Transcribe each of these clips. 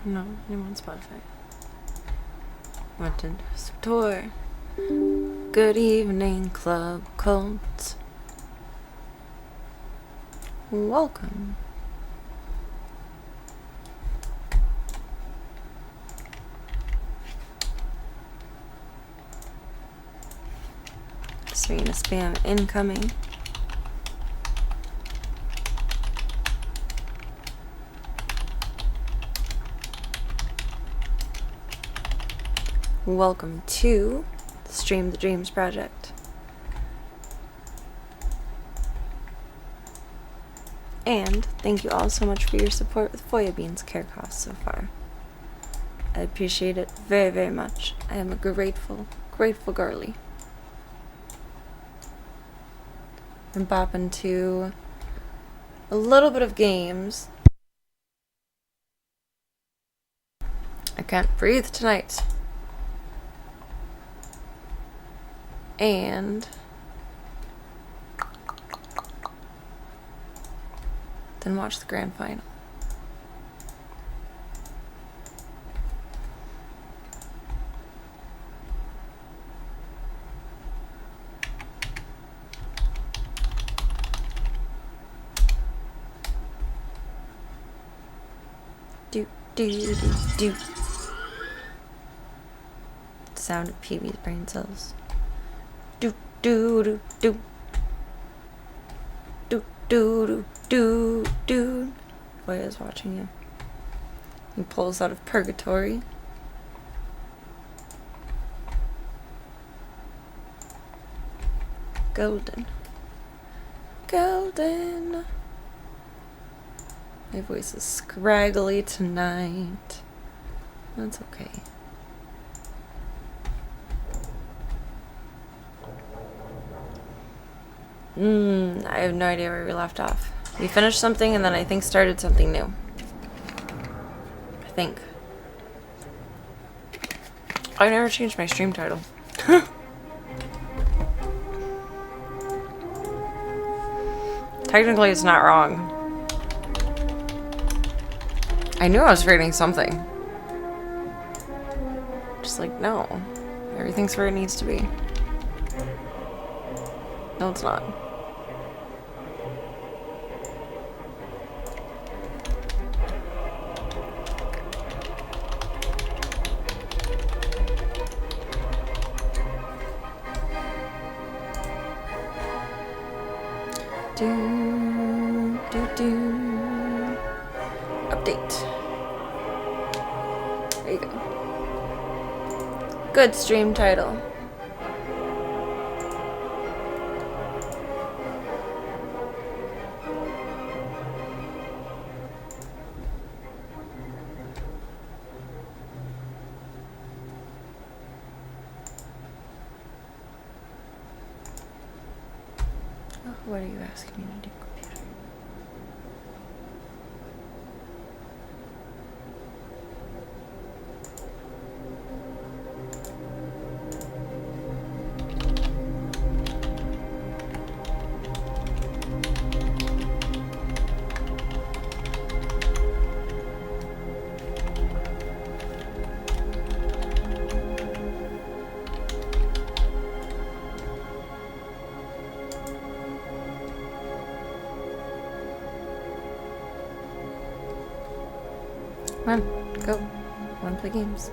No, I'm on Spotify. Martin Tour. Good evening, Club Cult. Welcome. Serena spam incoming. Welcome to the Stream the Dreams project. And thank you all so much for your support with Voya Bean's care costs so far. I appreciate it very, very much. I am a grateful, grateful girly. I'm bopping to a little bit of games. I can't breathe tonight. And then watch the grand final. Do do do do. The sound of PB's brain cells. Do do do do. Do do do do. Voya's watching you. He pulls out of purgatory. Golden. Golden. My voice is scraggly tonight. That's okay. I have no idea where we left off. We finished something and then I think started something new. I think. I never changed my stream title. Technically, it's not wrong. I knew I was forgetting something. Just like, no. Everything's where it needs to be. No, it's not. Do, do, do. Update. There you go. Good stream title. What are you asking me to do, computer? Come on, go. I want to play games.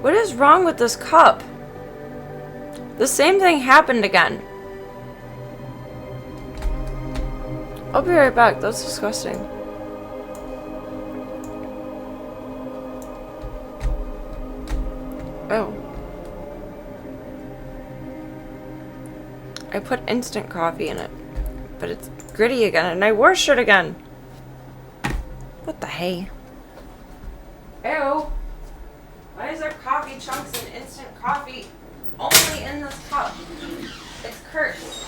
What is wrong with this cup? The same thing happened again. I'll be right back. That's disgusting. Oh. I put instant coffee in it. But it's gritty again, and I wore a shirt again. What the hey? Ew. Why is there coffee chunks and instant coffee only in this cup? It's cursed.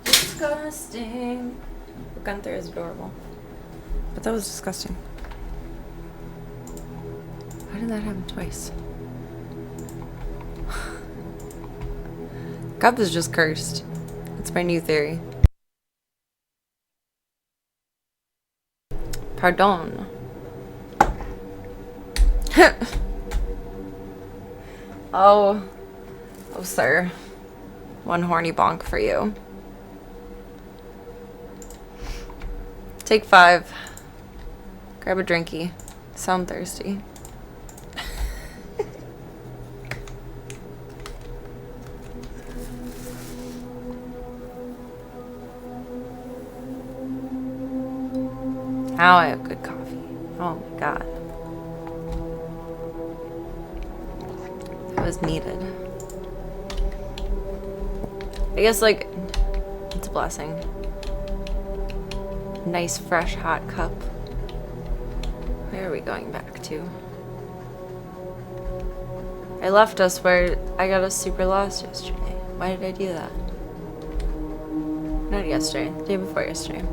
Disgusting. Gunther is adorable. But that was disgusting. Why did that happen twice? Cup is just cursed. That's my new theory. Pardon. Oh, sir. One horny bonk for you. Take 5. Grab a drinky. Sound thirsty. Now I have good coffee. Oh my god. That was needed. I guess, like, it's a blessing. Nice, fresh, hot cup. Where are we going back to? I left us where I got us super lost yesterday. Why did I do that? Not yesterday. The day before yesterday.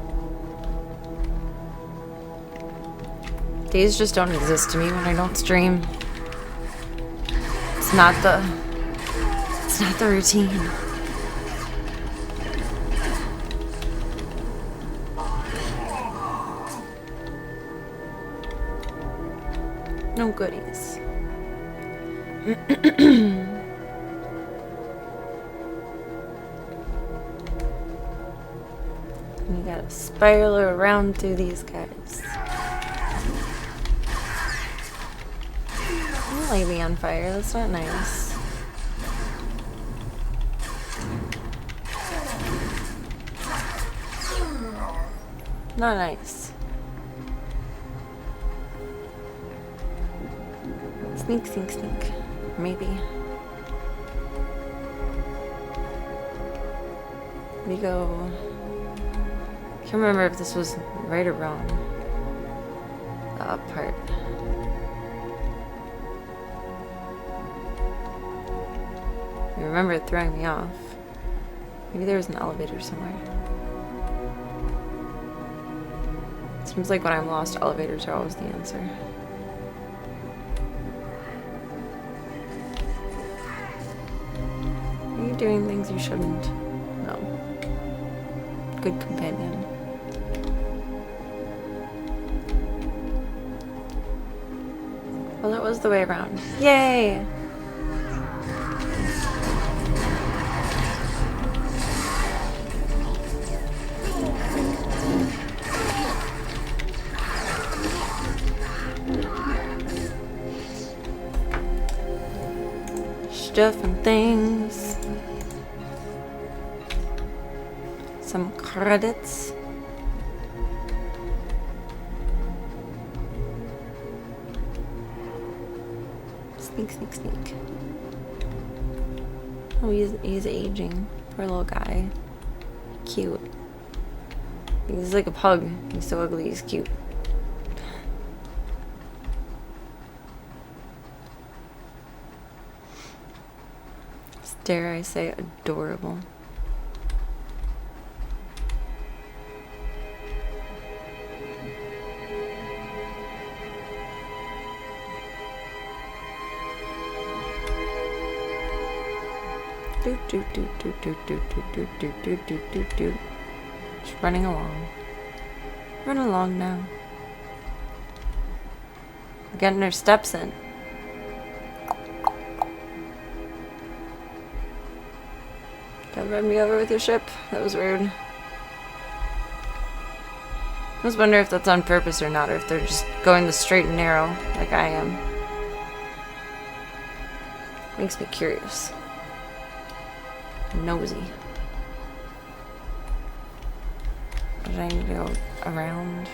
Days just don't exist to me when I don't stream. It's not the routine. No goodies. You gotta spiral around through these guys. Don't light me on fire, that's not nice. Not nice. Sneak, sneak, sneak. Maybe. We go. I can't remember if this was right or wrong. The up part. I remember it throwing me off. Maybe there was an elevator somewhere. Seems like when I'm lost, elevators are always the answer. Are you doing things you shouldn't? No. good companion. Well, it was the way around. Yay! Stuff and things. Some credits. Sneak, sneak, sneak. Oh, he's aging. Poor little guy. Cute. He's like a pug. He's so ugly, he's cute. Dare I say adorable. Just running along. Run along now. We're getting our steps in. Don't run me over with your ship. That was rude. I just wonder if that's on purpose or not, or if they're just going the straight and narrow like I am. Makes me curious. Nosy. Did I need to go around?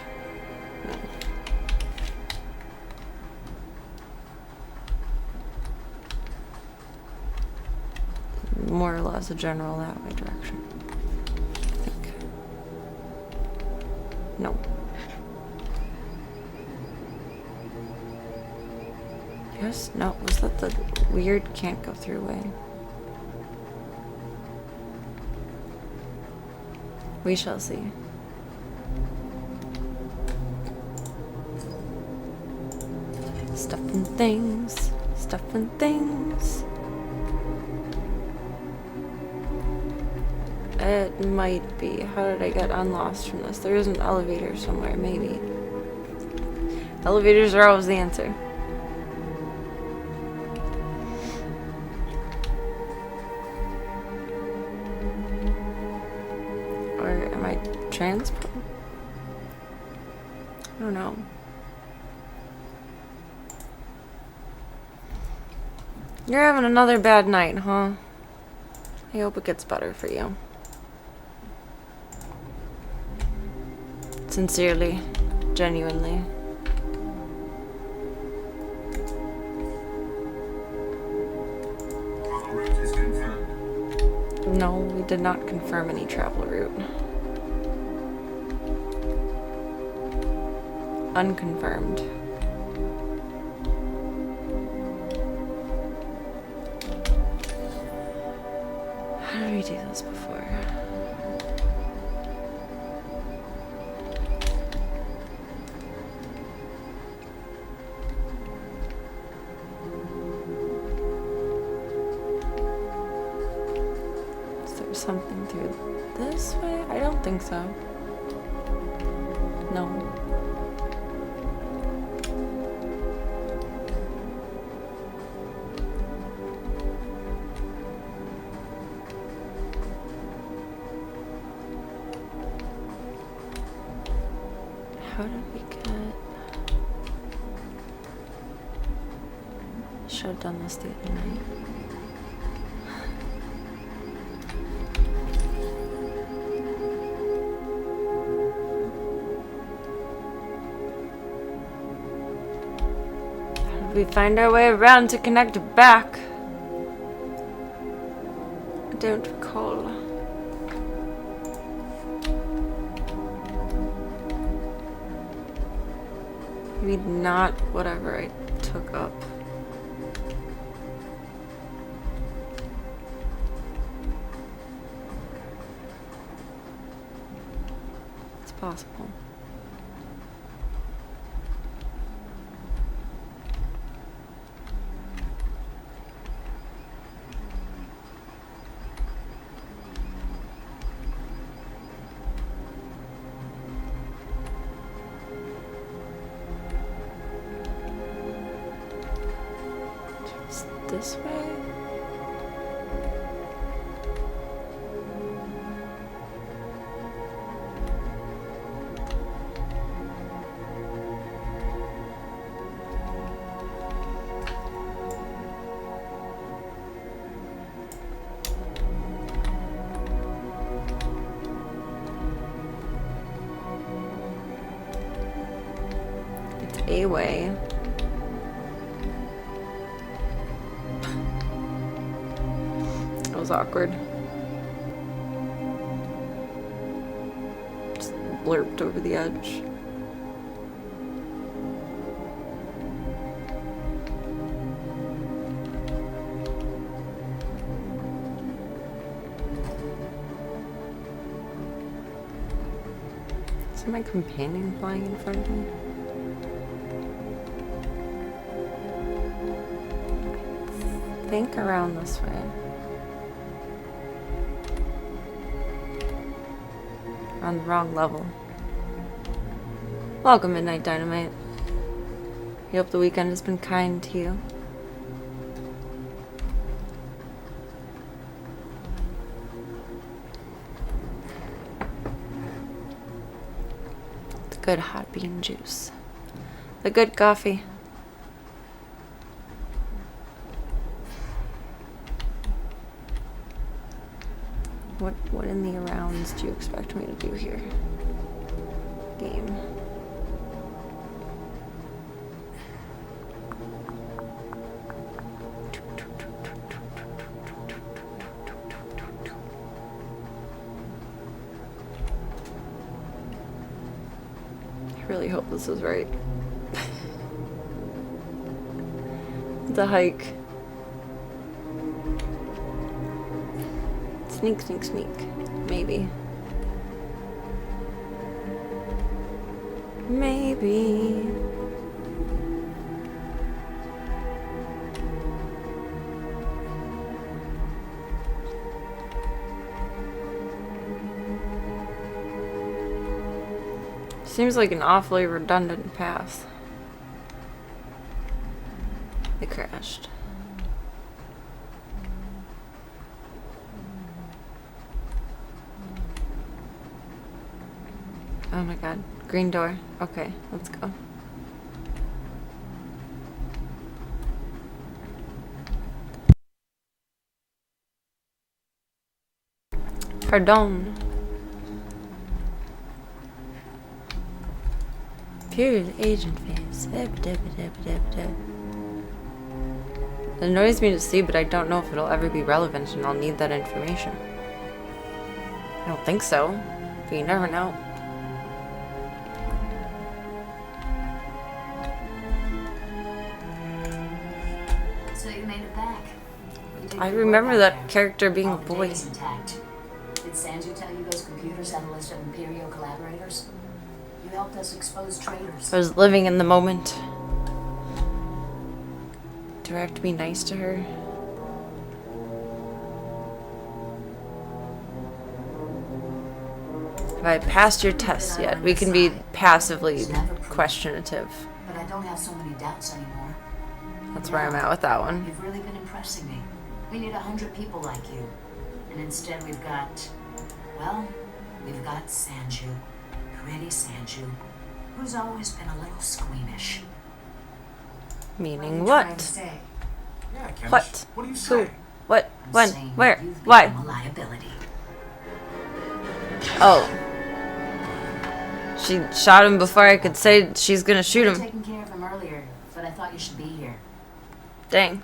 No. More or less a general that way direction. I think. No. Yes? No. Was that the weird can't go through way? We shall see. Stuff and things. Stuff and things. It might be. How did I get unlost from this? There is an elevator somewhere, maybe. Elevators are always the answer. Or am I transport? I don't know. You're having another bad night, huh? I hope it gets better for you. Sincerely, genuinely. Route is confirmed. No, we did not confirm any travel route. Unconfirmed. How did we do this before? Something through this way? I don't think so. No. How did we get... Should have done this the other night. We find our way around to connect back. I don't recall. Maybe not whatever I took up. It's possible. this way? It's a way. That was awkward. Just blurped over the edge. Is my companion flying in front of me? I think around this way. On the wrong level. Welcome, Midnight Dynamite. I hope the weekend has been kind to you. The good hot bean juice. The good coffee. What in the arounds do you expect me to do here? Game. I really hope this is right. The hike. Sneak, sneak, sneak. Maybe. Maybe. Seems like an awfully redundant path. They crashed. Oh my god. Green door. Okay, let's go. Pardon. Period agent phase. It annoys me to see, but I don't know if it'll ever be relevant and I'll need that information. I don't think so, but you never know. So you made it back. I remember that character being a boy. Did Sanju tell you those computers had a list of Imperial collaborators? You helped us expose traitors. I was living in the moment. Do I have to be nice to her? Have I passed your test yet? We can be passively questionative. But I don't have so many doubts anymore. That's where I'm at with that one. You've really been impressing me. We need 100 people like you. And instead we've got, well, we've got Sanju. Pretty Sanju. Who's always been a little squeamish. Meaning Trying to what? say? Yeah, Chemist. What? What do you Who? say? What? I'm When? saying Where? you've Why? become a liability. Oh. She shot him before I could say she's gonna shoot I'd him. taken care of him earlier, but I thought you should be here. Dang.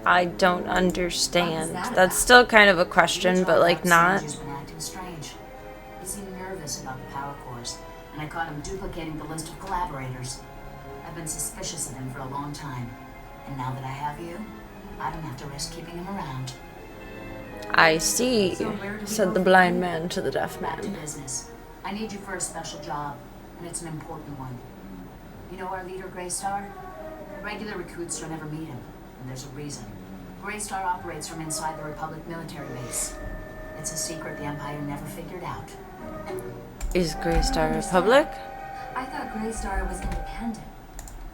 I don't understand. That's still kind of a question, but like not. Sanju's been acting strange. He seemed nervous about the power cores, and I caught him duplicating the list of collaborators. I've been suspicious of him for a long time, and now that I have you, I don't have to risk keeping him around. I see, said the blind man to the deaf Back to man. business. I need you for a special job, and it's an important one. You know our leader, Greystar? Regular recruits don't ever meet him, and there's a reason. Greystar operates from inside the Republic military base. It's a secret the Empire never figured out. Is Greystar Republic? I thought Greystar was independent.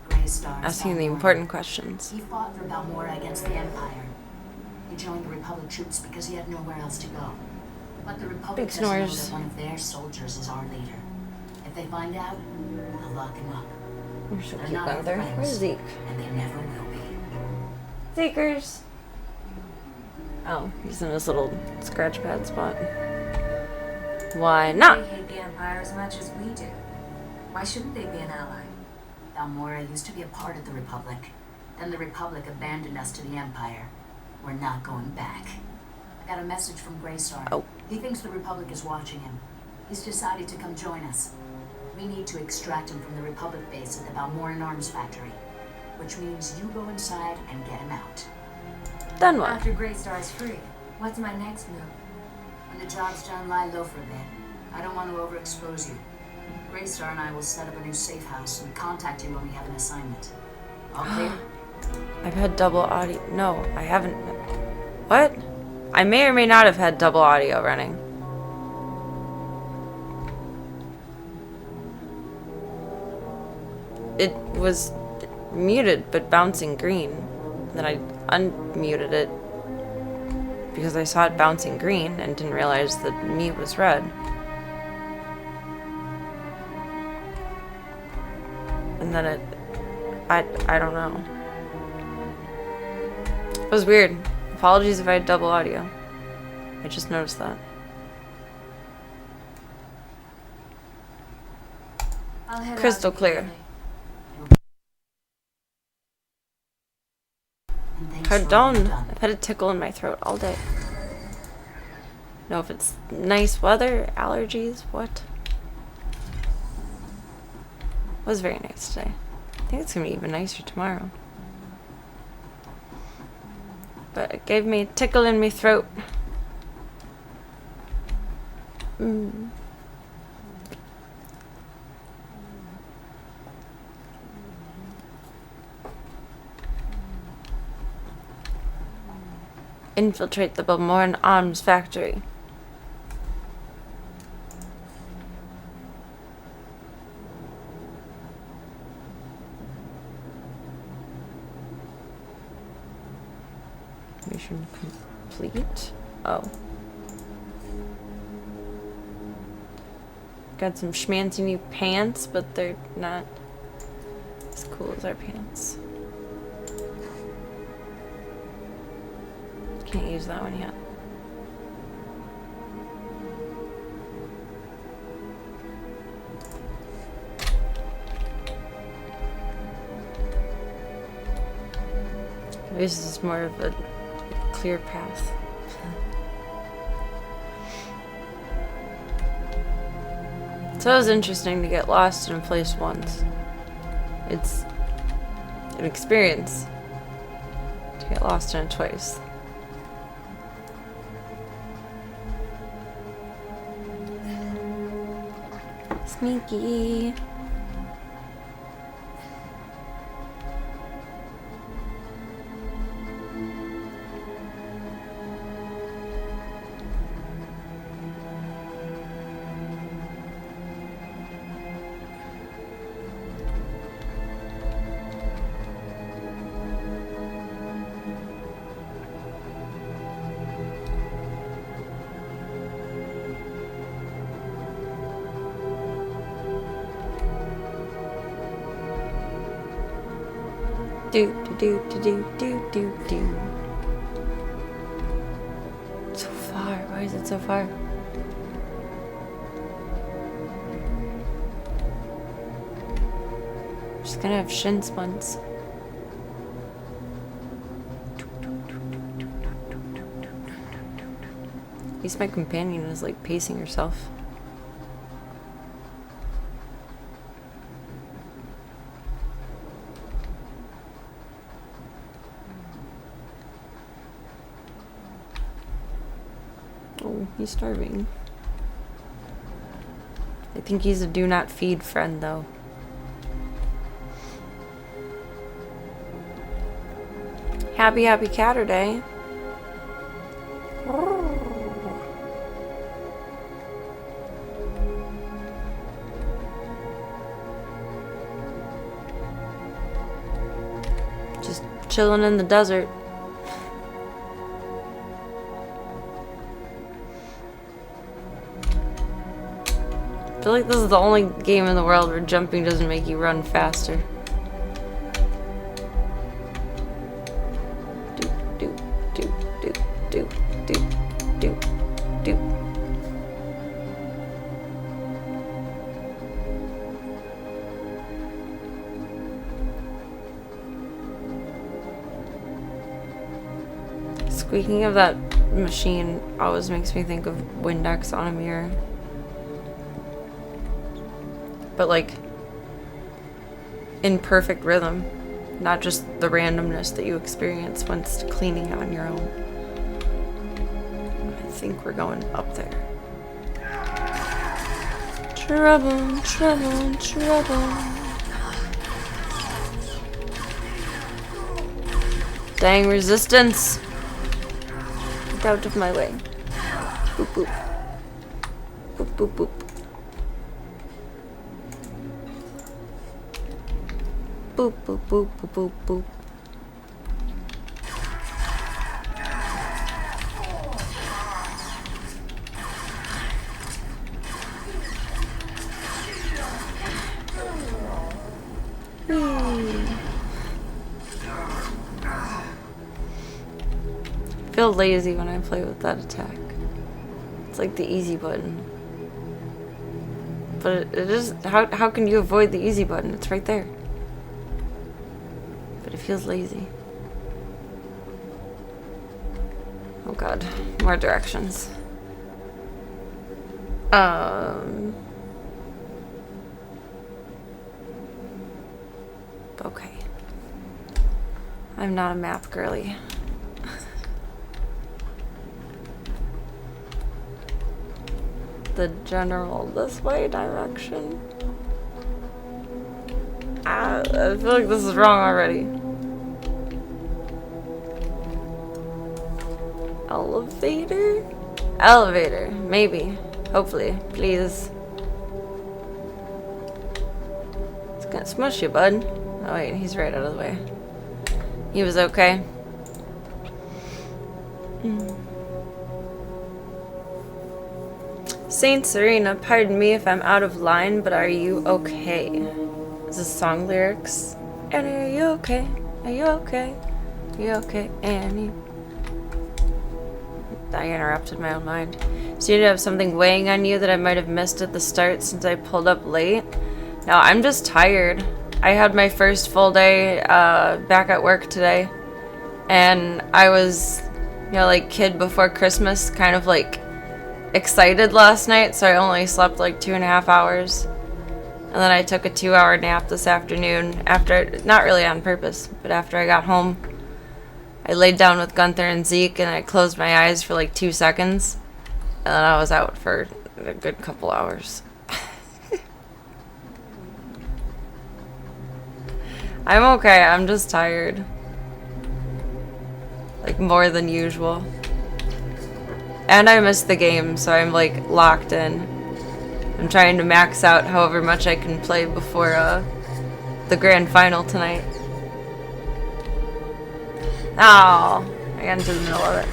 Greystar. Asking the important questions. He fought for Balmora against the Empire. He joined the Republic troops because he had nowhere else to go. But the Republic Big doesn't know snores. that one of their soldiers is our leader. If they find out, they'll lock him up. We should They're keep not out our there. friends, Where's Zeke? and they never will be. Zekers. Oh, he's in his little scratch pad spot. Why not? They hate the Empire as much as we do. Why shouldn't they be an ally? Balmora used to be a part of the Republic. Then the Republic abandoned us to the Empire. We're not going back. I got a message from Greystar. Oh. He thinks the Republic is watching him. He's decided to come join us. We need to extract him from the Republic base at the Balmoran Arms Factory. Which means you go inside and get him out. Then what? After Greystar's free, what's my next move? When the job's done, lie low for a bit. I don't want to overexpose you. Greystar and I will set up a new safe house and contact you when we have an assignment. All clear? I've had double audio. No, I haven't. What? I may or may not have had double audio running. It was muted but bouncing green. Then I unmuted it because I saw it bouncing green and didn't realize the mute was red. And then I don't know. It was weird. Apologies if I had double audio. I just noticed that. I'll head Crystal out clear. immediately. And thanks for all you've Pardon. done. I've had a tickle in my throat all day. Know if it's nice weather, allergies, what? It was very nice today. I think it's gonna be even nicer tomorrow. But it gave me a tickle in my throat. Infiltrate the Balmoran Arms Factory. Mission complete. Oh. Got some schmancy new pants, but they're not as cool as our pants. Can't use that one yet. This is more of a clear path. It's always interesting to get lost in a place once. It's an experience to get lost in it twice. Sneaky. Do do do do do do do. So far. Why is it so far? Just gonna have shin splints. At least my companion is like pacing herself. Oh, he's starving. I think he's a do not feed friend, though. Happy Catturday. Just chilling in the desert. I feel like this is the only game in the world where jumping doesn't make you run faster. Do, do, do, do, do, do, do, do. Squeaking of that machine always makes me think of Windex on a mirror. But like in perfect rhythm, not just the randomness that you experience once cleaning on your own. I think we're going up there. Trouble, trouble, trouble. Dang resistance. Get out of my way. Boop boop. Boop boop boop. Boop boop boop boop boop boop. I feel lazy when I play with that attack. It's like the easy button. But it is, how can you avoid the easy button? It's right there. But it feels lazy. Oh god, more directions. Okay. I'm not a map girly. The general this way direction. I feel like this is wrong already. Elevator? Elevator, maybe. Hopefully, please. It's gonna smush you, bud. Oh wait, he's right out of the way. He was okay. Saint Serena, pardon me if I'm out of line, but are you okay? Is this song lyrics? Annie, are you okay? Are you okay? Are you okay, Annie? I interrupted my own mind. So you have something weighing on you that I might have missed at the start since I pulled up late? No, I'm just tired. I had my first full day back at work today. And I was, you know, like kid before Christmas, kind of like excited last night, so I only slept like 2.5 hours. And then I took a 2-hour nap this afternoon after, not really on purpose, but after I got home. I laid down with Gunther and Zeke and I closed my eyes for like 2 seconds. And then I was out for a good couple hours. I'm okay, I'm just tired. Like more than usual. And I missed the game, so I'm like locked in. I'm trying to max out however much I can play before the grand final tonight. Oh, I got into the middle of it.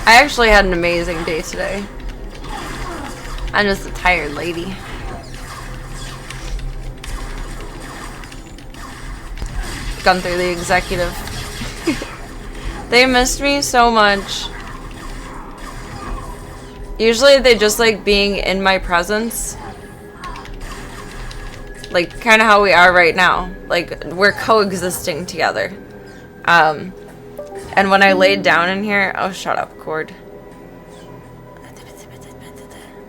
I actually had an amazing day today. I'm just a tired lady. Gunther, the executive. They missed me so much. Usually they just like being in my presence. Like kind of how we are right now. Like we're coexisting together. And when I laid down in here, oh shut up, cord.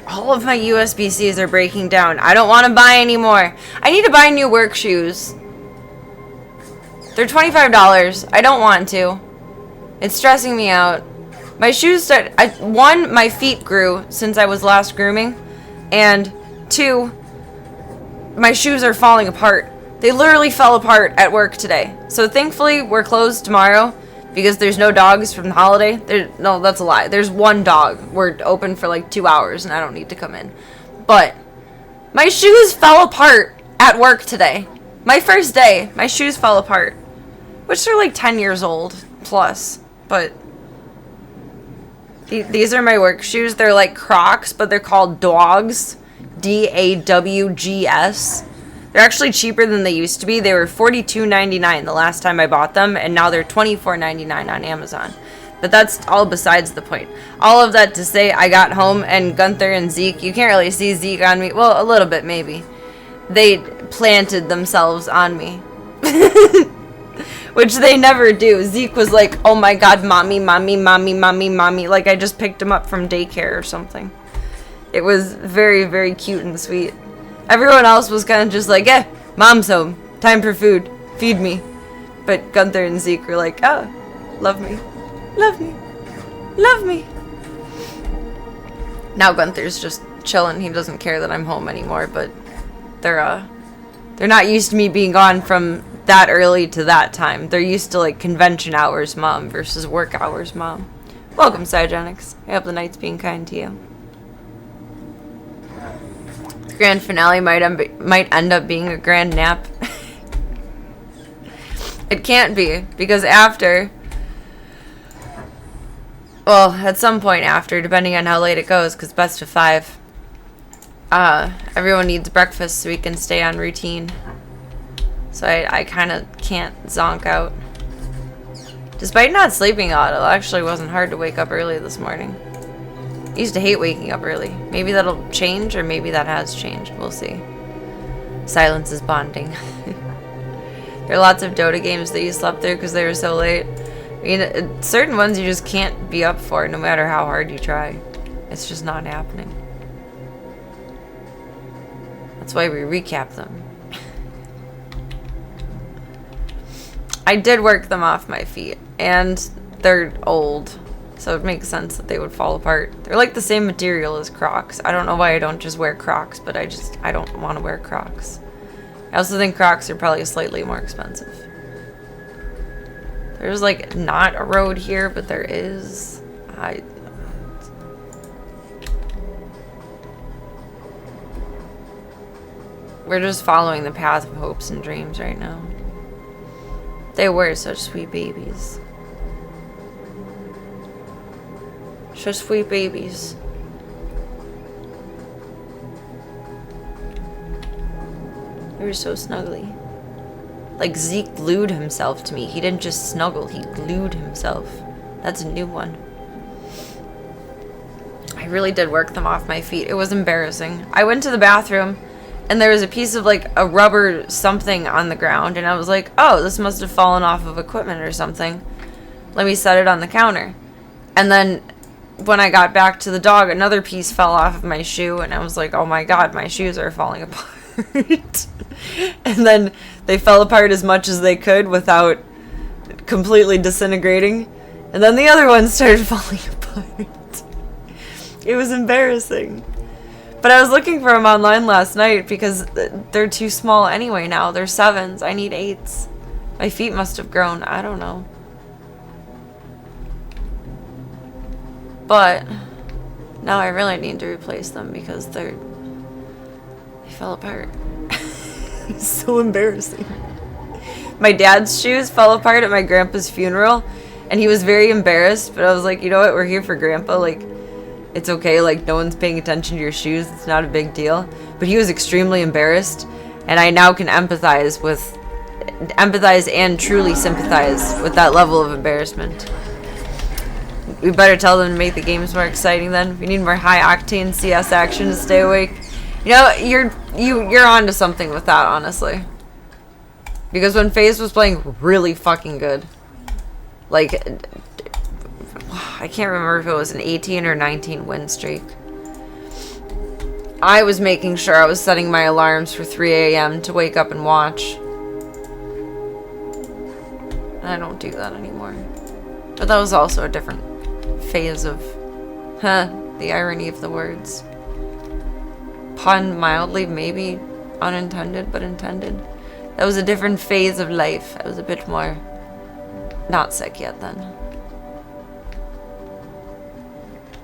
All of my USB-Cs are breaking down. I don't want to buy anymore. I need to buy new work shoes. They're $25. I don't want to. It's stressing me out. My shoes start... one, my feet grew since I was last grooming. And 2, my shoes are falling apart. They literally fell apart at work today. So thankfully, we're closed tomorrow because there's no dogs from the holiday. No, that's a lie. There's one dog. We're open for like 2 hours and I don't need to come in. But my shoes fell apart at work today. My first day, my shoes fell apart. Which they're like 10 years old plus. But these are my work shoes. They're like Crocs, but they're called Dogs. DAWGS. They're actually cheaper than they used to be. They were $42.99 the last time I bought them, and now they're $24.99 on Amazon. But that's all besides the point. All of that to say, I got home, and Gunther and Zeke, you can't really see Zeke on me. Well, a little bit, maybe. They planted themselves on me. Which they never do. Zeke was like, oh my god, mommy, mommy, mommy, mommy, mommy. Like I just picked him up from daycare or something. It was very, very cute and sweet. Everyone else was kind of just like, eh, mom's home. Time for food. Feed me. But Gunther and Zeke were like, oh, love me. Love me. Love me. Now Gunther's just chilling. He doesn't care that I'm home anymore, but they're not used to me being gone from that early to that time. They're used to like convention hours mom versus work hours mom. Welcome, Cygenics. I hope the night's being kind to you. The grand finale might end up being a grand nap. It can't be, because after, well, at some point after, depending on how late it goes, because best of 5, everyone needs breakfast so we can stay on routine. So I kind of can't zonk out. Despite not sleeping a lot, it actually wasn't hard to wake up early this morning. I used to hate waking up early. Maybe that'll change, or maybe that has changed. We'll see. Silence is bonding. There are lots of Dota games that you slept through because they were so late. I mean, certain ones you just can't be up for no matter how hard you try. It's just not happening. That's why we recap them. I did work them off my feet, and they're old, so it makes sense that they would fall apart. They're like the same material as Crocs. I don't know why I don't just wear Crocs, but I don't want to wear Crocs. I also think Crocs are probably slightly more expensive. There's like not a road here, but there is. We're just following the path of hopes and dreams right now. They were such sweet babies. Such sweet babies. They were so snuggly. Like Zeke glued himself to me. He didn't just snuggle, he glued himself. That's a new one. I really did work them off my feet. It was embarrassing. I went to the bathroom, and there was a piece of like a rubber something on the ground, and I was like, oh, this must have fallen off of equipment or something. Let me set it on the counter. And then when I got back to the dog, another piece fell off of my shoe, and I was like, oh my god, my shoes are falling apart. And then they fell apart as much as they could without completely disintegrating. And then the other ones started falling apart. It was embarrassing. But I was looking for them online last night because they're too small anyway now. They're 7s. I need 8s. My feet must have grown. I don't know. But now I really need to replace them because they fell apart. It's so embarrassing. My dad's shoes fell apart at my grandpa's funeral, and he was very embarrassed, but I was like, you know what? We're here for grandpa. Like, it's okay, like, no one's paying attention to your shoes. It's not a big deal. But he was extremely embarrassed, and I now can empathize and truly sympathize with that level of embarrassment. We better tell them to make the games more exciting then. We need more high-octane CS action to stay awake. You know, you're onto something with that, honestly. Because when FaZe was playing really fucking good, like, I can't remember if it was an 18 or 19 win streak. I was making sure I was setting my alarms for 3 a.m. to wake up and watch. And I don't do that anymore. But that was also a different phase of, the irony of the words. Pun mildly, maybe unintended, but intended. That was a different phase of life. I was a bit more not sick yet then.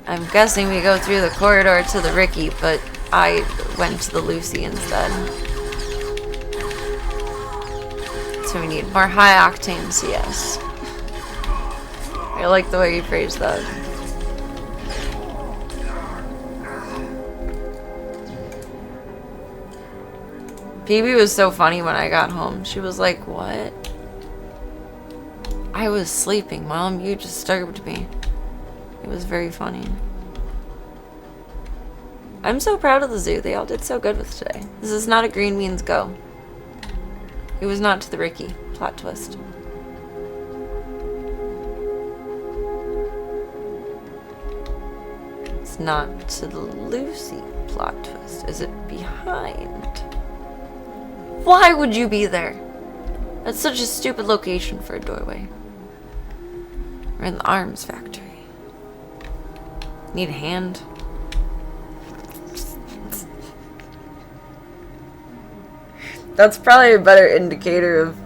I'm guessing we go through the corridor to the Ricky, but I went to the Lucy instead. That's what we need. More high octane CS. I like the way you phrased that. Phoebe was so funny when I got home. She was like, what? I was sleeping, Mom. You disturbed me. It was very funny. I'm so proud of the zoo. They all did so good with today. This is not a green beans go. It was not to the Ricky. Plot twist. It's not to the Lucy plot twist. Is it behind? Why would you be there? That's such a stupid location for a doorway. We're in the arms factory. Need a hand? That's probably a better indicator of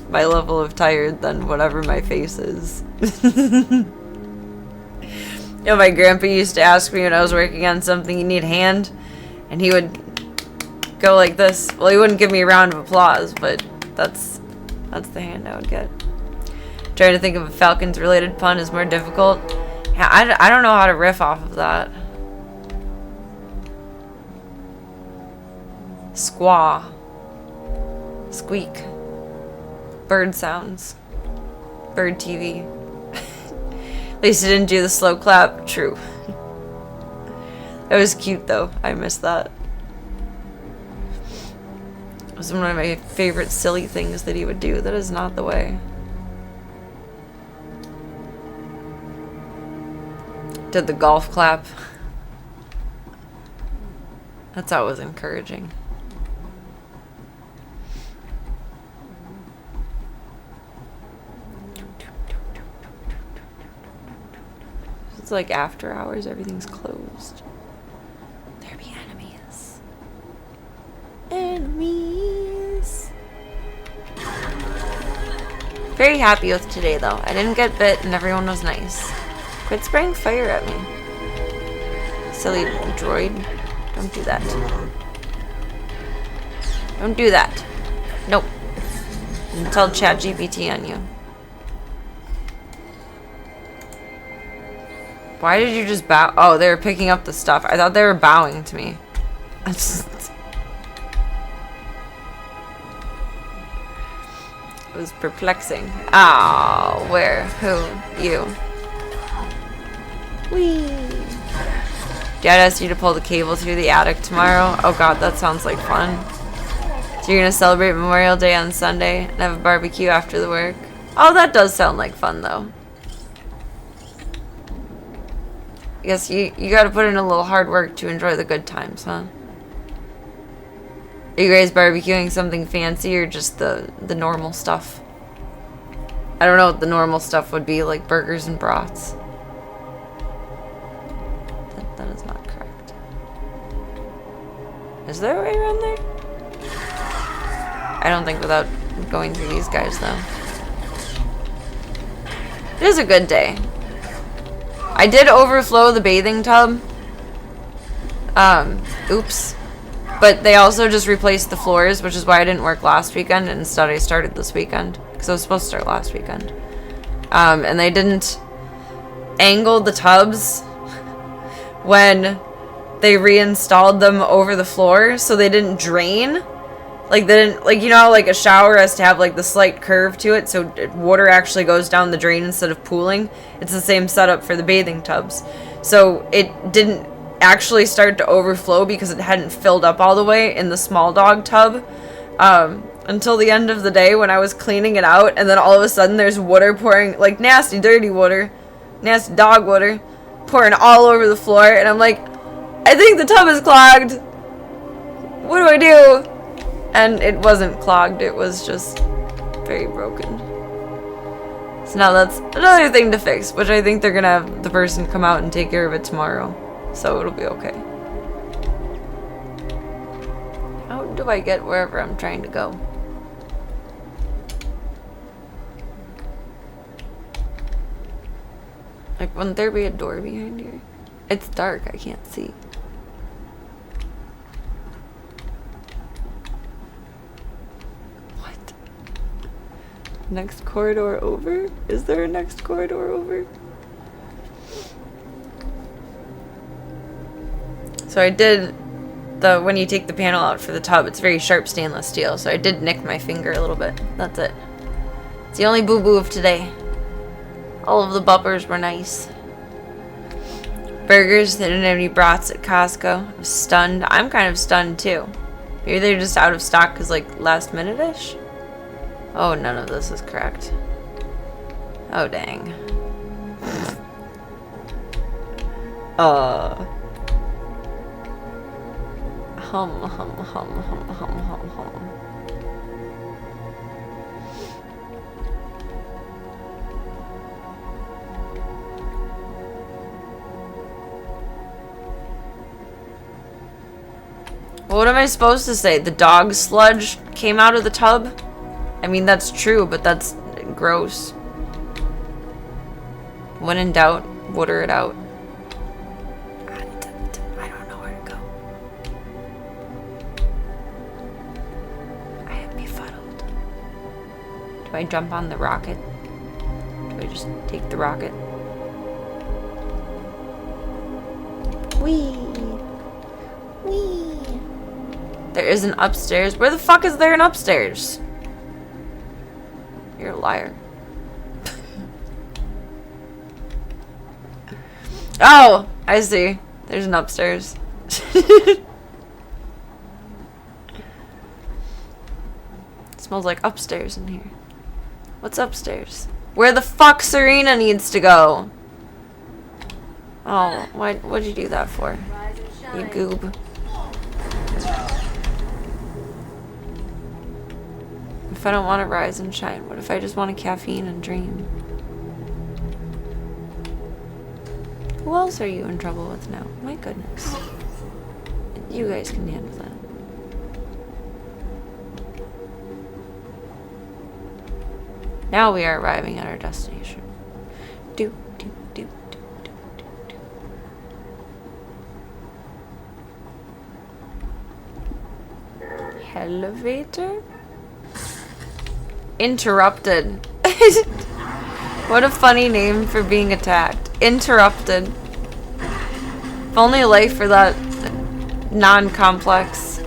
my level of tired than whatever my face is. You know, my grandpa used to ask me when I was working on something, you need a hand? And he would go like this. Well, he wouldn't give me a round of applause, but that's the hand I would get. Trying to think of a Falcons related pun is more difficult. Yeah, I don't know how to riff off of that. Squaw. Squeak. Bird sounds. Bird TV. At least it didn't do the slow clap. True. That was cute though. I missed that. It was one of my favorite silly things that he would do. That is not the way. Did the golf clap. That's always encouraging. It's like after hours, everything's closed. There be enemies. Enemies. Very happy with today though. I didn't get bit and everyone was nice. Quit spraying fire at me. Silly droid. Don't do that. Don't do that. Nope. And tell ChatGPT on you. Why did you just bow? Oh, they were picking up the stuff. I thought they were bowing to me. It was perplexing. Oh, where? Who? You. Whee! Dad asked you to pull the cable through the attic tomorrow. Oh god, that sounds like fun. So you're gonna celebrate Memorial Day on Sunday and have a barbecue after the work? Oh, that does sound like fun though. I guess you gotta put in a little hard work to enjoy the good times, huh? Are you guys barbecuing something fancy or just the normal stuff? I don't know what the normal stuff would be, like burgers and brats. That is not correct. Is there a way around there? I don't think without going through these guys, though. It is a good day. I did overflow the bathing tub. Oops. But they also just replaced the floors, which is why I didn't work last weekend. And instead, I started this weekend. Because I was supposed to start last weekend. And they didn't angle the tubs when they reinstalled them over the floor. So they didn't drain. Like, they didn't, like, you know how, like, a shower has to have, like, the slight curve to it, so water actually goes down the drain instead of pooling? It's the same setup for the bathing tubs. So it didn't actually start to overflow because it hadn't filled up all the way in the small dog tub until the end of the day when I was cleaning it out, and then all of a sudden there's water pouring, like, nasty, dirty water, nasty dog water, pouring all over the floor, and I'm like, I think the tub is clogged. What do I do? And it wasn't clogged, it was just very broken. So now that's another thing to fix, which I think they're gonna have the person come out and take care of it tomorrow. So it'll be okay. How do I get wherever I'm trying to go? Like, wouldn't there be a door behind here? It's dark, I can't see. Next corridor over? Is there a next corridor over? So I did when you take the panel out for the tub, it's very sharp stainless steel, so I did nick my finger a little bit. That's it. It's the only boo-boo of today. All of the bumpers were nice. Burgers, they didn't have any brats at Costco. I was stunned. I'm kind of stunned too. Maybe they're just out of stock because like last minute-ish? Oh, none of this is correct. Oh, dang. Hum, hum, hum, hum, hum, hum, hum. What am I supposed to say? The dog sludge came out of the tub? I mean, that's true, but that's gross. When in doubt, water it out. I don't know where to go. I am befuddled. Do I jump on the rocket? Do I just take the rocket? Whee! Whee! There is an upstairs. Where the fuck is there an upstairs? You're a liar. Oh, I see. There's an upstairs. Smells like upstairs in here. What's upstairs? Where the fuck Serena needs to go? Oh, what'd you do that for? You goob. If I don't want to rise and shine, what if I just want a caffeine and dream? Who else are you in trouble with now? My goodness. You guys can handle that. Now we are arriving at our destination. Do, do, do, do, do, do, do. Elevator? Interrupted. What a funny name for being attacked. Interrupted. If only life for that non-complex.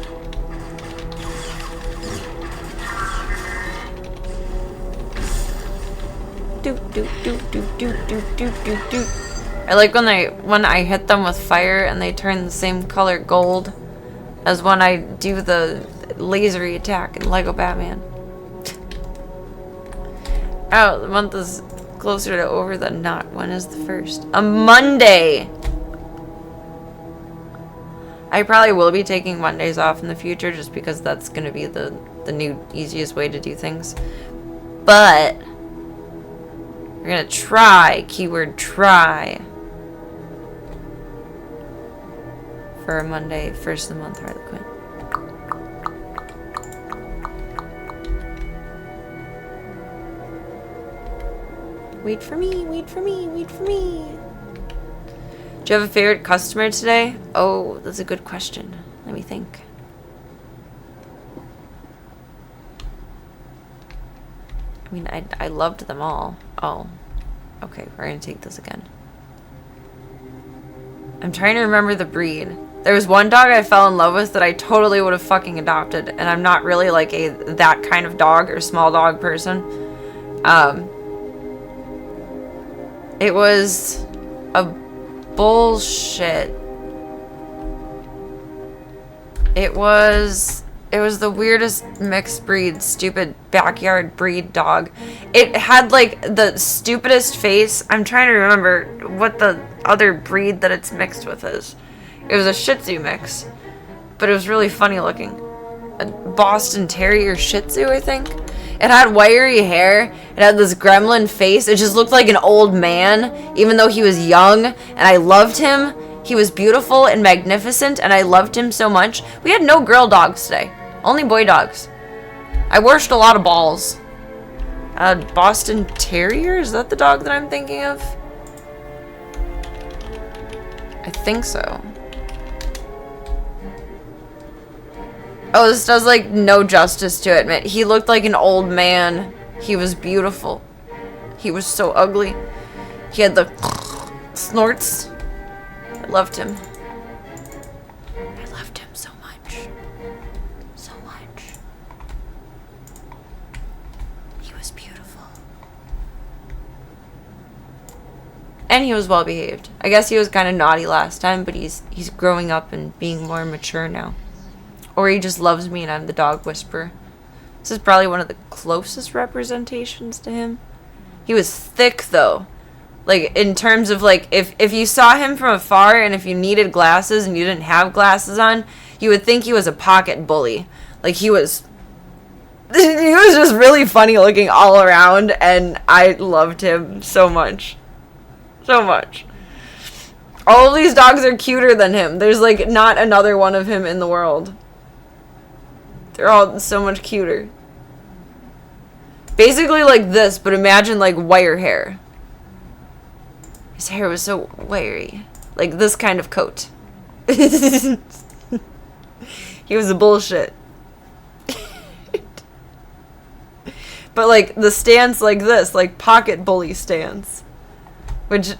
Do do do do do do do do do. I like when I hit them with fire and they turn the same color gold as when I do the lasery attack in Lego Batman. Oh, the month is closer to over than not. When is the first? A Monday! I probably will be taking Mondays off in the future just because that's going to be the new easiest way to do things. But we're going to try, keyword try, for a Monday, first of the month Harley Quinn. Wait for me, wait for me, wait for me. Do you have a favorite customer today? Oh, that's a good question. Let me think. I mean, I loved them all. Oh, okay, we're gonna take this again. I'm trying to remember the breed. There was one dog I fell in love with that I totally would have fucking adopted, and I'm not really like that kind of dog or small dog person. It was a bullshit. It was the weirdest mixed breed, stupid backyard breed dog. It had like the stupidest face. I'm trying to remember what the other breed that it's mixed with is. It was a Shih Tzu mix, but it was really funny looking. A Boston Terrier Shih Tzu, I think. It had wiry hair. It had this gremlin face. It just looked like an old man, even though he was young. And I loved him. He was beautiful and magnificent, and I loved him so much. We had no girl dogs today. Only boy dogs. I washed a lot of balls. Boston Terrier? Is that the dog that I'm thinking of? I think so. Oh, this does like no justice to it, man. He looked like an old man He was beautiful. He was so ugly. He had the snorts. I loved him. I loved him so much. So much. He was beautiful. And he was well behaved. I guess he was kind of naughty last time, but he's growing up and being more mature now. Or he just loves me and I'm the dog whisperer. This is probably one of the closest representations to him. He was thick though. Like in terms of like if you saw him from afar and if you needed glasses and you didn't have glasses on, you would think he was a pocket bully. Like he was just really funny looking all around, and I loved him so much. So much. All of these dogs are cuter than him. There's like not another one of him in the world. They're all so much cuter. Basically like this, but imagine like wire hair. His hair was so wiry. Like this kind of coat. He was a bullshit. But like the stance like this, like pocket bully stance. Which,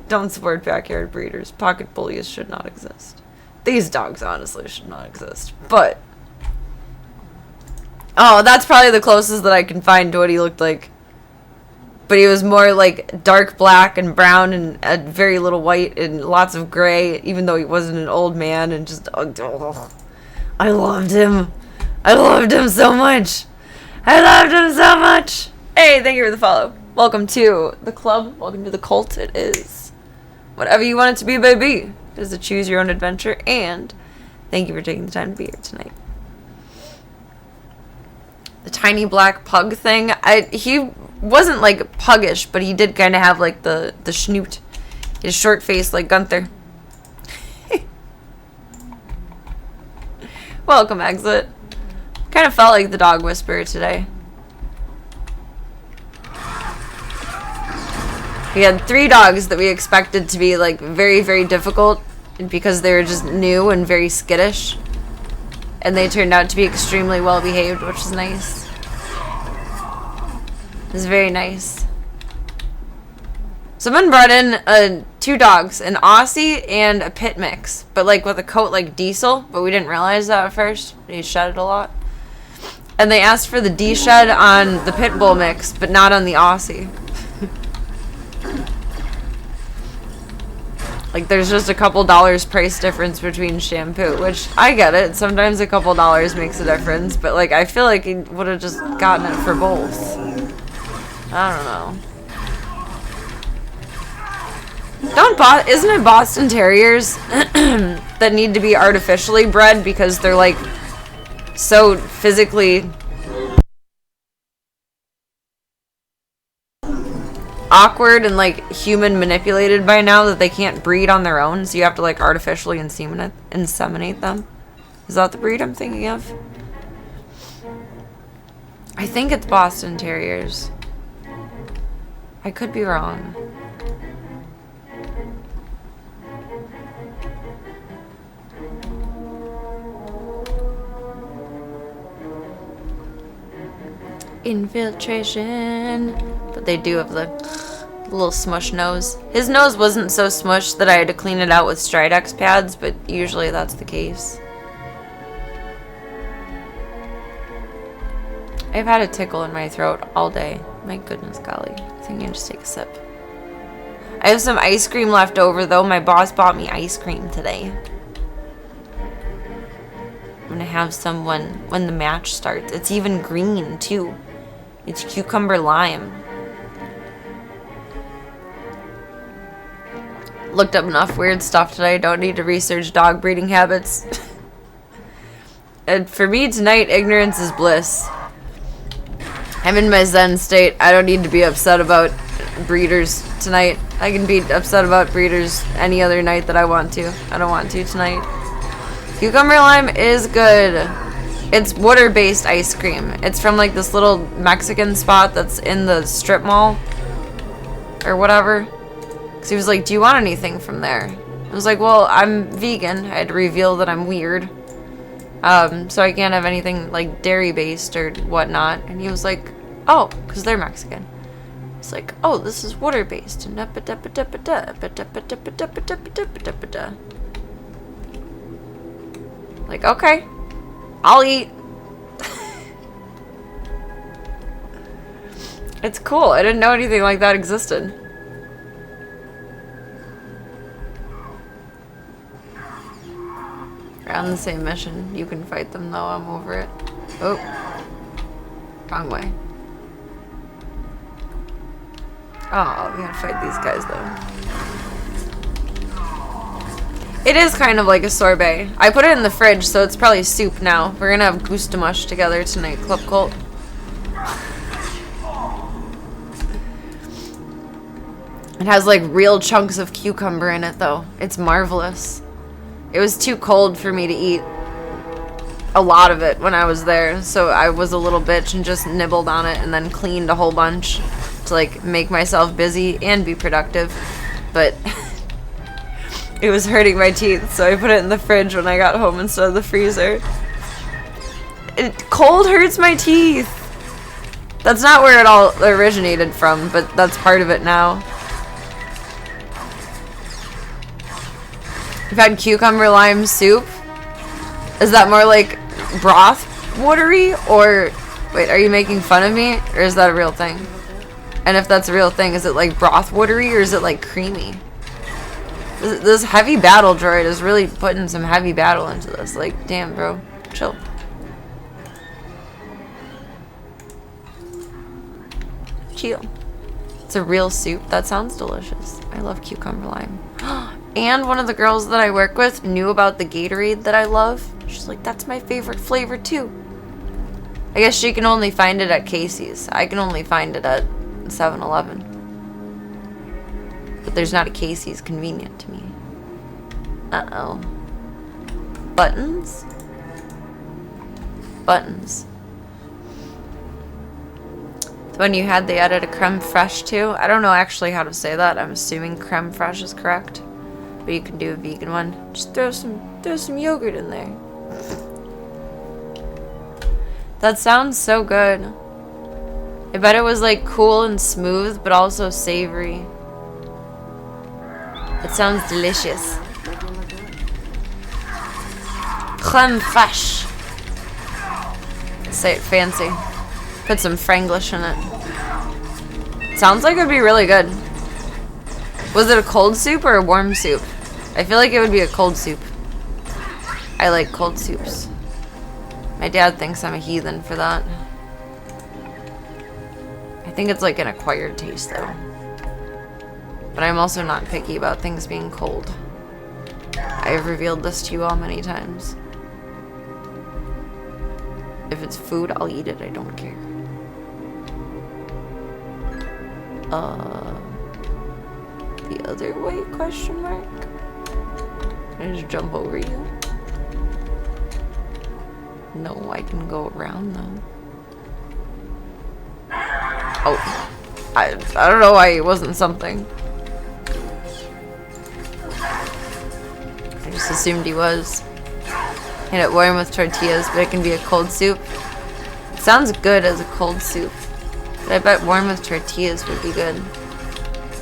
don't support backyard breeders. Pocket bullies should not exist. These dogs honestly should not exist. But, oh, that's probably the closest that I can find to what he looked like. But he was more like dark black and brown and very little white and lots of gray, even though he wasn't an old man, and just, oh, I loved him. I loved him so much. I loved him so much. Hey, thank you for the follow. Welcome to the club. Welcome to the cult. It is whatever you want it to be, baby. It is a choose your own adventure, and thank you for taking the time to be here tonight. The tiny black pug thing, he wasn't like puggish, but he did kind of have like the schnoot. His short face like Gunther. Welcome, Exit. Kind of felt like the dog whisperer today. We had 3 dogs that we expected to be like very, very difficult because they were just new and very skittish. And they turned out to be extremely well behaved, which is nice. It was very nice. Someone brought in 2 dogs, an Aussie and a pit mix, but like with a coat like Diesel, but we didn't realize that at first. He shedded a lot. And they asked for the D-shed on the pit bull mix, but not on the Aussie. Like, there's just a couple dollars price difference between shampoo, which I get it. Sometimes a couple dollars makes a difference, but like, I feel like he would have just gotten it for both. I don't know. Isn't it Boston Terriers that need to be artificially bred because they're like so physically awkward and like human manipulated by now that they can't breed on their own, so you have to like artificially inseminate them? Is that the breed I'm thinking of? I think it's Boston Terriers. I could be wrong. Infiltration. But they do have the little smush nose. His nose wasn't so smushed that I had to clean it out with Stridex pads, but usually that's the case. I've had a tickle in my throat all day. My goodness golly. I think I can just take a sip. I have some ice cream left over though. My boss bought me ice cream today. I'm gonna have some when the match starts. It's even green too. It's cucumber lime. Looked up enough weird stuff today. Don't need to research dog breeding habits. And for me tonight, ignorance is bliss. I'm in my zen state. I don't need to be upset about breeders tonight. I can be upset about breeders any other night that I want to. I don't want to tonight. Cucumber lime is good. It's water-based ice cream. It's from like this little Mexican spot that's in the strip mall or whatever. Because he was like, do you want anything from there? I was like, well, I'm vegan. I had to reveal that I'm weird. So I can't have anything like dairy-based or whatnot. And he was like, Oh, because they're Mexican. It's like, oh, this is water based. Like, okay, I'll eat. It's cool. I didn't know anything like that existed. We're on the same mission. You can fight them though. I'm over it. Oh, wrong way. Oh, we gotta fight these guys though. It is kind of like a sorbet. I put it in the fridge, so it's probably soup now. We're gonna have Gustamush together tonight, Club Cult. It has like real chunks of cucumber in it though. It's marvelous. It was too cold for me to eat a lot of it when I was there, so I was a little bitch and just nibbled on it and then cleaned a whole bunch to like make myself busy and be productive. But it was hurting my teeth, so I put it in the fridge when I got home instead of the freezer. Cold hurts my teeth. That's not where it all originated from, but that's part of it now. You've had cucumber lime soup? Is that more like broth watery? Or, wait, are you making fun of me? Or is that a real thing? And if that's a real thing, is it like broth watery or is it like creamy? This heavy battle droid is really putting some heavy battle into this. Like, damn, bro. Chill. Chill. It's a real soup. That sounds delicious. I love cucumber lime. And one of the girls that I work with knew about the Gatorade that I love. She's like, that's my favorite flavor too. I guess she can only find it at Casey's. I can only find it at 7-Eleven. But there's not a Casey's convenient to me. Uh-oh. Buttons? Buttons. The one you had, they added a creme fraiche too. I don't know actually how to say that. I'm assuming creme fraiche is correct. But you can do a vegan one. Just throw some yogurt in there. That sounds so good. I bet it was like cool and smooth, but also savory. It sounds delicious. Creme fraiche. Say it fancy. Put some Franglish in it. Sounds like it would be really good. Was it a cold soup or a warm soup? I feel like it would be a cold soup. I like cold soups. My dad thinks I'm a heathen for that. I think it's like an acquired taste though. But I'm also not picky about things being cold. I have revealed this to you all many times. If it's food, I'll eat it. I don't care. The other way, question mark? Can I just jump over you? No, I can go around though. Oh. I don't know why it wasn't something. I just assumed he was. And it warm with tortillas, but it can be a cold soup. It sounds good as a cold soup. But I bet warm with tortillas would be good.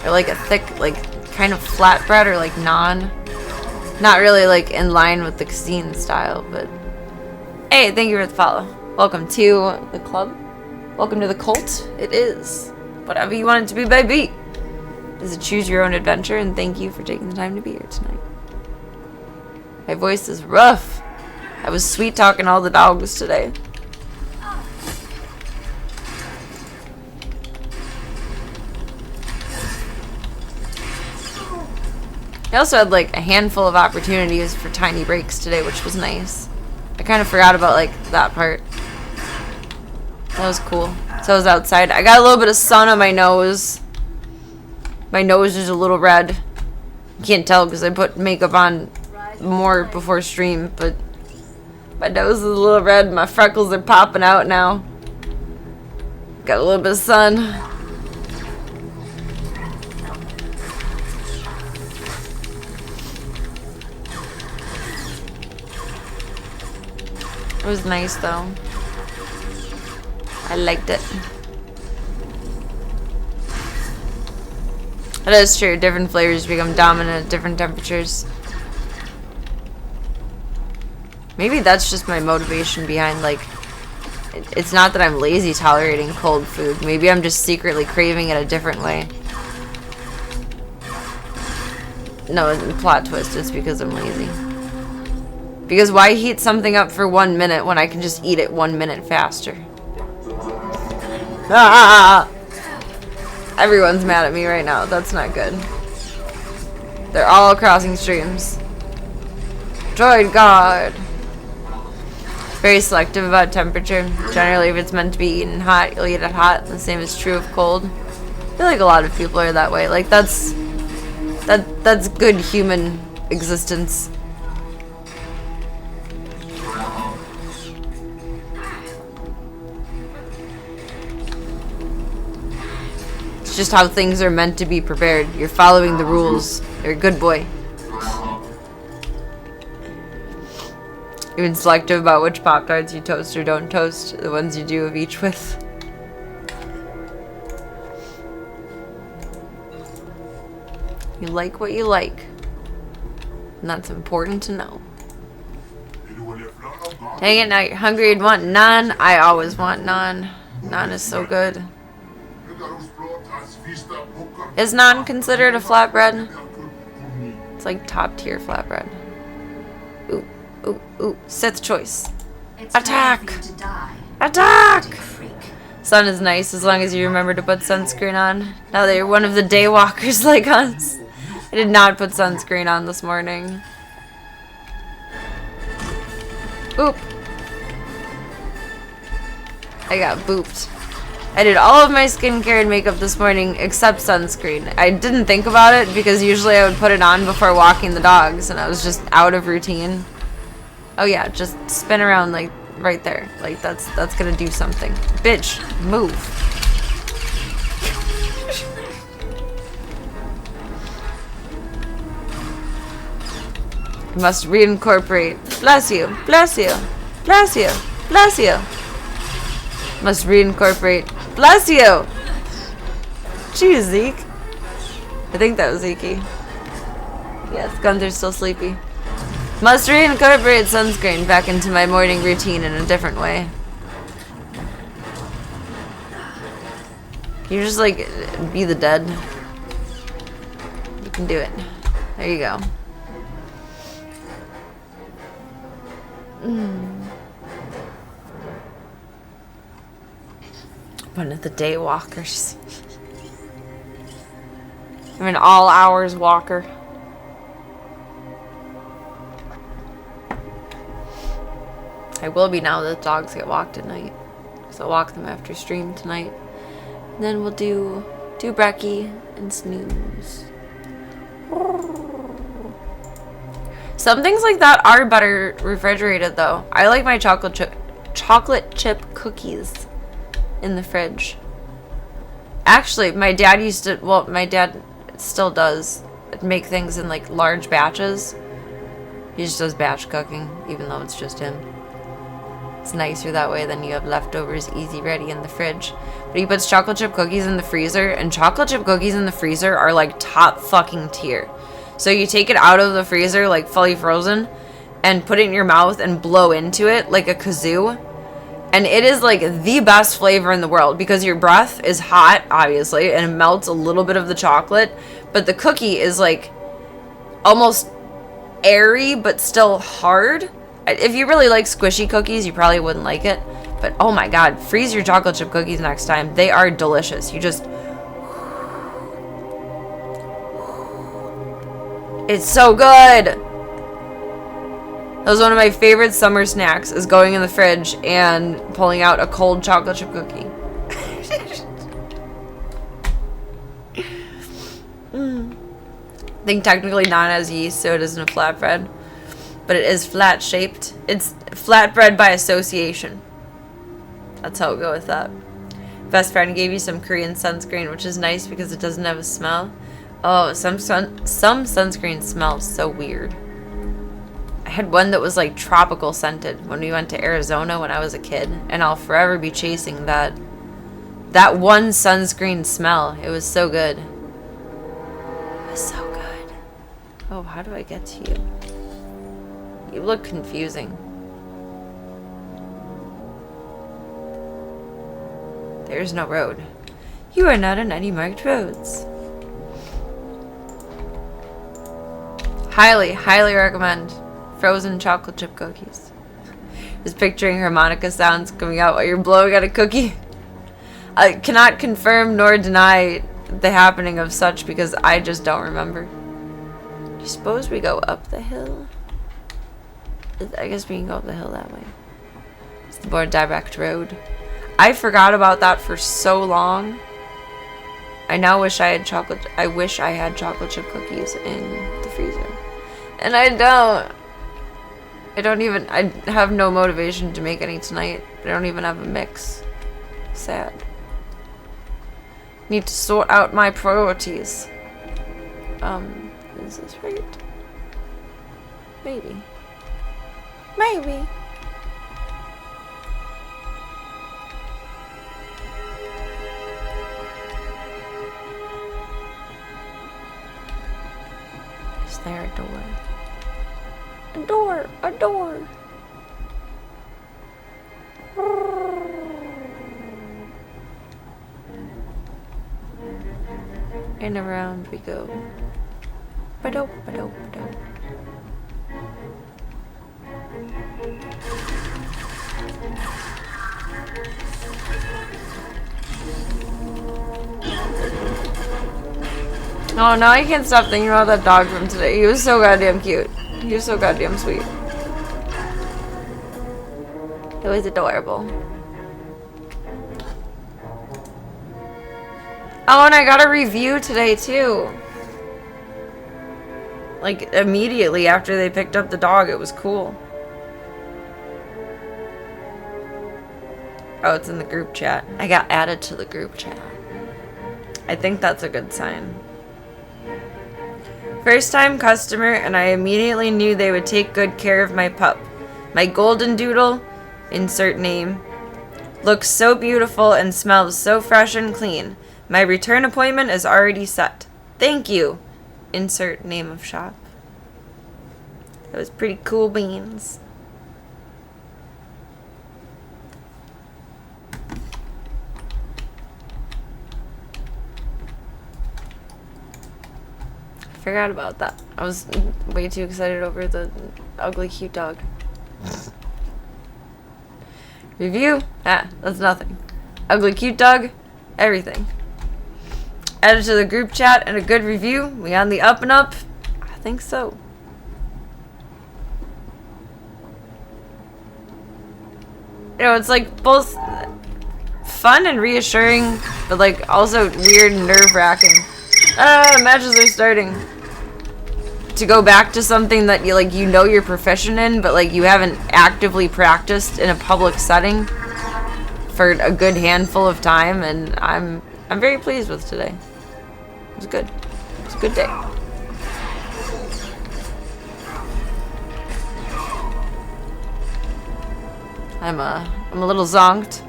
Or like a thick, like kind of flatbread or like naan. Not really like in line with the cuisine style, but hey, thank you for the follow. Welcome to the club. Welcome to the cult. It is whatever you want it to be, baby. It's a choose your own adventure, and thank you for taking the time to be here tonight. My voice is rough. I was sweet talking all the dogs today. I also had like a handful of opportunities for tiny breaks today, which was nice. I kind of forgot about like that part. That was cool. So I was outside. I got a little bit of sun on my nose. My nose is a little red. You can't tell because I put makeup on more before stream, but my nose is a little red. My freckles are popping out now. Got a little bit of sun. It was nice though. I liked it. That is true. Different flavors become dominant at different temperatures. Maybe that's just my motivation behind, like, it's not that I'm lazy tolerating cold food. Maybe I'm just secretly craving it a different way. No, plot twist, it's because I'm lazy. Because why heat something up for 1 minute when I can just eat it 1 minute faster? Ah! Everyone's mad at me right now. That's not good. They're all crossing streams. Droid God. Very selective about temperature. Generally, if it's meant to be eaten hot, you'll eat it hot. The same is true of cold. I feel like a lot of people are that way. Like, that's good human existence. It's just how things are meant to be prepared. You're following the rules. You're a good boy. Even selective about which Pop-Tarts you toast or don't toast. The ones you do of each with. You like what you like. And that's important to know. Dang it, now you're hungry and want naan. I always want naan. Naan is so good. Is naan considered a flatbread? It's like top tier flatbread. Ooh, ooh, ooh. Sith choice. Attack! Attack! Sun is nice as long as you remember to put sunscreen on. Now that you're one of the day walkers like us. I did not put sunscreen on this morning. Oop. I got booped. I did all of my skincare and makeup this morning except sunscreen. I didn't think about it because usually I would put it on before walking the dogs and I was just out of routine. Oh yeah, just spin around like right there. Like that's gonna do something. Bitch, move. You must reincorporate. Bless you, bless you, bless you, bless you. Must reincorporate. Bless you! Jeez, Zeke. I think that was Zeke. Yes, Gunther's still sleepy. Must reincorporate sunscreen back into my morning routine in a different way. You just like be the dead. You can do it. There you go. One of the day walkers. I'm an all hours walker. I will be now that the dogs get walked at night. So I'll walk them after stream tonight. And then we'll do brekkie and snooze. Some things like that are better refrigerated though. I like my chocolate chip cookies in the fridge. Actually, my dad used to, well, my dad still does make things in like large batches. He just does batch cooking, even though it's just him. It's nicer that way than you have leftovers easy ready in the fridge. But he puts chocolate chip cookies in the freezer, and chocolate chip cookies in the freezer are like top fucking tier. So you take it out of the freezer like fully frozen and put it in your mouth and blow into it like a kazoo. And it is like the best flavor in the world because your breath is hot, obviously, and it melts a little bit of the chocolate. But the cookie is like almost airy, but still hard. If you really like squishy cookies, you probably wouldn't like it. But oh my god, freeze your chocolate chip cookies next time. They are delicious. You just... It's so good! That was one of my favorite summer snacks, is going in the fridge and pulling out a cold chocolate chip cookie. I think technically not as yeast, so it isn't a flatbread. But it is flat shaped. It's flatbread by association. That's how we'll go with that. Best friend gave you some Korean sunscreen, which is nice because it doesn't have a smell. Oh, some sunscreen smells so weird. I had one that was like tropical scented when we went to Arizona when I was a kid, and I'll forever be chasing that one sunscreen smell. It was so good. is so good. Oh, how do I get to you? You look confusing. There's no road. You are not on any marked roads. Highly, highly recommend frozen chocolate chip cookies. Just picturing harmonica sounds coming out while you're blowing at a cookie. I cannot confirm nor deny the happening of such because I just don't remember. Do you suppose we go up the hill? I guess we can go up the hill that way. It's the more direct road. I forgot about that for so long. I now wish I had chocolate. I wish I had chocolate chip cookies in the freezer. And I don't. I have no motivation to make any tonight. I don't even have a mix. Sad. Need to sort out my priorities. Is this right? Maybe. Maybe. Is there a door? A door! A door! And around we go. Ba-dope, ba-dope, ba-dope. Oh, now I can't stop thinking about that dog from today. He was so goddamn cute. He was so goddamn sweet. It was adorable. Oh, and I got a review today, too. Like, immediately after they picked up the dog. It was cool. Oh, it's in the group chat. I got added to the group chat. I think that's a good sign. First time customer, and I immediately knew they would take good care of my pup. My golden doodle, insert name, looks so beautiful and smells so fresh and clean. My return appointment is already set. Thank you. Insert name of shop. That was pretty cool beans. Forgot about that. I was way too excited over the ugly cute dog. Review? Ah, that's nothing. Ugly cute dog? Everything. Added to the group chat and a good review. We on the up and up? I think so. You know, it's like both fun and reassuring, but like also weird and nerve-wracking. Matches are starting. To go back to something that you know you're proficient in, but like you haven't actively practiced in a public setting for a good handful of time, and I'm very pleased with today. It was good. It was a good day. I'm a little zonked.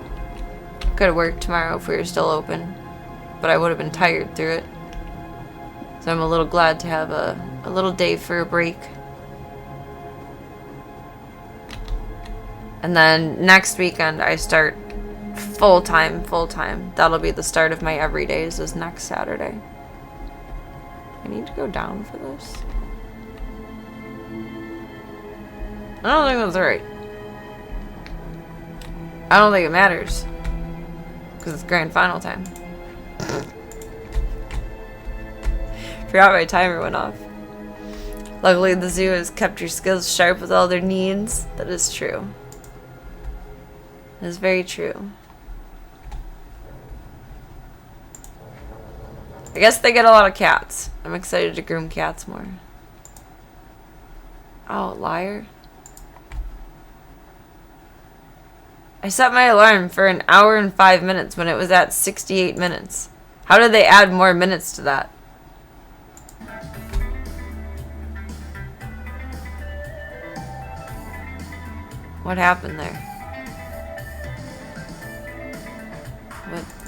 Could have worked tomorrow if we were still open, but I would have been tired through it. So I'm a little glad to have a little day for a break. And then next weekend I start full-time. That'll be the start of my everydays is next Saturday. I need to go down for this. I don't think that's right. I don't think it matters. Because it's grand final time. Forgot my timer went off. Luckily, the zoo has kept your skills sharp with all their needs. That is true. That is very true. I guess they get a lot of cats. I'm excited to groom cats more. Oh, liar. I set my alarm for 1 hour and 5 minutes when it was at 68 minutes. How did they add more minutes to that? What happened there?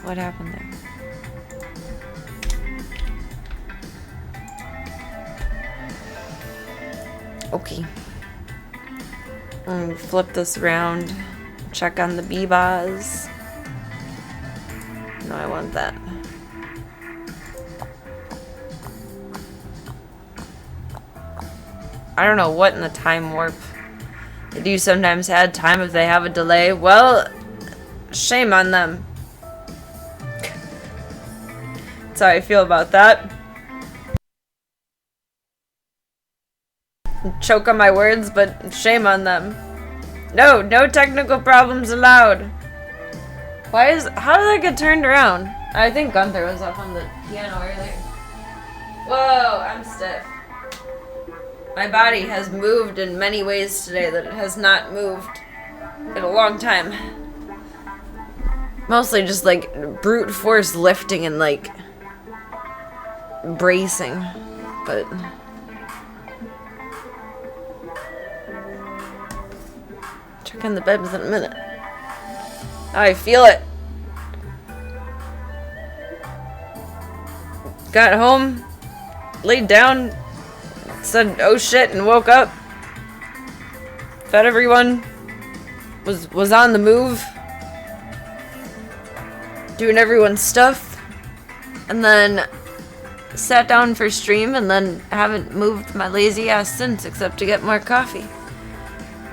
What happened there? Okay. Flip this around. Check on the BOIS. No, I want that. I don't know what in the time warp. They do sometimes add time if they have a delay. Well, shame on them. That's how I feel about that. Choke on my words, but shame on them. No, no technical problems allowed. How did that get turned around? I think Gunther was up on the piano earlier. Whoa, I'm stiff. My body has moved in many ways today that it has not moved in a long time. Mostly just like brute force lifting and like bracing, but check in the bed within a minute. I feel it. Got home, laid down, said oh shit and woke up. Fed everyone. Was on the move. Doing everyone's stuff. And then sat down for stream and then haven't moved my lazy ass since except to get more coffee.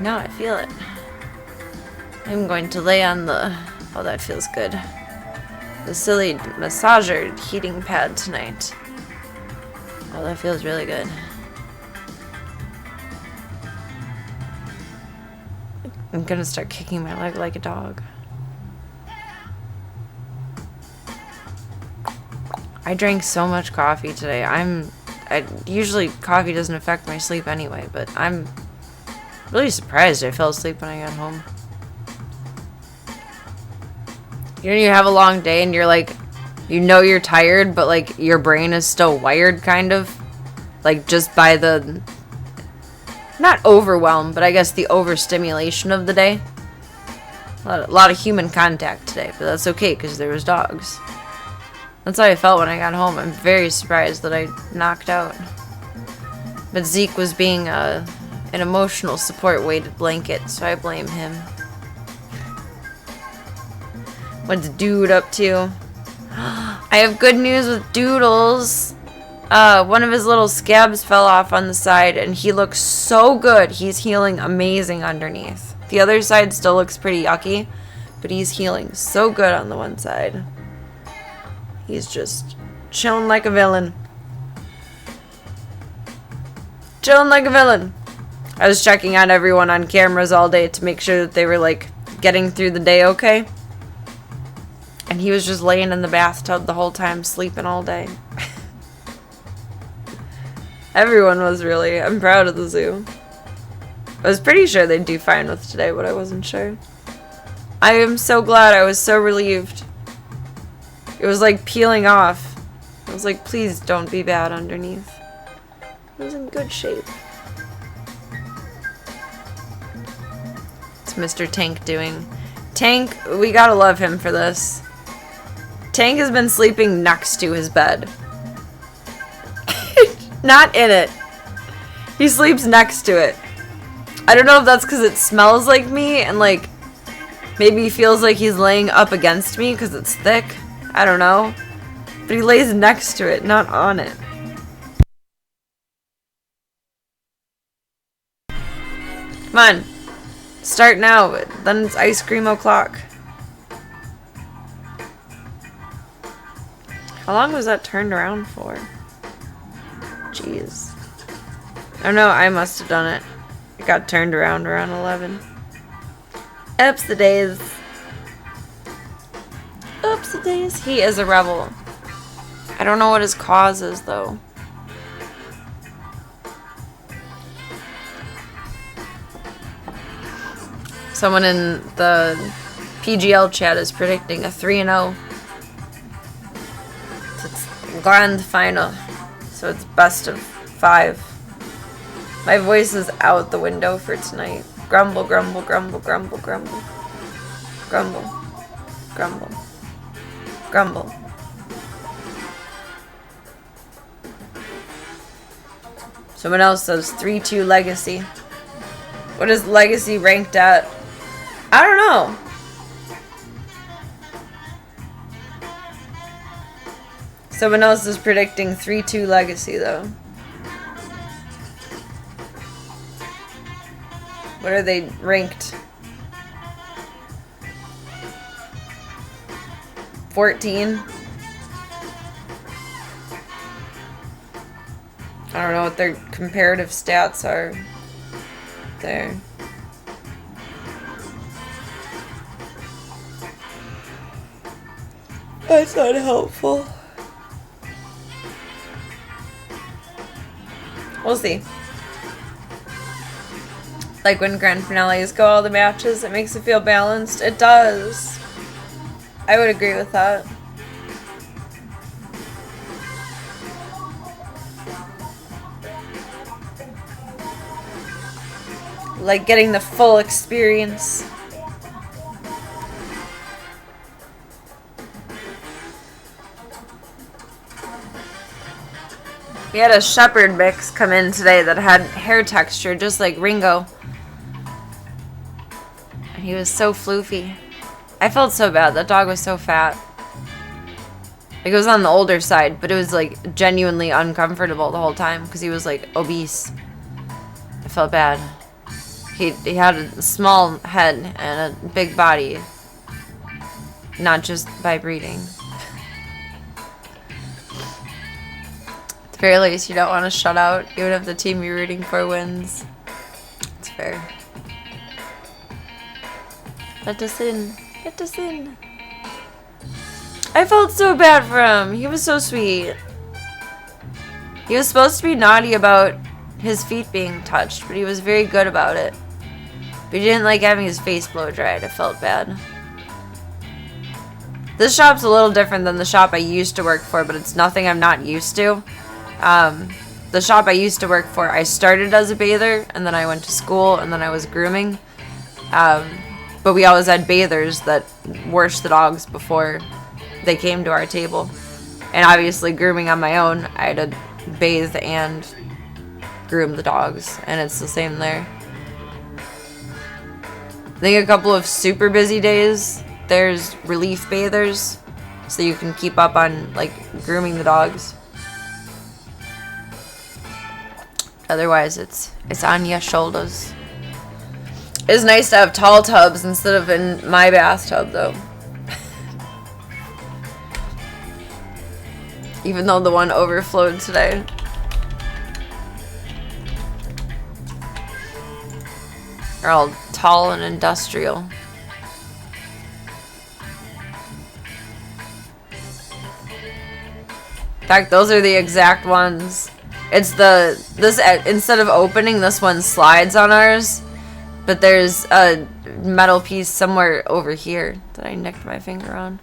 Now I feel it. I'm going to lay on the... Oh, that feels good. The silly massager heating pad tonight. Oh, that feels really good. I'm gonna start kicking my leg like a dog. I drank so much coffee today. Usually coffee doesn't affect my sleep anyway, but I'm really surprised I fell asleep when I got home. You know, you have a long day and you're like, you know you're tired, but like your brain is still wired kind of. Like just by the, not overwhelm, but I guess the overstimulation of the day. A lot of human contact today, but that's okay because there was dogs. That's how I felt when I got home. I'm very surprised that I knocked out. But Zeke was being an emotional support weighted blanket, so I blame him. What's Dude up to? I have good news with Doodles. One of his little scabs fell off on the side, and he looks so good. He's healing amazing underneath. The other side still looks pretty yucky, but he's healing so good on the one side. He's just chilling like a villain. Chilling like a villain. I was checking on everyone on cameras all day to make sure that they were, like, getting through the day okay. And he was just laying in the bathtub the whole time, sleeping all day. Everyone was really. I'm proud of the zoo. I was pretty sure they'd do fine with today, but I wasn't sure. I am so glad. I was so relieved. It was like peeling off. I was like, please don't be bad underneath. It was in good shape. What's Mr. Tank doing? Tank, we gotta love him for this. Tank has been sleeping next to his bed. Not in it. He sleeps next to it. I don't know if that's because it smells like me and like maybe he feels like he's laying up against me because it's thick. I don't know. But he lays next to it, not on it. Come on. Start now. Then it's ice cream o'clock. How long was that turned around for? Jeez. Oh no, I must have done it. It got turned around 11. Oops-a-days. Oops-a-days. He is a rebel. I don't know what his cause is, though. Someone in the PGL chat is predicting a 3-0. It's grand final. So it's best of 5. My voice is out the window for tonight. Grumble, grumble, grumble, grumble, grumble. Grumble. Grumble. Someone else says 3-2 Legacy. What is Legacy ranked at? I don't know. Someone else is predicting 3-2 Legacy, though. What are they ranked? 14? I don't know what their comparative stats are there. That's not helpful. We'll see. Like when grand finales go all the matches, it makes it feel balanced. It does. I would agree with that. Like getting the full experience. We had a shepherd mix come in today that had hair texture just like Ringo. And he was so floofy. I felt so bad. That dog was so fat. Like, it was on the older side, but it was like genuinely uncomfortable the whole time because he was like obese. I felt bad. He had a small head and a big body. Not just by breeding. At the very least, you don't want to shut out even if the team you're rooting for wins. It's fair. Let us in. Let us in. I felt so bad for him. He was so sweet. He was supposed to be naughty about his feet being touched, but he was very good about it. But he didn't like having his face blow dried. I felt bad. This shop's a little different than the shop I used to work for, but it's nothing I'm not used to. The shop I used to work for, I started as a bather, and then I went to school, and then I was grooming. But we always had bathers that washed the dogs before they came to our table. And obviously grooming on my own, I had to bathe and groom the dogs, and it's the same there. I think a couple of super busy days, there's relief bathers, so you can keep up on like grooming the dogs. Otherwise, it's on your shoulders. It's nice to have tall tubs instead of in my bathtub, though. Even though the one overflowed today. They're all tall and industrial. In fact, those are the exact ones. It's this instead of opening, this one slides on ours. But there's a metal piece somewhere over here that I nicked my finger on.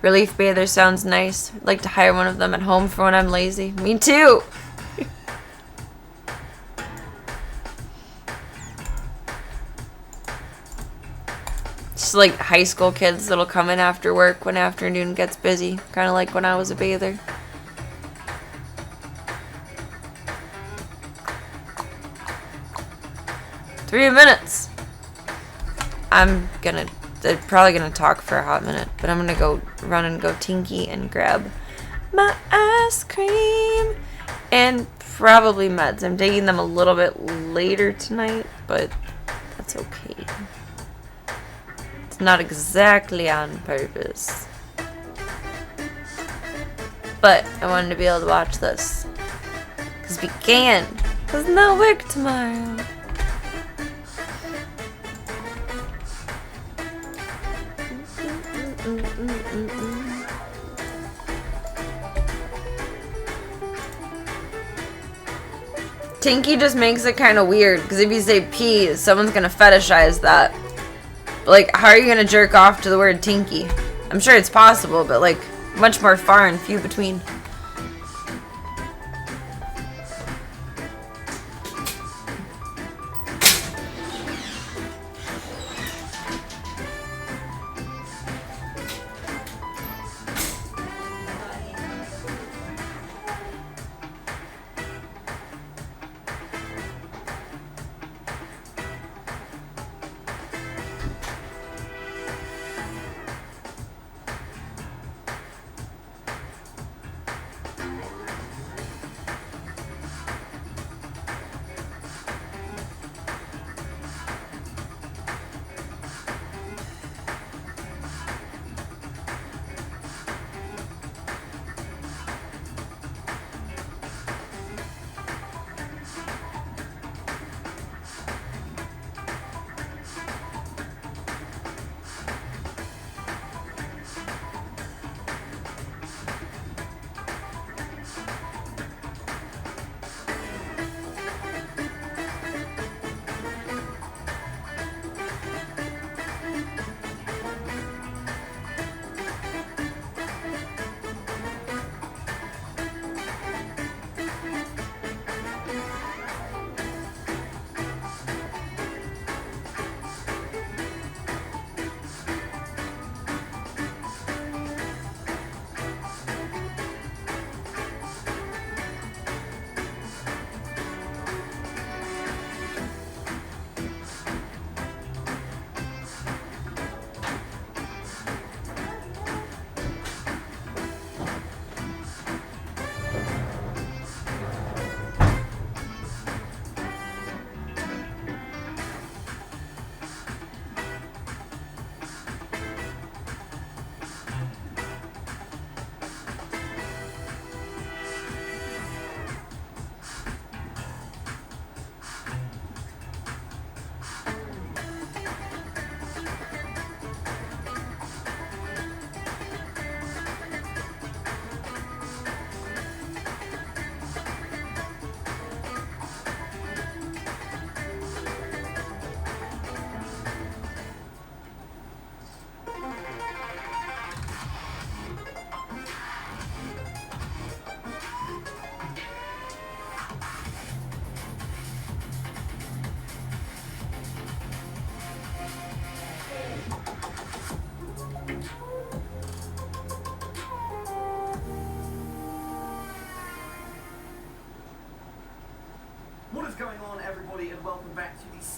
Relief bather sounds nice. I'd like to hire one of them at home for when I'm lazy. Me too! Just like high school kids that'll come in after work when afternoon gets busy. Kind of like when I was a bather. Three minutes. They're probably gonna talk for a hot minute, but I'm gonna go run and go tinky and grab my ice cream and probably meds. I'm taking them a little bit later tonight, but that's okay. It's not exactly on purpose. But I wanted to be able to watch this. Because we can. There's no work tomorrow. Tinky just makes it kind of weird, because if you say P, someone's going to fetishize that. But, like, how are you going to jerk off to the word Tinky? I'm sure it's possible, but, like, much more far and few between.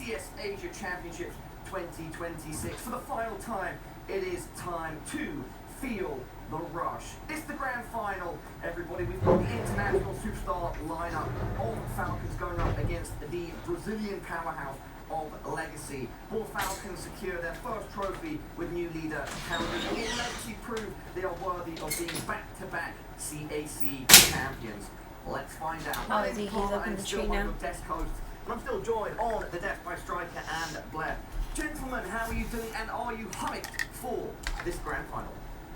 LCS Asia Championships 2026. For the final time, it is time to feel the rush. It's the grand final, everybody. We've got the international superstar lineup of Falcons going up against the Brazilian powerhouse of Legacy. Will Falcons secure their first trophy with new leader CATURDAYS? Will Legacy prove they are worthy of being back-to-back CAC champions? Let's find out. Oh, is he? He's up in the tree now. Desk host, and I'm still joined on the desk by Striker and Blair. Gentlemen, how are you doing, and are you hyped for this grand final?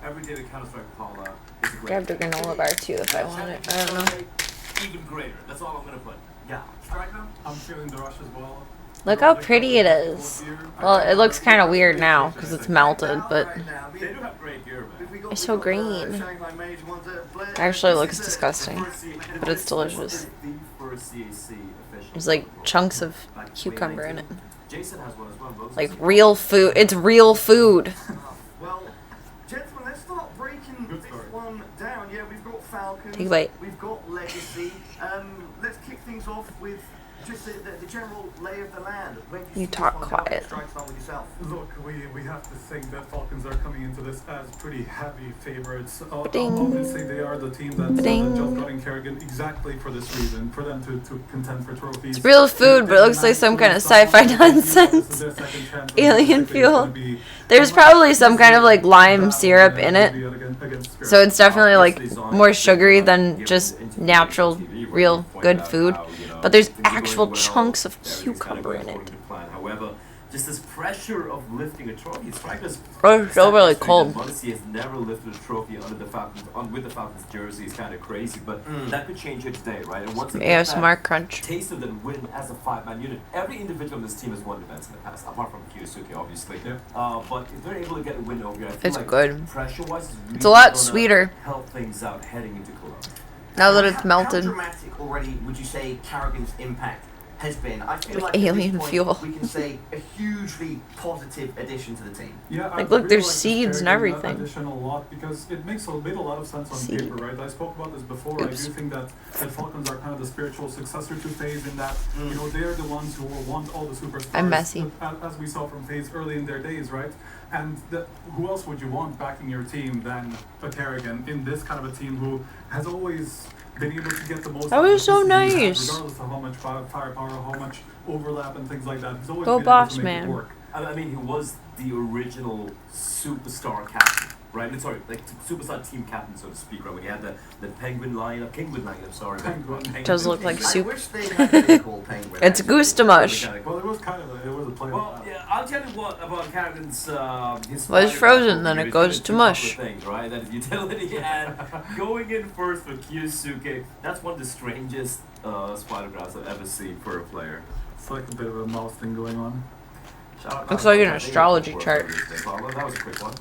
Every day the Counter-Strike Paula is a great Grab the granola bar too if I want it. I don't know. even greater. That's all I'm gonna put. Yeah. Striker? I'm feeling the rush as well. Look how pretty it is. Well, it looks kind of weird now because it's melted, but They do have great gear, man. it's so green. Actually, it looks disgusting, but it's delicious. There's like chunks of cucumber in it. Jason has one as well. Like real food. It's real food. Well, gentlemen, let's start breaking this one down. Yeah, we've got Falcons. Take a bite. We've got Legacy. Let's kick things off with just the general lay of the land. When do You see talk this one quiet. Strike, start with yourself. Look, we have to think that Falcons are coming into this as pretty heavy favorites. Ding. Obviously, they are the team that Ding. just got in Kerrigan exactly for this reason, for them to contend for trophies. It's real food, but it looks like some kind of sci-fi nonsense. Alien fuel. There's probably some kind of like lime syrup in it, so it's definitely like more sugary than just natural, real good food. But there's actual chunks of cucumber in it. However, just this pressure of lifting a trophy, Strikers. Oh, it's still really cold. Modesty has never lifted a trophy under the Falcons, with the Falcons jersey is kind of crazy, but that could change here today, right? And once Some they get ASMR that crunch. taste of that win as a five-man unit, every individual on this team has won events in the past, apart from Kyosuke, obviously. Yeah. But if they're able to get a win over here, I feel It's like good. pressure-wise, It's a lot sweeter help things out heading into Cologne. now that it's melted. How dramatic already would you say Kerrigan's impact has been? I feel Like like at alien this point, fuel. we can say a hugely positive addition to the team. Yeah, Like, I look, there's really like seeds and this everything. Kerrigan addition a lot because it made a lot of sense on Seed. paper, right? I spoke about this before. Oops. I do think that Falcons are kind of the spiritual successor to FaZe in that, you know, they're the ones who will want all the superstars. I'm messy. As we saw from FaZe early in their days, right? And who else would you want backing your team than a Kerrigan in this kind of a team who has always been able to get the most. That was so out of the season, nice. regardless of how much firepower, how much overlap and things like that. He's always Go been Boss able to make it Man. work. I mean, he was the original superstar captain, right? Sorry, like superstar team captain, so to speak, right? When you had the penguin lineup, sorry. Penguin. Does look like I soup. wish they had been called Penguin. It's actually. Gustamush. Well, it was kind of a play on Well, that. yeah, I'll tell you what about Kerrigan's his Well, it's spider frozen, craft then over it here. goes He's to done two mush. couple of things, right? That is utility and going in first for Kyosuke. That's one of the strangest spider graphs I've ever seen for a player. It's like a bit of a mouse thing going on. Shout out Looks to like an I think astrology it was chart. Well, that was a quick one.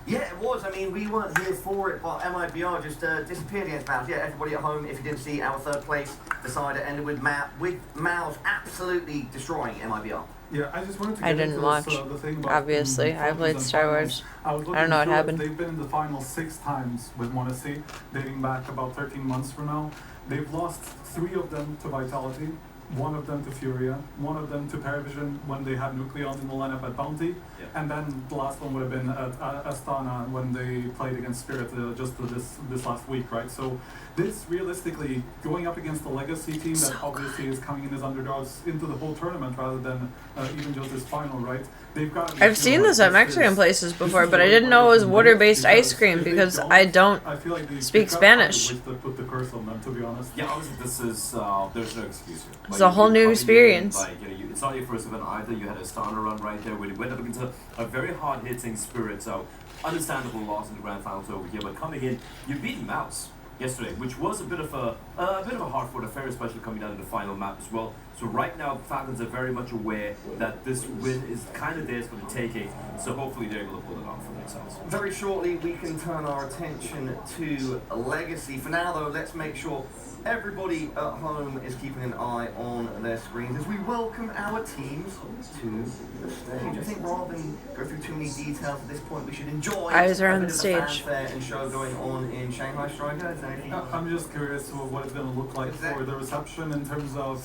Yeah, it was. I mean, we weren't here for it, but MIBR just disappeared against Mouse. Yeah, everybody at home, if you didn't see, our third place decider ended with Mouse absolutely destroying MIBR. Yeah, I just wanted to I get didn't into watch. this, the thing about Obviously, I Falcons played and Star finals. Wars. Was I don't know what looking through it. happened. They've been in the final 6 times with Modesty, dating back about 13 months from now. They've lost 3 of them to Vitality, 1 of them to Furia, 1 of them to Paravision when they had Nucleon in the lineup at Bounty, Yeah. and then the last one would have been at Astana when they played against Spirit just this last week, right? So this realistically going up against the Legacy team that obviously is coming in as underdogs into the whole tournament rather than even just this final, right? They've got. I've seen this at Mexican places before, but I didn't know it was water-based ice cream because I don't I feel like speak Spanish. To put the curse on them, to be honest. Yeah, honestly, this is there's no excuse here. It's a whole new experience. It's not your first event either. You had a Astana run right there where you went up against a very hard-hitting Spirit, so understandable loss in the grand finals over here. But coming in, you beat Mouse yesterday, which was a bit of a hard-fought affair, especially coming down to the final map as well. So right now, the Falcons are very much aware that this win is kind of theirs for the taking. So hopefully they're able to pull it off for themselves. Very shortly, we can turn our attention to Legacy. For now, though, let's make sure everybody at home is keeping an eye on their screens as we welcome our teams to the stage. I think rather than go through too many details at this point, we should enjoy Eyes are a on bit the of stage. fanfare and show going on in Shanghai Striker. Is there anything? I'm just curious what it's going to look like for the reception in terms of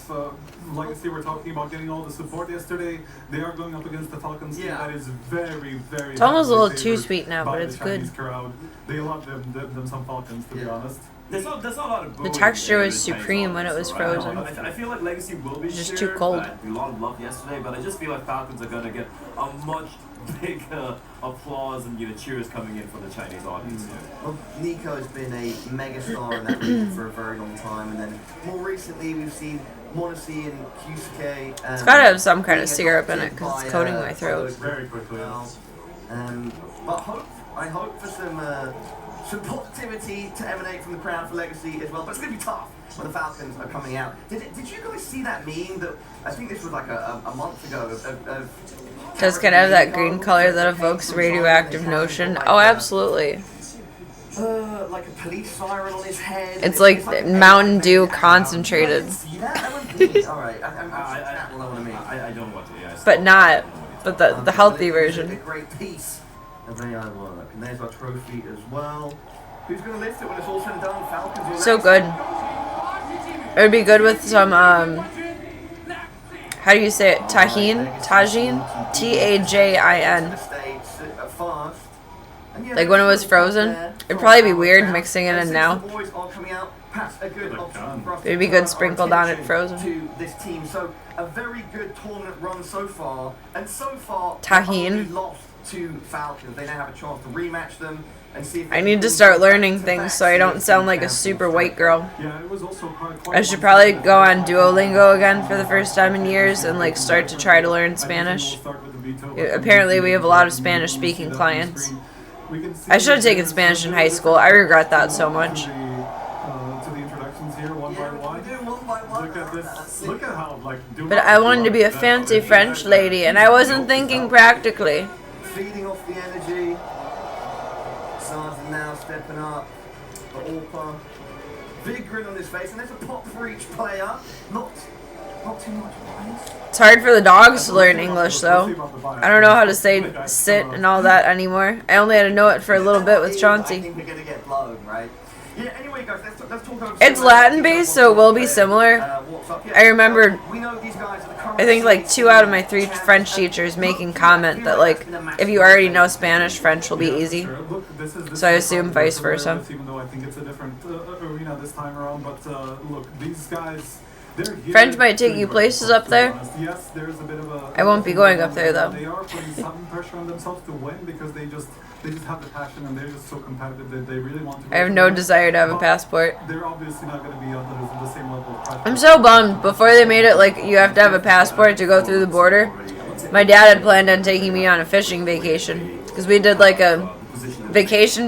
Legacy were talking about getting all the support yesterday. They are going up against the Falcons team that is very, very. It's almost a little heavily too favored sweet now, by but the it's Chinese good. crowd. They love them some Falcons, to be honest. There's not a lot of The booing texture in was the Chinese supreme when it audience, was though, right? frozen. I feel like Legacy will be Just cheered, too cold. but a lot of love yesterday, but I just feel like Falcons are gonna get a much bigger applause and cheers coming in from the Chinese audience. Well, Nico has been a megastar in that region for a very long time, and then more recently we've seen Monacy and Kyusuke. It's gotta have some kind of syrup in it because it's coating my throat. Very quickly. But I hope for some positivity to emanate from the crowd for Legacy as well. But it's going to be tough when the Falcons are coming out. Did you guys see that meme that I think this was like a month ago of Does kind of have that green color that evokes radioactive notion? Oh, absolutely. Like a police siren on his head. It's like Mountain Dew concentrated. See that? Alright, I don't know what I mean. I don't watch it, yeah. But not. But the healthy A version. great piece of AI work. And there's our trophy as well. Who's going to lift it when it's all said and done? Falcons or So Legacy? good. It would be good with some, how do you say it? Tajin? Tajin. Like when it was frozen. It'd probably be weird mixing it in now. It'd be good sprinkled on it frozen. To this team, so a very good tournament run so far, and so far Tajin. only lost to Falcons. They now have a chance to rematch them and see if I need to start learning things so I don't sound like a super white girl. Yeah, it was also quite I should probably go on Duolingo again for the first time in years and like start to try to learn Spanish. Apparently we have a lot of Spanish speaking clients. I should have taken Spanish in high school. I regret that so much. To the introductions here, one by one. Look at this. Look at how But I wanted to be a fancy French lady and I wasn't thinking practically. feeding off the energy. Sargent now stepping up. But Orpa, big grin on his face, and there's a pop for each player. Not too much bias. It's hard for the dogs to learn English though. I don't know how to say sit and all that anymore. I only had to know it for a little bit with I Chauncey. think we're gonna get blown, right? Yeah. Anyway, guys, let's talk about. It's Latin based, so it will be similar. What's up? Yeah, I remember, we know these guys are the current I think like 2 out of my 3 French teachers making comment that like if you already know Spanish, French will be easy. So I assume vice versa. Even though I think it's a different arena this time around, but look, these guys. French might take you places up there. Yes, there's a bit of a. I won't be going up there though. They are putting some pressure on themselves to win because they just have the passion and they're just so competitive that they really want to. I have no desire to have a passport. They're obviously not going to be on the same level of pressure. I'm so bummed. Before they made it like you have to have a passport to go through the border, my dad had planned on taking me on a fishing vacation because we did like a vacation,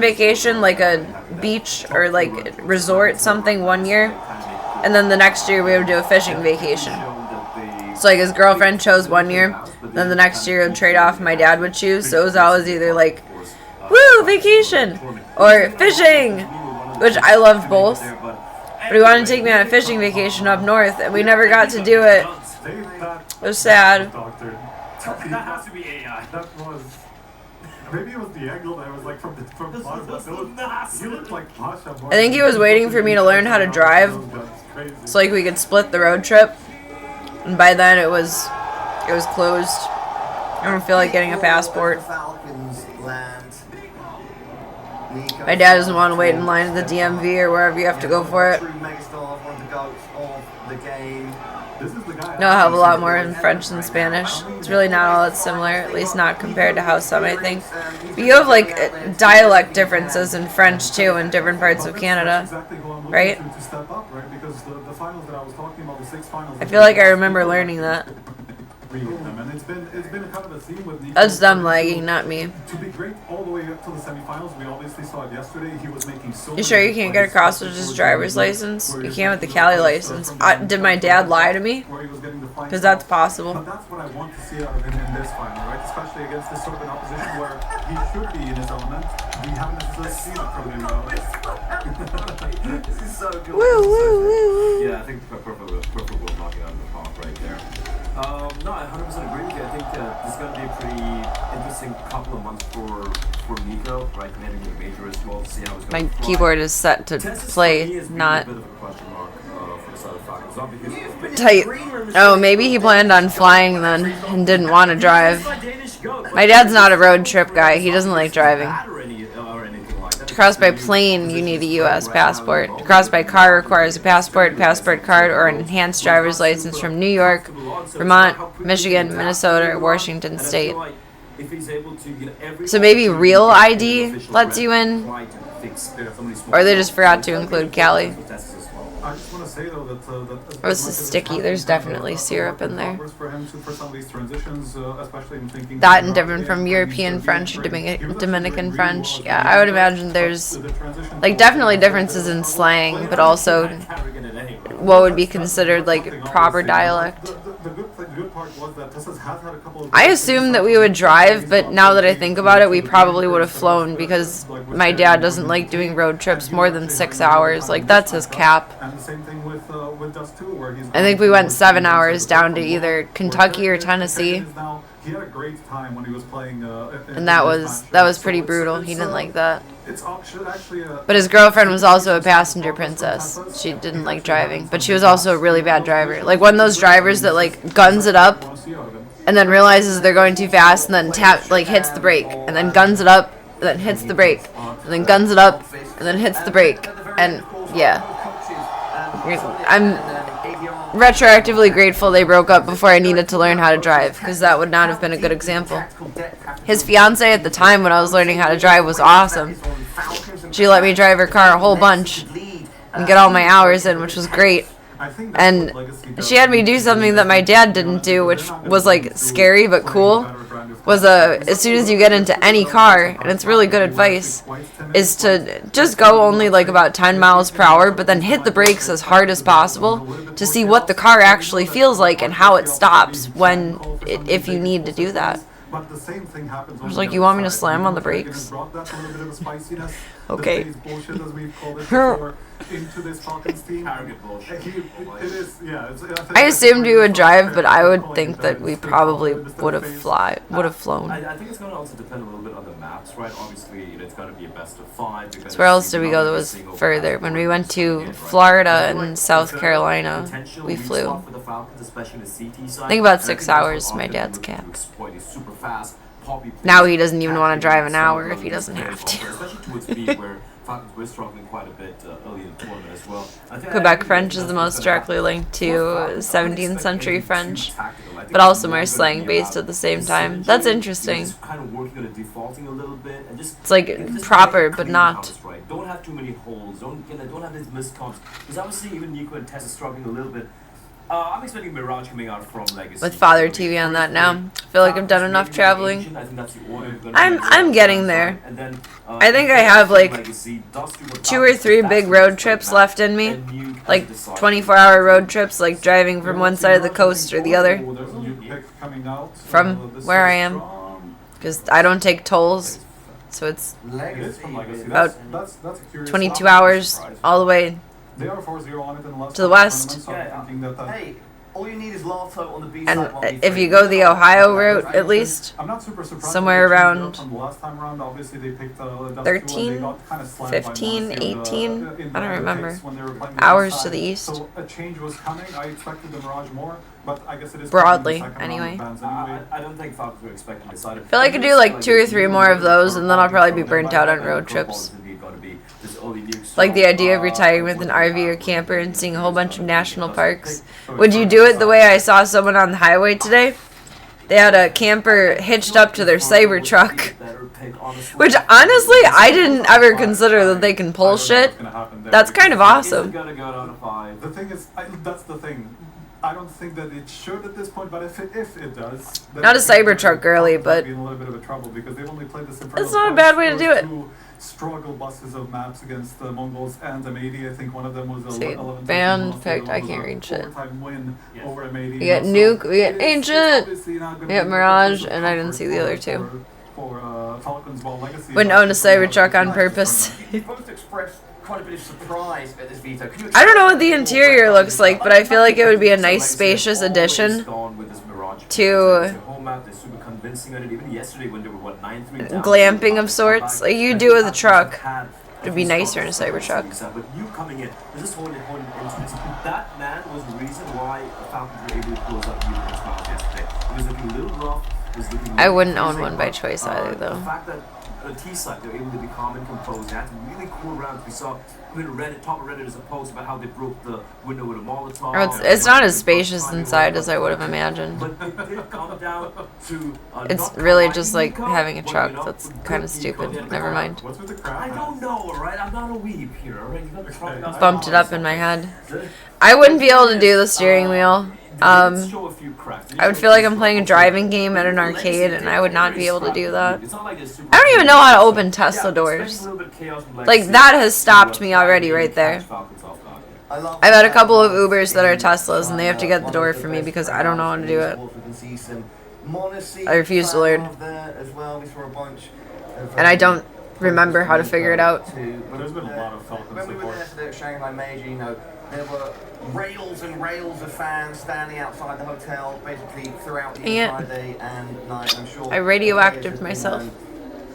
like a beach or like resort something one year. And then the next year we would do a fishing vacation. So like his girlfriend chose one year, then the next year it would trade off, my dad would choose. So it was always either like, woo, vacation, or fishing, which I loved both. But he wanted to take me on a fishing vacation up north, and we never got to do it. It was sad. That has to be AI. That was. Maybe it was the angle that was like from bottom. You looked like Pasha. I think he was waiting for me to learn how to drive, so like we could split the road trip. And by then it was closed. I don't feel like getting a passport. My dad doesn't want to wait in line at the DMV or wherever you have to go for it. No, I have a lot more in French than Spanish. It's really not all that similar, at least not compared to how some I think. But you have like dialect differences in French too in different parts of Canada, right? I feel like I remember learning that. And it's been a kind of a theme with That's them lagging, not me. To be great all the way up to the semifinals, we obviously saw it yesterday. He was making so. You sure you can't get across with his driver's license? You can't with the Cali license. Did my dad lie to me? Because that's possible. But that's what I want to see out of him in this final, right? Especially against this sort of an opposition where he should be in his element. We haven't necessarily seen it from him though. This is so good. Woo, woo, woo. Yeah, I think Purple will knock it out of the park right there. No, I 100% agree with you. I think this is going to be a pretty interesting couple of months for Nico, right? Committing to the major as well to see how it's going to My keyboard is set to Texas play, for me has been not a bit of a question mark for this other Falcon. It's not because Tight. Oh, maybe he planned on flying then and didn't want to drive. My dad's not a road trip guy. He doesn't like driving. To cross by plane, you need a U.S. passport. To cross by car requires a passport, passport card, or an enhanced driver's license from New York, Vermont, Michigan, Minnesota, or Washington State. So maybe real ID lets you in, or they just forgot to include Cali. I just want to say though that Oh, this is sticky. There's definitely syrup in there. For him for some of these transitions, especially in thinking That and different from European French or Dominican French. Yeah, I would imagine there's like definitely differences in slang, but also what would be considered like proper dialect. The good part was that Tessa's has had a couple of. I assumed that we would drive, but now that I think about it, we probably would have flown because my dad doesn't like doing road trips more than 6 hours. Like that's his cap. And the same thing with Dust too, where he's. I think we went 7 hours down to either Kentucky or Tennessee, He had a great time when he was playing. and that was pretty brutal. He didn't like that. It's actually But his girlfriend was also a passenger princess. She didn't like driving, but she was also a really bad driver. Like one of those drivers that like guns it up and then realizes they're going too fast and then hits the brake and then guns it up and then hits the brake and then guns it up and then hits the brake. And yeah, I'm retroactively grateful they broke up before I needed to learn how to drive, because that would not have been a good example. His fiance at the time when I was learning how to drive was awesome. She let me drive her car a whole bunch and get all my hours in, which was great. And she had me do something that my dad didn't do, which was like scary but cool. Was as soon as you get into any car, and it's really good advice, is to just go only like about 10 miles per hour, but then hit the brakes as hard as possible to see what the car actually feels like and how it stops when if you need to do that. But the same thing happens. I was like, you want me to slam on the brakes? Okay. Into this Falcons team. It is, yeah. I assumed we would drive, but I would think that we probably would have flown. I think it's going to also depend a little bit on the maps, right? Obviously, it's going to be a best of 5. So where else did we go that was further? When we went to Florida and South Carolina, we flew. I think about 6 hours, my dad's cap. Now he doesn't even want to drive an hour if he doesn't have to. Falcons were struggling quite a bit early in the tournament as well. Quebec French is the most directly linked to 17th century French, but also more slang based at the same time. That's interesting. It's like proper, but not. Don't have too many holes. Don't have these missed comps. Because obviously even Nico and Tess are struggling a little bit. I'm expecting Mirage coming out from Legacy. With Father TV on that now. I feel like I've done enough traveling. I'm getting there. I think I have like 2 or 3 big road trips left in me. Like 24-hour road trips, like driving from one side of the coast or the other. From where I am. Because I don't take tolls. So it's about 22 hours all the way to the west. Hey, all you need is Lato on the B And if you go the Ohio route, at least, somewhere around 13, 15, 18, I don't remember, hours to the east. So a change was coming. I expected the Mirage more, but I guess it is broadly, anyway. I don't think Falcons were expecting this. I feel like I could do like 2 or 3 more of those, and then I'll probably be burnt out on road trips. Like the idea of retiring with an RV or camper and seeing a whole bunch of national parks. Would you do it the way I saw someone on the highway today? They had a camper hitched up to their Cybertruck. Which, honestly, I didn't ever consider that they can pull shit. That's kind of awesome. The thing is, that's the thing. I don't think that it should at this point, but if it does... Not a Cybertruck girly, but... ...be in a little bit of a trouble because they've only played this in It's not a bad way to do it. Struggle buses of maps against the Mongols and Amadi. I think one of them was See, band picked, I can't read shit. Win over Amadi. We got Nuke, we got Ancient, we got Mirage, and I didn't see the other 2. Wouldn't own a Cybertruck on purpose. Quite a bit of surprise at this veto. I don't know what the interior looks like, but I feel like it would be a nice spacious addition to glamping of sorts, like you do with a truck. It'd be nicer in a Cybertruck. But you coming in, just holding into this. That man was the reason why Falcons were able to close up Union's mouth yesterday. It was looking a little rough. It was looking. I wouldn't own one by choice either, though. The fact that T-side they were able to be calm and composed. They had some really cool rounds. We saw Reddit, top of Reddit is a post about how they broke the window with a Molotov. Or it's not as spacious inside as I would have imagined. But it did come down to It's really just like having a truck. That's kind of stupid. Never mind. What's with the crap? I don't know, alright? I'm not a weeb here, alright? You got the truck. Bumped it up in my head. I wouldn't be able to do the steering wheel. I would feel like I'm playing a driving game at an arcade, and I would not be able to do that. I don't even know how to open Tesla doors. Like, that has stopped me already right there. I've had a couple of Ubers that are Teslas, and they have to get the door for me because I don't know how to do it. I refuse to learn. And I don't remember how to figure it out. There's been a lot of Falcon When we were there support. for the Shanghai Major, you know, there were rails and rails of fans standing outside the hotel basically throughout the entire day and night. I'm sure I radioactived myself.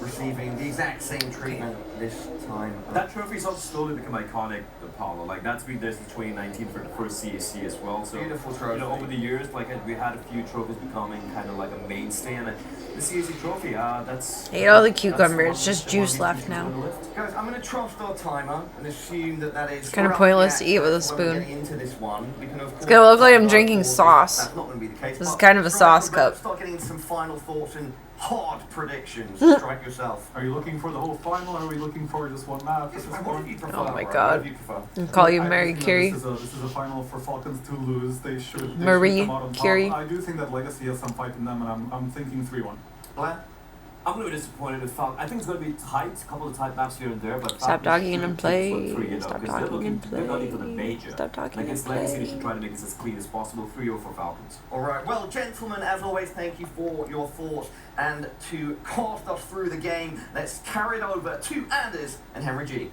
receiving the exact same treatment this time. That trophy's also slowly become iconic, Apollo. Like, that's been there since 2019 for the first CAC as well. So, Beautiful trophy. You know, over the years, like, we had a few trophies becoming kind of like a mainstay, and the CAC trophy, that's... I ate all the cucumber. It's just juice left now. Guys, I'm going to trust our timer and assume that is... It's kind of pointless to eat with a spoon. Into this one. It's going to look like I'm drinking sauce. That's not going to be the case. This is kind of a sauce cup. Start getting some final thoughts and hard predictions. Strike yourself. Are you looking for the whole final, or are we looking for just one map? Yes, what do you prefer, Oh my bro? God. What do you prefer? I'll call you I Mary think Curie. This is a final for Falcons to lose. They should Marie come out on top. Curie. I do think that Legacy has some fight in them, and I'm thinking 3-1. Blair? I'm going to be disappointed with Falcon. I think it's going to be tight, a couple of tight maps here and there, but Stop Falcons talking should and keep play. foot three, you know, Stop 'cause they're talking looking- and They're gunning for the play. major. Stop talking and Against Legacy, they play. should try to make this as clean as possible. 3-0 for Falcons. All right. Well, gentlemen, as always, thank you for your thoughts. And to cast us through the game, let's carry it over to Anders and Henry G.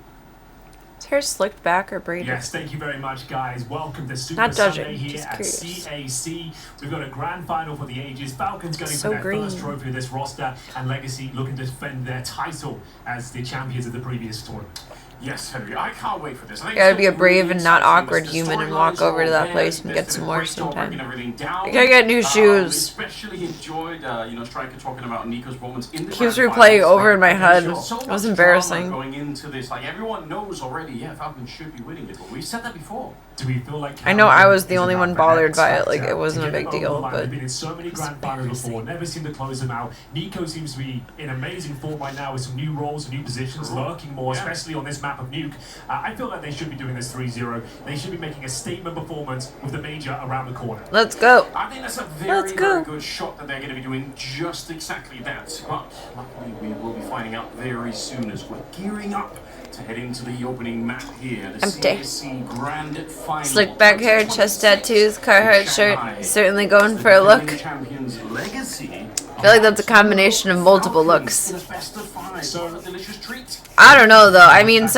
Is hair slicked back or braided? Yes, thank you very much, guys. Welcome to Super Not judging, Sunday here just at curious. CAC. We've got a grand final for the ages. Falcons going So for their green. first trophy of this roster, and Legacy looking to defend their title as the champions of the previous tournament. Yes, Henry, I can't wait for this. I You gotta be a brave and not awkward human and walk over to that place and get some more sometime. sometime. I gotta get new shoes. Especially enjoyed, Striker talking about Nico's moments in the Keeps grand replaying finals. over in my head. So It much was drama embarrassing. Going into this, like everyone knows already, yeah, Falcons should be winning it. But we've said that before. Do we feel like I know I was the is only about one the bothered X by it, factor like, it to wasn't a get big over the deal, line? but They've been in so many grand finals before, never seem to close them out. Nico seems to be in amazing form right now with some new roles and new positions, lurking more, especially on this map of Nuke. I feel like they should be doing this 3-0. They should be making a statement performance with the major around the corner. Let's go. I think that's a Let's very, go. very good shot that they're going to be doing just exactly that. But luckily, we will be finding out very soon as we're gearing up to head into the opening map here. The Empty. CAC Grand Final. Slick back hair, chest tattoos, Carhartt Shanghai. shirt. Certainly going for a look. Champions Legacy. I feel like that's a combination of multiple looks. In a best of 5, so a delicious treat. I don't know though. I mean, now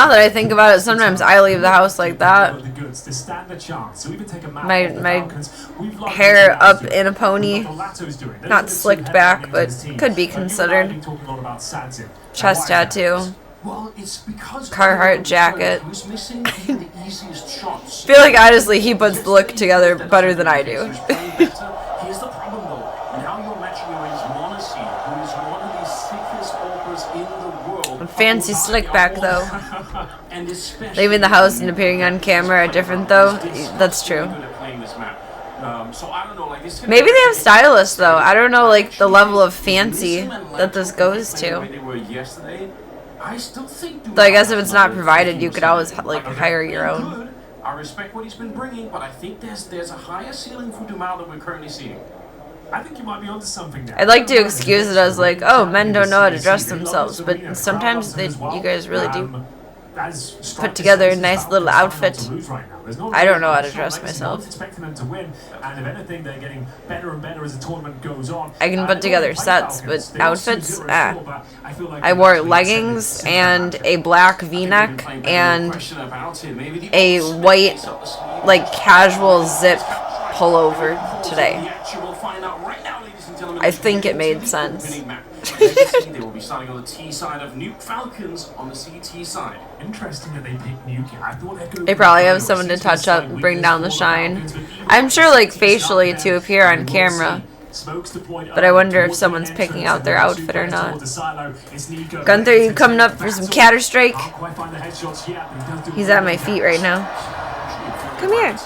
that I think about it, sometimes I leave the house like that. The goods to stand a chance. So even take a map My- of the my Falcons. We've lost hair last up year. in a pony. We've got what Lato's doing. Those Not are the two slicked back, headliners but of this team. could be You and I have considered. been talking a lot about Sadzik. Chest Now, why is that? tattoo. Well, it's because Carhartt jacket. He was missing even the easiest shots. I feel like honestly he puts the look together better than I do. Here's the problem though. Now you're matching against Monacy, who is one of the sickest orcas in the world. Fancy slick back though. And especially Leaving the house and appearing on camera are different though. That's true. good at playing this map. So I don't know, like this. Maybe they have stylists though. I don't know like the level of fancy that this goes to. They were yesterday. I still think. Though I guess if it's not provided, you could always like hire your own. I respect what he's been bringing, but I think there's a higher ceiling for Dumal than we're currently seeing. I think you might be onto something there. I'd like to excuse it as like, oh, men don't know how to dress themselves, but sometimes you guys really do. Put together a nice little outfit. I don't know how to dress myself. Expecting them to win, and if anything, they're getting better and better as the tournament goes on. I can put together sets, but outfits, I wore leggings and a black V-neck and a white, like, casual zip pullover today. I think it made sense. Legacy, they will be starting on the T side of Nuke. Falcons on the CT side. Interesting that they picked Nuke. I thought they'd go. They probably have someone to touch up and bring down the shine. I'm sure, like, facially to appear on camera. But I wonder if someone's picking out their outfit or not. Gunther, you coming up for some Counter-Strike? He's at my feet right now. Come here.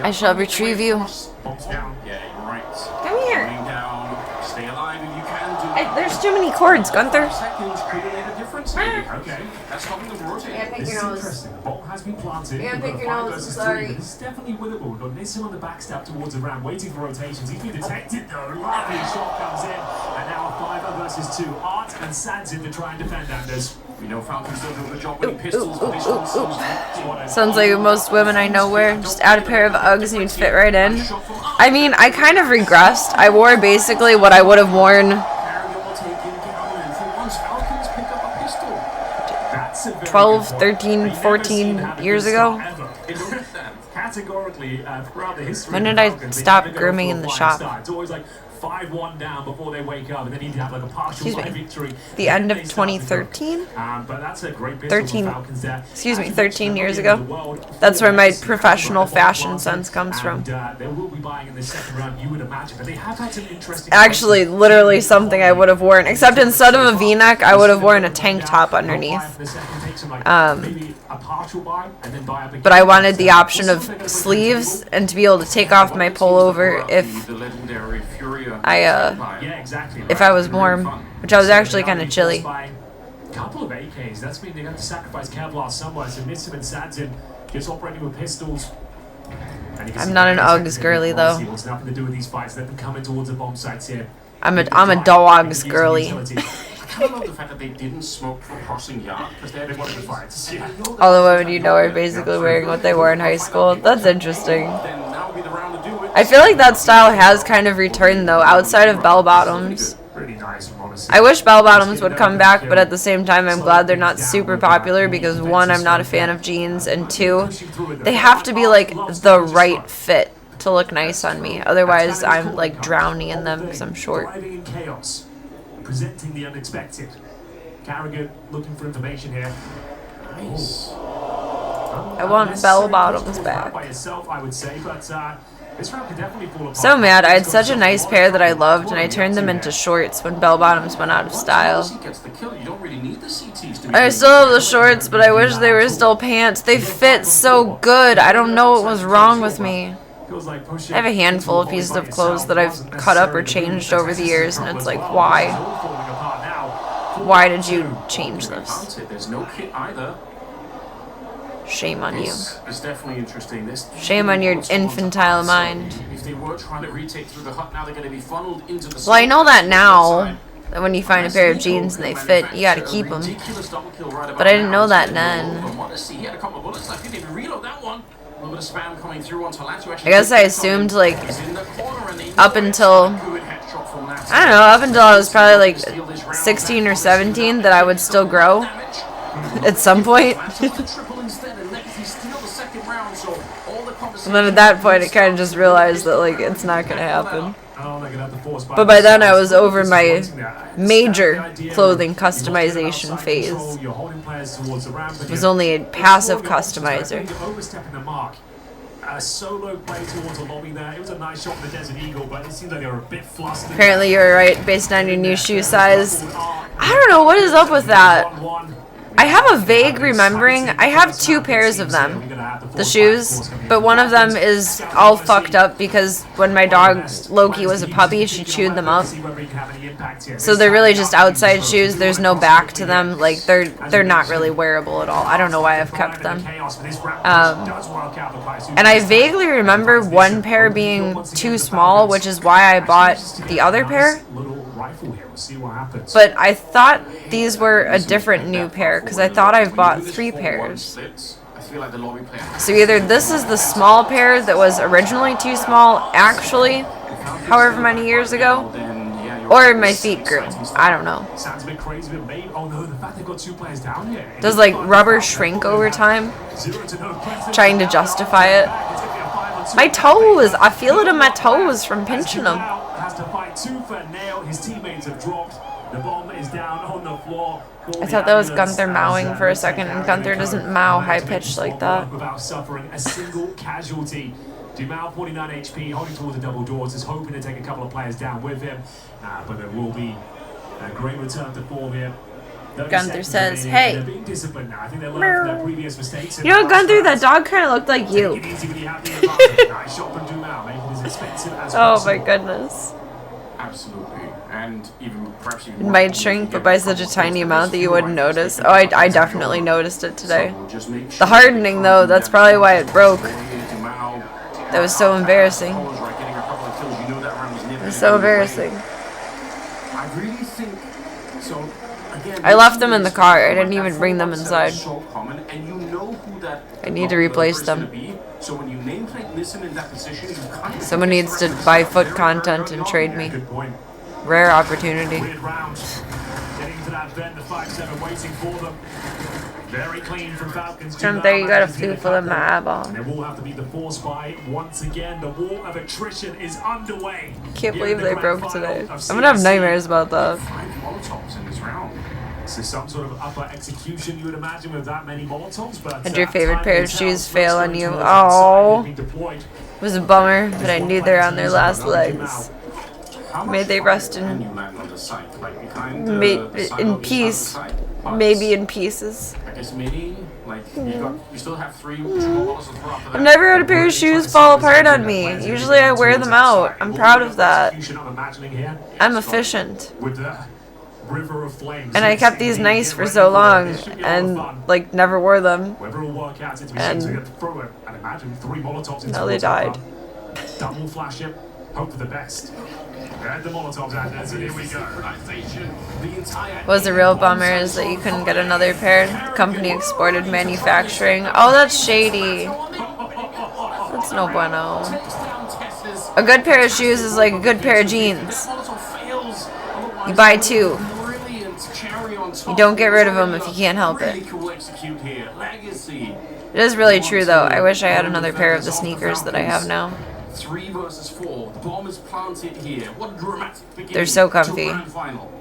I shall retrieve you. Come here. There's too many cords, Gunther. Okay. That's helping them rotate. Yeah, pick This your is nose. interesting. The ball has been planted. Yeah, We've pick got a your 5 nose, versus sorry. 3, but this is definitely winnable. We've got Nissan on the backstab towards the round, waiting for rotations. He's been detected though. Lovely shot comes in. And now a 5 versus 2. Art and Sanzin to try and defend Anders. We know Falcons don't do a good job winning pistols, but this one seems Sounds like most women I know wear. Just add a pair of Uggs and you'd fit right in. I mean, I kind of regressed. I wore basically what I would have worn 12, 13, 14 years ago. Categorically, throughout the history When did of the I Falcons, they stop never go grooming for a in the flying shop? start. It's always like 5-1 down before they wake up, and then you need to have like a partial Excuse me. victory. The end of Then they start to go. 2013? But that's a great pistol 13 from Falcons there. excuse me, As you 13 mentioned, years they're ago. in the world, That's where my 4 professional legacy, fashion and, sense comes from. they will be buying in the second round, you would imagine, but they have had some interesting. Actually, literally something I would have worn. Except instead of a V-neck, I would have worn a tank top underneath. But I wanted the option of sleeves and to be able to take off my pullover if if I was warm, which I was actually kind of chilly. Couple of AKs. That's mean they have to sacrifice Kevlar somewhere. So Nissim and Sadzin just operating with pistols. I'm not an Uggs girly though. What's nothing to do with these fights? They've been coming towards the bomb sites here. I'm a dogs girly. I kind of love the fact that they didn't smoke for crossing yard because they wanted to fight. Yeah. All the women you know are basically wearing what they wore in high school. That's interesting. Then now would be the round to do it. I feel like that style has kind of returned though, outside of bell bottoms. Pretty nice, honestly. I wish bell bottoms would come back, but at the same time I'm glad they're not super popular because 1, I'm not a fan of jeans, and 2, they have to be like the right fit to look nice on me. Otherwise I'm like drowning in them because I'm short. Driving in chaos, presenting the unexpected. Carrigan looking for information here. Nice. I want bell bottoms back. By yourself, I would say, but this round could definitely fall apart. So mad, I had such a nice pair that I loved and I turned them into shorts when bell bottoms went out of style. Gets the kill. You don't really need the CTs to be I still have the shorts, but I wish they were still pants. They fit so good. I don't know what was wrong with me. I have a handful of pieces of clothes that I've cut up or changed over the years, and it's like, why? Why did you change this? There's no kit either. Shame on you. It's definitely interesting. This Shame on your infantile mind. If they were trying to retake through the hut, now they're going to be funneled into the. Well, I know that now. That when you find a pair of jeans and they fit, you gotta keep them. But I didn't know that then. I guess I assumed, like, up until, I don't know, up until I was probably like 16 or 17 that I would still grow at some point. And then at that point I kind of just realized that, like, it's not gonna happen. But by then I was over my major clothing customization phase. It was only a passive customizer. A solo play towards a lobby there. It was a nice shot from the Desert Eagle, but it seems like they were a bit flustered. Apparently you were right based on your new shoe size. I don't know what is up with that. I have a vague remembering. I have 2 pairs of them, the shoes, but one of them is all fucked up because when my dog Loki was a puppy, she chewed them up. So they're really just outside shoes. There's no back to them. Like they're not really wearable at all. I don't know why I've kept them. And I vaguely remember one pair being too small, which is why I bought the other pair. But I thought these were a different new pair because I thought I've bought 3 pairs. So either this is the small pair that was originally too small, actually, however many years ago, or my feet grew. I don't know. Does like rubber shrink over time? Trying to justify it. My toes, I feel it in my toes from pinching them. tooth and nail. His teammates have dropped. The bomb is down on the floor. I thought that was Gunther mowing for a second, and Gunther doesn't mow high-pitched like that. Without suffering a single casualty. Dumal, 49 HP, holding towards the double doors, is hoping to take a couple of players down with him. But there will be a great return to form here. Gunther says, "Hey." They're being disciplined now. I think they learned from their previous mistakes. You know what, Gunther? That dog kind of looked like you. Nice shot from Dumal, making it as expensive as Oh possible. my goodness. Absolutely. And even perhaps even It might shrink, but by such a tiny amount that you wouldn't notice. Oh, I definitely noticed it today. The hardening, though, that's probably why it broke. That was so embarrassing. It was so embarrassing. I really think so. Again, I left them in the car. I didn't even bring them inside. So common, and you know who that I need to replace them. So when you name plate listen in that position, you kind of Someone needs to buy foot content and trade me. Good point. Rare opportunity. Weird round. Getting to that bend, the 5-7 waiting for them. Very clean from Falcons. Gunther, you gotta feel for the map. There will have to be the force by once again. The war of attrition is underway. Can't believe they broke today. I'm gonna have nightmares about that. 5 Molotovs in this round. This is some sort of upper execution, you would imagine, with that many Molotovs. But Had your favorite time pair will of tell. shoes fail on First you? going towards the side, Oh, being deployed. it was a bummer, but I knew they're on their last legs. May they rest in in peace. Maybe in pieces. I guess maybe like you still have 3 more Molotovs to throw after that. I've never had a pair of shoes fall apart on me. Usually I wear them out. I'm proud of that. I'm efficient. With the river of flames. And I kept these nice for so long and like never wore them. Whoever will work out its And machines to throw it, and imagine 3 Molotovs into now they the top died. run. Double flash it, hope for the best. Add the Molotovs out there, so here we go. What was the real bummer is that you couldn't get another pair. The company exported manufacturing. Oh, that's shady. That's no bueno. A good pair of shoes is like a good pair of jeans. You buy 2. You don't get rid of them if you can't help it. It is really true, though. I wish I had another pair of the sneakers that I have now. 3 versus 4. The bomb is planted here. What a dramatic beginning. They're so comfy. to a grand final.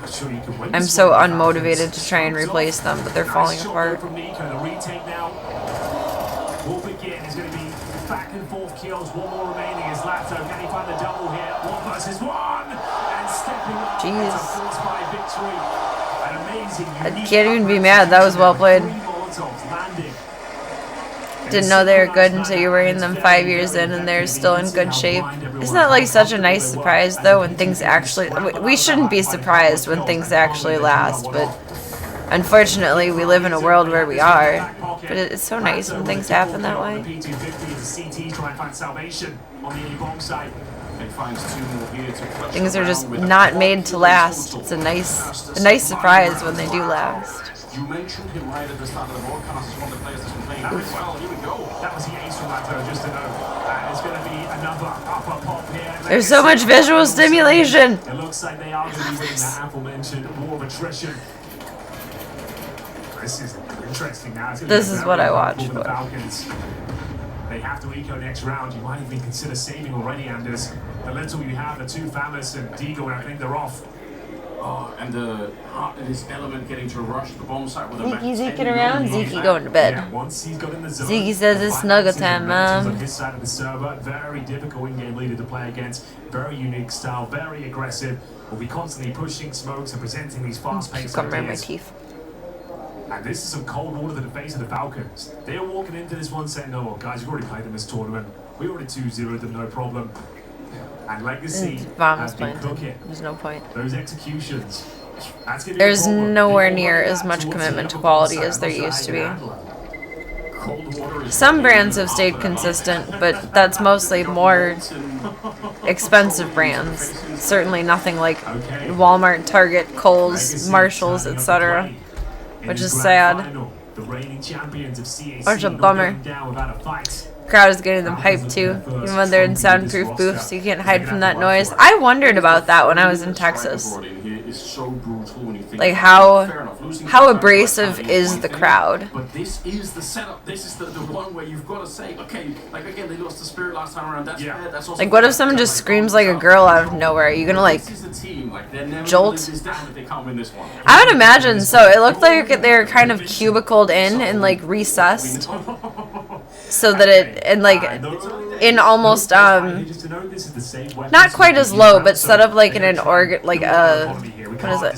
Not sure you can win I'm this so one. unmotivated to try and replace them, but they're falling Nice shot apart. from Nico. The retake now will begin. Is going to be back and forth kills. 1 more remaining. Is Lato. Can he find the double here? 1 versus 1. And stepping up. Jeez. It's a force by victory. An amazing. I can't even be mad. That was well played. 3 Molotovs landing. Didn't know they were good until you're wearing them 5 years in and they're still in good shape. Isn't that like such a nice surprise though when things actually... We shouldn't be surprised when things actually last, but unfortunately we live in a world where we are. But it's so nice when things happen that way. Things are just not made to last. It's a nice surprise when they do last. You mentioned him right at the start of the broadcast as one of the players that's been playing very well. Here we go. That was the ace from Lato, just to know. That is going to be another upper pop here. There's so much visual stimulation. It looks like they are going to be winning that aforementioned war of attrition. This is interesting now. This is what I watch for. The for. Falcons. They have to eco next round. You might even consider saving already, Anders. The little you have, the 2 Famas and Deagle, and I think they're off. Oh, and the heart of this element getting to rush the bomb site with a Zeke zeking around, Zeke going to bed. Yeah, once he's got in the zone, Zeke says it's snuggle time, on Mom. his side of the server, very difficult in-game leader to play against. Very unique style, very aggressive. Will be constantly pushing smokes and presenting these fast-paced Come around my ideas. teeth. And this is some cold water to the face of the Falcons. They are walking into this one saying, no, guys, we've already played them this tournament. We already 2-0'd them, no problem. And Legacy Bomb has was been planted. cooking. There's no point. Those executions. That's gonna be a There's problem. nowhere They near will as work much towards commitment the to upper quality side. as there I'm not used to sure be. how you can handle it. Cold water is Some brands have stayed consistent, but that's mostly more expensive brands. Certainly nothing like Walmart, Target, Kohl's, Marshalls, etc. Which is sad. The reigning champions of CAC Which is a not bummer. going down without a fight. crowd is getting them hyped too, even when they're in soundproof booths, so you can't hide from that noise. I wondered about that when I was in Texas. Like how abrasive is the crowd? But this is the setup. This is the one where you've got to say, okay, like again, they lost the spirit last time around. That's fair. That's also Like, what if someone just screams like a girl out of nowhere? Are you gonna like this is the team. Like they're never jolt? gonna live this down if they can't win this one. I would imagine so. It looked like they're kind of cubicled in and like recessed, so that it and like in almost not quite as low, but set up like in an organ like a what is it?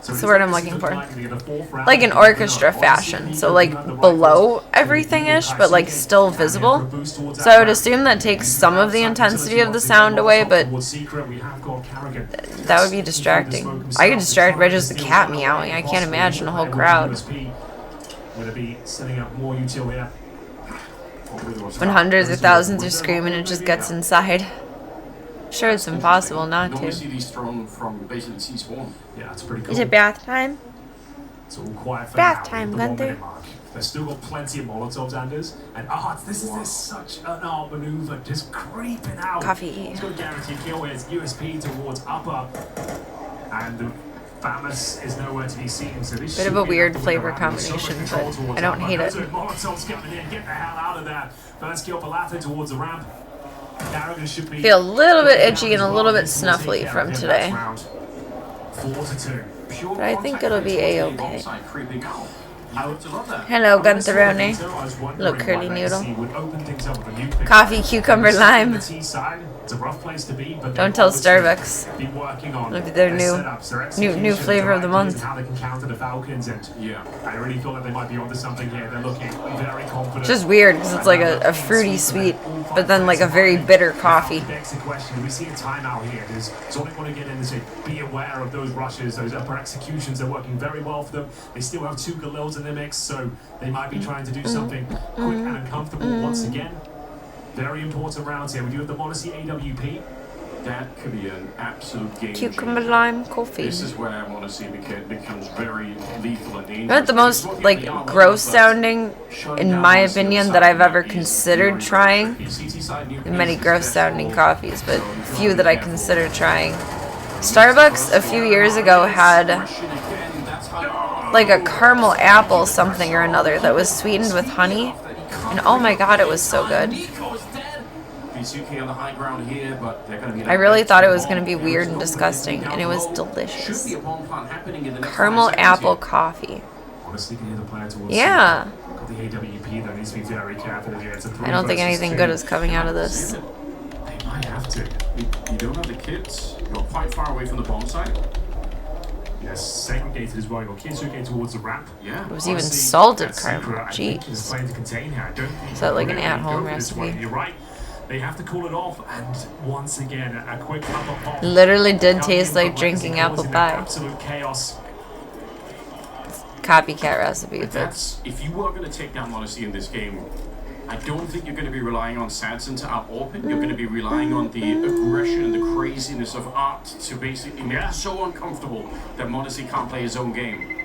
That's the word I'm looking for. Like an orchestra fashion, so like below everything-ish, but like still visible. So I would assume that takes some of the intensity of the sound away, but that would be distracting. I get distracted by just the cat meowing. I can't imagine a whole crowd. When hundreds or thousands are screaming, it just gets inside. Sure, it's impossible not to. See these thrown from basically C-spawn. Yeah, it's pretty cool. Is it bath time? It's all quiet for Bath now, time, the 1 Gunther. minute mark. They've still got plenty of Molotovs, Anders. And this is such an art maneuver, just creeping out. Coffee. He's got a guaranteed kill here. It's USP towards upper. And the Famous is nowhere to be seen. So this Bit of a weird flavor combination, but I don't hate it. Molotovs coming in. Get the hell out of there. First kill for Latte towards the ramp. Feel a little bit itchy and a little bit snuffly from today. 4-2. But I think it'll be a-okay. Hello, Hello, Guntheroni. Little curly noodle. Coffee, cucumber, lime. Don't tell Starbucks. Look at their new flavor of the month. How they can counter the Falcons, and I really feel like they might be onto something here. They're looking very confident. It's just weird because it's like a fruity sweet, but then like a very bitter coffee. Begs the question: do we see a timeout here? Does Sonic want to get in and say, be aware of those rushes, those upper executions? They're working very well for them. They still have 2 Galils in their mix, so they might be trying to do something quick and uncomfortable once again. Very important rounds here. We do have the Monacy AWP. That could be an absolute game Cucumber, changer. lime, coffee. This is where I want to see becomes very lethal and dangerous. You know what the most like gross sounding, in my opinion, that I've ever considered trying? Many gross sounding coffees, but few that I consider trying. Starbucks a few years ago had like a caramel apple something or another that was sweetened with honey, and oh my god, it was so good. I really thought it was going to be weird and disgusting, and it was delicious. Caramel apple coffee. Yeah. I don't think anything good is coming out of this. They might have to. You don't have the kids. You're quite far away from the bomb site. Yes, segregated as well. Your kids who came towards the ramp. Yeah. It was even salted caramel. Jeez. Is that like an at-home recipe? You're right. They have to call it off, and once again, a quick pop. Literally did taste like drinking apple pie. Absolute chaos. Copycat recipe. But that's if you are going to take down Monacy in this game. I don't think you're going to be relying on Sadson to out-open. You're going to be relying on the aggression and the craziness of Art to basically make it so uncomfortable that Monacy can't play his own game.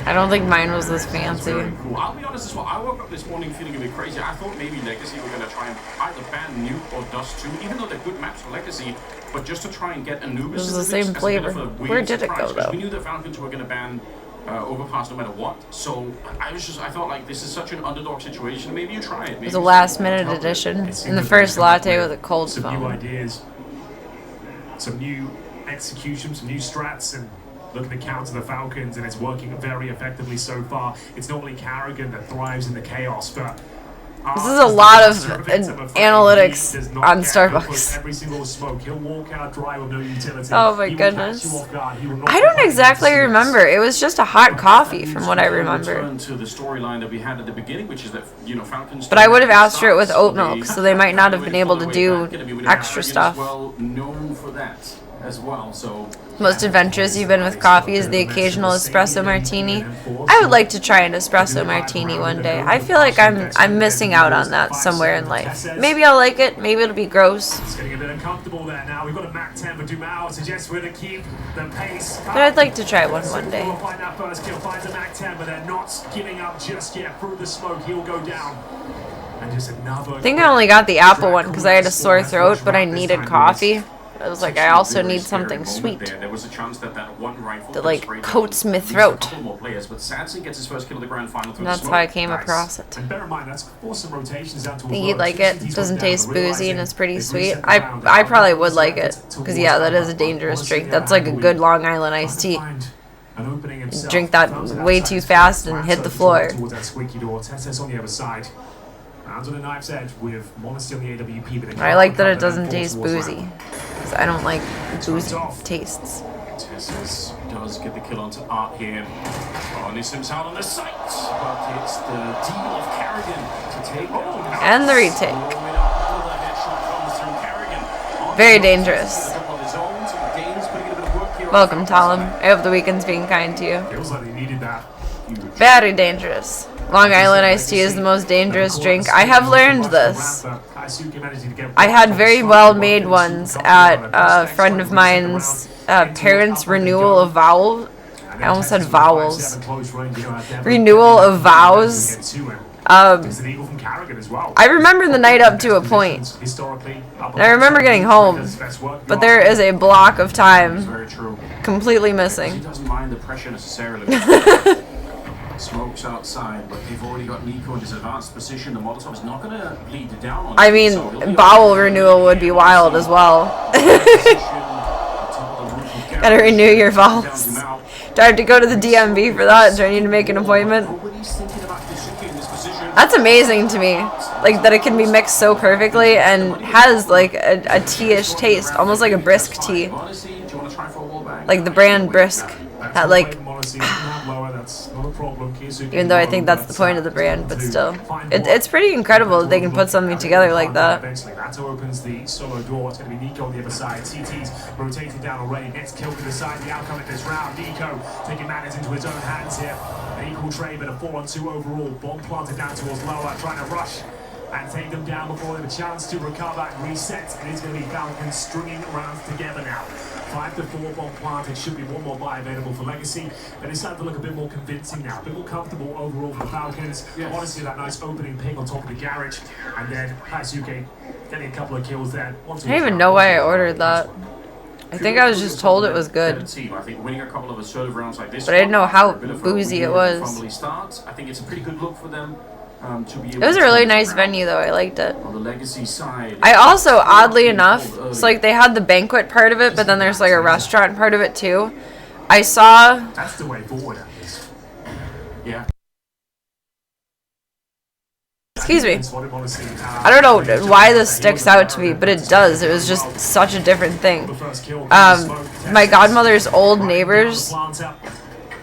I don't think mine was this fancy. Cool. I'll be honest as well, I woke up this morning feeling a bit crazy. I thought maybe Legacy were going to try and either ban Nuke or Dust 2, even though they're good maps for Legacy, but just to try and get Anubis. This is the same flavor. Where did it go, though? We knew the Falcons were going to ban Overpass no matter what, so I thought like this is such an underdog situation. Maybe you try it. Maybe It was a last-minute addition in the first latte with a cold Some new foam. ideas, some new execution, some new strats, and looking to counter the Falcons, and it's working very effectively so far. It's normally Carrigan that thrives in the chaos, but this is a lot of analytics on Starbucks. Every single smoke. He'll walk out dry with no utility. Oh my goodness. I don't exactly remember. It was just a hot coffee from what I remember. To the storyline that we had at the beginning, which is that Falcons. But I would have asked for it with oat milk, so they might not have been able to do extra stuff. Well known for that. as well. So Most adventurous you've been with coffee is the occasional espresso martini. I would like to try an espresso martini one day. I feel like I'm missing out on that somewhere in life. Maybe I'll like it. Maybe it'll be gross. It's getting a bit uncomfortable there now. We've got a Mac 10 for Dumao. Suggests we're going to keep the pace. But I'd like to try one day. We'll find that first kill. Finds a Mac 10, but they're not giving up just yet. Through the smoke, he'll go down. And just another. I think I only got the apple one because I had a sore throat, but I needed coffee. I was like, I also need something sweet There was a chance that one rifle that like coats my throat. But Sanson gets his first kill of the grand final through And that's the how I smoke. came across it. And bear in mind, that's awesome rotations down to I think you'd like it. It doesn't taste boozy and it's pretty sweet. I probably would like it because yeah, that is a dangerous drink. That's like a good Long Island iced tea. Drink that way too fast and hit the floor. Towards that squeaky door. Tess on the other side. Hands on the knife's edge with Monastery on the AWP. But I like that it doesn't taste boozy. Because I don't like boozy tastes. Tessus does get the kill onto Art here. Oh, Nissim's out on the sight, but it's the deal of Carrigan to take And the retake. Very dangerous. Welcome, Talum. I hope the weekend's being kind to you. Feels like they needed that. Very dangerous. Long Island iced tea is the most dangerous drink. I have learned this. I had very well made ones at a friend of mine's parents' renewal of vows. I almost said vowels. Renewal of vows. I remember the night up to a point. And I remember getting home. But there is a block of time completely missing. He doesn't mind the pressure necessarily. Smokes outside, but they've already got Nico in his advanced position. The Molotov is not going to bleed down on I mean, bowel renewal would be wild as well. Gotta renew your vowels. Do I have to go to the DMV for that? Do I need to make an appointment? That's amazing to me. Like, that it can be mixed so perfectly and has, like, a tea-ish taste. Almost like a brisk tea. Like the brand Brisk. That, like... Even though I think that's the point of the brand, but still. It's pretty incredible that they can put something together like that. That opens the solo door. It's going to be Nico on the other side. CT's rotating down already. Gets killed to the side. The outcome of this round. Nico taking matters into his own hands here. An equal trade, but a 4-on-2 overall. Bomb planted down towards lower. Trying to rush and take them down before they have a chance to recover and reset. And it's going to be Falcons stringing rounds together now. 5-4 bomb planted. Should be one more buy available for Legacy. But it's starting to look a bit more convincing now. A bit more comfortable overall for the Falcons. Yes. Honestly, that nice opening ping on top of the garage. And then Hazuke getting a couple of kills there. I don't even know why I ordered that. I think I was just told it was good. I think winning a couple of assertive rounds like this, but I didn't know how boozy it was. I think it's a pretty good look for them. It was a really nice venue though, I liked it. On the Legacy side, I also, oddly enough, it's like they had the banquet part of it, but then there's like a restaurant part of it too. I saw... That's the way forward. Yeah. Excuse me. I don't know why this sticks out to me, but it does. It was just such a different thing. My godmother's old neighbors...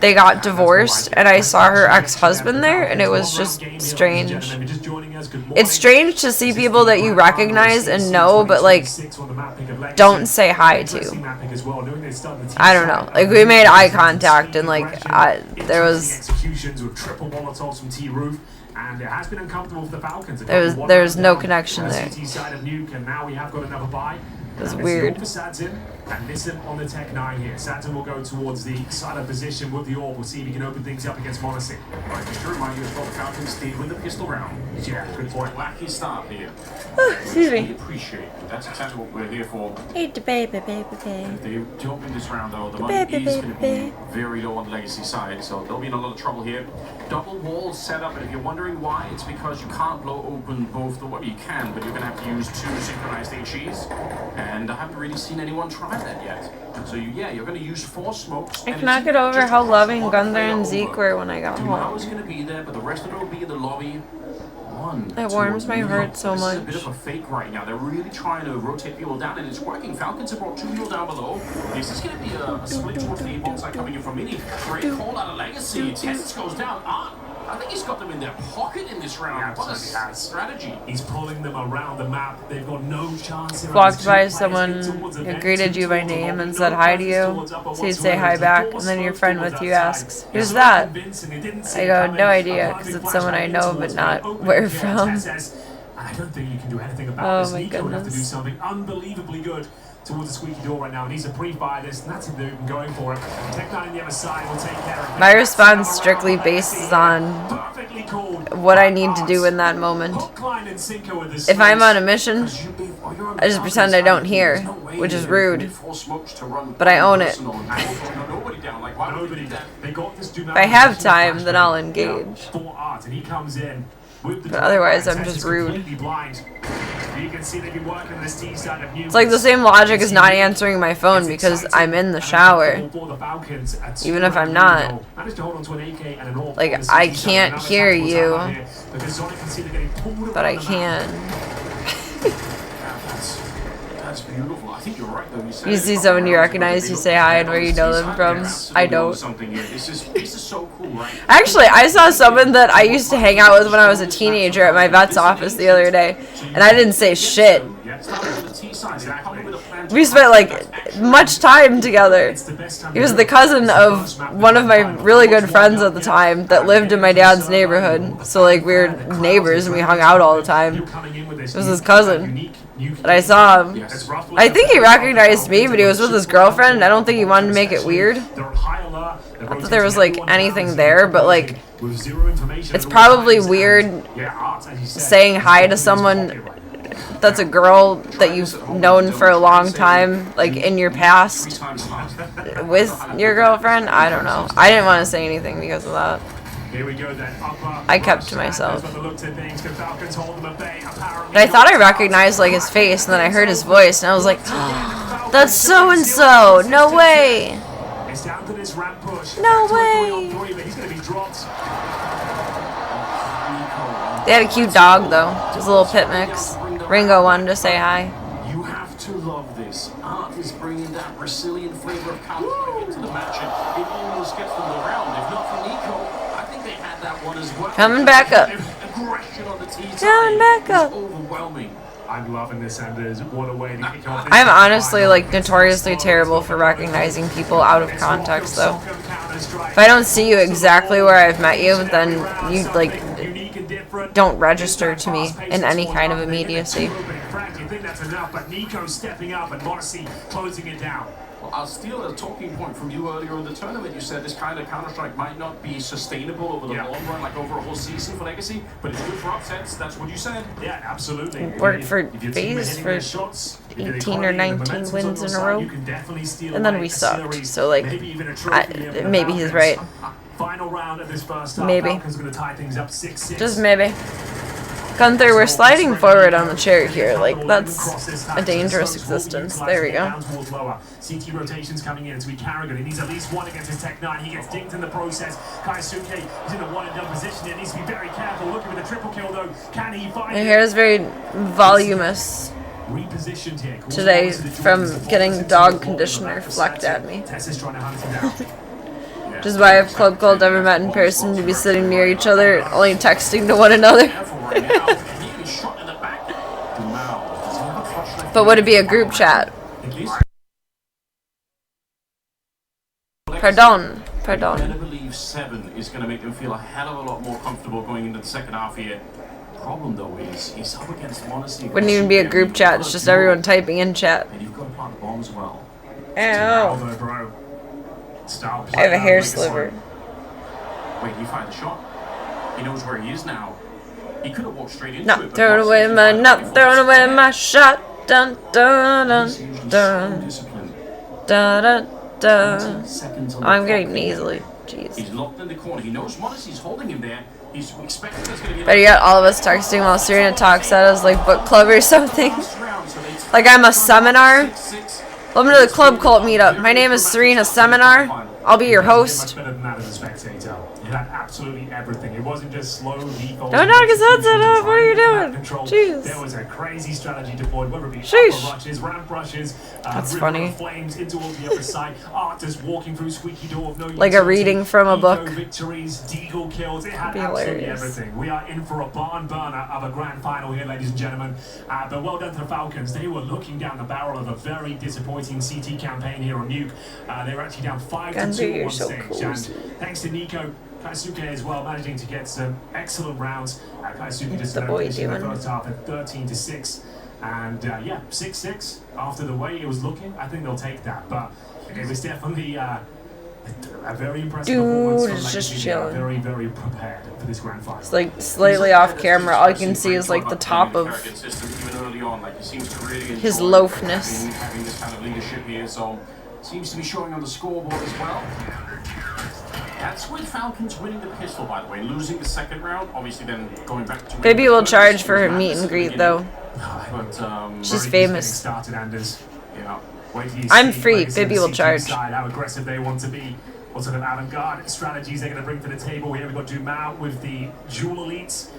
They got divorced, and I saw her ex-husband there, and it was just strange. It's strange to see people that you recognize and know, but, like, don't say hi to. I don't know. Like, we made eye contact, and, like, there was... And it has been uncomfortable for the Falcons. There was no connection there. And now we have got another buy. It was weird. And listen on the Tech 9 here. Saturn will go towards the side of position with the orb. We'll see if he can open things up against Monacy. Right, just to remind you as well, the Falcons did win the pistol round. Yeah, good point. Wacky start here. Excuse me. We appreciate. That's exactly what we're here for. Hey, baby. If they don't win this round, though, the money is going to be very low on the Legacy side, so they'll be in a lot of trouble here. Double walls set up, and if you're wondering why, it's because you can't blow open both the... Well, you can, but you're going to have to use 2 synchronized HEs, and I haven't really seen anyone try that yet. So, you're going to use 4 smokes. I cannot get over how loving Gunther and Zeke were when I got home. I was going to be there, but the rest of it will be in the lobby. It warms my heart so much. This is a bit of a fake right now. They're really trying to rotate people down, and it's working. Falcons have brought 2 people down below. This is going to be a split towards the A-bomb side coming in from Mini. Great call out of Legacy. Tess goes down. I think he's got them in their pocket in this round. What a strategy. He's pulling them around the map. They've got no chance here. Walked by someone who greeted you by name and said hi to you, so you'd say hi back, and then your friend with you asks, "Who's that?" I go, "No idea, because it's someone I know but not where from." I don't think you can do anything about this. Oh my Nico would have to do goodness. something unbelievably good towards the squeaky door right now. He needs to pre-fire this, and that's if they're even going for it. Tech 9 on the other side will take care of it. My response strictly bases on Perfectly called. what I need to do in that moment. Hook, line, and sinker with this If I'm slice. on a mission, I just pretend I don't hear, which is rude, but I own it. Nobody. They got this If I have time, then I'll engage. for Art, and he comes in with the But otherwise, I'm Tess just is rude. completely blind. You can see they've been working this T side of It's like the same logic as not answering my phone because I'm in the shower. Even if I'm not. Like, I can't hear you, but I can. That's beautiful. I think you're right though. You see someone you recognize, you say hi and where you know them from. I don't. This is so cool, right? Actually, I saw someone that I used to hang out with when I was a teenager at my vet's office the other day, and I didn't say shit. We spent like much time together. He was the cousin of one of my really good friends at the time that lived in my dad's neighborhood. So like we were neighbors and we hung out all the time. It was his cousin. And I saw him. I think he recognized me, but he was with his girlfriend. I don't think he wanted to make it weird. Not that there was like anything there, but like it's probably weird saying hi to someone that's a girl that you've known for a long time, like in your past, with your girlfriend. I don't know. I didn't want to say anything because of that. Here we go then. I kept to myself. But I thought I recognized like his face, and then I heard his voice, and I was like, oh, "That's so and so." No way. No way. They had a cute dog though. It was a little pit mix. Ringo wanted to say hi. You have to love this. Art is bringing that Brazilian flavor of Counter-Strike into the match, and it almost gets them the round. If not for Nico, I think they had that one as well. Coming back up. Aggression on the T-side Coming back up. is overwhelming. I'm loving this, Anders. What a way to kick off this. I'm honestly like notoriously terrible for recognizing people out of context though. If I don't see you exactly where I've met you, then you like don't register to me in any kind of immediacy. You think that's enough, but Nico stepping up and Morrissey closing it down. Well, I'll steal a talking point from you earlier in the tournament. You said this kind of Counter-Strike might not be sustainable over the long run, like over a whole season for Legacy, but it's good for upsets. That's what you said. Yeah, absolutely. Worked for FaZe for 18 or 19 wins in a row, and then we sucked. So like, maybe he's right. Final round of this first half. Maybe. Falcons going to tie things up 6-6. Just maybe. Gunther, we're sliding forward on the chair here. Like, that's a dangerous existence. There we go. CT rotations coming in. It's we Carrigan. He needs at least one against his Tech 9. He gets dinked in the process. Kaisuke is in a one-and-done position. He needs to be very careful. Looking for the triple kill, though. Can he find My it? hair is very voluminous Repositioned here. today from getting dog conditioner flecked at me. Tess is trying to hunt him down. Which is why if Club Cult ever met in person, to be sitting near each other, only texting to one another. But would it be a group chat? Pardon. I believe 7 is going to make them feel a hell of a lot more comfortable going into the second half here. Problem though is he's up against Morrissey. Wouldn't even be a group chat, it's just everyone typing in chat. And you've got to plant the bomb as well. Ow. Bro. I have a hair sliver. Wait, he fired the shot. He knows where he is now. He could have walked straight into it. Not throwing away my shot. Dun dun dun dun. Dun dun dun. I'm getting nasally. Jeez. He's locked in the corner. He knows Morrissey's holding him there. He's expecting there's going to be. Better yet, all of us texting while Serena talks at us like book club or something. Like I'm a seminar. Welcome to the Club Cult meetup. My name is Serena Seminar. I'll be your host. Much better than that as a spectator. He had absolutely everything. It wasn't just slow default. Don't knock his headset off. What are you doing? Jeez. There was a crazy strategy deployed, whether it be Sheesh. upper rushes, ramp rushes, That's river funny. of flames into all the other side. Arthur's walking through squeaky door of no Like a utility. reading from a Eco book. victories, deagle kills. It had Be absolutely hilarious. everything. We are in for a barn burner of a grand final here, ladies and gentlemen. But well done to the Falcons. They were looking down the barrel of a very disappointing CT campaign here on Nuke. They were actually down 5-2 Gandu, at you're one so stage. cool. And thanks to Nico Kaisuke as well, managing to get some excellent rounds. Kaisuke just the boy finishing the doing? first half at 13-6. And yeah, 6-6 after the way it was looking. I think they'll take that. But it was definitely a very impressive performance Dude, from it's just Legacy. They are chilling. very, very prepared for this grand final. It's like slightly off camera. All you can see is like the top of his loafness. Having this kind of leadership here, so seems to be showing on the scoreboard as well. That's with Falcons winning the pistol, by the way, losing the second round, obviously then going back to... Maybe we'll charge for her meet and greet though. But, She's famous. Started, Anders. yeah. Wait till you I'm see free. players in Bibby the will CT charge. Side, how aggressive they want to be. What sort of avant-garde strategies they're going to bring to the table here. We've got Dumao with the Jewel Elites.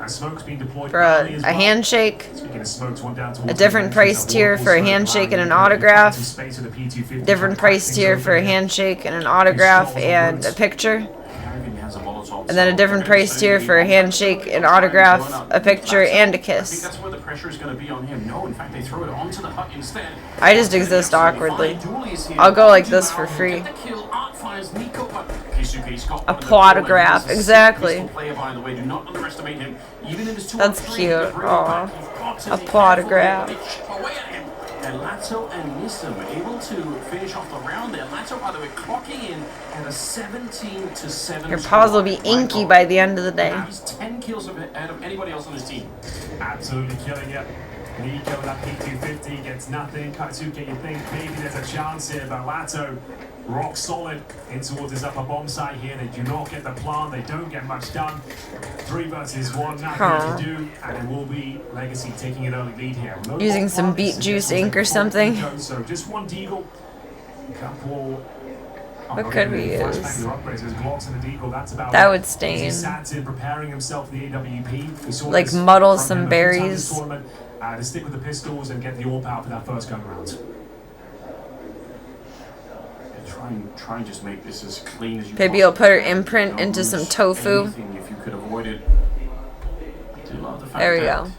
Smoke's being deployed For early as a well. handshake. Speaking of Smokes, one down towards A different the price tier for a handshake and an autograph. Different price tier for a handshake and an autograph and a picture. And then a different price tier for a handshake, an autograph, a picture, and a I think kiss. that's where the pressure is going to be on him. No, in fact, they throw it onto the hut instead. I just exist awkwardly. I'll go like this for free. A plotograph, exactly. That's cute. Aw. A plotograph. Lato and Nissim able to finish off the round there. Lato, by the way, clocking in at a 17-7. Your paws will be inky by the end of the day. He's 10 kills ahead of anybody else on his team. Absolutely killing it. Nico with that P250 gets nothing. Kaitsuke, you think maybe there's a chance here, but Lato rock solid in towards his upper bomb site here. They do not get the plant, they don't get much done. 3 versus 1, nothing to do, and it will be Legacy taking an early lead here. No Using bomb some plant, beet this juice is ink or just something. Nico, so just one deagle. Couple. What could we use? That That would stain. Preparing himself for the AWP. We saw Like this muddle from some him a few times berries. this tournament, to stick with the pistols and get the AWP out for that first gun round. Try and just make this as clean as you Maybe you'll put her possibly can. imprint Don't into some lose tofu. anything if you could avoid it. I do love the fact There we that go.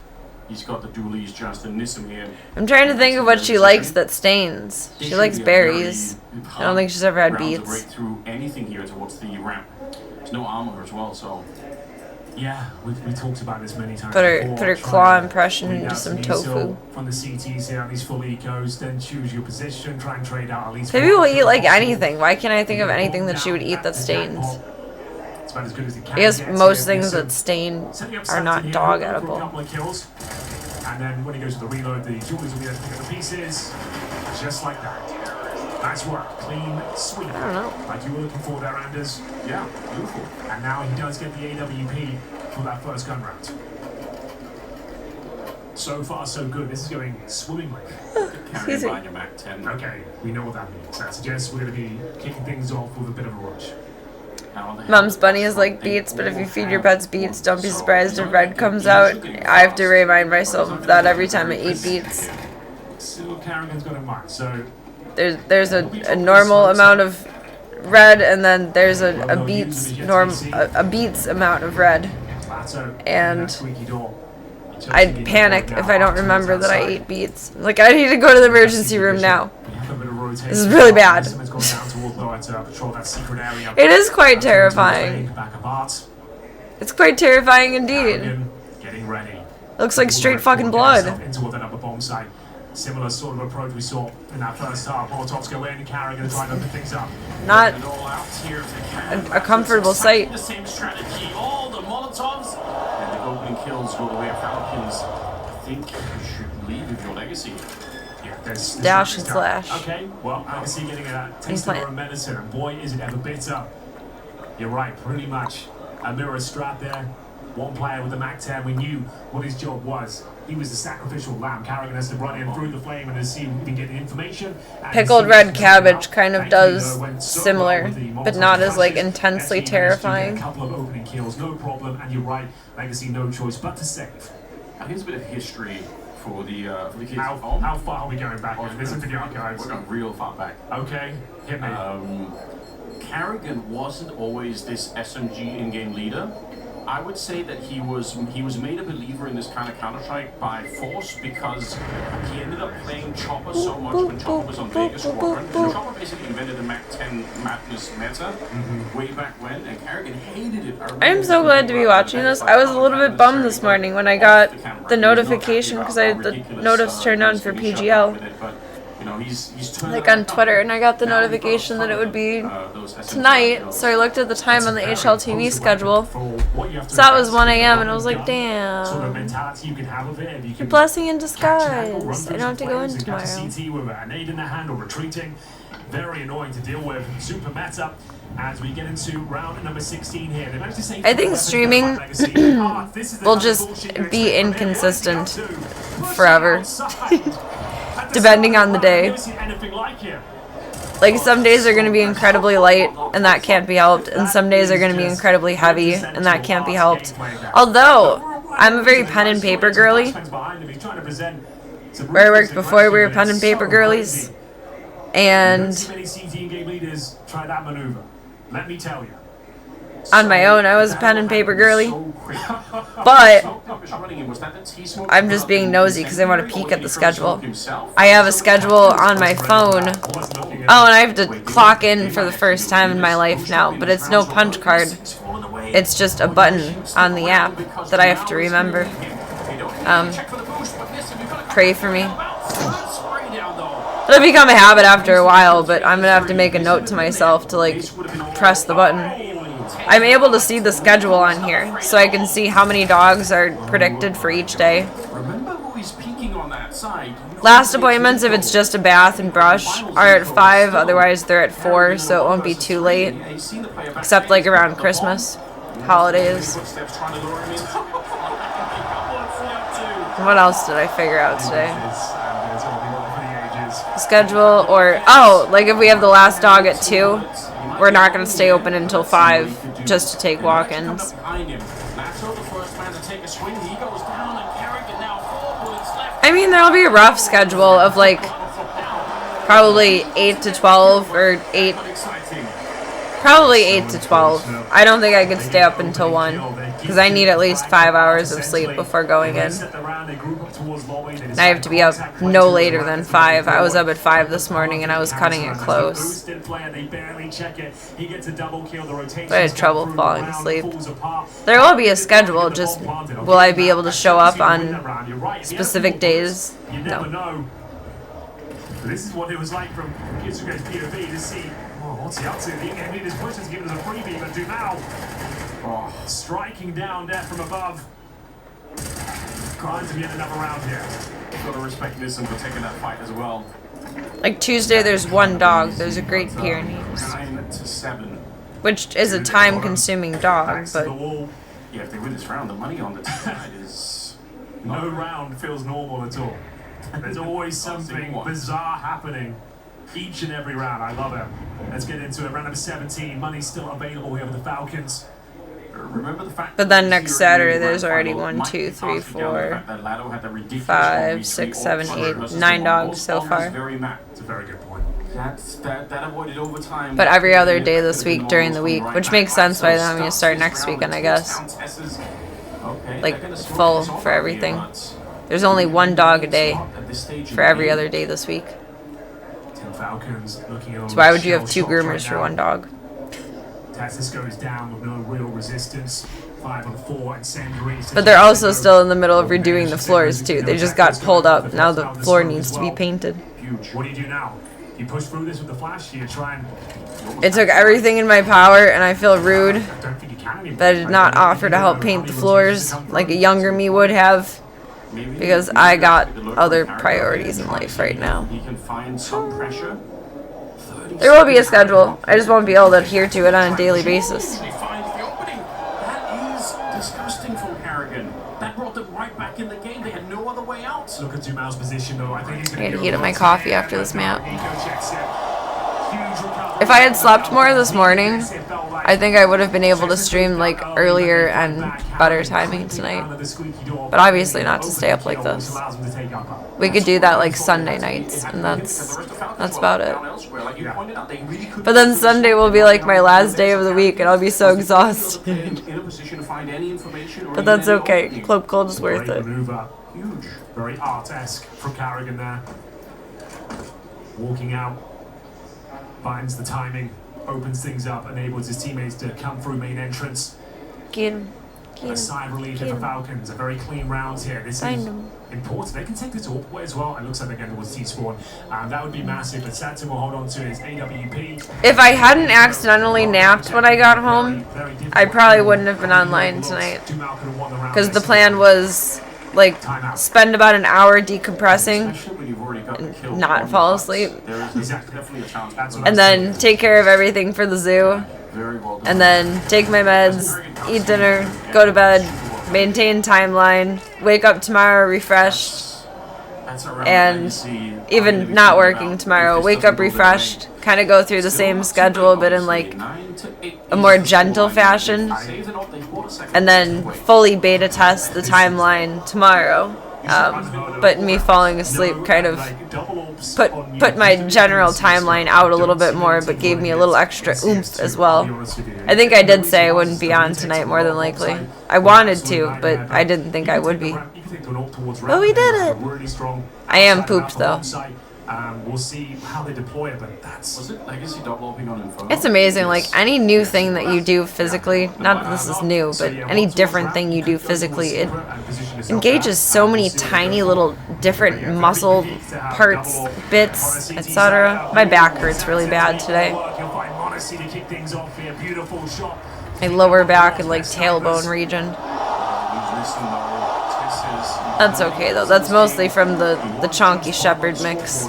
He's got the dualies just and Nissim here. I'm trying to think of what she likes that stains. She likes berries. I don't think she's ever had round to beets. break through anything here towards the ramp. There's no armor as well, so Yeah, we talked about this many times. Put her- before, put her trying claw to impression clean into out some intel tofu. from the CTs here on these full ecos, then choose your position, try and trade out at least. Maybe one we'll eat like possible. anything. Why can't I think of Get the anything ball that she would down eat at that the stains? jackpot. It's about as good as it can I guess get most here. things Nissim that stain setting up are Saxon not here, dog looking for a edible. couple of kills. And then when he goes to the reload, the Julies will be able to pick up the pieces. Just like that. Nice work. Clean sweep. I don't know. Like you were looking for there, Anders. yeah, beautiful. And now he does get the AWP for that first gun round. So far, so good. This is going swimmingly. Carrying me. behind your Mac 10. Okay, we know what that means. That suggests we're going to be kicking things off with a bit of a rush. Now they Mom's have- bunny is like beets, but if you feed your pets beets, don't be surprised if red comes out. I have to remind myself of that every time I eat beets. So Carrigan's got a mark. So There's a normal amount of red, and then there's a beets a beets amount of red. Lato And that squeaky door. I'd panic if I don't remember that I ate beets. Like, I need to go to the emergency room now. This is really bad. It is quite terrifying. It's quite terrifying indeed. Getting ready. Looks like straight fucking blood. Into that upper bomb site. Similar sort of approach we saw in that first half. Molotovs go in, Carrigan trying to open things up. Not And all out here if they can. a comfortable Exactly sight. the same strategy. All the Molotovs. And the opening kills go the way of Falcons. I think you should leave with your legacy. Yeah, there's Dash there's and time. slash. Okay, well, I can see getting a taste of her own medicine, and boy, is it ever bitter. You're right, pretty much. A mirror strap there. One player with the MAC-10, we knew what his job was. He was the sacrificial lamb. Carrigan has to run in through the flame and see if we can get the information. Pickled red cabbage kind of does similar, but not as like intensely terrifying. A couple of opening kills, no problem, and you're right, Legacy no choice but to save. And here's a bit of history for the kids. How far are we going back? Listen to the archives. We're going real far back. Okay, hit me. Carrigan wasn't always this SMG in-game leader. I would say that he was made a believer in this kind of Counter-Strike by force because he ended up playing Chopper so much when Chopper was on Vegas Squadron. Chopper basically invented the MAC-10 madness meta way back when, and Carrigan hated it. I am so glad to be watching this. I was a little bit bummed this morning when I got the notification because I had the notice turned on for PGL. You know, he's Like on Twitter, and I got the notification that it would be tonight, so I looked at the time on the HLTV schedule. So that was 1 a.m. and I was like, damn. Your blessing in disguise. I don't have to go in tomorrow. An aid in the hand or retreating. Very annoying to deal with. Super meta. As we get into round number 16 here, they managed to say I think streaming will just be inconsistent forever. Depending on the day. Like some days are going to be incredibly light and that can't be helped, and some days are going to be incredibly heavy and that can't be helped. Although I'm a very pen and paper girly. Where I worked before, we were pen and paper girlies, and on my own I was a pen and paper girly. But I'm just being nosy because I want to peek at the schedule. I have a schedule on my phone. Oh, and I have to clock in for the first time in my life now, but it's no punch card. It's just a button on the app that I have to remember. Pray for me. It'll become a habit after a while, but I'm going to have to make a note to myself to like press the button. I'm able to see the schedule on here, so I can see how many dogs are predicted for each day. Last appointments, if it's just a bath and brush, are at 5, otherwise they're at 4, so it won't be too late. Except like around Christmas, holidays. What else did I figure out today? Schedule, or, oh, like if we have the last dog at 2, we're not going to stay open until 5 just to take walk-ins. I mean, there'll be a rough schedule of like probably 8 to 12 or 8. Probably 8 to 12. I don't think I could stay up until 1 because I need at least 5 hours of sleep before going in. I have to be up no later than 5. I was up at 5 this morning and I was cutting it close. But I had trouble falling asleep. There will be a schedule, just will I be able to show up on specific days? No. This is what it was like from Kitsuga's POV to see what's he up to. The in-game leader's push has given us a freebie, but Dumao striking down there from above. Trying to get another round here. Got to respect Nissan for taking that fight as well. Like Tuesday, there's 1 dog. There's a Great Pyrenees. 9 to 7. Which is a time-consuming dog, but yeah, if they win this round, the money on the side is no round feels normal at all. There's always something bizarre happening each and every round. I love it. Let's get into it. Round number 17. Money's still available here with the Falcons. Remember the fact but then next Saturday there's already 1, 2, 3, 4, 5, 6, 7, 8, 9 dogs so far. It's a very good point. That avoided overtime. But every other day this week during the week, which makes sense why I'm going to start next weekend, I guess. Like full for everything. There's only 1 dog a day for every other day this week. So why would you have 2 groomers for 1 dog? Tassis goes down with no real resistance. 5 on 4 and Sandri. But they're also still in the middle of redoing the floors too. They just got pulled up. Now the floor needs to be painted. What do you do now? You push through this with the flash? You try and... It took everything in my power, and I feel rude that I did not offer to help paint the floors like a younger me would have, because I got other priorities in life right now. He can find some pressure. There will be a schedule. I just won't be able to adhere to it on a daily basis. That is disgusting for close look at Dumal's position, though. I think he's going I to gotta heat up my coffee after this map. Nico checks it. Huge recovery. If I had slept more this morning, I think I would have been able to stream like earlier and better timing tonight. But obviously not to stay up like this. We could do that like Sunday nights, and that's about it. But then Sunday will be like my last day of the week, and I'll be so exhausted. But that's okay. Club Cold is worth it. Huge, very art-esque from Carrigan there. Walking out, finds the timing, opens things up, enables his teammates to come through main entrance. Get him. A sigh of relief for the Falcons. A very clean round here. This is important. They can take this all as well. It looks like they're going towards T-spawn. That would be massive, but Saturn will hold on to his AWP. If I hadn't accidentally napped when I got home, I probably wouldn't have been online tonight. Because the plan was, like, spend about an hour decompressing, and not fall asleep, and then take care of everything for the zoo, and then take my meds, eat dinner, go to bed, maintain timeline, wake up tomorrow refreshed, and even not working tomorrow, wake up refreshed, kind of go through the same schedule but in like a more gentle fashion, and then fully beta test the timeline tomorrow. But me falling asleep kind of put my general timeline out a little bit more, but gave me a little extra oomph as well. I think I did say I wouldn't be on tonight, more than likely. I wanted to, but I didn't think I would be. But we did it. I am pooped though. We'll see how they deploy it, but that's... Was it legacy double opening on Info? It's amazing, like any new thing that you do physically, not that this is new, but any different thing you do physically, it engages so many tiny little different muscle parts, bits, etc. My back hurts really bad today. My lower back and like tailbone region. That's okay though. That's mostly from the chonky shepherd mix.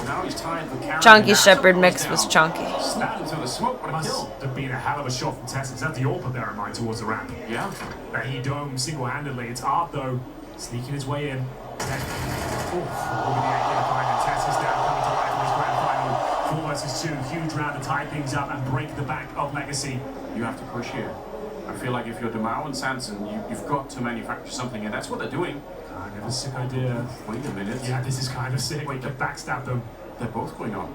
Chonky shepherd mix was chonky. Must have been a hell of a shot from Tess. Is that the AWP, bear in mind, towards the ramp? Yeah. That he domed single-handedly. It's Art though, sneaking his way in. Over the 8 and Tess is now coming to life in his grand final. 4 versus 2, huge round to tie things up and break the back of Legacy. You have to push here. I feel like if you're Dumal and Sanson, you've got to manufacture something, and that's what they're doing. Kind of a sick idea. Wait a minute. Yeah, this is kind of sick. Wait, to backstab them. They're both going on.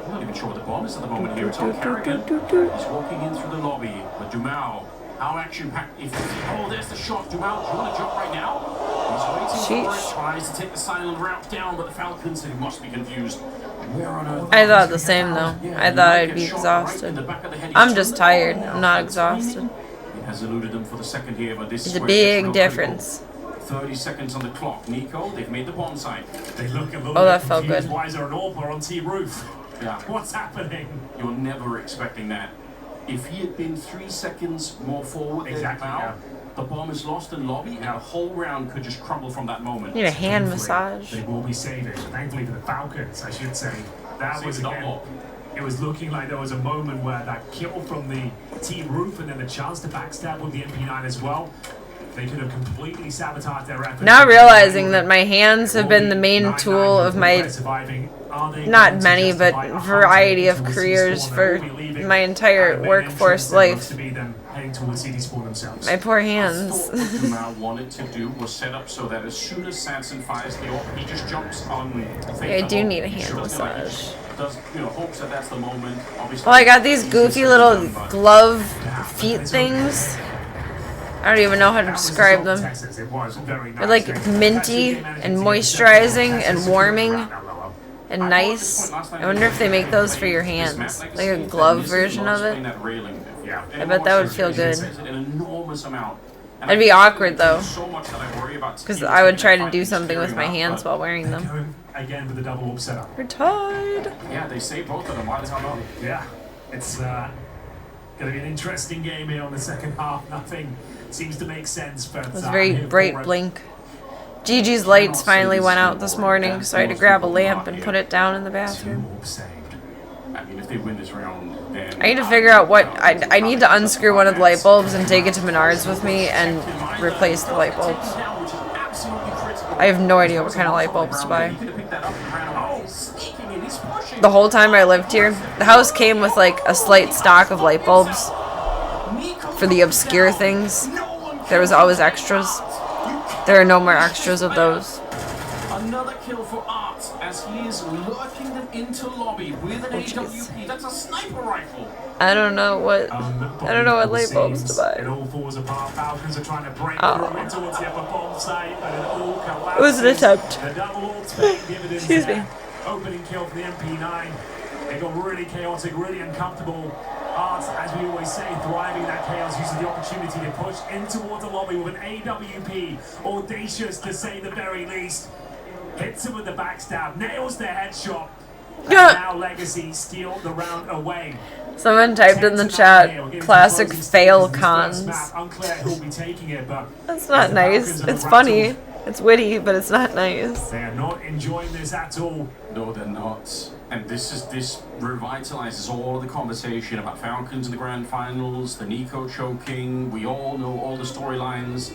I'm not even sure what the bomb is at the moment here. It's on Carrigan. He's walking in through the lobby. But Dumal, how action-packed. Oh, there's the shot. Dumal, do you want to jump right now? He's waiting for it. Tries to take the silent route down, but the Falcons, he must be confused. Where on earth? I thought the same though. I thought I'd be exhausted. I'm just tired. I'm not exhausted. He has eluded them for the second here, but this is It's a big difference. 30 seconds on the clock. Nico, they've made the bomb site. They look a little Oh, that bit felt confused. good. Why is there an AWP on T-roof? Yeah. What's happening? You're never expecting that. If he had been 3 seconds more forward Exactly, now, yeah. the bomb is lost in lobby, and the whole round could just crumble from that moment. Need a hand Thankfully, massage. They will be saving. Thankfully for the Falcons, I should say. That Save was it again. up. It was looking like there was a moment where that kill from the T-roof and then the chance to backstab with the MP9 as well. They could have completely sabotaged their efforts. Now realizing that my hands have been the main tool of my, not many, but variety of careers for my entire workforce life. My poor hands. What Dumal wanted to do was set up so that as soon as Sanson fires the AWP, he just jumps on. I do need a hand massage. Does, hopes that that's the moment. Obviously, Well, I got these goofy little glove feet things. I don't even know how to describe them. They're like minty and moisturizing and warming and nice. I wonder if they make those for your hands, like a glove version of it. I bet that would feel good. It'd be awkward though, because I would try to do something with my hands while wearing them. Again with the double AWP setup. We're tied. Yeah, they say both of them. Why the hell not? Yeah, it's going to be an interesting game here on the second half. Nothing seems to make sense, but It was a very bright blink. Gigi's lights finally went out this morning, so I had to grab a lamp and put it down in the bathroom. I mean, if they win this round, then I need to figure out what I need to unscrew one of the light bulbs and take it to Menards with me and replace the light bulbs. I have no idea what kind of light bulbs to buy. He could have picked that up and ran away. He's sneaking in, he's pushing. The whole time I lived here, the house came with like a slight stock of light bulbs for the obscure things. There was always extras. There are no more extras of those. Another kill for Art as he is lurking them into lobby with an AWP. That's a sniper rifle. I don't know what light bulbs to buy. It all falls apart. Falcons are trying to break through in towards the upper bomb site, but it all collapses. It was an attempt. The double ult's paying dividends. Excuse me. there. Opening kill for the MP9. It got really chaotic, really uncomfortable. Art, as we always say, thriving in that chaos, using the opportunity to push in towards the lobby with an AWP. Audacious, to say the very least. Hits him with the backstab, nails the headshot. And now Legacy steal the round away. Someone typed in the chat, classic fail cons. Unclear who'll be taking it, but That's not nice. It's funny. It's witty, but it's not nice. they are not enjoying this at all. No, they're not. And this revitalizes all of the conversation about Falcons in the grand finals, the Nico choking. We all know all the storylines.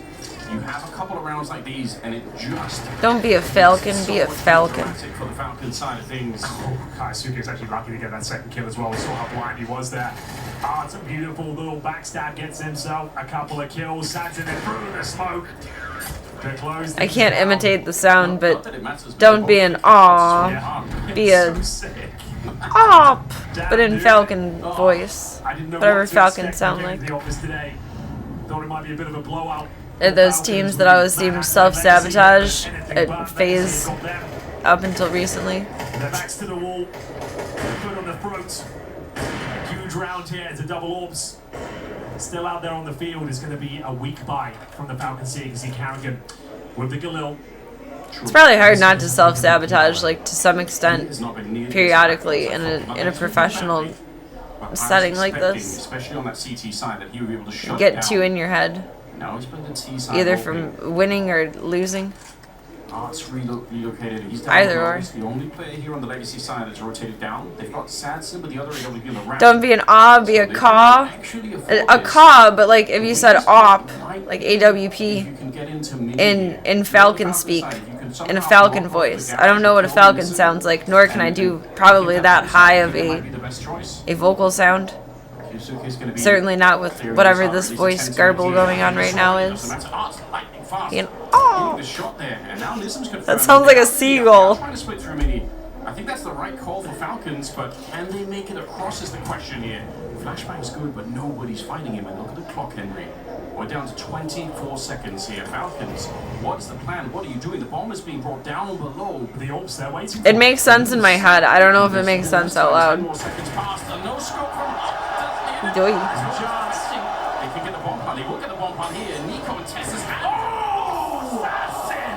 You have a couple of rounds like these, and it just Don't be a falcon, be a falcon. dramatic for the Falcon side of things. Kaisuke is actually lucky to get that second kill as well. We saw how blind he was there. It's a beautiful little backstab, gets himself a couple of kills. Sands in it through the smoke. To close I things can't out. imitate the sound, Not but that it matters, don't but be they're an both aw, Yeah, be it's a so sick. op, but in Damn, falcon dude. voice. I didn't know Whatever what to falcons expect sound when I came like. to the office today. Thought it might be a bit of a blowout. They're those teams that always seem to self-sabotage at phase up until recently. Their backs to the wall, foot on the throat. Huge round here. It's a double orbs. Still out there on the field is going to be a weak buy from the Falcon CAC Carrigan with the Galil. It's probably hard not to self-sabotage, like to some extent, It's not been nearly periodically as in effective. a professional But I was setting like expecting, this. especially on that CT side, that he would be able to shut it get down. two in your head, Now he's playing the T side either open. from winning or losing. Art's relocated. He's down Either low. or. He's the only player here on the Legacy side that's rotated down. They've got Sadson, but the other AWP on the ramp. Don't be an ah, be a They caw. can actually afford A this. caw, but like if you said op, like If AWP, you can get into mid in here, Falcon on the speak, side, if you can in a somehow Falcon block off voice. the I don't know what a gap, Falcon listen, sounds like, nor can I and do give probably that voice, high I of think it might a be the best choice. vocal sound. Kyusuke's gonna be Certainly not with clearing whatever out, this at least voice attentive garble here. going on right now Doesn't is. matter. Art's lightning fast. Being Getting oh. the shot there, and now Nism's confirmed That sounds like a seagull. Trying to split through mini. I think that's the right call for Falcons, but can they make it across is the question here. Flashbang's good, but nobody's fighting him, and look at the clock, Henry. We're down to 24 seconds here. Falcons, what's the plan? What are you doing? The bomb is being brought down below. The orbs they're waiting It makes sense in my head. I don't know if it makes sense out 10 loud. more seconds passed, and no scope from up. Doy. They can get the bomb plant. They will get the bomb plant here. Nico and Tessa's hand. Oh! Assassin!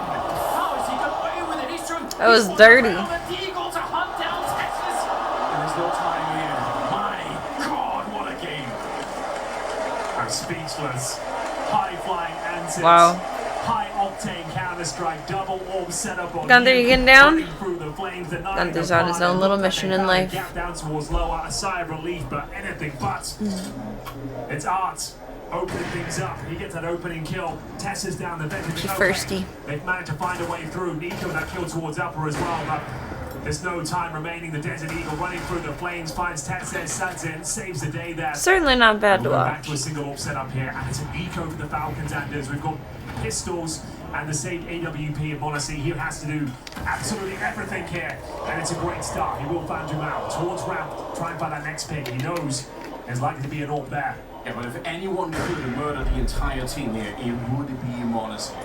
How has he got away with it? He's trying. That was dirty. The Deagle to hunt down Tessa's. And there's no time here. My God, what a game! I'm speechless. High flying antics. Wow. High octane counter strike. Double orb setup on Gunther, you getting down? Running through the flames, denying Gunther's the on his partner. own little Look mission like in they life. gap down towards lower. A sigh of relief, but anything but. It's Art. Opening things up. He gets that opening kill. Tessa's down the vent. He thirsty. They've managed to find a way through. Nico that kill towards upper as well, but there's no time remaining. The Desert Eagle running through the flames finds Tessa, suds in, saves the day there. Certainly not bad to We're back watch. to a single up setup here, and it's an eco for the Falcons, and as we've got pistols and the same AWP and Monacy. He has to do absolutely everything here, and it's a great start. He will find him out towards ramp, try and find that next pick. He knows there's likely to be an AWP there. Yeah, but if anyone could murder the entire team here, it would be Monacy.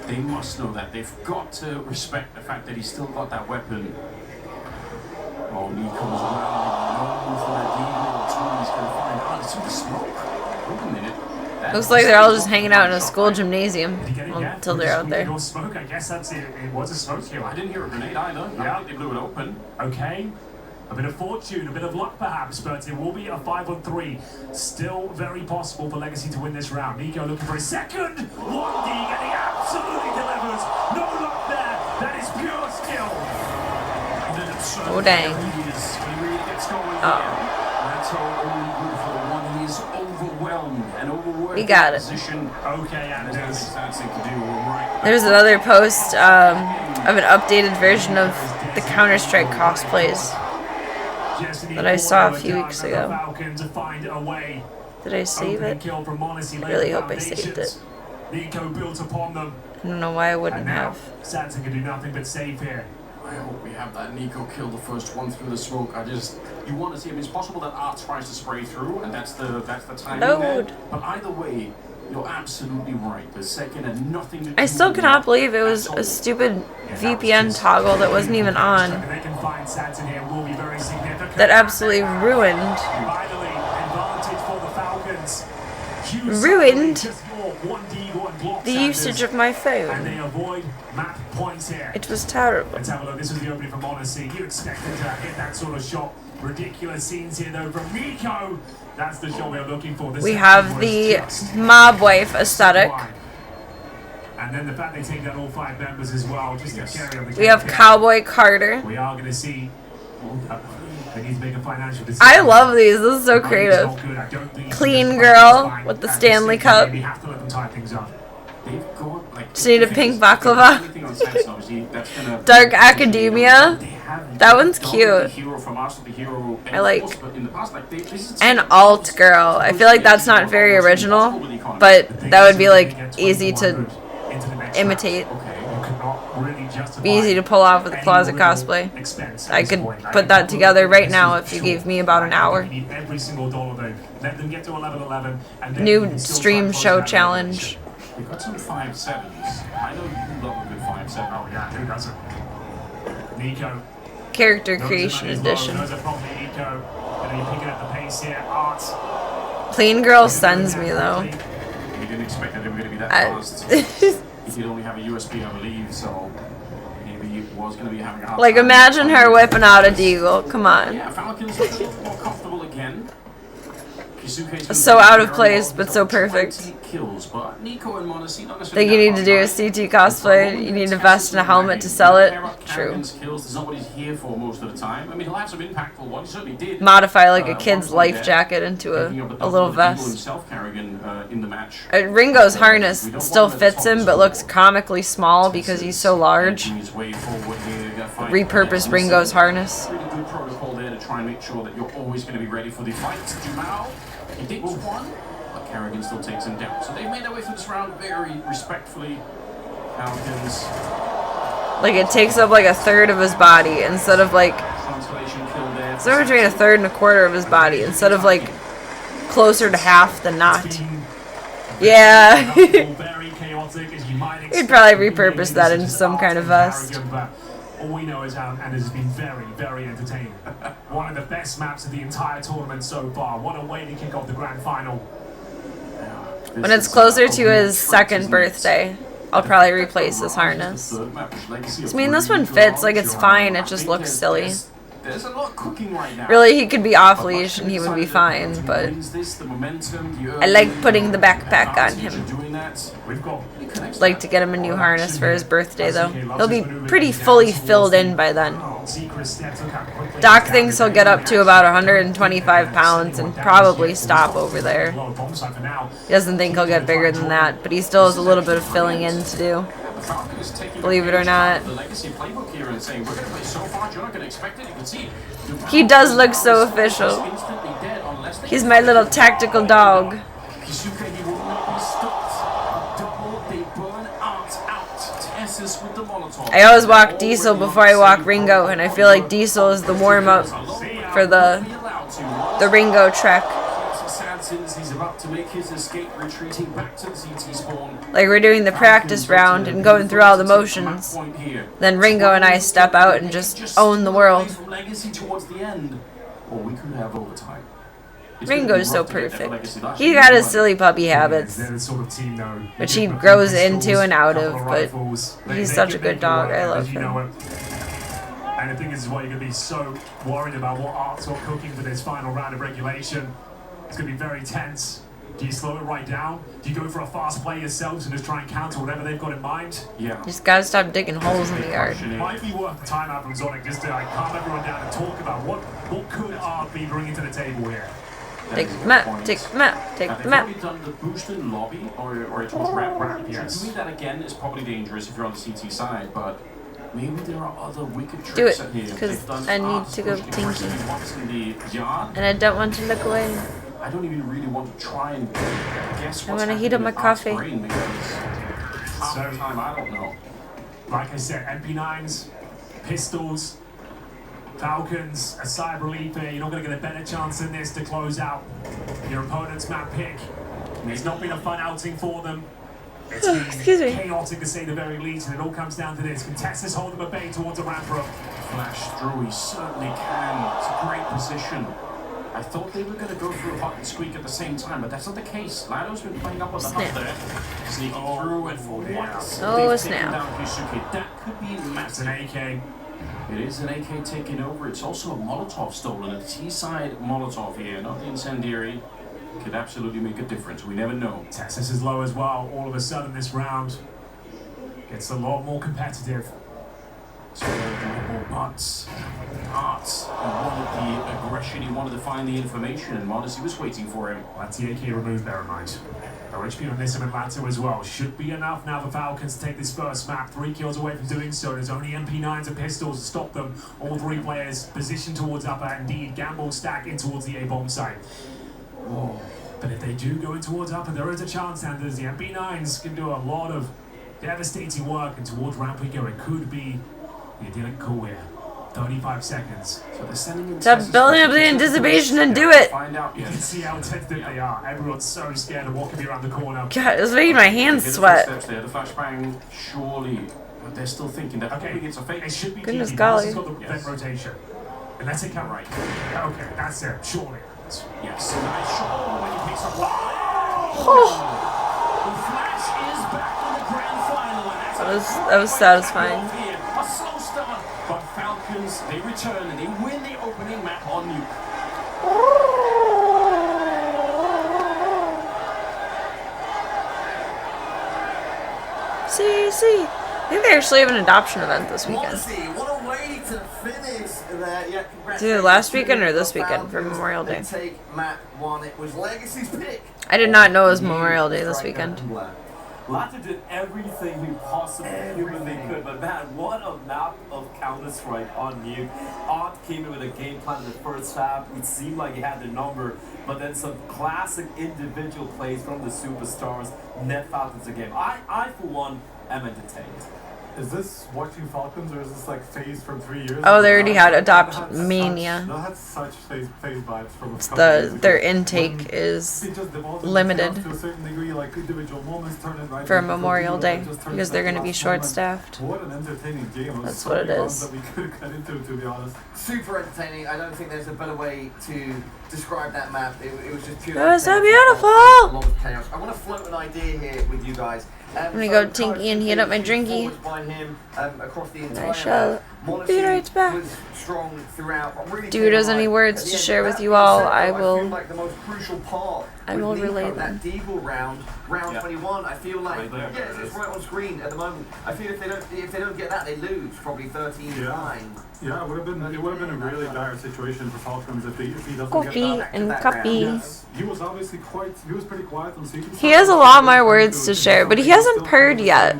They must know that. They've got to respect the fact that he's still got that weapon. Oh, Nico's around. No for that Deagle. He's going to find out. It's in the smoke. Wait a minute. That Looks like they're all just was hanging out in a shot, school right? gymnasium Did he get it yet? until they're out there. No smoke. I guess that's it. It was a smoke kill. I didn't hear a grenade either. Yeah. I think they blew it open. Okay. A bit of fortune, a bit of luck perhaps, but it will be a 5-on-3. Still very possible for Legacy to win this round. Nico looking for a second. 1D getting absolutely delivers. No luck there. That is pure skill. Oh, dang. He really gets going Oh. here. Naito only good for the one. He is overwhelmed and overworked. We got it. Position. Okay, and There's nothing fancy to do. We're right. There's another post of an updated version of the Counter-Strike cosplays that I saw a few weeks ago. Did I save it? I really hope I saved it. Nico built upon them. I don't know why I wouldn't And now, have. Sansa can do nothing but save here. I hope we have that. Nico kill the first one through the smoke. You want to see him. It's possible that Art tries to spray through, and that's the timing there. Load. But either way, you're absolutely right. The second had nothing to do I still with cannot it believe it was at all. a stupid VPN toggle that wasn't even on. They can find Sansa here will be very significant. That absolutely ruined. Finally, advantage for the Falcons. Huge Ruined just more 1D1 block the Sanders, usage of my and phone. they avoid map points here. It was terrible. Let's have a look. This was the opening from Odyssey. You expected to hit that sort of shot. Ridiculous scenes here though from Nico. That's the shot we're looking for. We have the mob wife aesthetic. And then the fact they take down all 5 members as well, just to carry on the We have cake here. Cowboy Carter. We are going to see. They need to make a financial decision. I love these. This is so Money's creative. not good. I don't think Clean it's girl fine. with the At Stanley this Cup. stage, we have to let them tie things up. They've got, like, Just need a pink baklava. anything on Sansa, obviously, that's gonna- Dark Academia. They have That one's done cute. the hero from us, the hero I like. but in the past, like, this is And Alt Girl. I feel like that's not very original, but that would be like easy to imitate. Be easy to pull off with a closet cosplay. I could put that together right now if you gave me about an hour. Every single dollar though. Let them get to 11-11 and then New you can still stream try and show close that challenge. We've got some 5-7s. I know you love a good 5-7. Oh yeah, who doesn't? Nico. Character Those creation are money as well. edition. Those are probably Nico. And you're picking up the pace here. Art. Clean Girl sends me though. We didn't expect that they were going to be that I- fast. He did only have a USB, I believe, so maybe he was going to be having a hard Like time. imagine her whipping out a deagle. Come on. Yeah, Falcons look a little more comfortable again. Kisuke's So out of place, but so perfect. 20 kills, but Nico and Monacy not Think you need to do a CT cosplay? You need a vest and a helmet to sell it? True. Kills, that's not what he's here for most of the time. I mean, he'll have some impactful ones. He certainly did. Modify like a kid's life jacket into a little vest. Himself, Carrigan, in the match. Ringo's harness still fits him, but looks comically small because he's so large. Repurpose Ringo's harness. Really good protocol there to try and make sure that you're always going to be ready for the fight. Jumao, he did one, but Carrigan still takes him down. So they've made their way through this round very respectfully. Falcons. Like it takes up like a third of his body instead of like Translation kill there. somewhere between a third and a quarter of his body instead of like closer to half than not. Yeah. Very chaotic as you might expect. You'd probably repurpose that into some kind of vest. All we know is how and it has been very, very entertaining. One of the best maps of the entire tournament so far. What a way to kick off the grand final. When it's closer to his second birthday, I'll probably replace his harness. I mean, this one fits, like it's fine, it just looks silly. There's a lot cooking right now. Really, he could be off leash and he would be fine, but I like putting the backpack on him. Like to get him a new harness for his birthday though. He'll be pretty fully filled in by then. Doc thinks he'll get up to about 125 pounds and probably stop over there. He doesn't think he'll get bigger than that, but he still has a little bit of filling in to do. Believe it or not. He does look so official. He's my little tactical dog. I always walk Diesel before I walk Ringo, and I feel like Diesel is the warm-up for the Ringo trek. Like we're doing the practice round and going through all the motions. Then Ringo and I step out and just own the world. Ringo's so perfect. He got his silly puppy habits, which he grows into and out of, but he's such a good dog. I love him. And the thing is why you're going to be so worried about what Art's got cooking for this final round of regulation. It's going to be very tense. Do you slow it right down? Do you go for a fast play yourselves and just try and counter whatever they've got in mind? Yeah. Just gotta stop digging holes in the yard. It might be worth the timeout from Zonic just to like, calm everyone down and talk about what could Art be bringing to the table here. Take the map, take the map, take the They've map. already done the boosted lobby or a total wrap. Yes. To me, that again is probably dangerous if you're on the CT side, but maybe there are other wicked Do tricks it, at here. 'cause They've done I need Art to go pushing tinky. aggressively once in the yard. And I don't want to look away. I don't even really want to try and guess I what's wanna heat up happening my in Art's coffee. brain because half the time I don't know. Like I said, MP9s, pistols, Falcons, a cyber leap here. You're not going to get a better chance than this to close out your opponent's map pick. It's not been a fun outing for them. It's been Excuse me. chaotic to say the very least, and it all comes down to this. Can Texas hold them at bay towards a ramp rope? Flash through, he certainly can. It's a great position. I thought they were going to go through Hot and Squeak at the same time, but that's not the case. Lado's been playing up on the Snap. hub there. Sneaking through, and for once, Oh, they've snap. taken down Hisuke. That could be That's an massive. AK. It is an AK taking over. It's also a Molotov stolen, a T-side Molotov here, not the incendiary. Could absolutely make a difference. We never know. Texas is low as well. All of a sudden, this round gets a lot more competitive. So more butts. Arts. He wanted the aggression, he wanted to find the information, and Modesty was waiting for him. That's the AK removed, bear in mind. No HP on this and Lato as well. Should be enough now for Falcons to take this first map. 3 kills away from doing so. There's only MP9s and pistols to stop them. All 3 players positioned towards upper. Indeed, Gamble stack in towards the A-bomb site. Oh. But if they do go in towards upper, there is a chance, Sanders. The MP9s can do a lot of devastating work, and towards ramp we go. It could be the idyllic call here. 35 seconds. So they're sending in Stop building up the anticipation and do it. Find out. You can see how tentative they are. Everyone's so scared of what could be around the corner. God, it's making my hands Hit the sweat. footsteps there, the flashbang, surely. But they're still thinking that Okay, it's a fake. it should be Goodness TD. golly. This has got the vent rotation. And let's take out right. Okay, that's it. Surely. Yes. Nice shot when he picks up. The flash is back in the grand final. And that's That was satisfying. A slow start, but Falcons, they return and they win the opening map on Nuke. See. I think they actually have an adoption event this weekend. Modesty, what a way to finish there. Yeah, It's either last weekend or this weekend for Memorial Day. Take map 1. It was Legacy's pick. I did not know it was Memorial Day this weekend. Lato did everything he possibly humanly could, but man, what a map of Counter-Strike on Nuke. Art came in with a game plan in the first half. It seemed like he had the number, but then some classic individual plays from the superstars net Falcons again. I for one, am entertained. Is this watching Falcons or is this like phase from 3 years ago? Oh, they already had Adopt That had Mania. That had such phase vibes from a couple The years ago. their intake When is it just devolved limited to a certain degree, like individual moments turn it right for into Memorial something Day that just turns because they're into going to be last moment. short-staffed. What an entertaining game. It was That's so what it many rounds is. that we could get into, to be honest. Super entertaining. I don't think there's a better way to describe that map. It was just pure. It was so entertainment. beautiful. A lot of chaos. I want to float an idea here with you guys. I'm gonna go tinky and heat up my drinky. By him, across the I entire shall map. Modesty be right back. was strong throughout. I'm really Dude has any words At the to end, share that with you being all, said, I though, will- feel like the most crucial part I with will Nico, relay that them. Deagle round Yeah. 21. I feel like Right there. yes, it's right on screen at the moment. I feel if they don't get that, they lose probably 13-9. Yeah, it would have been a really dire situation for Falcons if he doesn't Coffee get that. and that coffee. Yes, he was obviously pretty quiet on CT. He has a lot more words to share, but he hasn't purred yet.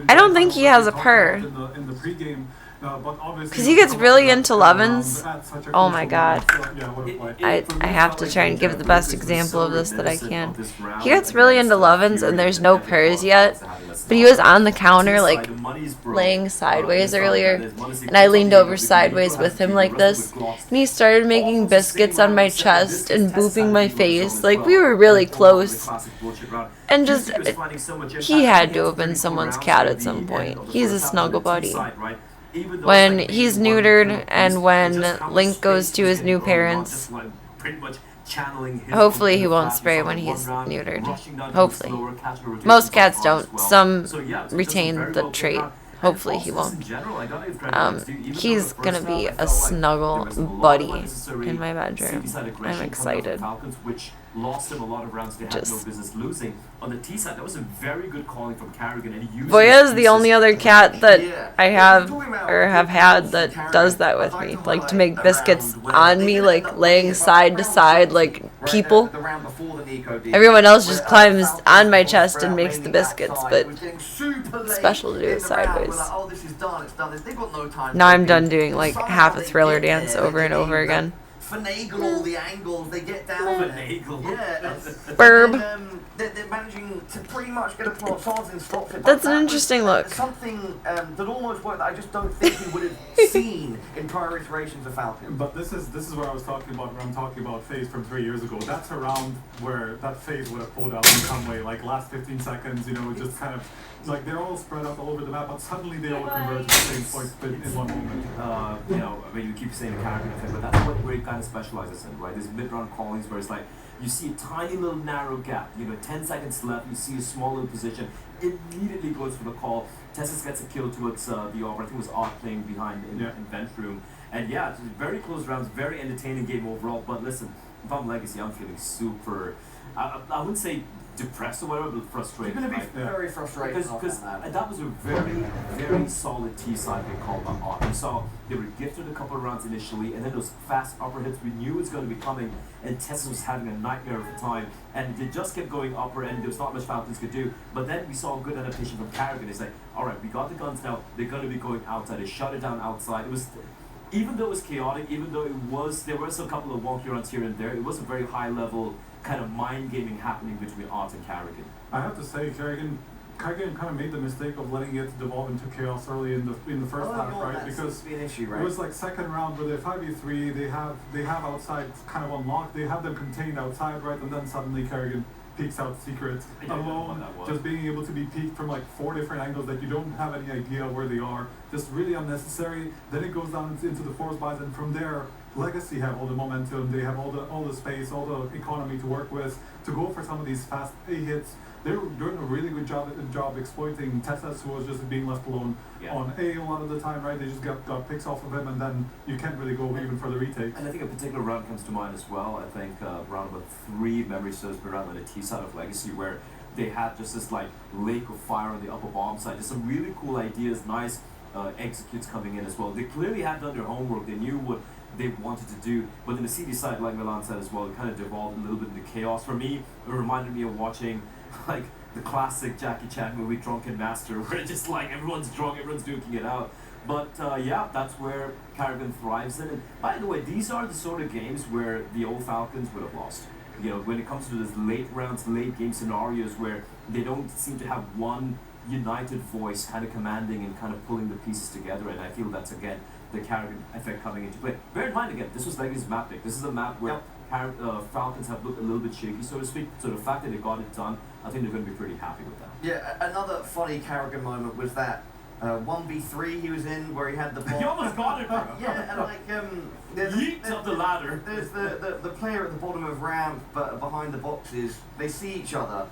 I don't think he has a purr. In the pregame, Because he gets really into Lovins. Oh my god. I have to try and give the best example of this that I can. He gets really into Lovins and there's no purrs yet. But he was on the counter like laying sideways earlier, and I leaned over sideways with him like this, and he started making biscuits on my chest and booping my face. Like, we were really close. And just, he had to have been someone's cat at some point. He's a snuggle buddy. When he's neutered and when Link goes to his new parents, hopefully he won't spray when he's neutered. Hopefully. Most cats don't. Some retain the trait. Hopefully he won't. He's gonna be a snuggle buddy in my bedroom. I'm excited. Falcons, which lost him a lot of rounds they had no business losing. On the T side, that was a very good calling from Carrigan, and he used Voya is the only other cat that I have or have had that does that with me, like to make biscuits on me, like laying side to side like people. Everyone else just climbs on my chest and makes the biscuits, but it's special to do it sideways. Now I'm done doing like half a Thriller dance over and over again. Finagle all the angles, they get down. Finagle. Yeah. Burb. They're managing to pretty much get a plot solved and stops it. That's an interesting look. Something that almost worked that I just don't think we would have seen in prior iterations of Falcon. But this is what I was talking about when I'm talking about phase from 3 years ago. That's a round where that phase would have pulled out in some way, like last 15 seconds, just kind of like they're all spread out all over the map, but suddenly they all converge to the same point in one moment. You keep saying the character thing, but that's where he kind of specializes in, right? There's mid-round callings where it's like you see a tiny little narrow gap, 10 seconds left, you see a small little position, immediately goes for the call. Tessus gets a kill towards the Auburn. I think it was Art playing behind in bench room. And yeah, it's very close rounds, very entertaining game overall. But listen, if I'm Legacy, I'm feeling super, I wouldn't say depressed or whatever, but frustrated. You're going to be very frustrated. Because that was a very, very solid T-side they called on Art. We saw they were gifted a couple of rounds initially, and then those fast upper hits we knew was going to be coming, and Tessus was having a nightmare of the time, and they just kept going upper, and there was not much Falcons could do. But then we saw a good adaptation from Carrigan. It's like, all right, we got the guns now, they're going to be going outside. They shut it down outside. It was, even though it was chaotic, even though there were a couple of wonky runs here and there, it was a very high level kind of mind gaming happening between Art and Carrigan. I have to say, Carrigan kind of made the mistake of letting it devolve into chaos early in the first half, right? Because issue, right? It was like second round where they're 5v3, they have outside kind of unlocked, they have them contained outside, right? And then suddenly Carrigan peeks out secret alone, just being able to be peeked from like 4 different angles that you don't have any idea where they are, just really unnecessary. Then it goes down into the force buys, and from there Legacy have all the momentum, they have all the space, all the economy to work with to go for some of these fast A hits. They're doing a really good job exploiting Tessus, who was just being left alone on A a lot of the time, right? They just got picks off of him, and then you can't really go even for the retake. And I think a particular round comes to mind as well. I think round number 3, memory serves me, around on the T side of Legacy, where they had just this like lake of fire on the upper bomb side. Just some really cool ideas, nice executes coming in as well. They clearly had done their homework. They knew what they wanted to do, but in the CD side, like Milan said as well, it kind of devolved a little bit into chaos. For me, it reminded me of watching like the classic Jackie Chan movie Drunken Master, where it's just like everyone's drunk, everyone's duking it out. But that's where Carrigan thrives in. And by the way, these are the sort of games where the old Falcons would have lost. When it comes to these late rounds, late game scenarios where they don't seem to have one united voice kind of commanding and kind of pulling the pieces together, and I feel that's again the Carrigan effect coming into play. Bear in mind again, this was Legacy's map pick. This is a map where Falcons have looked a little bit shaky, so to speak. So the fact that they got it done, I think they're going to be pretty happy with that. Yeah, another funny Carrigan moment was that 1v3 he was in where he had the ball. You almost got it, bro. Yeah, and like yeeked up the ladder. There's the player at the bottom of ramp, but behind the boxes, they see each other.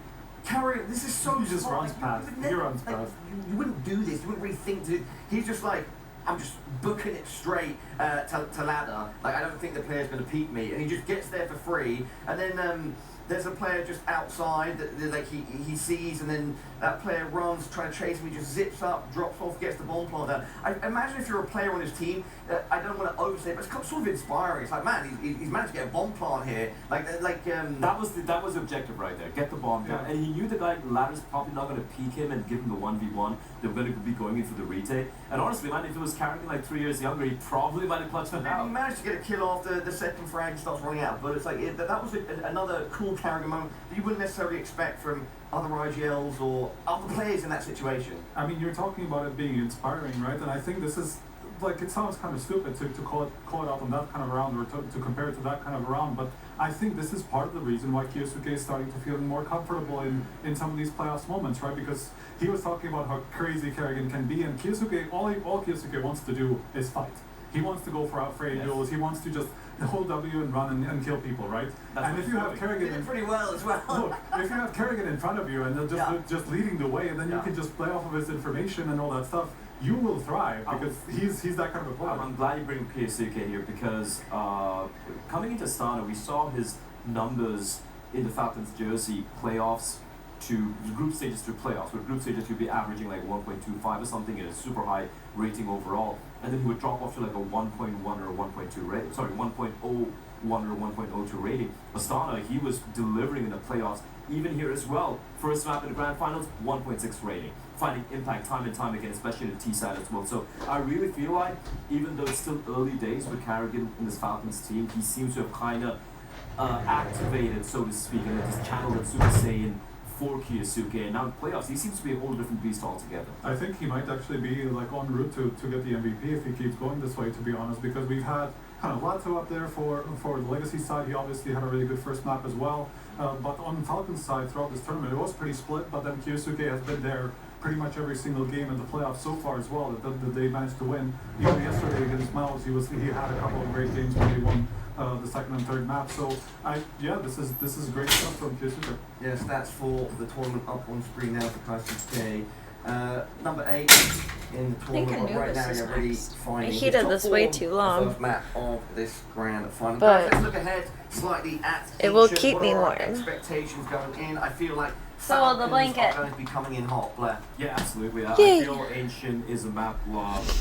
Carrigan, this is so. He just runs past. He runs past. You wouldn't do this. You wouldn't really think to. He's just like, I'm just booking it straight to ladder. Like, I don't think the player's going to peek me, and he just gets there for free. And then there's a player just outside that like he sees, and then that player runs, trying to chase him. He just zips up, drops off, gets the bomb plant down. I imagine if you're a player on his team, I don't want to overstate, but it's sort of inspiring. It's like, man, he's managed to get a bomb plant here. That was the objective right there. Get the bomb down, and he knew the guy ladder's probably not going to peek him and give him the 1v1. They were going to be going in for the retake. And honestly, man, if it was Carrigan like 3 years younger, he probably might have clutched it out. He managed to get a kill after the second frag starts running out, but it's like that was another cool Carrigan moment that you wouldn't necessarily expect from other IGLs or other players in that situation. I mean, you're talking about it being inspiring, right? And I think this is, like, it sounds kind of stupid to call it out on that kind of round, or to compare it to that kind of round, but I think this is part of the reason why Kyosuke is starting to feel more comfortable in some of these playoffs moments, right? Because he was talking about how crazy Carrigan can be, and Kyosuke, all Kyosuke wants to do is fight. He wants to go for outrage duels. He wants to just hold W and run and kill people, right? And if you have Carrigan, did pretty well as well. Look, if you have Carrigan in front of you and just leading the way, and then you can just play off of his information and all that stuff, you will thrive because he's that kind of a player. I'm glad you bring Keisuke here because coming into Astana, we saw his numbers in the Falcons jersey playoffs to group stages to playoffs. With group stages, he'd be averaging like 1.25 or something in a super high rating overall, and then he would drop off to like a 1.1 or 1.2 rating. Sorry, 1.01 or 1.02 rating. Astana, he was delivering in the playoffs. Even here as well, first map in the grand finals, 1.6 rating. Finding impact time and time again, especially in the T side as well. So I really feel like, even though it's still early days with Carrigan in this Falcons team, he seems to have kind of activated, so to speak, and just channeled that Super Saiyan for Keisuke. And now in playoffs, he seems to be a whole different beast altogether. I think he might actually be like en route to get the MVP if he keeps going this way, to be honest, because we've had kind of Lato up there for the Legacy side. He obviously had a really good first map as well. But on Falcons side, throughout this tournament, it was pretty split, but then Keisuke has been there pretty much every single game in the playoffs so far as well that they managed to win. Even yesterday against Mouse, he had a couple of great games when they won the second and third map. So this is great stuff from Keisuke. Yeah, stats for the tournament up on screen now for Keisuke. Number 8 in the tournament right now. You're already finding. I heated this way too long. First map of this grand final. But let's look ahead slightly at it will Ancient. keep What me are our warm. expectations going in? I feel like So will the Falcons blanket. are going to be coming in hot, Blair. Yeah, absolutely. I Yay. feel Ancient is a map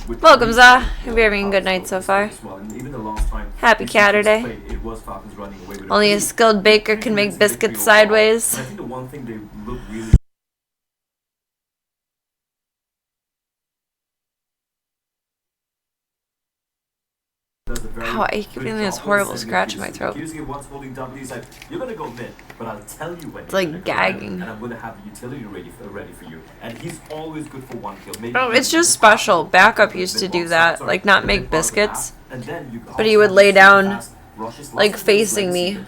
with Welcome, Za. Hope you're having a good night so far. as well. And even the last time Happy these teams Catturday. played, it was Falcons running away with Only a skilled baker can make biscuits sideways. And I think the one thing they look really does a very Ow, I keep good feeling this job horrible of sending scratch in my Keisuke. throat. Keisuke once holding W, he's like, you're gonna go mid, but I'll tell you when. It's you're like gonna go gagging. mid, and I'm gonna have the utility ready for you. And he's always good for one kill. Maybe Oh, it's just special. Backup used to do that, like not make biscuits, but he would lay down like facing me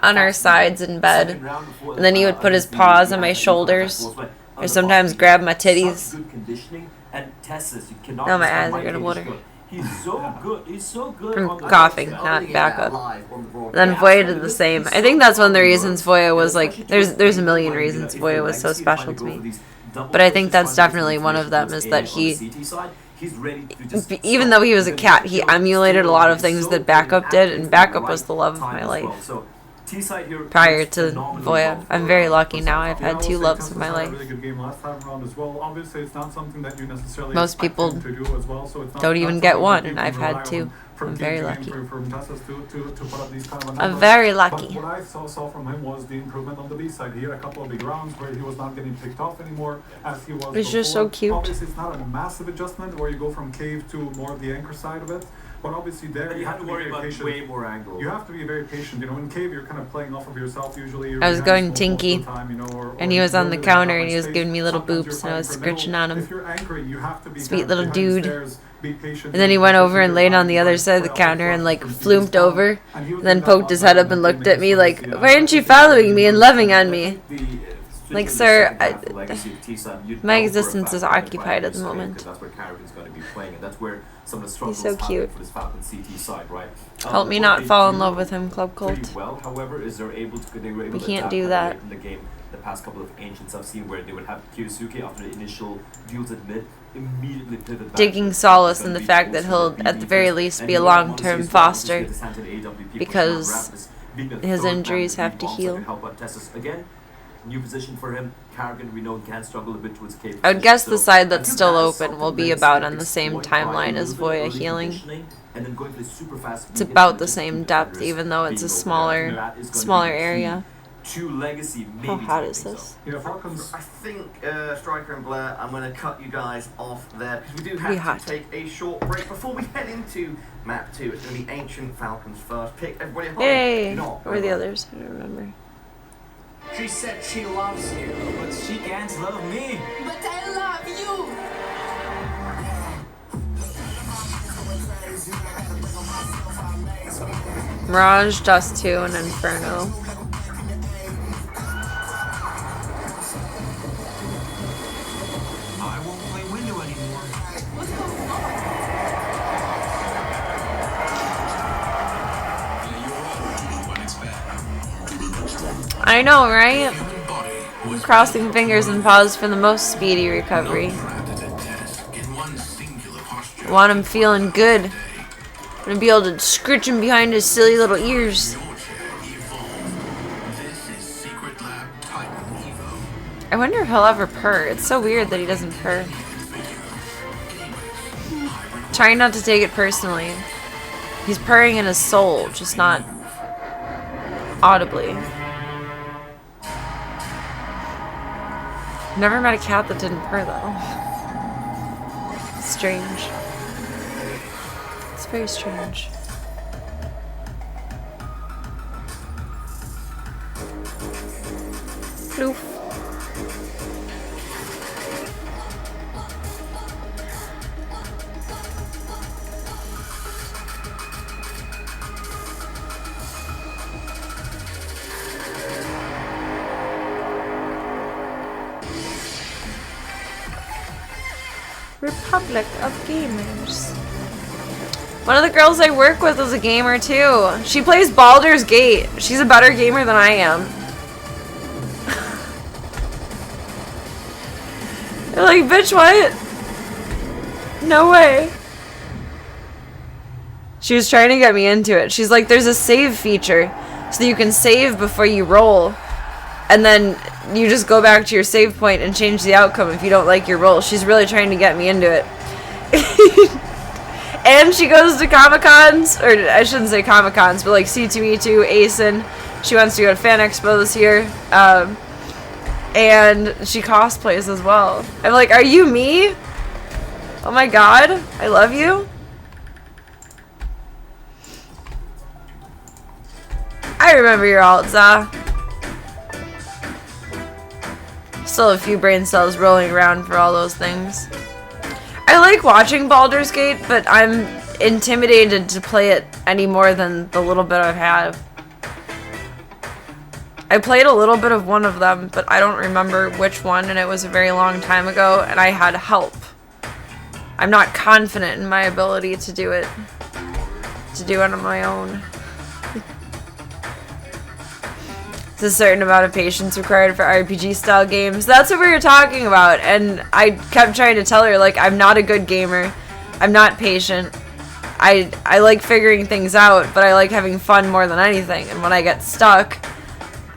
on our sides in bed, and then he would put his paws on my shoulders, or sometimes grab my titties. Now my eyes are gonna water. He's so good. He's so good From on the coughing, outside. not backup. And then Voya did the same. I think that's one of the reasons Voya was like, there's a million reasons Voya was so special to me. But I think that's definitely one of them, is that he, even though he was a cat, he emulated a lot of things that Backup did, and Backup was the love of my life. Prior to Voya. I'm very lucky now. I've had 2 loves of my life. Most people don't even get one, and I've had 2. I'm very lucky. I'm very lucky. But what I saw from him was the improvement on the B side. He had a couple of big rounds where he was not getting picked off anymore as he was It's just so cute. Obviously, it's not a massive adjustment where you go from cave to more of the anchor side of it. But obviously there you have to be worry very about patient. way more angles. You have to be very patient. You know, in cave you're kind of playing off of yourself usually. I was going tinky, time, you know, and he was on the counter, and he was giving me little boops, and I was scritching on If him. you're anchoring, you have to be Sweet kind of little behind dude. stairs, be patient, And then he went over and laid on the other side of the counter and like floomped over, and then poked his head up and looked at me like, why aren't you following me and loving on me? Like, sir, my existence is occupied at the moment. That's where Carrigan's going to be playing, and that's where some of the struggles so cute. for this Falcon CT side, right? Help me not fall in love with him, Club Pretty Colt. well, however, is they were able We to can't adapt do quite that. late in the game. The past couple of Ancients I've seen where they would have Keisuke after the initial duels at mid immediately pivot back. Digging solace in the fact that he'll, at the very least, be a long-term foster, because his injuries have to heal. Again, new position for him. Carrigan, we know, can struggle a bit towards cave. I would guess the side that's still open will be about on the same timeline as Voya healing. It's about the same depth, even though it's a smaller area. How hot is this? Yeah, Falcons. I think Striker and Blair, I'm going to cut you guys off there because we do Pretty have hot. to take a short break before we head into map 2. It's going to be Ancient Falcons first. Pick everybody at home. Yay! Not Where are the others? I don't remember. She said she loves you, but she can't love me. But I love you! Mirage, Dust 2, and Inferno. I won't play window anymore. What's going on? I know, right? I'm crossing fingers and paws for the most speedy recovery. In one I want him feeling good. I'm gonna be able to scritch him behind his silly little ears. I wonder if he'll ever purr. It's so weird that he doesn't purr. Trying not to take it personally. He's purring in his soul, just not audibly. Never met a cat that didn't purr though. Strange. It's very strange. Floof. Republic of Gamers. One of the girls I work with is a gamer too. She plays Baldur's Gate. She's a better gamer than I am. They're like, bitch, what? No way. She was trying to get me into it. She's like, there's a save feature so that you can save before you roll. And then you just go back to your save point and change the outcome if you don't like your roll. She's really trying to get me into it. And she goes to Comic-Cons, or I shouldn't say Comic-Cons, but like C2E2, ASIN. She wants to go to Fan Expo this year. And she cosplays as well. I'm like, are you me? Oh my god, I love you. I remember your alt, Za. Still a few brain cells rolling around for all those things. I like watching Baldur's Gate, but I'm intimidated to play it any more than the little bit I've had. I played a little bit of one of them, but I don't remember which one, and it was a very long time ago, and I had help. I'm not confident in my ability to do it on my own. There's a certain amount of patience required for RPG style games. That's what we were talking about, and I kept trying to tell her, like, I'm not a good gamer. I'm not patient. I like figuring things out, but I like having fun more than anything, and when I get stuck,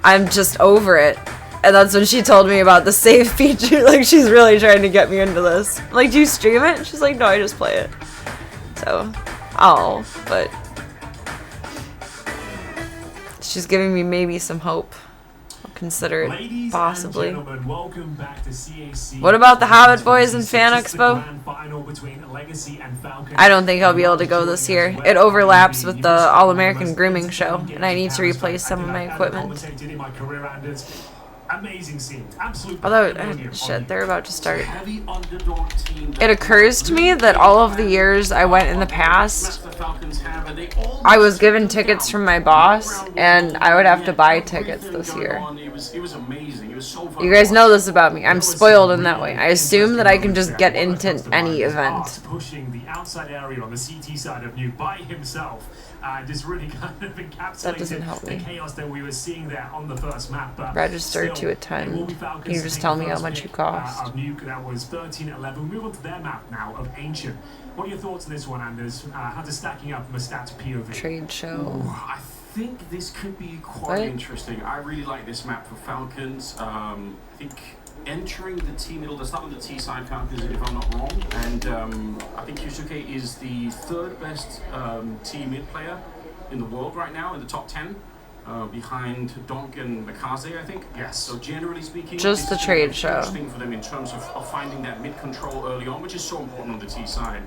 I'm just over it. And that's when she told me about the save feature. Like, she's really trying to get me into this. I'm like, do you stream it? She's like, no, I just play it. So, but she's giving me maybe some hope. I'll consider it, possibly. Ladies and gentlemen, welcome back to CAC. What about the Hobbit Boys and Fan Expo? I don't think I'll be able to go this year. It overlaps with the All-American Grooming Show, and I need to replace some of my equipment. Amazing scene. Absolute. Although, shit, they're about to start. It occurs to me that all of the years I went in the past, I was given tickets from my boss, and I would have to buy tickets this year. You guys know this about me. I'm spoiled in that way. I assume that I can just get into any event. Pushing the outside area on the CT side of Nuke by himself. Just really kind of encapsulated the chaos that we were seeing there on the first map. But register to attend. Can you just tell me how much you cost? Nuke, that was 13-11. Move on to their map now of Ancient. What are your thoughts on this one, Anders? How does stacking up from a stats POV? Trade show. Ooh, I think this could be quite interesting. I really like this map for Falcons. I think entering the T middle, they're starting the T side Falcons if I'm not wrong, and I think Yusuke is the third best T mid player in the world right now, in the top 10, behind Donk and Mikaze, I think. Yes. So generally speaking, just the trade show. Interesting for them in terms of finding that mid control early on, which is so important on the T side.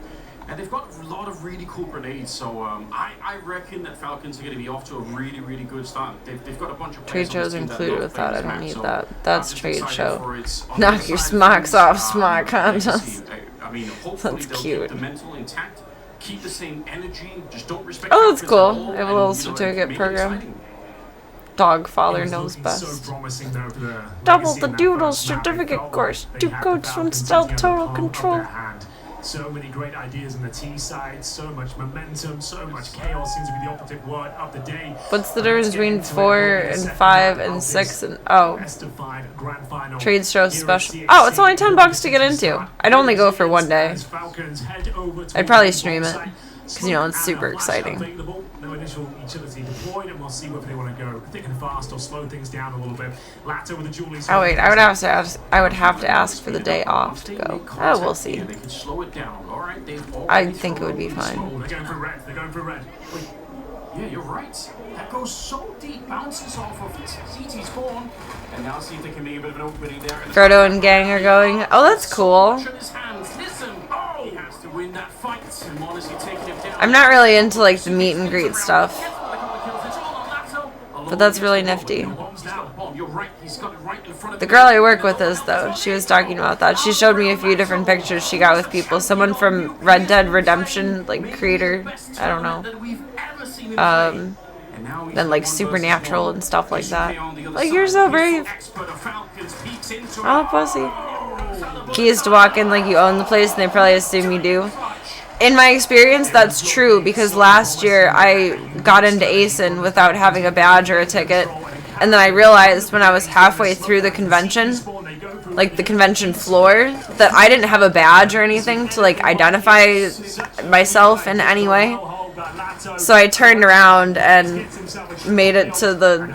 And they've got a lot of really cool grenades, so I reckon that Falcons are going to be off to a really, really good start. They've got a bunch of trade shows included with that. I don't need that. That's trade show. Knock your smocks off, smock contest. I mean, hopefully that's they'll cute. keep the mental intact, keep the same energy, just don't respect. Oh, that's cool. I have a little certificate program. Dog father knows best. Double the Doodles certificate course. 2 codes from Stealth Total Control. So many great ideas on the T side, so much momentum, so much chaos seems to be the operative word of the day. What's the difference between 4 and 5 and 6 and Best of 5 grand final. trade show special? Oh, it's only $10 to get into. I'd only go for one day. I'd probably stream it because you know it's super exciting. No initial utility deployed, and we'll see whether they want to go thick and fast or slow things down a little bit. Lato with the Julie's. Oh wait, I would have to ask. I would have to ask for the day off to go. Oh, we'll see. They can slow it down. All right, I think it would be fine. Oh, they're going for red. They're going for red. Wait, yeah, you're right. That goes so deep, bounces off of CT's spawn, and now see if they can make a bit of an opening there. Frodo and gang are going. Oh, that's cool. He has to win that fight, and honestly taking him down. I'm not really into like the meet and greet stuff, but that's really nifty. The girl I work with is though. She was talking about that. She showed me a few different pictures she got with people. Someone from Red Dead Redemption, like creator, I don't know. Then like Supernatural and stuff like that. Like, you're so brave. Oh, pussy. Keys to walk in like you own the place, and they probably assume you do. In my experience, that's true, because last year I got into ASIN without having a badge or a ticket, and then I realized when I was halfway through the convention, like the convention floor, that I didn't have a badge or anything to like identify myself in any way. So I turned around and made it to the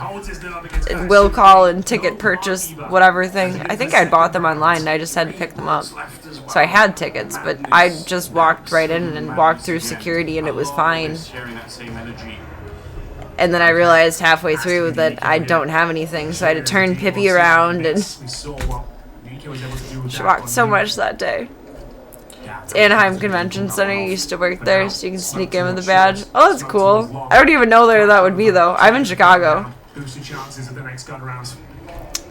will call and ticket purchase whatever thing. I think I bought them online and I just had to pick them up. So I had tickets, but I just walked right in and walked through security and it was fine. And then I realized halfway through that I don't have anything, so I had to turn Pippi around, and she walked so much that day. It's Anaheim Convention Center. You used to work there, so you can sneak in with a badge. Oh, that's cool. I don't even know where that would be, though. I'm in Chicago.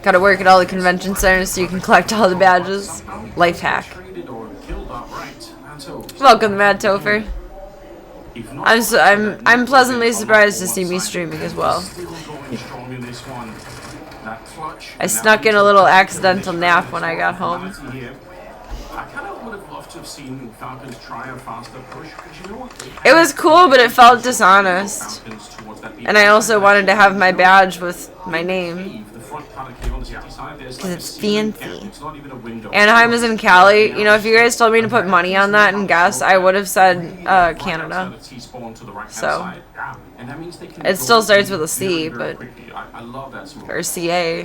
Gotta work at all the convention centers so you can collect all the badges. Life hack. Welcome, Matt Topher. I'm pleasantly surprised to see me streaming as well. I snuck in a little accidental nap when I got home. I kind of would have loved to have seen Falcons try a faster push, because you know what? It was cool, but it felt dishonest. And I also wanted to have my badge with my name. Because it's fancy. Anaheim is in Cali. You know, if you guys told me to put money on that and guess, I would have said Canada. So, it still starts with a C, but... Or CA.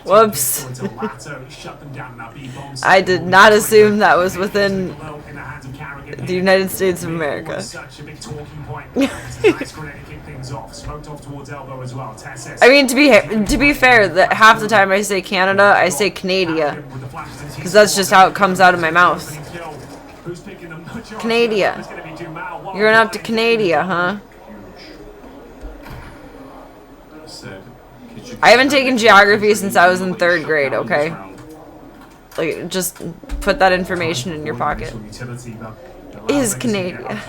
Whoops. I did not assume that was within the United States of America. I mean, to be fair, that half the time I say Canada, I say Canada, because that's just how it comes out of my mouth. Canada. You're going up to Canada, huh? I haven't taken geography since I was in 3rd grade, okay? Like, just put that information in your pocket. Is Canada.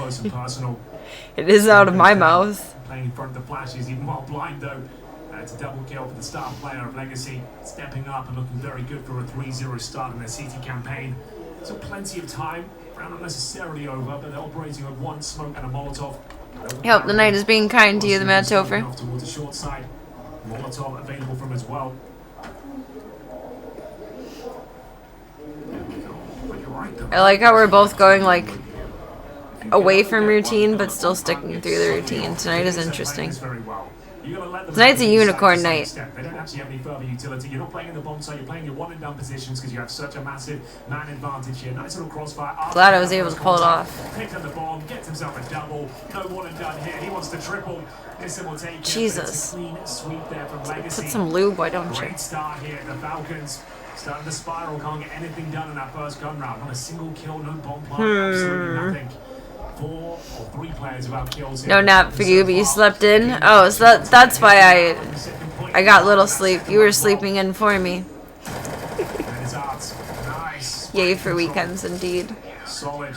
It is out of my mouth. Playing in front of the flashes, even while blind though. It's a double kill for the star player of Legacy, stepping up and looking very good for a 3-0 start in their CT campaign. So plenty of time. Round not necessarily over, but they're operating with one smoke and a Molotov. Yep, the night is being kind to you, the Mad Topher. Towards the short side. Molotov available from as well. I like how we're both going like away from routine, but still sticking through the routine. Tonight is interesting. Tonight's a unicorn night. They don't actually have any further utility. You're not playing in the bomb site, you're playing your one and done positions because you have such a massive man advantage here. Nice little crossfire. Glad I was able to pull it off. Picked up the bomb, gets himself a double. No one and done here. He wants to triple. This will take Jesus. clean sweep there from Legacy. Put some lube, why don't you? Great start here. The Falcons starting to spiral. Can't get anything done in that first gun round. Not a single kill, no bomb plant, absolutely nothing. 4 or 3 players without kills here. No nap for you, but you slept in. Oh, so that's why I got little sleep. You were sleeping in for me. Yay for weekends, indeed. Solid.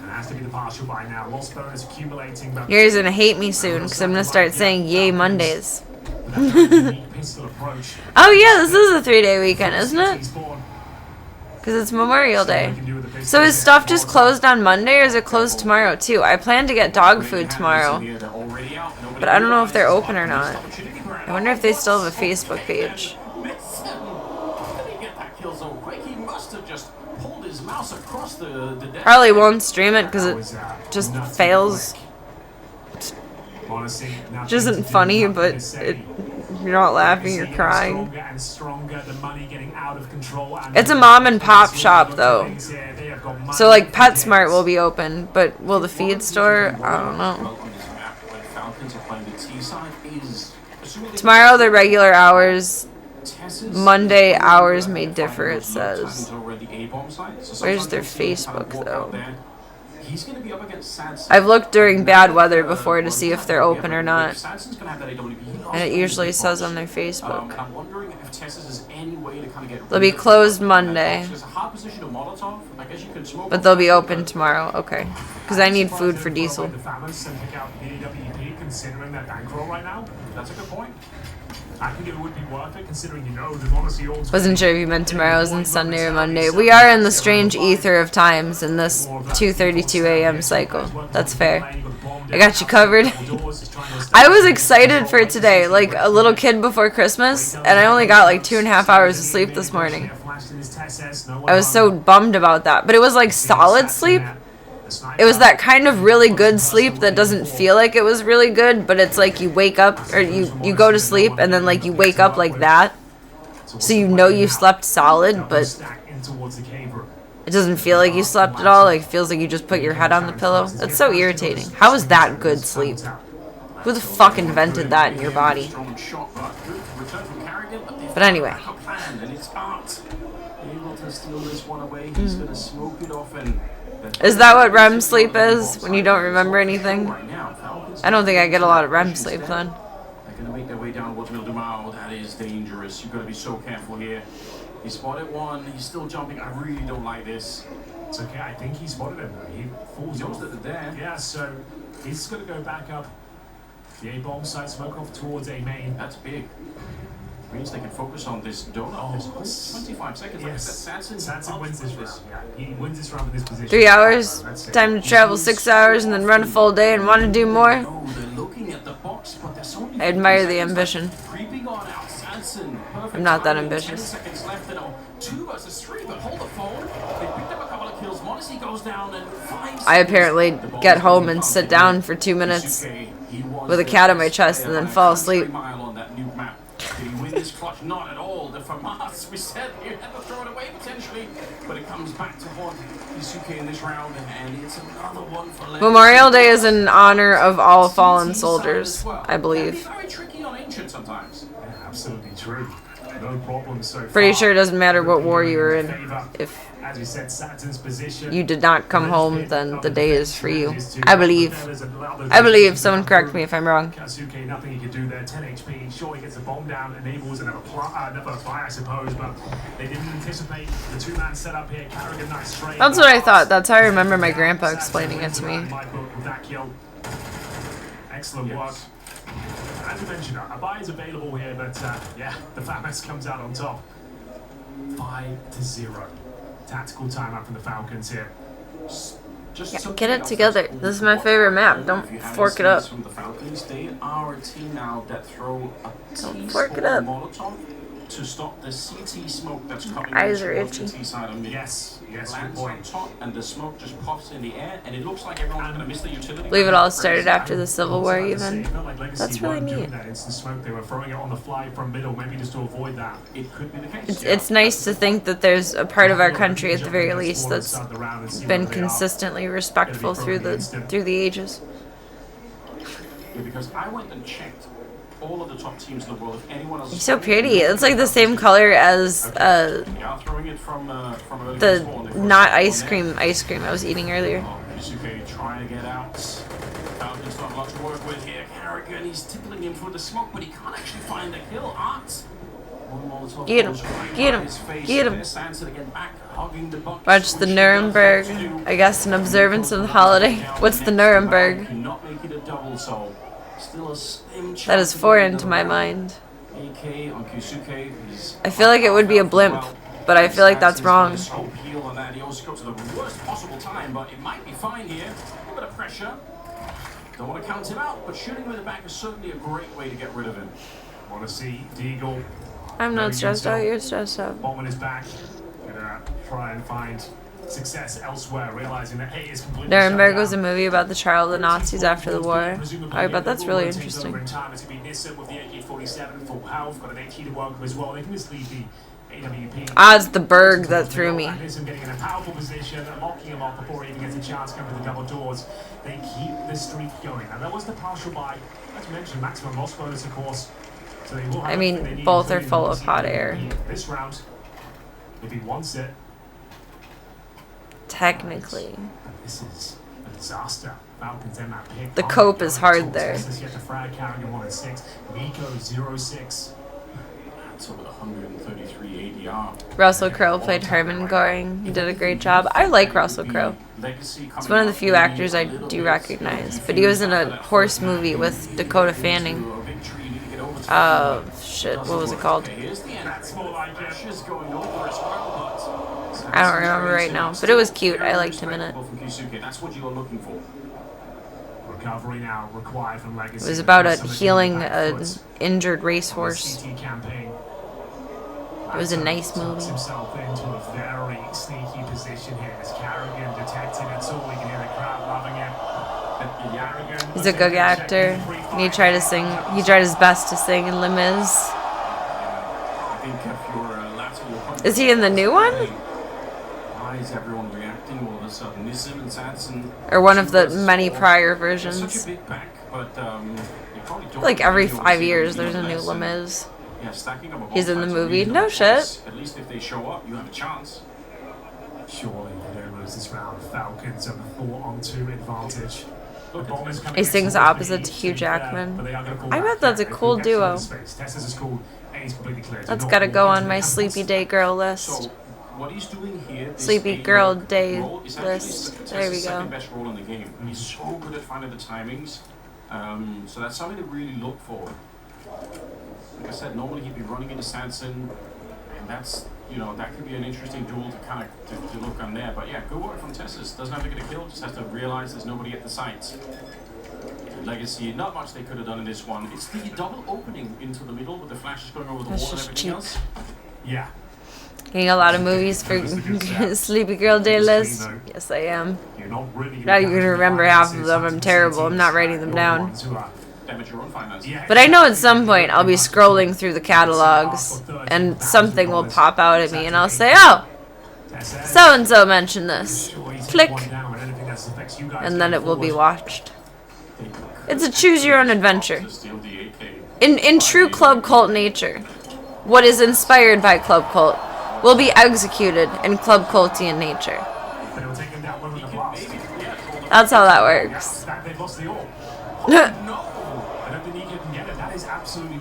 Has to be the partial by now. Lost bonus accumulating. You're gonna hate me soon, because I'm gonna start saying yay Mondays. pistol approach. Oh yeah, this is a 3-day weekend, isn't it? He's born. Because it's Memorial So they Day. can do with the pistol So is is stuff get just more closed on Monday, or is it closed tomorrow too? I plan to get dog food tomorrow, but I don't know if they're open or not. I wonder if they still have a Facebook page. Probably won't stream it because it just fails. Honestly, Which isn't funny, but you're not laughing, you're crying. Stronger and stronger, the money getting out of control, and It's a mom and pop shop though. So like PetSmart will be open, but will the feed store? I don't know. Tomorrow the regular hours. Monday hours may differ, it says. Where's their Facebook though? I've looked during bad weather before to see if they're open or not. And it usually says on their Facebook. They'll be closed Monday. But they'll be open tomorrow. Okay. Because I need food for Diesel. Considering that bankroll right now, that's a good point. I think it would be worth it, considering they've honestly all. Wasn't sure if you meant tomorrow's and Sunday or Monday. We are in the strange ether of times in this 2:32 a.m. cycle. That's fair. I got you covered. I was excited for today, like a little kid before Christmas, and I only got like 2.5 hours of sleep this morning. I was so bummed about that, but it was like solid sleep. It was that kind of really good sleep that doesn't feel like it was really good, but it's like you wake up, or you go to sleep, and then like you wake up like that. So you know you slept solid, but it doesn't feel like you slept at all. Like it feels like you just put your head on the pillow. That's so irritating. How is that good sleep? Who the fuck invented that in your body? But anyway. Is that what REM sleep is? When you don't remember anything? I don't think I get a lot of REM sleep then. They're going to make their way down Watermill Dumau. That is dangerous. You've got to be so careful here. He spotted one. He's still jumping. I really don't like this. It's okay. I think he spotted him. He falls knows that they're there. Yeah, so he's going to go back up the A-bomb site, smoke off towards A main. That's big. Means they can focus on this donut. Oh, 25 seconds. Yes. Like I said, Sanson wins this round. Yeah, he wins this round in this position. 3 hours. Time to travel 6 hours and then run a full day and want to do more. No, they're looking at the box, but there's only I admire the ambition. creeping on out. Sanson, perfect I'm not that timing. 10 ambitious. seconds left, and 2 versus 3, but hold the phone. They picked up a couple of kills. Modesty goes down, and 5 I apparently get home and sit down for 2 minutes with a cat on my chest and then fall asleep. Did he win this clutch? Not at all. The FAMAS, we said he'd have to throw it away potentially, but it comes back to haunt Isuke in this round, and it's another one for Legacy. Memorial Day is in honor of all fallen soldiers, I believe. Very tricky on Ancient sometimes. Yeah, absolutely true. No problem so far. Pretty sure it doesn't matter what war you were in. If as you said, Saturns position. you did not come home, then the day is for you. I believe. I believe. Someone correct me if I'm wrong. Katsuke, nothing he could do there. 10 HP. Sure, he gets a bomb down, enables another fly, I suppose, but they didn't anticipate the two-man setup here. Carrigan, nice straight. That's what I thought. That's how I remember my grandpa explaining it to me. Excellent work. As you mentioned, a buy is available here, but yeah, the FAMAS comes out on top. 5-0. Tactical timeout from the Falcons here. Yeah, get it together. This is my favorite map. Don't fork it up. From the Falcons, they are a team now that throw a Don't fork it up. Molotov to stop the CT smoke that's coming Eyes are towards itchy. the T side on me. Yes, good Lands point. on top, and the smoke just pops in the air, and it looks like everyone's going to miss the utility. I believe it all started after the Civil War even. That's That's really neat. That instant smoke, they were throwing it on the fly from middle, maybe just to avoid that. It could be the case. It's nice to think that there's a part of our country at the very least that's been consistently respectful through the ages. Yeah, because I went and checked all of the top teams in the world. If anyone else You're so pretty. It's like the same color as yeah, throwing it from early the spawn. They not first ice cream I was eating earlier. Oh, Yusuke trying to get out. Falcon's not much to work with here. Carrigan, he's tickling him for the smoke, but he can't actually find a kill. Art. Get him. Get him. Get him. Watch the Nuremberg. I guess in observance of the holiday. What's the Nuremberg? That is foreign to my mind. AK on Kyusuke. I feel like it would be a blimp, but I feel like that's wrong. Heel on that. He also got to the worst possible time, but it might be fine here. A bit of pressure. Don't want to count him out, but shooting him in the back is certainly a great way to get rid of him. Want to see Deagle. I'm not stressed out, you're stressed out. Bowman is back. Gonna try and find success elsewhere, realizing that hey is completely. Nuremberg was a movie about the trial of the Nazis after the war. I bet that's really interesting. It's going to be Nissa with the AK-47, full health, got an HE to work with as well. They can just leave the AWP. Ah, it's the Berg that threw me. Nissa getting in a powerful position, locking him off before he even gets a chance coming to the double doors. They keep the streak going. And that was the partial buy. As mentioned, maximum loss bonus, of course. So they will have I mean, both are full of hot air. This round, if he wants it. Technically. This is a disaster. Falcons in that pick. The cope is hard there. Nico 06. That's over 133 ADR. Russell Crowe played Herman Goring. He did a great job. I like Russell Crowe. He's one of the few actors I do recognize. But he was in a horse movie with Dakota Fanning. Shit, what was it called? I don't remember right now, but it was cute. I liked him in it. That's what you are looking for. Recovery now required from Legacy. It was about healing an injured racehorse. It was a nice movie. Himself into a very sneaky position here. As Carrigan detecting it, so we can hear the crowd loving him. He's a good actor. And he tried to sing. He tried his best to sing in Les Mis. Is he in the new one? Why is everyone reacting all of a sudden? Nissim and Sanson. Or one of the many prior versions. Such a big back, but like every 5 years, there's a new Les Mis. Yeah, stacking up He's in the movie. No shit. At least if they show up, you have a chance. Surely they don't lose this round. Falcons have a 4-on-2 advantage. He sings opposite to Hugh Jackman. I bet that's a cool duo. That's gotta go on my Sleepy Day Girl list. What he's doing here, Sleepy Girl Day list. There we go. Second best role in the game. And he's so good at finding the timings. So that's something to really look for. Like I said, normally he'd be running into Sanson, and that's, you know, that could be an interesting duel to kind of to look on there. But yeah, good work from Tessus. Doesn't have to get a kill, just has to realize there's nobody at the sites. Legacy, not much they could have done in this one. It's the double opening into the middle with the flashes going over the wall and everything cheap. else. Yeah. Getting a lot of movies for Sleepy Girl Day list. Yes, I am. Not even gonna remember half of them. I'm terrible. I'm not writing them down. But I know at some point I'll be scrolling through the catalogs and something will pop out at me and I'll say, oh, so-and-so mentioned this. Click. And then it will be watched. It's a choose-your-own adventure. In true Club Cult nature, what is inspired by Club Cult will be executed in Club Cultian nature. That's how that works.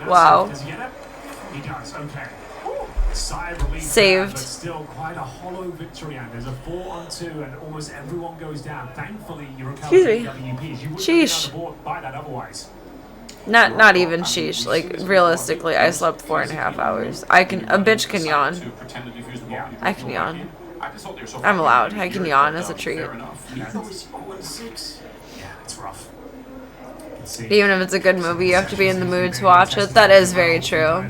Wow. He does, okay. Saved. But still quite a hollow victory, and there's a 4-on-2 and almost everyone goes down. Thankfully, you recover the WPs. You wouldn't Sheesh. be on the board by that otherwise. Not even sheesh. Like, realistically, I slept 4.5 hours. A bitch can yawn. I can yawn. I'm allowed. I can yawn as a treat. Yeah, it's rough. Even if it's a good movie, you have to be in the mood to watch it. That is very true.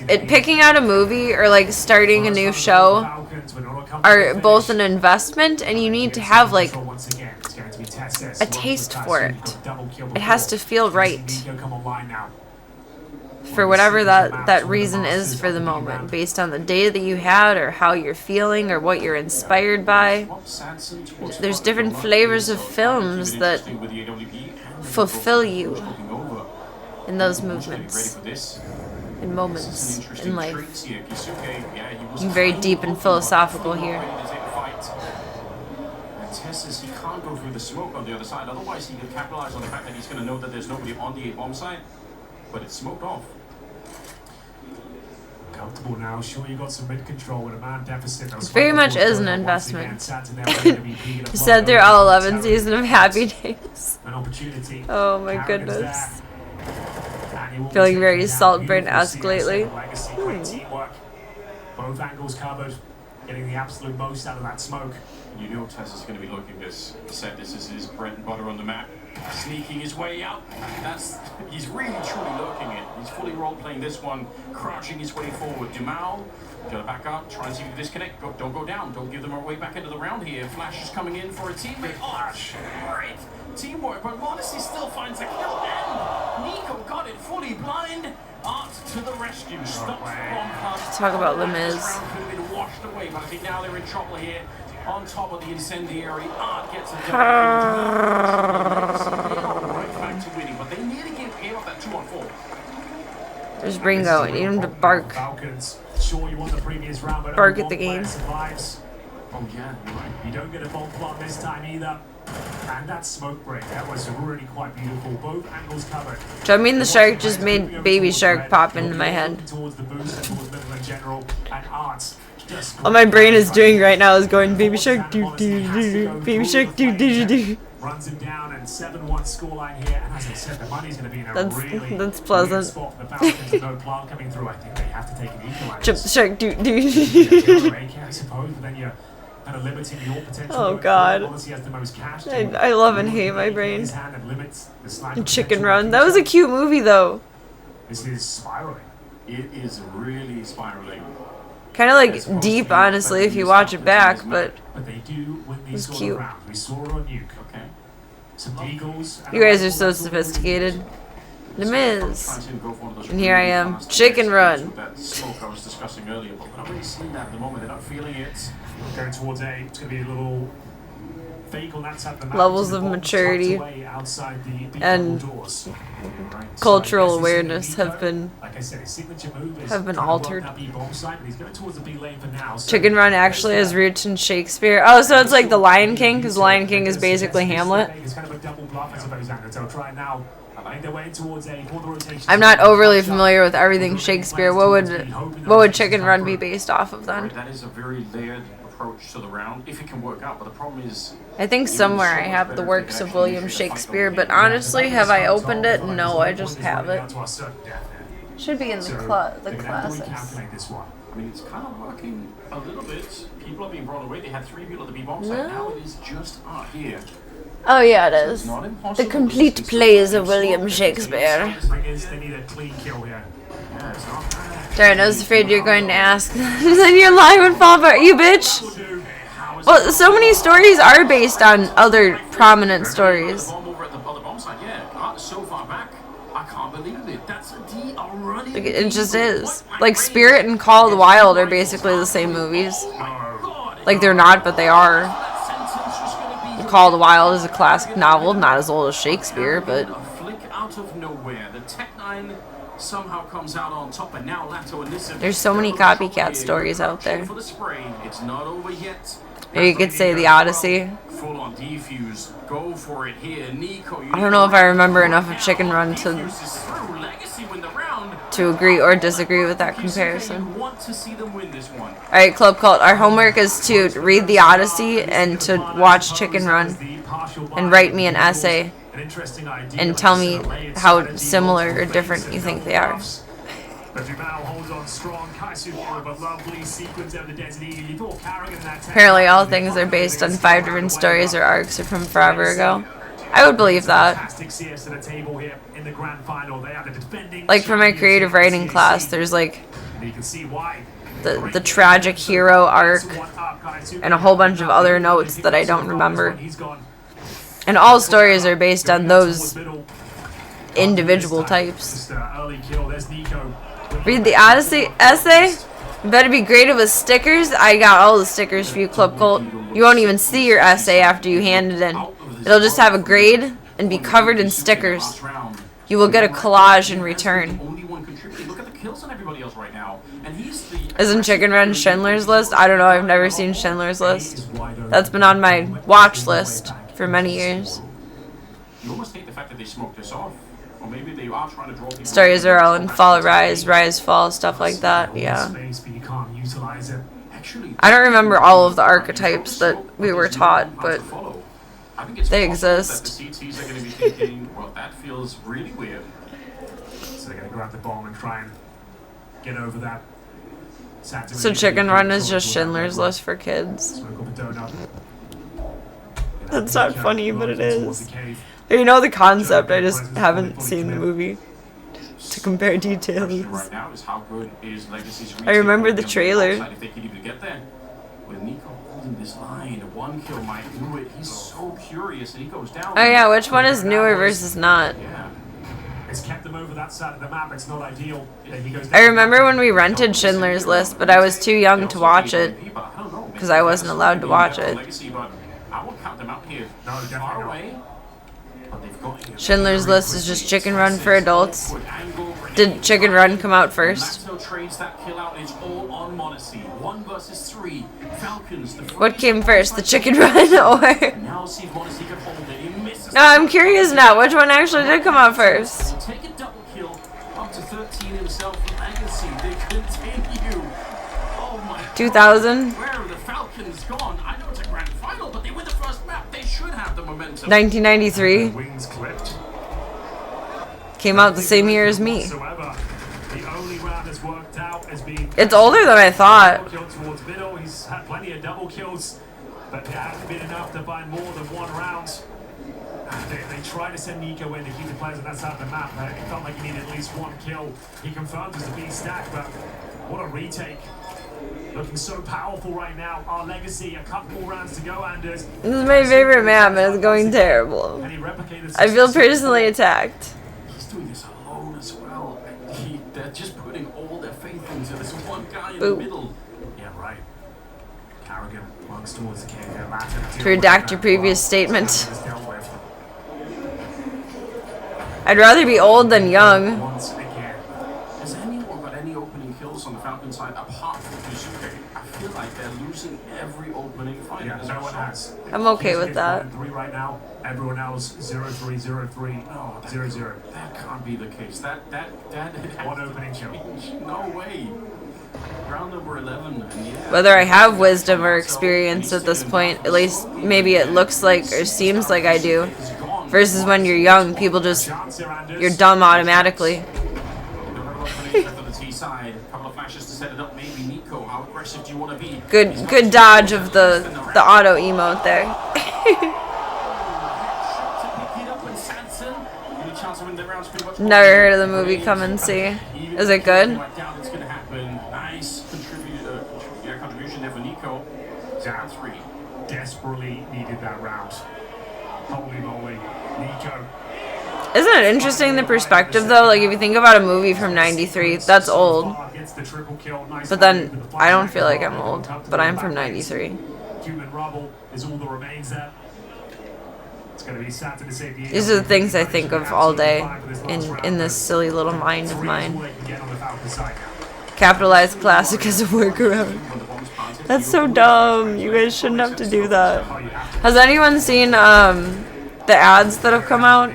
Picking out a movie or like starting a new show are both an investment, and you need to have like a taste for it. It has to feel right for whatever that reason is for the moment, based on the day that you had or how you're feeling or what you're inspired by. There's different flavors of films that fulfill you in those movements, in moments in life. I'm very deep and philosophical here. Tessus, he can't go through the smoke on the other side, otherwise he could capitalize on the fact that he's going to know that there's nobody on the A-bomb side, but it's smoked off. Comfortable now, sure you got some mid-control with a man deficit. It very much is an investment. You said through all 11 seasons of Happy Days. An opportunity. Oh my goodness. Daniel Feeling very taking down Saltburn-esque beautiful CS lately. and Legacy. Great teamwork. Both angles covered. Getting the absolute most out of that smoke. You know Tess is going to be looking this. He said this is his bread and butter on the map. Sneaking his way out. He's really truly lurking it. He's fully role-playing this one, crouching his way forward. Dumal, gotta back up, try and see if you can disconnect. Don't go down. Don't give them a way back into the round here. Flash is coming in for a teammate. Oh, great teamwork, but Modesty still finds a kill. And Nico got it fully blind. Art to the rescue. Stops the bomb pass. Talk about The This Miz. round could have been washed away, but I think now they're in trouble here. On top of the incendiary, Art gets a right back to winning, but they nearly gave up that 2-on-4. There's Ringo. I need him to bark. Falcons. Sure, you won the previous round, but Bark only at the one player game. survives. Oh yeah, you're right. You don't get a bomb plot this time either. And that smoke break, that was really quite beautiful. Both angles covered. So I mean the shark just made Baby Shark pop into my head. Towards the boost and towards middle in general, and Art just All my brain is doing right now is going Baby Shark do do do, Baby Shark do do do. runs him down, and 7-1 scoreline here. And as I said, the money's going to be in a really That's pleasant. weird spot for the Falcons. No plant coming through. I think they have to take an equalizer. Jump the shark do do. I suppose, but then you're kind of limiting your potential. Oh, God. Obviously has the most cash. I love and hate my brain. His hand and limits the sniper Chicken potential. Run. That was a cute movie though. This is spiraling. It is really spiraling. Kind of like deep, honestly, if you watch it back, but But they do win these It's sort cute. of rounds. We saw it on Nuke. Okay. Some Eagles. you guys are so sophisticated. The Miz. And here I am. Chicken Run. That smoke I was discussing earlier, but we're not really seeing that at the moment. They're not feeling it. Going towards A. It's going to be a little fake on that side of the map. Levels To the of bottom, maturity tucked away outside the and double doors. Right, so cultural I guess this is awareness Nico. have been Like I said, his signature move is have been trying to work altered. that B-bomb side, but he's going towards the B lane for now. So Chicken Run actually has roots in Shakespeare. Oh, so it's like The Lion King, because Lion King is basically Hamlet. It's kind of a double bluff, I suppose, and they'll try now. Make their way towards A. All the rotations. I'm not overly familiar with everything Shakespeare. What would Chicken Run be based off of then? Right, that is a very layered approach to the round, if it can work out. But the problem is, I think somewhere I have the works of William Shakespeare, but honestly, have I opened it? No, I just have it. Should be in the classics. This one. I mean, it's kind of working a little bit. People are being brought away. They had 3 people at the B-bomb side. Now it is just Art here. Oh yeah, it It's is. not impossible. The complete plays of William Shakespeare. They need a clean kill here. Yeah, it's not bad. Darn, I was afraid you're going to ask. Then your line would fall apart. You bitch! Well, so many stories are based on other prominent stories. The bomb over at the other bomb side, yeah. Art so far back. I can't believe it. That's a D, a running Like, it just D. is. Like, Spirit and Call of the Wild are basically the same movies. Oh my God. Like, they're not, but they are. That sentence was gonna be Call of the Wild is a classic novel, not as old as Shakespeare, but a flick out of nowhere. The Tech 9 somehow comes out on top, and now Lato and this. there's so many copycat stories out there. For the spray, it's not over yet. Or you could say The Odyssey. Full on defuse. Go for it here, Nico. I don't know if I remember enough of Chicken Run to agree or disagree with that comparison. Want to see them win this one. Alright, Club Cult, our homework is to read The Odyssey and to watch Chicken Run and write me an essay and tell me how similar or different you think they are. Apparently all things are based on 5 different stories or arcs or from forever ago. I would believe that. Like for my creative writing class, there's like the tragic hero arc and a whole bunch of other notes that I don't remember. And all stories are based on those individual types. Read the Odyssey essay? You better be graded with stickers. I got all the stickers for you, Club Cult. You won't even see your essay after you hand it in. It'll just have a grade and be covered in stickers. You will get a collage in return. Isn't Chicken Run Schindler's List? I don't know, I've never seen Schindler's List. That's been on my watch list for many years. You almost hate the fact that they smoked this off. Or maybe they are trying to draw people. Stories are all in Fall, Rise, Rise, Fall, stuff like that, yeah. I don't remember all of the archetypes that we were taught, but they exist. The CTs are going to be thinking, well, that feels really weird. So they're going to grab the bomb and try and get over that. So Chicken Run is just Schindler's List for kids. Smoke up a donut. That's not funny, but it is. You know the concept, I just haven't seen the movie to compare details. Right now is how good is Legacy's I remember the trailer. If they can even get there. With Nico holding this line, one kill might do it. He's so curious and he goes down. Oh yeah, which one is newer versus not? Yeah. It's kept them over that side of the map. It's not ideal. He goes I remember when we rented Schindler's List, but I was too young to watch it because I wasn't allowed to watch it. I won't count them out here. No, far away. But they've got here. Schindler's List is just Chicken Run for adults. Did Chicken Run come out first? Trades that kill out. It's all on Monacy. 1 versus 3. Falcons. What came first, the Chicken Run or? Now see if Monacy can hold it. He misses. No, I'm curious now. Which one actually did come out first? Take a double kill. Up to 13 himself. Legacy. They continue. Oh my. 2000. Where are the Falcons gone? I know it's a grand final, but they win the first map. They should have the momentum. 1993. Wings clipped. Came out the same year as me. The only round that's worked out has been. It's older than I thought. Kill towards middle. He's had plenty of double kills, but there hasn't been enough to find more than 1 round. They tried to send Nico in to keep the players on that side of the map. It felt like he needed at least 1 kill. He confirmed as a B stack, but what a retake. Looking so powerful right now. Our Legacy, a couple more rounds to go, Anders. This is my favorite map, and it's going terrible. I feel personally attacked. He's doing this alone as well. They're just putting all their faith into this one guy in Ooh. the middle. Yeah, right. Carrigan works towards the cave. Latin. To redact your previous statement. I'd rather be old than young. Once again. Has anyone got any opening kills on the Falcon side apart from Yusuke? I feel like they're losing every opening fight. Yeah, no one has. I'm okay with that. 3 right now. Everyone else 0-3, 0-3, No, 0-0. that can't be the case. That One opening kill. No way. Round number 11. And yeah, Whether I have wisdom or experience at this point, at least maybe it looks like or seems like I do. Versus when you're young, people just, you're dumb automatically. Good dodge of the auto emote there. Never heard of the movie Come and See. Is it good? Nice contribution there for Nico. Down 3. Desperately needed that round. Holy moly. Nico. Isn't it interesting the perspective though? Like if you think about a movie from '93, that's old. But then I don't feel like I'm old, but I'm from '93. Human rubble is all that remains there. It's going to be sad to say These are the things I think of all day in this silly little mind of mine. Capitalized classic as a workaround. That's so dumb. You guys shouldn't have to do that. Has anyone seen the ads that have come out?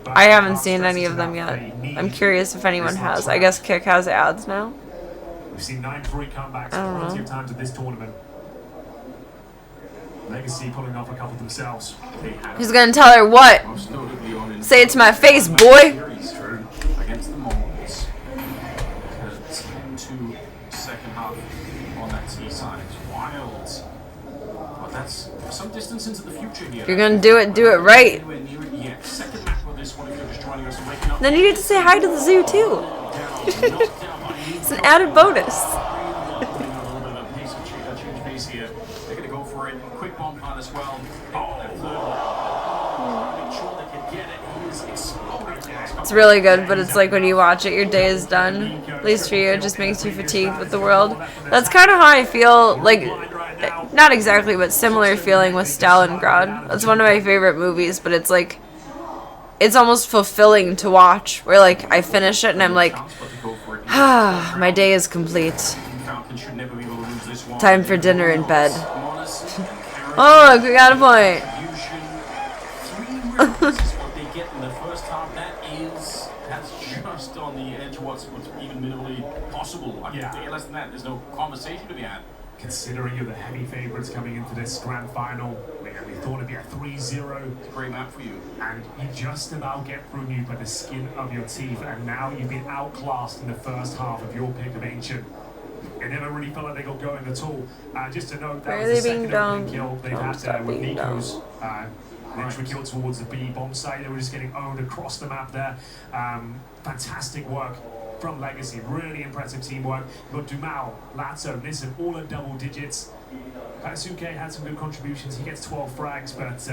I haven't seen any of them yet. I'm curious if anyone has. I guess Kick has ads now. We've seen 9-3 comebacks plenty of times at this tournament. Legacy pulling off a couple themselves. Who's gonna tell her what? Say it to my face, boy. Against the Mongols. 10-2 second half on that T side. Wild. But that's some distance into the future here. If you're gonna do it right. Yeah, second map with this one if you're just joining us and waking up. Then you get to say hi to the zoo too. It's an added bonus. They're gonna go for it. Quick bomb plant as well. Make sure they can get it. He's exploding. It's really good, but it's like when you watch it, your day is done. At least for you, it just makes you fatigued with the world. That's kind of how I feel, like, not exactly, but similar feeling with Stalingrad. That's one of my favorite movies, but it's like, it's almost fulfilling to watch, where like, I finish it and I'm like, ah, my day is complete. Time for dinner in bed. Oh, look, we got a point. What they get in the first half, that's just on the edge what's even minimally possible. I mean, less than that, there's no conversation to be had. Considering you're the heavy favourites coming into this grand final, we're They thought it'd be a 3-0. It's a great map for you. And you just about get through Nuke by the skin of your teeth, and now you've been outclassed in the first half of your pick of Ancient. It never really felt like they got going at all. Just to note, that was the second opening kill they've had with Nico's entry kill towards the B bomb site. They were just getting owned across the map there. Fantastic work from Legacy. Really impressive teamwork. You've got Dumal, Lato, Nissen, all at double digits. Katsuke had some good contributions. He gets 12 frags, but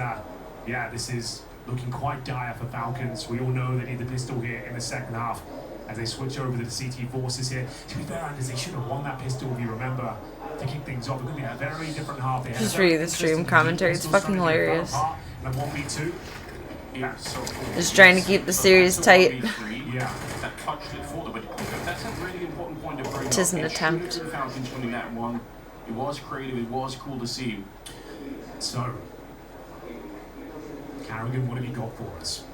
yeah, this is looking quite dire for Falcons. We all know they need the pistol here in the second half as they switch over to the CT forces here. To be fair, Anders, they should have won that pistol, if you remember, to kick things off. It could be a very different half. Just reading the stream commentary. It's fucking hilarious. And 1v2. Yeah, so just trying to keep the series tight. Yeah, that clutched it for them, but that's a really important point to bring up. It is an attempt. Falcons winning that one. It was creative, it was cool to see. So, Carrigan, what have you got for us?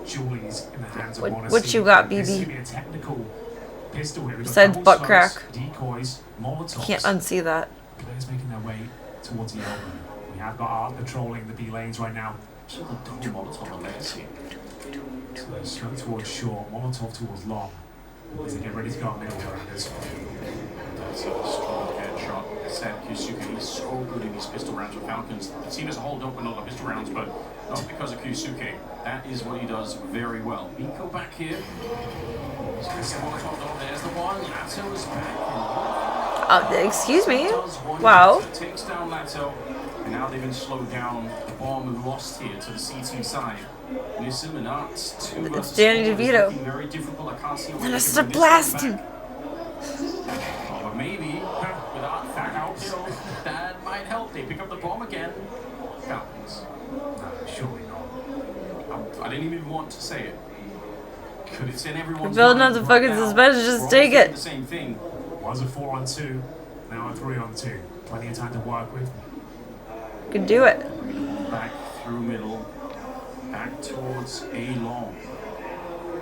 Julie's in the hands of Monacy. What you got, BB? This is going to be a technical pistol here. Besides butt crack. Decoys, Molotovs. Can't unsee that. Players making their way towards the elbow. We have got Art patrolling the B lanes right now. So the double Molotov on Legacy. So straight towards short, Molotov towards long. As they get ready to go middle here, Anders. That's a strong headshot. Said Kyusuke is so good in these pistol rounds with Falcons. The team as a whole don't win a lot of pistol rounds, but not because of Kyusuke. That is what he does very well. Nico back here. There's the one. Lato is back. Excuse me. Wow. Takes down Lato. And now they've been slowed down. The bomb and lost here to the CT side. Nissen and Arts. It's Danny DeVito. Very difficult. I can't see what Then I start blasting. But maybe with Art back out kill, that might help. They pick up the bomb again. Falcons. No, surely not. I didn't even want to say it. Could it send everyone? Building up the fucking suspension, just take it. The same thing. Was a 4-on-2, now a 3-on-2. Plenty of time to work with. Could do it. Back through middle, back towards A long.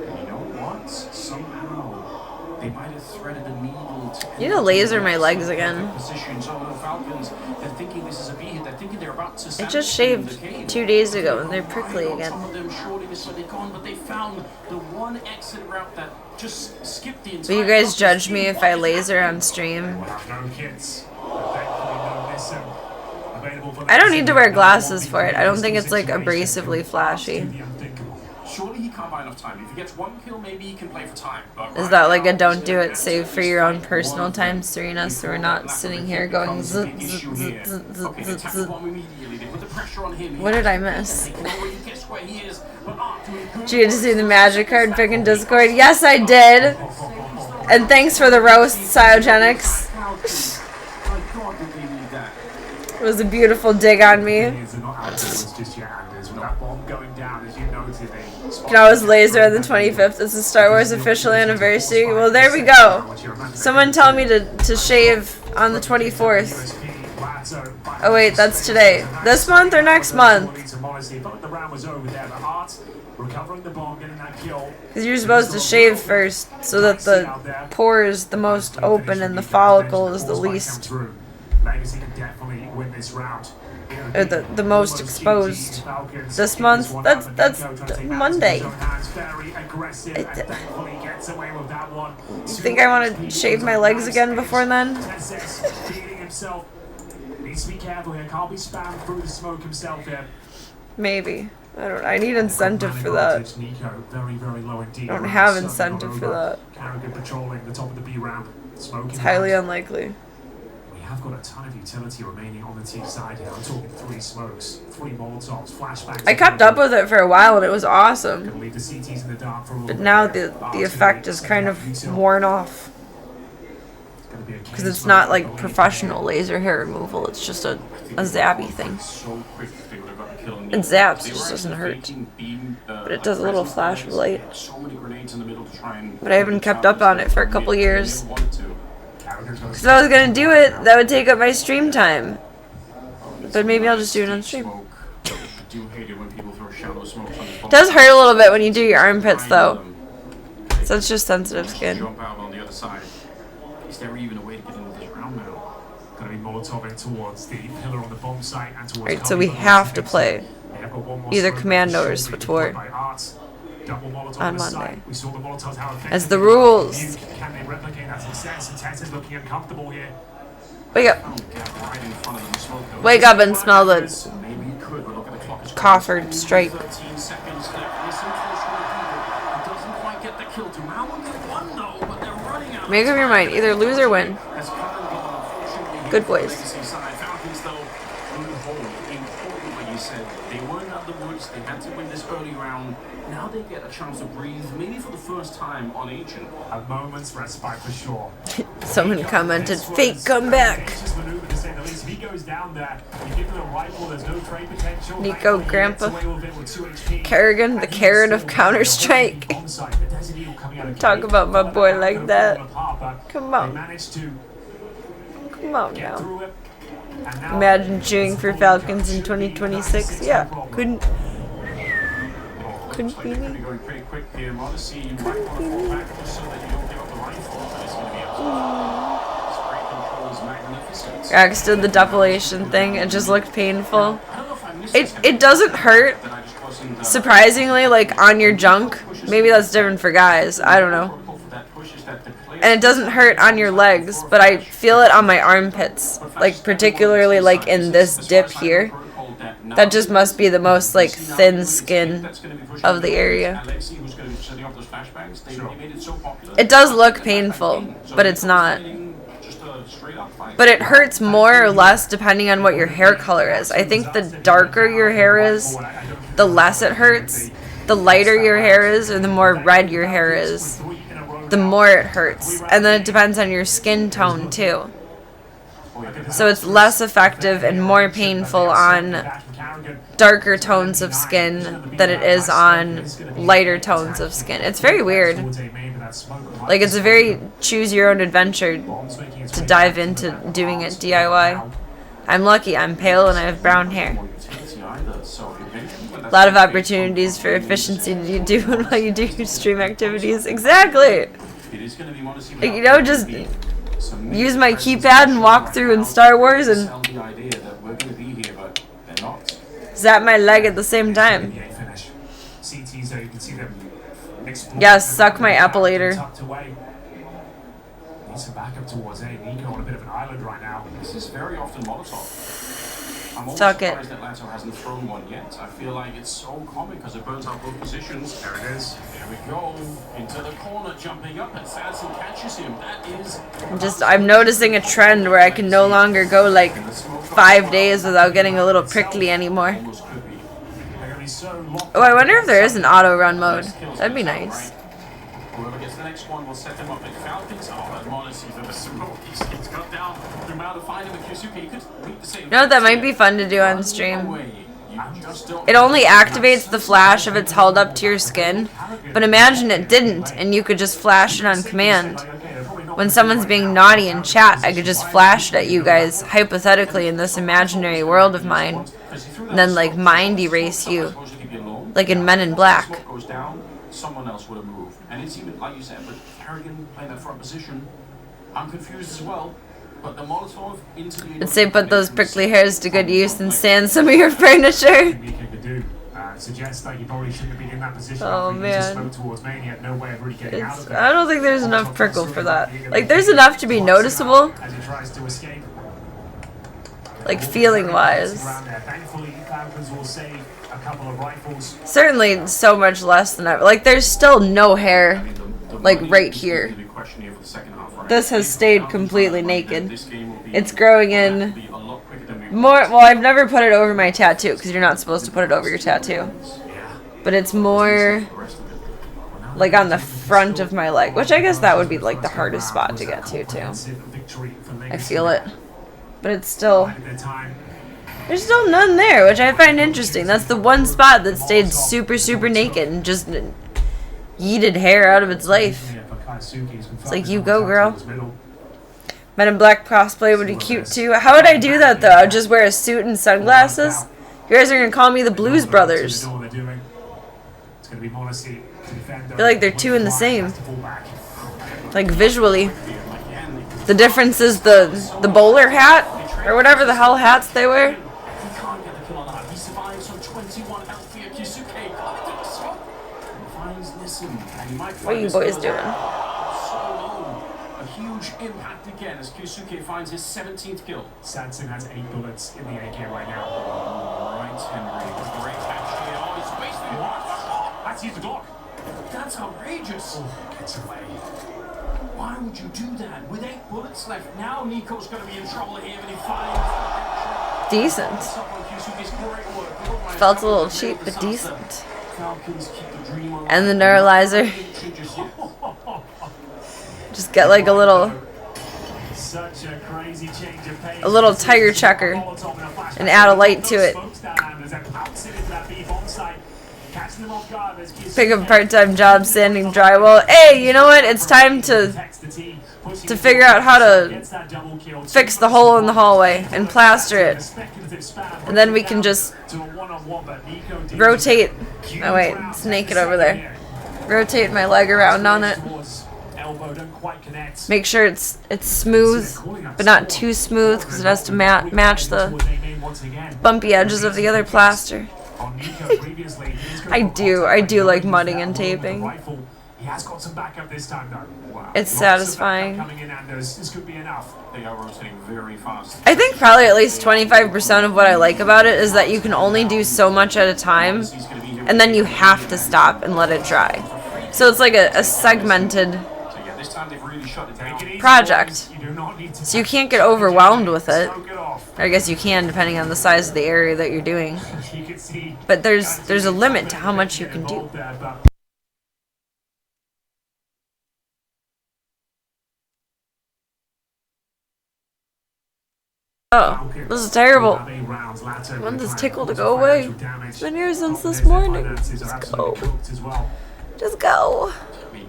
And you know what? Somehow they might have threaded a needle to. You need to laser my legs again. Positions. Oh no, Falcons! They're thinking this is a B hit. They're thinking they're about to. I just shaved 2 days ago and they're prickly again. Some of them surely this are gone, but they found the one exit route that just skipped the entire. Will you guys judge me if I laser on stream? We'll have no kids. Thankfully, no Nissen. I don't need to wear glasses for it. I don't think it's like abrasively flashy. Surely he can't buy enough time. If he gets one kill, maybe he can play for time. But Is that like a don't do it, save for your own personal time, Serena, so we're not sitting here going zzz, zzz, zzz, zzz, zzz. What did I miss? Did you get to see the magic card pick in Discord? Yes, I did. And thanks for the roast, Cyogenics. It was a beautiful dig on me. You can always laser on the 25th. This is Star Wars official anniversary. Well, there we go. Someone tell me to shave on the 24th. Oh wait, that's today. This month or next month? Because you're supposed to shave first, so that the pore is the most open and the follicle is the least. Legacy can definitely win this round. Or the most exposed. This month, that's Monday. You think I want to shave my legs again before then? Needs to be careful here. Can't be spammed through the smoke himself here. Maybe. I need incentive for that. I don't have incentive for that. Carrigan patrolling the top of the B ramp. It's highly unlikely. I've got a ton of utility remaining on the T side here. I'm talking 3 smokes, 3 Molotovs, flashbangs. I kept up with it for a while and it was awesome. Gonna leave the CTs in the dark for a but now the effect is kind of worn off. Because it's not like professional laser hair removal, it's just a zabby thing. It zaps, it just doesn't hurt. But it does a little flash of light. But I haven't kept up on it for a couple years. Because if I was going to do it, that would take up my stream time. But maybe I'll just do it on stream. It does hurt a little bit when you do your armpits, though. So it's just sensitive skin. Gonna be Molotoving towards the pillar on the bomb site and towards. Alright, so we have to play either Commando or SWTOR on Monday. We saw the Molotovs, how As the rules. Can they replicate that success? And Tess is looking uncomfortable here. Wake up. Wake up and smell the coffered strike. 13 seconds left. Listen closely. He doesn't quite get the kill to Mao will get one though, but they're running out. Make up your mind. Either lose or win. Good boys. Falcons though on the whole, important what you said. They weren't out the woods. They had to win this early round. Now they get a chance to breathe, maybe for the first time on Ancient. A moment's respite for sure. Someone commented, fake comeback. Nico Grandpa. Kerrigan, the Karen of Counter-Strike. Talk about my boy like that. Come on. Come on now. Imagine cheering for Falcons in 2026. Yeah, couldn't be me. Rex did the depilation thing. It just looked painful. It doesn't hurt. Surprisingly, like on your junk. Maybe that's different for guys. I don't know. And it doesn't hurt on your legs, but I feel it on my armpits. Like particularly like in this dip here. That just must be the most like thin skin of the area. It does look painful, but it's not. But it hurts more or less depending on what your hair color is. I think the darker your hair is, the less it hurts. The lighter your hair is, or the more red your hair is, the more it hurts. And then it depends on your skin tone too. So it's less effective and more painful on darker tones of skin than it is on lighter tones of skin. It's very weird. Like it's a very choose your own adventure to dive into doing it DIY. I'm lucky, I'm pale and I have brown hair. A lot of opportunities for efficiency to do while you do your stream activities. Exactly! You know, just use my keypad and walk through in Star Wars and zap my leg at the same time. Yes, suck my epilator. Needs some backup towards Nico on a bit of an island right now. This is very often Molotov. I'm almost Suck it. surprised that Lato hasn't thrown one yet. I feel like it's so common because it burns out both positions. There it is. There we go. Into the corner, jumping up, and Sadson catches him. That is... I'm noticing a trend where I can no longer go like 5 days without getting a little prickly anymore. Oh, I wonder if there is an auto run mode. That'd be nice. Whoever gets the next one will set them up in Falcons. Oh, admonish for the smoke. He's cut down through Mao to find him in Kusuke. He could beat the same. You know what, that might be fun to do on stream. It only activates the flash if it's held up to your skin. But imagine it didn't, and you could just flash it on command. When someone's being naughty in chat, I could just flash it at you guys, hypothetically, in this imaginary world of mine. And then, like, mind erase you. Like in Men in Black. Someone else would have moved. And it's even, like you said, with Kerrigan playing that front position, I'm confused as well. But the Molotov into the... I'd say put those prickly hairs to good use and sand some of your furniture. Suggests that you probably shouldn't have been in that position. Oh man. I don't think there's enough prickle for that. Like there's enough to be noticeable. As he tries to escape. Like feeling wise. Thankfully, Falcons will save a couple of rifles. Certainly so much less than ever. Like there's still no hair. Like right here. This has stayed completely naked. It's growing in more. Well, I've never put it over my tattoo because you're not supposed to put it over your tattoo. But it's more like on the front of my leg, which I guess that would be like the hardest spot to get to too. I feel it. But it's still... There's still none there, which I find interesting. That's the one spot that stayed super, super naked and just yeeted hair out of its life. It's like, you go, girl. Men in Black cosplay would be cute, too. How would I do that, though? I'd just wear a suit and sunglasses? You guys are going to call me the Blues Brothers. I feel like they're two in the same. Like, visually. The difference is the bowler hat or whatever the hell hats they wear. He can't get the kill on that. He survives from 21 health via Kisuke. Finds Nissan, and he might What are find you this boys girl doing? so low. A huge impact again as Kisuke finds his 17th kill. Sanson has 8 bullets in the AK right now. Right, Henry. Great catch here. Oh, he's wasted. What? That's used the Glock. That's outrageous. Oh, gets away. Why would you do that? With 8 bullets left, now Nico's going to be in trouble here, and he finds Decent. Felt a little cheap, but decent. And the neuralizer. Just get like a little Such a crazy change of pace. a little tire checker and add a light to it. Pick up a part-time job sanding drywall. Hey, you know what? It's time to figure out how to fix the hole in the hallway and plaster it. And then we can just rotate. Oh wait, it's naked over there. Rotate my leg around on it. Make sure it's smooth, but not too smooth because it has to match the bumpy edges of the other plaster. I do like mudding and taping. He has got some backup this time though. Wow. It's satisfying. Coming in, Anders. This could be enough. They are rotating very fast. I think probably at least 25% of what I like about it is that you can only do so much at a time, and then you have to stop and let it dry. So it's like a segmented project. So you can't get overwhelmed with it. Or I guess you can, depending on the size of the area that you're doing. But there's a limit to how much you can do. Oh, this is terrible. I want this tickle to go away. It's been here since this morning. Just go. Just go. I mean,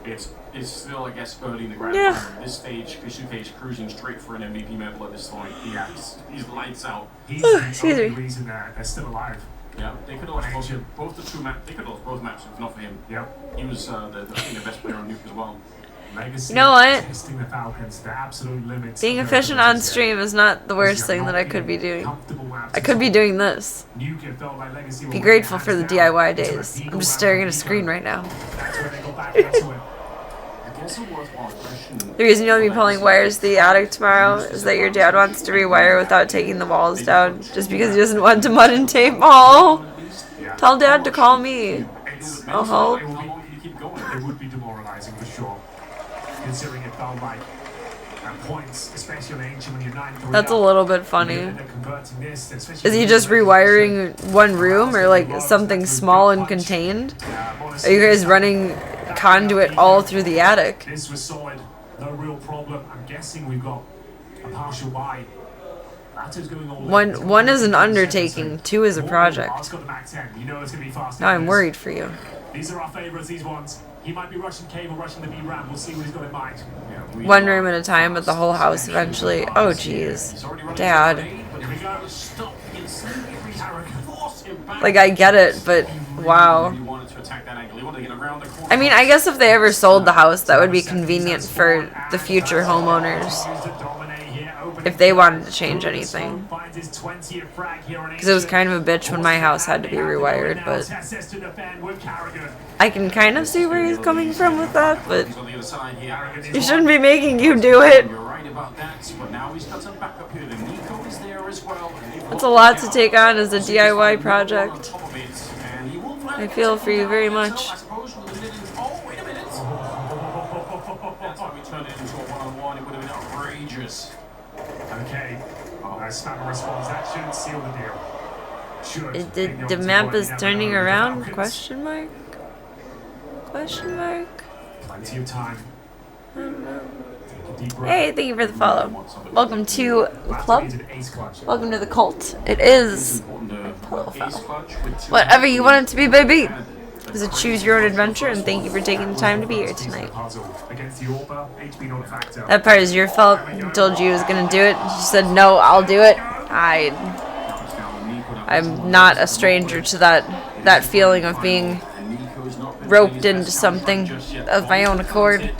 it's still, I guess, early in the grand Yeah. final. At this stage, Kisuke is cruising straight for an MVP medal at this point. He's lights out. He's the Excuse only me. reason they're still alive. Yeah, they could have lost both the two maps. They could have lost both maps if not for him. Yep. He was the best player on Nuke as well. Legacy You know what? testing the Falcons to absolute limits. Being of their efficient on abilities. stream is not the worst These are thing that not I could be doing. comfortable maps I at could be all. doing this. Nuke, it felt like Legacy were Be winning grateful for hands the down DIY until days. the I'm Eagle just round staring at a with screen Nico. right now. That's where they go back into it. I guess a worthwhile question. The reason you'll be pulling wires to the attic tomorrow is that your dad wants to rewire without taking the walls down, just because he doesn't want to mud and tape. Oh, tell Dad to call me. I'll help. It would be demoralizing for sure, considering it felt like at points, especially on Ancient when you're 9-3 That's a up, little bit funny. they're converting this, especially Is he just rewiring one room or like something small and contained? Are you guys running conduit all through the attic? This was solid, no real problem. I'm guessing we've got a partial buy. Latter's going all in. One is an undertaking, two is a project. Let's go to Mac 10. You know it's going to be fast. Now I'm worried for you. These are our favorites, these ones. He might be rushing cave or rushing the B ramp. We'll see what he's got in mind. One room at a time, but the whole house eventually. Oh jeez. Dad. Here we go. Stop the incendiary force him back. Like I get it, but wow. He wanted to attack that angle. He wanted to get around the corner. I mean, I guess if they ever sold the house, that would be convenient for the future homeowners. If they wanted to change anything. Because it was kind of a bitch when my house had to be rewired, but I can kind of see where he's coming from with that, but He's on the other side here. he shouldn't be making you do it. You're right about that, but now he's got some backup here. The Nico is there as well. It's a lot to take on as a DIY project. I feel for you very much. Oh, wait a minute. That's how we turned it into a one-on-one. It would have been outrageous. Okay. Spammer response. That should seal the deal. Should. The map is turning around? Question mark? Question mark? Plenty of time. I don't know. Take a deep breath. Hey, thank you for the follow. Welcome to the club. Needs an ace clutch. Welcome to the cult. It is Important ace clutch with two whatever you want it to be, baby. It was a choose your own adventure, and thank you for taking the time to be here tonight. Against the Orba, HP not a factor. That part is your fault. I told you I was gonna do it. She said no, I'll do it. I'm not a stranger to that feeling of being roped into something of my own accord.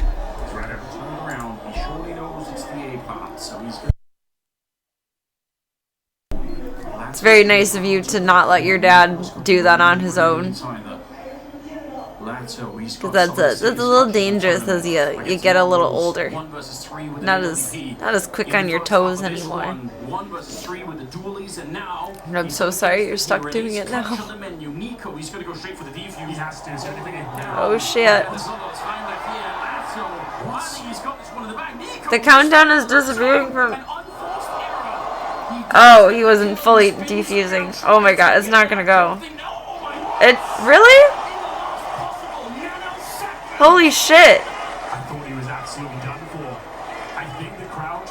It's very nice of you to not let your dad do that on his own. Because that's a little dangerous as you get a little older. Not as quick on your toes anymore. And I'm so sorry you're stuck doing it now. Oh shit. The countdown is disappearing from... Oh, he wasn't fully defusing. Oh my god, it's not gonna go. It... Really? Holy shit. I thought he was absolutely done for. I think the crowd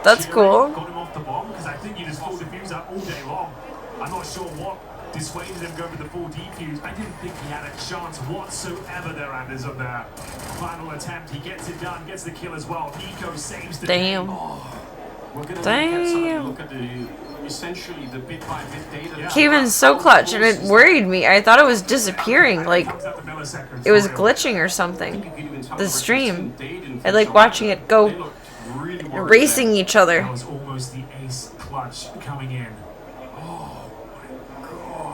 That's cool. got him off the bomb because I think he just full defuse that all day long. I'm not sure what dissuaded him going with the full defuse. I didn't think he had a chance whatsoever there, Anders, on the final attempt. He gets it done, gets the kill as well. Nico saves the Damn. Damn. Look at the essentially the bit by bit data. Came in so clutch, and it worried me. I thought it was disappearing, like it was glitching or something. The stream. I like watching it go racing each other. That was almost the ace clutch coming in.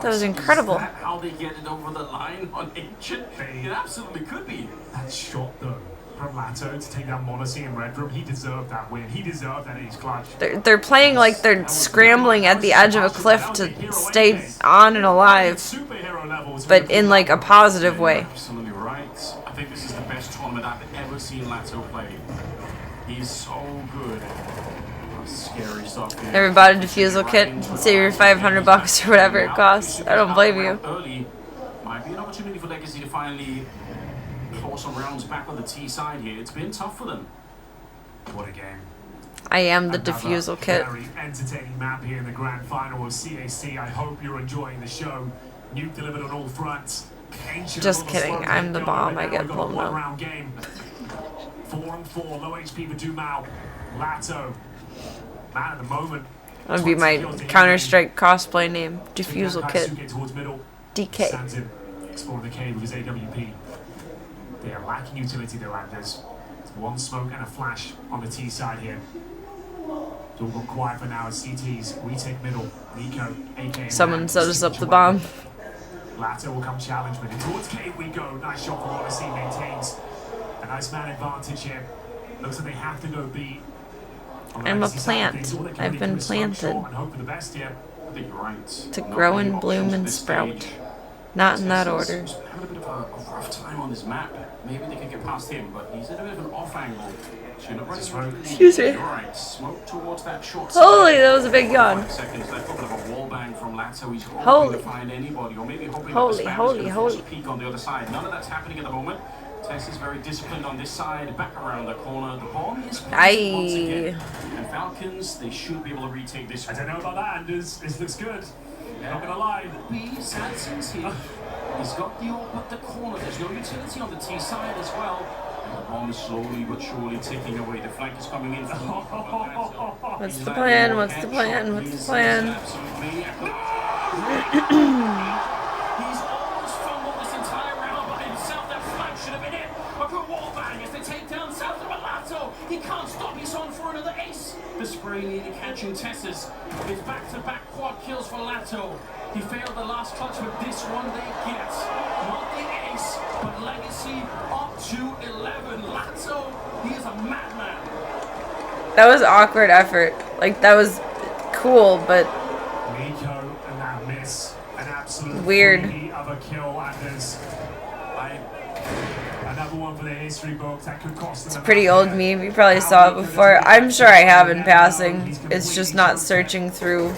That was incredible. Is that how they get it over the line on Ancient? It absolutely could be. That shot though from Lato to take down Monacy and Red Room, he deserved that win. He deserved that ace clutch. They're playing like they're scrambling at the edge of a cliff to stay on and alive, but in like a positive way. Absolutely right. I think this is the best tournament I've ever seen Lato play. He's so good. Scary stuff here. Never bought a defusal kit. Save your $500 or whatever it costs. I don't blame you. Early might be an opportunity for Legacy to finally claw some rounds back on the T side here. It's been tough for them. What a game. I am the defusal kit. Very entertaining map here in the grand final of CAC. I hope you're enjoying the show. Nuke delivered on all fronts. Just kidding. I'm the bomb. I get blown up. 4-on-4, low HP for Dumao. Lato. Man at the moment. That would be my Counter-Strike cosplay name. Defusal kit. DK. Stands in, exploring the cave with his AWP. They are lacking utility though, Anders. One smoke and a flash on the T side here. It's all gone quiet for now as CTs. We take middle. Nico, AK. Someone set us up the bomb. Lato will come challenge with it. Towards cave we go. Nice shot from Odyssey. Maintains a nice man advantage here. Looks like they have to go B. I'm a plant. I've been planted to grow and bloom and sprout. Not in that order. He's having a bit of a rough time on this map. Maybe they can get past him, but he's at a bit of an off angle. Excuse me. Right, smoke towards that short Holy, that was a big yawn. 5 seconds left. A bit of a wall bang from Lato. He's hoping Holy. to find anybody, or maybe hoping Holy, that the holy, Spanish holy. peek on the other side. None of that's happening at the moment. Tess is very disciplined on this side, back around the corner. The bomb is planted once again. And Falcons, they should be able to retake this. I don't know about that, Anders. This looks good. Not gonna lie. Sanson's here. He's got the AWP at the corner. There's no utility on the T side as well. And the bomb is slowly but surely ticking away. The flank is coming in. What's the plan? What's the plan? What's the plan? He's almost fumbled this entire round by himself. That flank should have been it. A good wall bang as they take down South of Malato. He can't stop. He's on for another ace. The spray nearly catching Tessus. It's back-to-back quad kills for Lato. He failed the last clutch, but this one they get. Not the ace, but Legacy up to 11. Lato, he is a madman. That was awkward effort. Like, that was cool, but Nico and that miss. An absolute weird. freebie of a kill, Anders. Another one for the history books that could cost them. It's a pretty old meme. You probably saw it before. I'm sure I have in passing. It's just not searching through.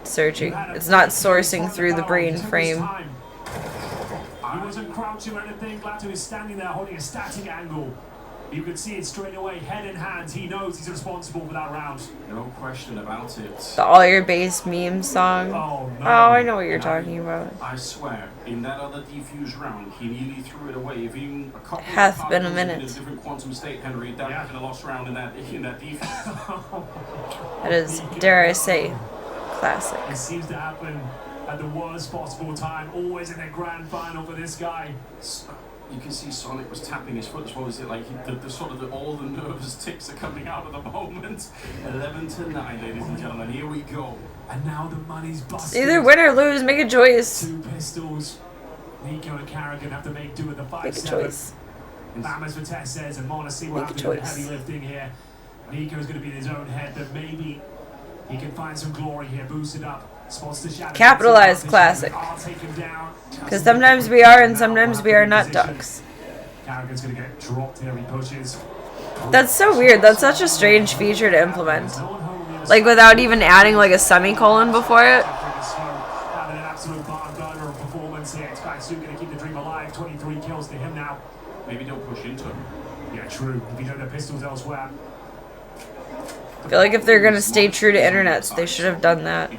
Searching. It's not sourcing through the brain frame. He wasn't crouching or anything. Lato is standing there holding a static angle. You could see it straight away, head in hand. He knows he's responsible for that round. No question about it. The All Your Base meme song. Oh, no. Oh, I know what you're talking about. I swear, in that other defuse round, he nearly threw it away. If even a couple Hath of been a particles minute. in a different quantum state, Henry, that would have been a lost round in that defuse. That is, dare I say, classic. It seems to happen at the worst possible time, always in the grand final for this guy. You can see Sonic was tapping his foot as well. Is it like the sort of all the nervous ticks are coming out at the moment? 11-9, ladies and gentlemen. Here we go. And now the money's busted. Either win or lose. Make a choice. 2 pistols. Nico and Carrigan have to make do with the 5-7. Make a choice. Famous for Tess says, and Monacy will Make have a to do the choice. heavy lifting here. Nico's going to be in his own head, but maybe he can find some glory here, boost it up. Spots the shadow. Capitalized classic. Because sometimes we are and sometimes we are not ducks. Carrigan's going to get dropped here, he pushes. That's so weird. That's such a strange feature to implement. Like without even adding like a semicolon before it. Having an absolute barn burner of performance here. It's Kaisuke going to keep the dream alive. 23 kills to him now. Maybe don't push into him. Yeah, true. If you know their pistols elsewhere. I feel like if they're gonna stay true to internets, they should have done that.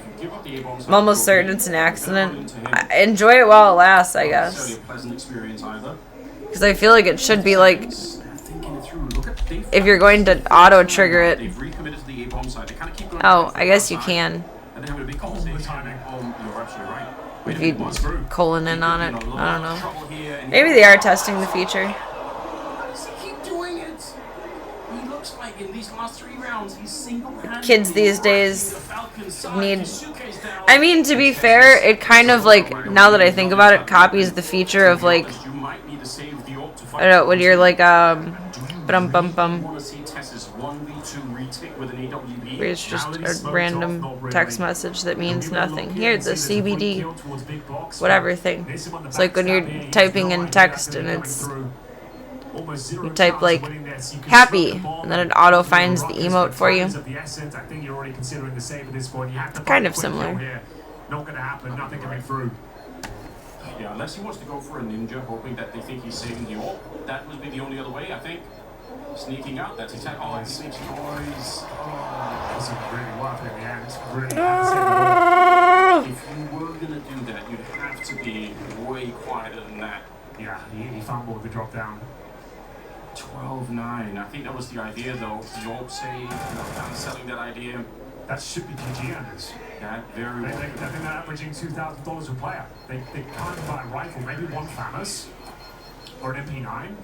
I'm almost certain it's an accident. Enjoy it while it lasts, I guess. Because I feel like it should be like, if you're going to auto trigger it. Oh, I guess you can. If you colon in on it. I don't know. Maybe they are testing the feature. Kids these days need... I mean, to be fair, it kind of like, now that I think about it, copies the feature of like... I don't know, when you're like, where it's just a random text message that means nothing. Here, the CBD whatever thing. It's like when you're typing in text and it's... You type like happy and then it auto finds the emote for you. Kind of similar. Not gonna happen, nothing coming through. Yeah, unless he wants to go for a ninja, hoping that they think he's saving the orb. That would be the only other way, I think. Sneaking out, that's exactly. Oh, he makes noise. Oh, doesn't really work in the end. Really. If you were gonna do that, you'd have to be way quieter than that. Yeah, he fumbled the drop down. 12-9. I think that was the idea, though. The orb say, downselling that idea. That should be GG earners. Yeah, very well. I think they're averaging $2,000 a player. They can't buy a rifle, maybe one FAMAS or an MP9.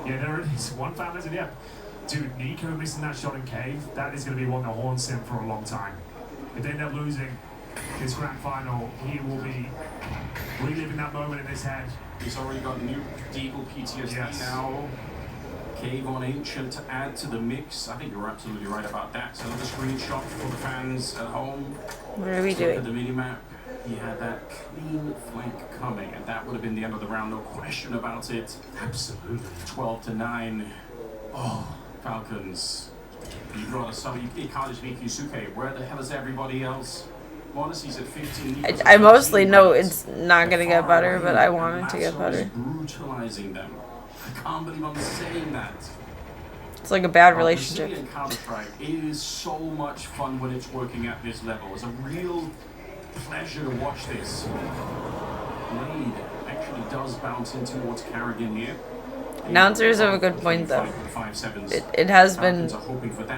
Yeah, there it is. One FAMAS, and yeah. Dude, Nico missing that shot in cave, that is going to be one that haunts him for a long time. If they end up losing this grand final, he will be reliving that moment in his head. He's already got new Deagle PTSD now. Cave on Ancient to add to the mix. I think you're absolutely right about that. So another screenshot for the fans at home. What are we doing? Look at the minimap. He had that clean flank coming, and that would have been the end of the round, no question about it. Absolutely. 12-9. Oh, Falcons. You'd rather somebody, you can't just beat Yusuke. Where the hell is everybody else? Monacy's at 15. I mostly know it's not gonna get better, but I want it to get better. Brutalizing them. I can't believe I'm saying that. It's like a bad relationship. Brazilian Counter-Strike is so much fun when it's working at this level. It's a real pleasure to watch this. Blade actually does bounce in towards Carrigan here. Announcers have a good point though. It has been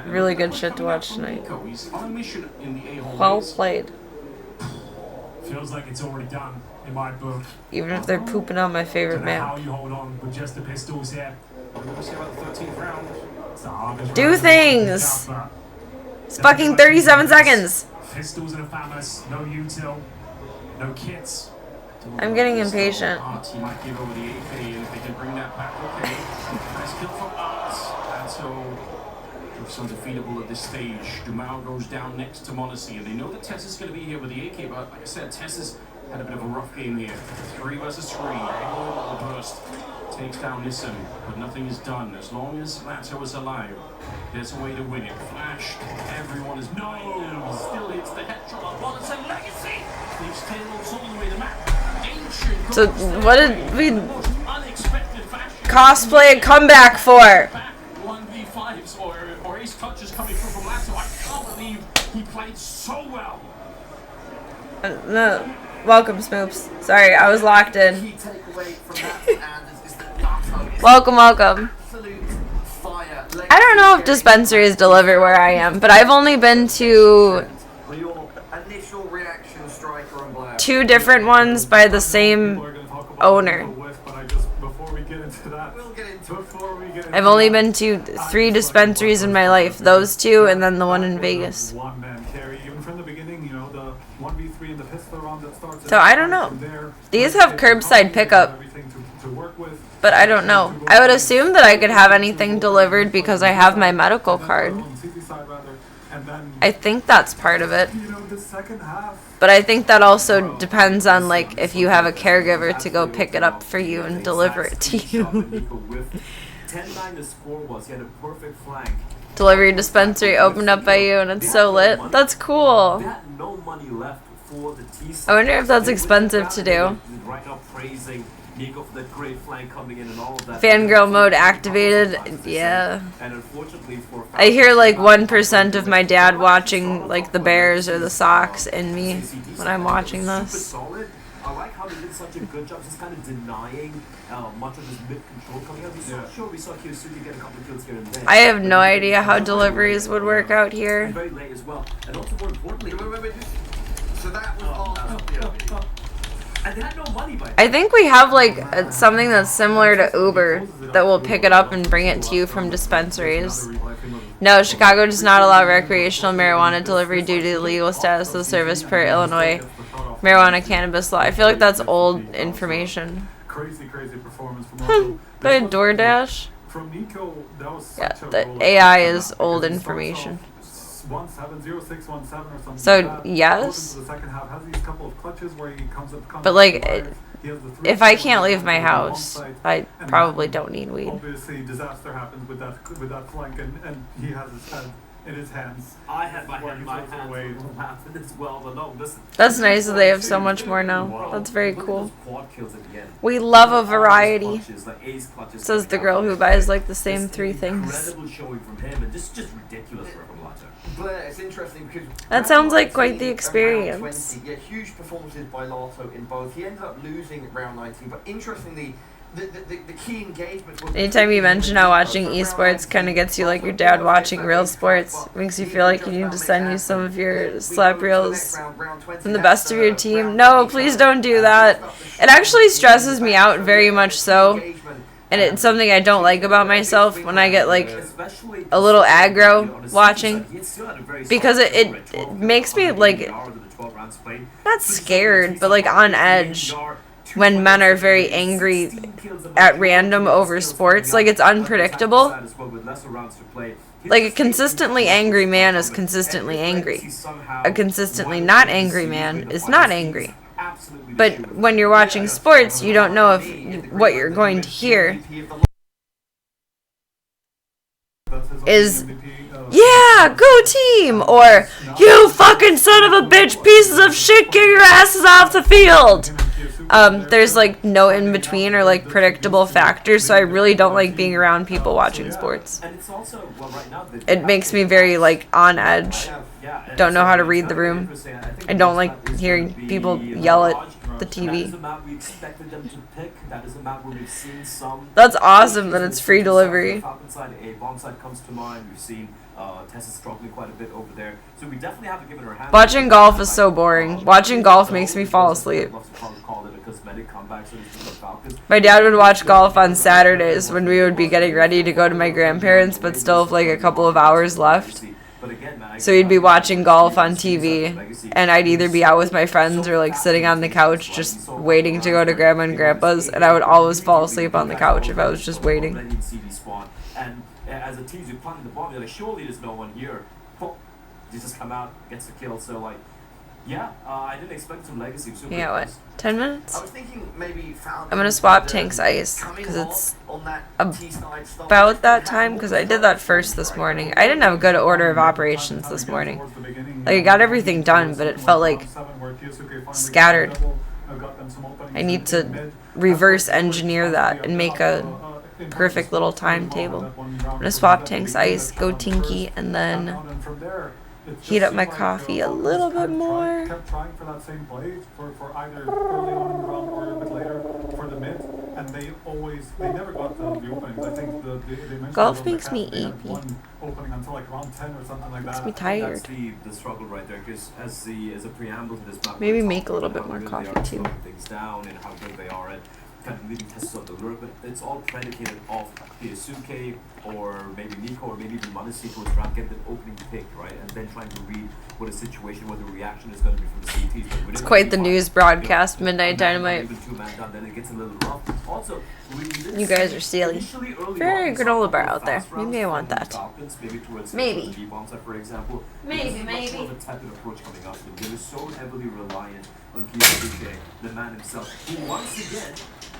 really good shit to watch tonight. Well played. Feels like it's already done in my book. Even if they're pooping on my favorite map. How you hold on with just the pistols here. Do things! It's fucking 37 seconds! Pistols and a FAMAS, no util, no kits. I'm getting impatient. He might give over the AK, and if they can bring that back, okay. Nice kill from Art. And so, looks undefeatable at this stage. Dumal goes down next to Monacy, and they know that Tess is going to be here with the AK, but like I said, Tess has had a bit of a rough game here. 3 versus 3. Oh, burst. Takes down Nissan, but nothing is done. As long as Lato is alive, there's a way to win it. Flashed. Everyone is blind now. Still hits the headshot on Monacy. Legacy. Leaves tails all the way to map. So what did we cosplay a comeback for? 1v5s or ace touches coming through from Lato. I can't believe he played so well. No. Welcome, Smoops. Sorry, I was locked in. Welcome. I don't know if dispensaries deliver where I am, but I've only been to 2 different ones by the same owner. get into that. We'll get into it. Before we get into I've only that, been to 3 dispensaries in my life. Those 2 and then the one in Vegas. One man carry, even from the beginning, you know, the 1v3 and the pistol round that starts. So I don't know. from there. These have curbside pickup, Everything to work with. but I don't know. I would assume that I could have anything delivered because I have my medical card. On the city side, rather, and then, I think that's part of it. you know, the second half. But I think that also depends on, like, if you have a caregiver to go pick it up for you and deliver it to you. 10-9 the score was. He had a perfect flank. Delivery dispensary opened up by you and it's so lit. That's cool. They had no money left for the T I wonder if that's expensive to do. Right now praising Nico for the great flank coming in and all of that. Fangirl mode activated. Yeah. And unfortunately for I hear like 1% of my dad watching like the Bears or the Sox in me when I'm watching this. Solid. I like how they did such a good job just kind of denying much of his mid-control coming out. We saw Kiyosaki get a couple of kills here and there. I have no idea how deliveries would work out here. And very late as well. And also more importantly, So that was and they had no money by I think we have like something that's similar to Uber that will pick it up and bring it to you from dispensaries. No, Chicago does not allow recreational marijuana delivery due to the legal status of the service per Illinois marijuana cannabis law. I feel like that's old information. Crazy performance from By DoorDash? From Nico, that was Yeah, such a the roller AI coaster is because old he starts information. off 170617 or something. So, like that. yes. Goes into the second half, has these couple of clutches where he comes But, like, to the wire. He has the 3 If I kills can't leave on my the house, alongside, I and probably then don't need weed. Obviously, disaster happens with that flank, and he has his head in his hands. I had my Where hand in he my throws it hands away. what happened as well, but no, listen. That's nice that they have so much more now. That's very Look at cool. those quad kills at the end. We love a All those variety, clutches, like ace clutches says coming the out. girl who buys like the same It's 3 an things. Incredible showing from him, and just ridiculous for everyone watching. Blair, it's interesting because That sounds like round quite the 19 and round experience. 20, yeah, huge performances by Lato in both. He ended up losing round 19, but interestingly, the key engagement was Anytime you mention how watching esports kind of gets you like your dad watching real sports, makes you feel like you need to send you some of your slap reels from the best of your team. No, please don't do that. It actually stresses me out very much so. And it's something I don't like about myself when I get like a little aggro watching, because it makes me like not scared but like on edge when men are very angry at random over sports. Like, it's unpredictable. Like, a consistently angry man is consistently angry. A consistently not angry man is not angry. But when you're watching sports, you don't know if what you're going to hear is, yeah, go team, or you fucking son of a bitch, pieces of shit, get your asses off the field. There's like no in between or like predictable factors, so I really don't like being around people watching sports. It makes me very like on edge. Don't know how to read the room. I don't like hearing people yell at the TV. That's awesome that it's free delivery. Tessa's struggling quite a bit over there, so we definitely have to give it her hand. Watching golf is so boring. Watching golf makes me fall asleep. My dad would watch golf on Saturdays when we would be getting ready to go to my grandparents, but still have like a couple of hours left. So he'd be watching golf on TV, and I'd either be out with my friends or like sitting on the couch just waiting to go to Grandma and Grandpa's, and I would always fall asleep on the couch if I was just waiting. And as a team, you're planting the bomb, you're like, surely there's no one here. You just come out, gets the kill, so like, yeah, I didn't expect some legacy. Yeah, what? 10 minutes? I was thinking maybe I'm gonna swap Tank's ice because it's about that time, because I did that first this morning. I didn't have a good order of operations this morning. Like, I got everything done, but it felt like scattered. I need to reverse engineer that and make a perfect little timetable. I'm gonna swap Tank's ice, go Tinky, and then heat up my coffee a little bit more. Kept trying for that same play for either early on in the round or a bit later for the mid, and they never got the openings. I think they mentioned Golf makes me eepy. one opening until like round 10 or something like that. Makes me tired. That's the struggle right there, because as a preamble to this map, Maybe make a little bit more coffee too. Things down and how good they are at kind of leaving Tessus on the lure, but it's all predicated off Kyosuke or maybe Nico or maybe even Manasi towards round, getting the opening pick, right? And then trying to read what a situation, what the reaction is going to be from the CTs. It's quite the news broadcast, Midnight Dynamite. Even 2-man down, then it gets a little rough. Also, you guys are silly. Very granola bar out there. You may want that. Falcons, maybe towards Maybe. the bombsite, for example. Maybe. Much more of a tepid approach coming up. They were so heavily reliant on Kyosuke, the man himself, who once again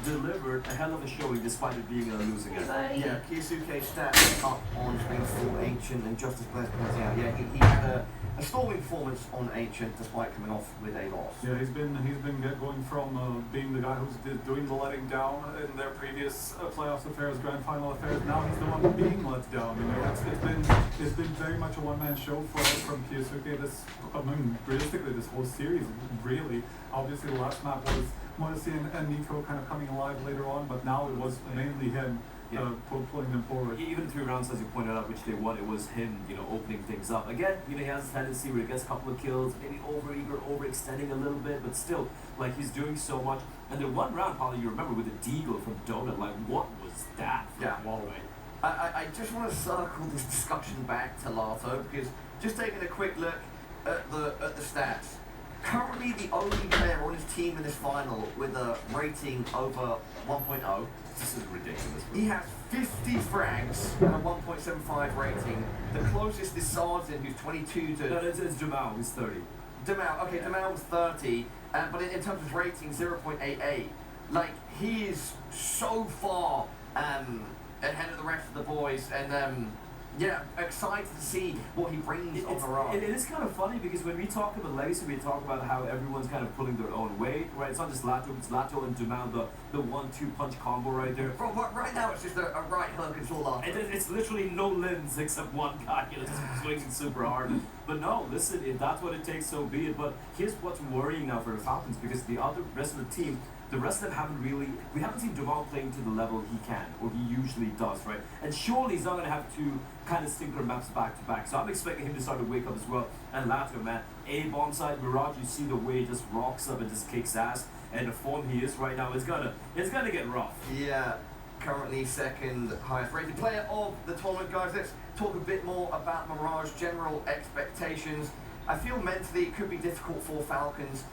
delivered a hell of a showing despite it being a losing effort. Yeah, Kyosuke stats up on screen for Ancient, and just as Blair's pointing out, yeah, he had a storming performance on Ancient despite coming off with a loss. Yeah, he's been going from being the guy who's doing the letting down in their previous playoffs affairs, grand final affairs. Now he's the one being let down. You know, it's been very much a one-man show from Kyosuke. Realistically, this whole series, really. Obviously, the last map was Morrissey and Nico kind of coming alive later on, but now it was mainly him. Pulling them forward. Even 3 rounds, as you pointed out, which they won, it was him, opening things up. Again, he has a tendency where he gets a couple of kills, maybe overeager, overextending a little bit, but still, he's doing so much. And the one round, probably you remember, with the Deagle from Donut, what was that? Yeah. Wall, right? I just want to circle this discussion back to Lato, because just taking a quick look at the stats, currently the only player on his team in this final with a rating over 1.0. This is ridiculous. He has 50 frags and a 1.75 rating. The closest is Sargent, who's 22 to... No, it's Jamal, who's 30. Jamal was 30, but in terms of rating, 0.88. He is so far ahead of the rest of the boys, and excited to see what he brings on the road. It is kind of funny because when we talk about Legacy, we talk about how everyone's kind of pulling their own weight, right? It's not just Lato, it's Lato and Jamal, the 1-2 punch combo right there. Bro, right now it's just a right hook and all off. It's literally no limbs except one guy, just swinging super hard. But no, listen, if that's what it takes, so be it. But here's what's worrying now for the Falcons, because the rest of the team, the rest of them we haven't seen Jamal playing to the level he can, or he usually does, right? And surely he's not going to have to kind of stinker maps back to back. So I'm expecting him to start to wake up as well. And Lato, man, bomb side Mirage, you see the way he just rocks up and just kicks ass. And the form he is right now, it's gonna get rough. Yeah, currently second highest rated player of the tournament, guys. Let's talk a bit more about Mirage, general expectations. I feel mentally it could be difficult for Falcons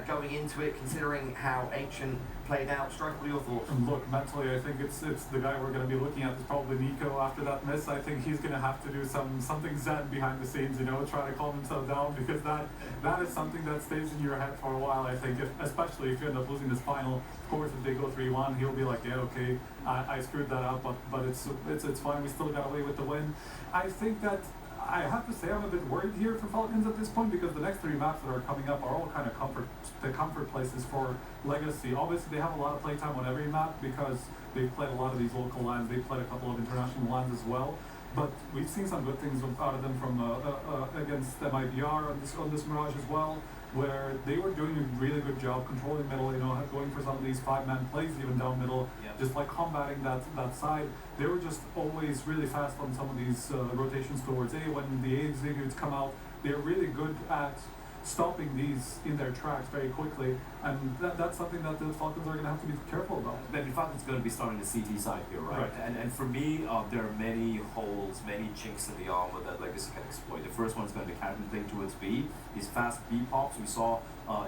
going into it, considering how Ancient played out. Strike, what are your thoughts? Look, mentally, I think it's the guy we're going to be looking at is probably Nico after that miss. I think he's going to have to do something zen behind the scenes, try to calm himself down, because that is something that stays in your head for a while. I think, especially if you end up losing this final. Of course, if they go 3-1, he'll be like, yeah, okay, I screwed that up, but it's fine. We still got away with the win. I think that. I have to say I'm a bit worried here for Falcons at this point, because the next 3 maps that are coming up are all kind of comfort places for Legacy. Obviously, they have a lot of playtime on every map because they've played a lot of these local lands. They've played a couple of international lands as well. But we've seen some good things out of them from against MIBR on this Mirage as well, where they were doing a really good job controlling middle, going for some of these 5-man plays even down middle, just combating that side. They were just always really fast on some of these rotations towards A. When the A executes come out, they're really good at stopping these in their tracks very quickly, and that's something that the Falcons are going to have to be careful about. Maybe Falcons going to be starting the CT side here, right? And for me, there are many holes, many chinks in the armor that Legacy can exploit. The first one is going to be Captain playing towards B. These fast B pops we saw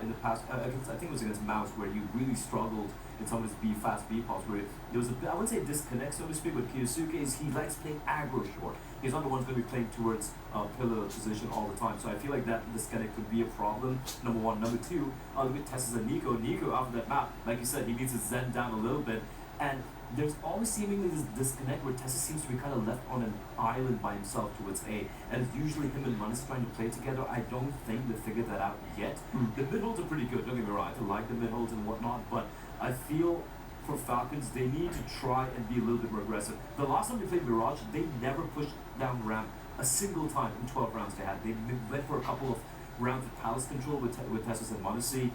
in the past, I think it was against Mouse, where he really struggled in some of his fast B pops, where there was I wouldn't say disconnect, so to speak, with Kyosuke. He likes playing aggro short. He's not the one who's going to be playing towards pillar position all the time. So I feel like that disconnect could be a problem, number one. Number two, look at Tessus and Nico. Nico, after that map, like you said, he needs to zen down a little bit. And there's always seemingly this disconnect where Tessus seems to be kind of left on an island by himself towards A. And it's usually him and Manis trying to play together. I don't think they figured that out yet. The mid-holds are pretty good, don't get me wrong. I like the mid-holds and whatnot, but I feel for Falcons, they need to try and be a little bit more aggressive. The last time they played Mirage, they never pushed down ramp a single time in 12 rounds they had. They went for a couple of rounds of palace control with Tessus and Monesi.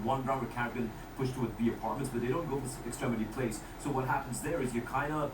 One round with Carrigan pushed with the apartments, but they don't go for extremity plays. So what happens there is you're kind of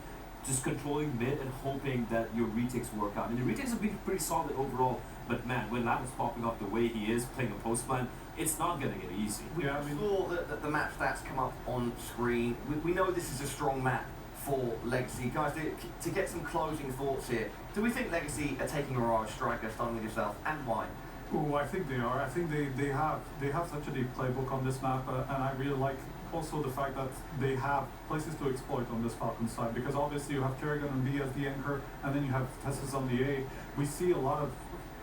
just controlling mid and hoping that your retakes work out. And your retakes have been pretty solid overall, but man, when Lam is popping off the way he is, playing a post plan, it's not going to get easy. We saw the map stats come up on screen. We know this is a strong map for Legacy. Guys, to get some closing thoughts here, do we think Legacy are taking a Mirage striker, starting with yourself, and why? Oh, I think they are. I think they have such a deep playbook on this map, and I really like also the fact that they have places to exploit on this Falcon side, because obviously you have Kerrigan and B as the anchor, and then you have Tessus on the A. We see a lot of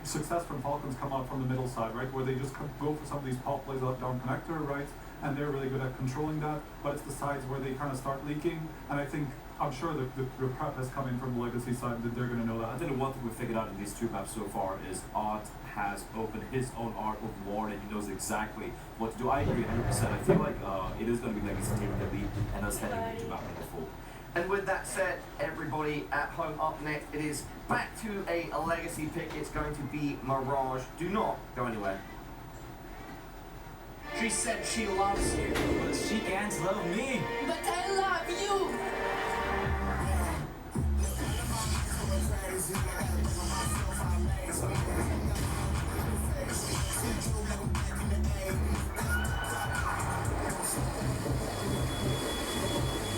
success from Falcons come out from the middle side, right, where they just go for some of these pop plays out down connector, right, and they're really good at controlling that, but it's the sides where they kind of start leaking, and I'm sure the prep has come in from the Legacy side that they're going to know that. I think the one thing we figured out in these two maps so far is Art has opened his own Art of War, and he knows exactly what to do. I agree 100%. I feel like it is going to be Legacy taking the lead and us heading into map number 4. And with that said, everybody at home, up next, it is back to a Legacy pick. It's going to be Mirage. Do not go anywhere. She said she loves you, but she can't love me. But I love you!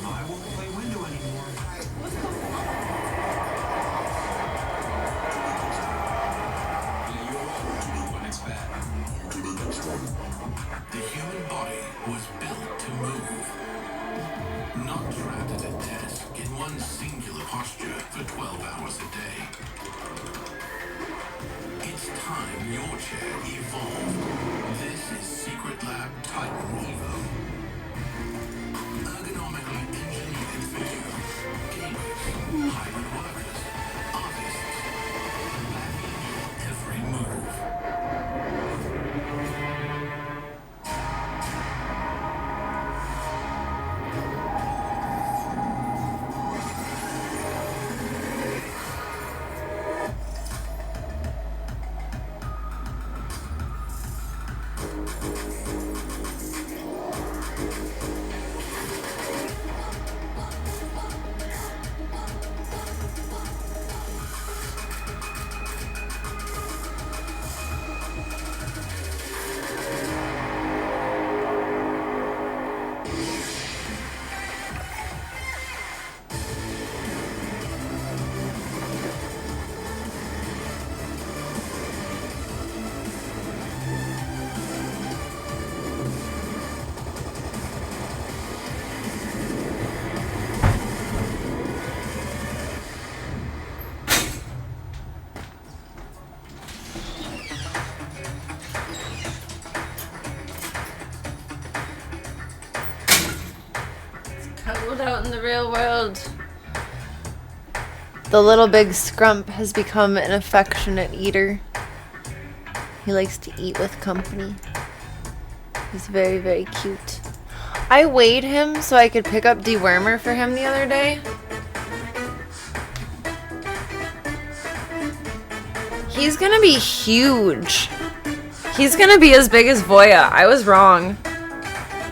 I won't play window anymore. When it's bad. The human body was built to move, not trapped at a desk in one singular posture for 12 hours a day. It's time your chair evolved. This is Secret Lab Titan Evo. Ergonomically engineered for you, gamers, hybrid workers, artists, backing your every move. Cold out in the real world. The little big scrump has become an affectionate eater. He likes to eat with company. He's very, very cute. I weighed him so I could pick up dewormer for him the other day. He's gonna be huge. He's gonna be as big as Voya. I was wrong.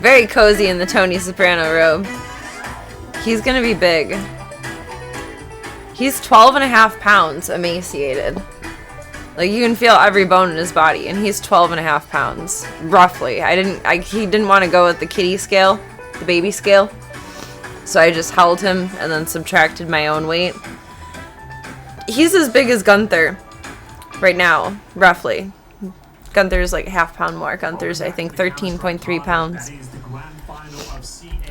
Very cozy in the Tony Soprano robe. He's gonna be big. He's 12.5 pounds emaciated. Like, you can feel every bone in his body, and he's 12.5 pounds, roughly. He didn't want to go with the kitty scale, the baby scale. So I just held him and then subtracted my own weight. He's as big as Gunther right now, roughly. Gunther's like half pound more. Gunther's, I think, 13.3 pounds.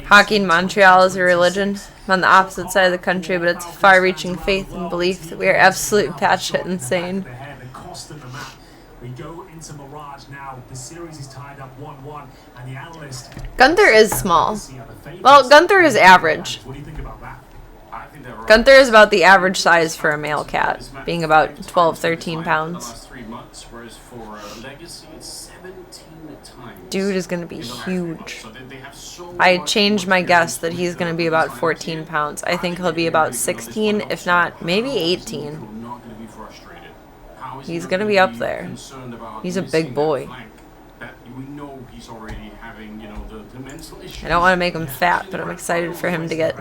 Hockey in Montreal is a religion. I'm on the opposite side of the country, but it's a far-reaching faith and belief that we are absolute batshit insane. We go into Mirage now. The series is tied up 1-1, and the analyst. Gunther is small. Well, Gunther is average. What do you think about that? Gunther is about the average size for a male cat, being about 12, 13 pounds. Dude is going to be huge. I changed my guess that he's going to be about 14 pounds. I think he'll be about 16, if not, maybe 18. He's going to be up there. He's a big boy. I don't want to make him fat, but I'm excited for him to get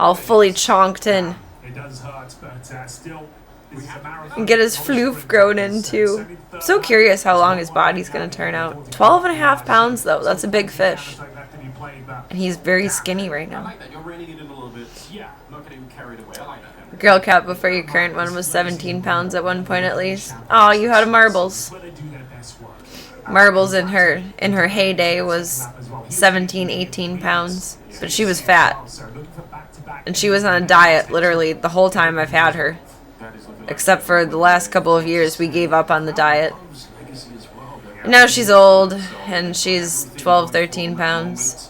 all fully chonked in. It does hurt, but still, this is a marathon. And get his floof grown in too. I'm so curious how long his body's gonna turn out. 12.5 pounds though, that's a big fish. And he's very skinny right I now. like that. You're reining it in a little bit. Yeah, not getting carried away. I like that. Girl cat before your current one was 17 pounds at one point at least. Oh, you had a marbles. Marbles in her heyday was 17, 18 pounds. But she was fat. And she was on a diet literally the whole time I've had her. Except for the last couple of years we gave up on the diet. And now she's old and she's 12, 13 pounds.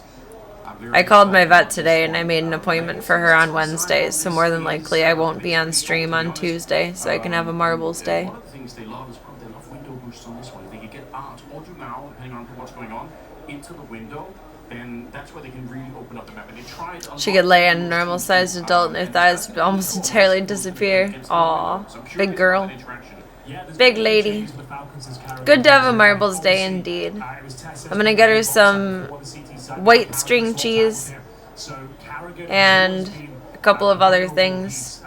I called my vet today and I made an appointment for her on Wednesday, so more than likely I won't be on stream on Tuesday, so I can have a marbles day. One of the things they love is probably they love window boosts on this one. If they could get art or do now, depending on what's going on, into the window, then that's where they can really open up the map. And they tried She could lay on a normal sized adult and her thighs would almost entirely disappear. Aw, big girl. Big lady. Good to have a marbles day indeed. I'm gonna get her some white string cheese and a couple of other things.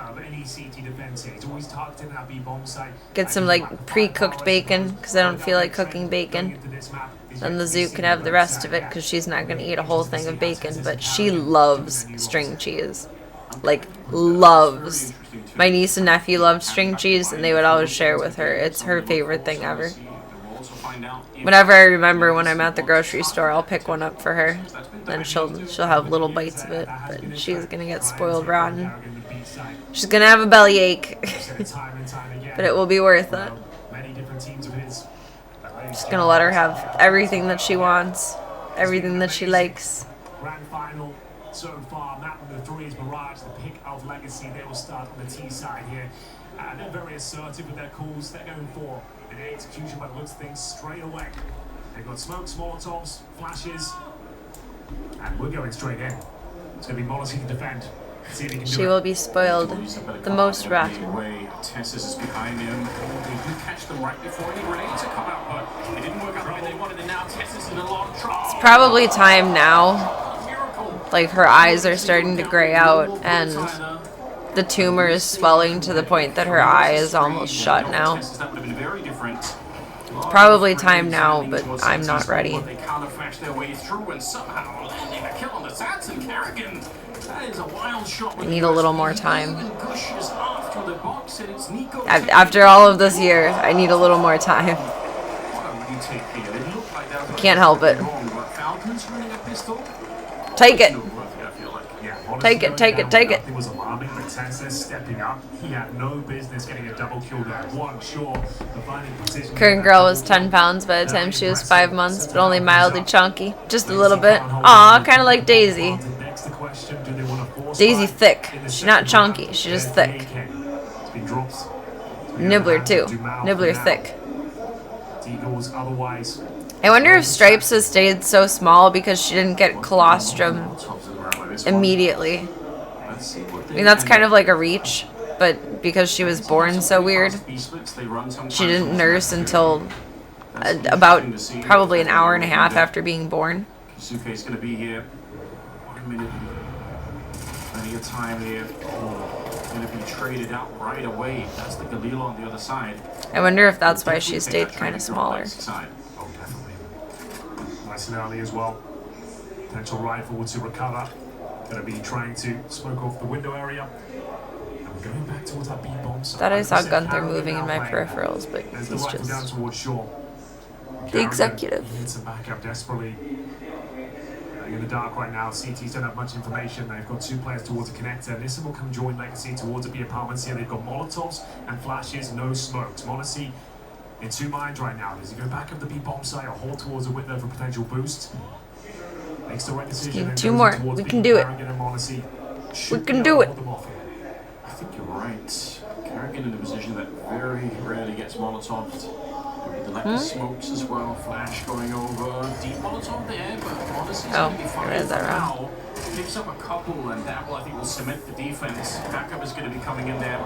Get some like pre-cooked bacon because I don't feel like cooking bacon. Then the zoo can have the rest of it because she's not going to eat a whole thing of bacon, but she loves string cheese. Like, loves. My niece and nephew loved string cheese and they would always share with her. It's her favorite thing ever. Whenever I remember when I'm at the grocery store, I'll pick one up for her. Then she'll have little bites of it, but she's gonna get spoiled rotten. She's gonna have a bellyache, but it will be worth it. Just gonna let her have everything that she wants, everything that she likes. Grand final so far, map number 3 is Mirage, the pick of Legacy. They will start on the T side here. They're very assertive with their calls. They're going for an execution by the looks of things straight away. They've got smokes, molotovs, flashes, and we're going straight in. It's going to be Molosy to defend. See if he can do She it. will be spoiled the most rotten. Tessus is behind him. They do catch them right before any grenades have come out, but it didn't work out the way they wanted, and now Tessus in a lot of trouble. It's probably time now. Like, her eyes are starting to gray out, and the tumor is swelling to the point that her eye is almost shut now. Probably time now, but I'm not ready. They counterflash their way through and somehow landing a kill on the Satson Kerrigan. That is a wild shot. I need a little more time. After all of this year, I need a little more time. Can't help it. Take it. Take it, take it, take it. It was alarming, but Tessus stepping up. He had no business getting a double kill there. One, sure. The finding position. Current girl was 10 pounds by the time she was 5 months, but only mildly chunky. Just a little bit. Aw, kind of like Daisy. Daisy thick. She's not chunky, she's just thick. Nibbler too. Nibbler thick. I wonder if Stripes has stayed so small because she didn't get colostrum immediately. I mean, that's kind of like a reach, but because she was born so weird, she didn't nurse until about probably an hour and a half after being born. Kisuke's gonna be here. 1 minute. Plenty of time here. Gonna be traded out right away. That's the Galil on the other side. I wonder if that's why she stayed kind of smaller. Oh, definitely. Nice and early as well. Potential rifle to recover. Gonna be trying to smoke off the window area. And we're going back towards that B-bomb side. Thought I saw Gunther moving in my peripherals, but he's just down towards shore. the executive. He needs some backup desperately. In the dark right now, CTs don't have much information. They've got 2 players towards the connector. Nissan will come join Legacy towards the B apartments here. They've got Molotovs and flashes, no smokes. Molosy in 2 minds right now. Does he go back up the B bomb site or hold towards the window for potential boost? Makes the right decision. Need 2 more. We can do it. We can do it. I think you're right. Kerrigan in a position that very rarely gets Molotoved. The lack of smokes as well. Flash going over. Deep Molotov there, but Molossy's going to be fine now. Picks up a couple, and that will, I think, will cement the defense. Backup is going to be coming in there.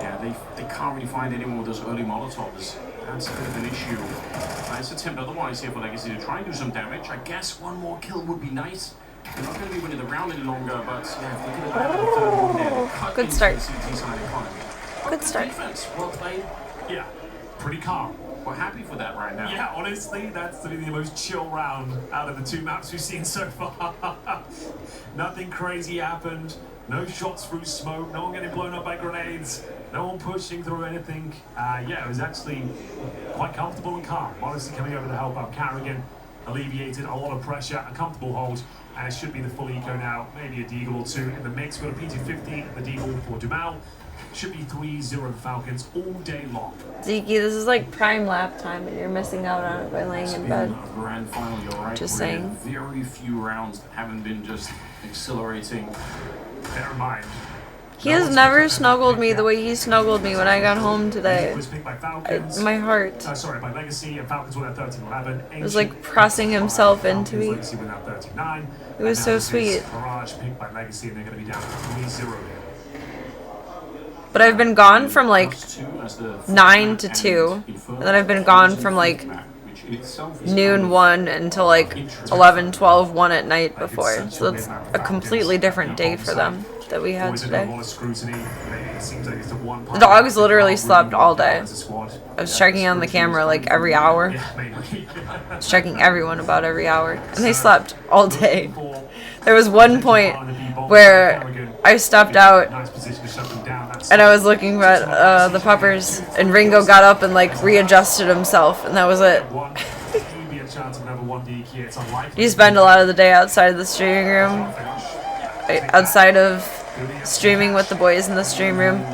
Yeah, they can't really find anyone with those early Molotovs. That's a bit of an issue. Nice attempt otherwise here for Legacy to try and do some damage. I guess 1 more kill would be nice. They're not going to be winning the round any longer, but yeah, if they could have had the third one there, they cut Good into start. the CT side economy. Good start. Defense, well played. Yeah, pretty calm. We're happy for that right now. Yeah, honestly, that's to be the most chill round out of the two maps we've seen so far. Nothing crazy happened. No shots through smoke. No one getting blown up by grenades. No one pushing through anything. Yeah, it was actually quite comfortable and calm. Honestly, coming over to help out Carrigan alleviated a lot of pressure. A comfortable hold, and it should be the full eco now. Maybe a deagle or two in the mix. We've got a PT-50 and the deagle for Dumal. Should be 3-0 Falcons all day long. Zeke, this is like prime lap time, and you're missing out on it by laying in bed. A grand final, you're right. Just We're in saying. Very few rounds that haven't been just exhilarating. Bear in mind. He has never snuggled me the way he snuggled me when I got home today. It was picked by Falcons. My heart. Sorry, by Legacy, and Falcons won at 13-11. It was like pressing himself into me. Legacy win at 13-9. It was so sweet. Barrage picked by Legacy, and they're going to be down 3-0 here. But I've been gone from like 9 to 2, and then I've been gone from like noon 1 until like 11, 12, 1 at night before. So it's a completely different day for them that we had today. The dogs literally slept all day. I was checking on the camera like every hour. I was checking everyone about every hour, and they slept all day. There was one point where I stepped out and I was looking at the puppers, and Ringo got up and like readjusted himself, and that was it. You spend a lot of the day outside of the streaming room, outside of streaming with the boys in the stream room.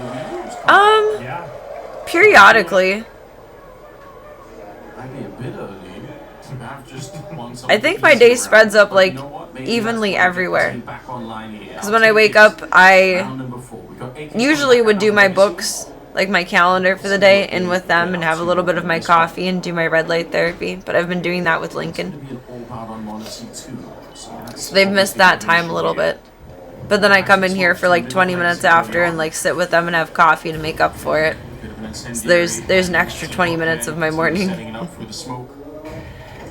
Periodically. I think my day spreads up like evenly everywhere. Because when I wake up, I usually would do my books, like my calendar for the day, in with them and have a little bit of my coffee and do my red light therapy. But I've been doing that with Lincoln. So they've missed that time a little bit. But then I come in here for like 20 minutes after and like sit with them and have coffee to make up for it. So there's an extra 20 minutes of my morning.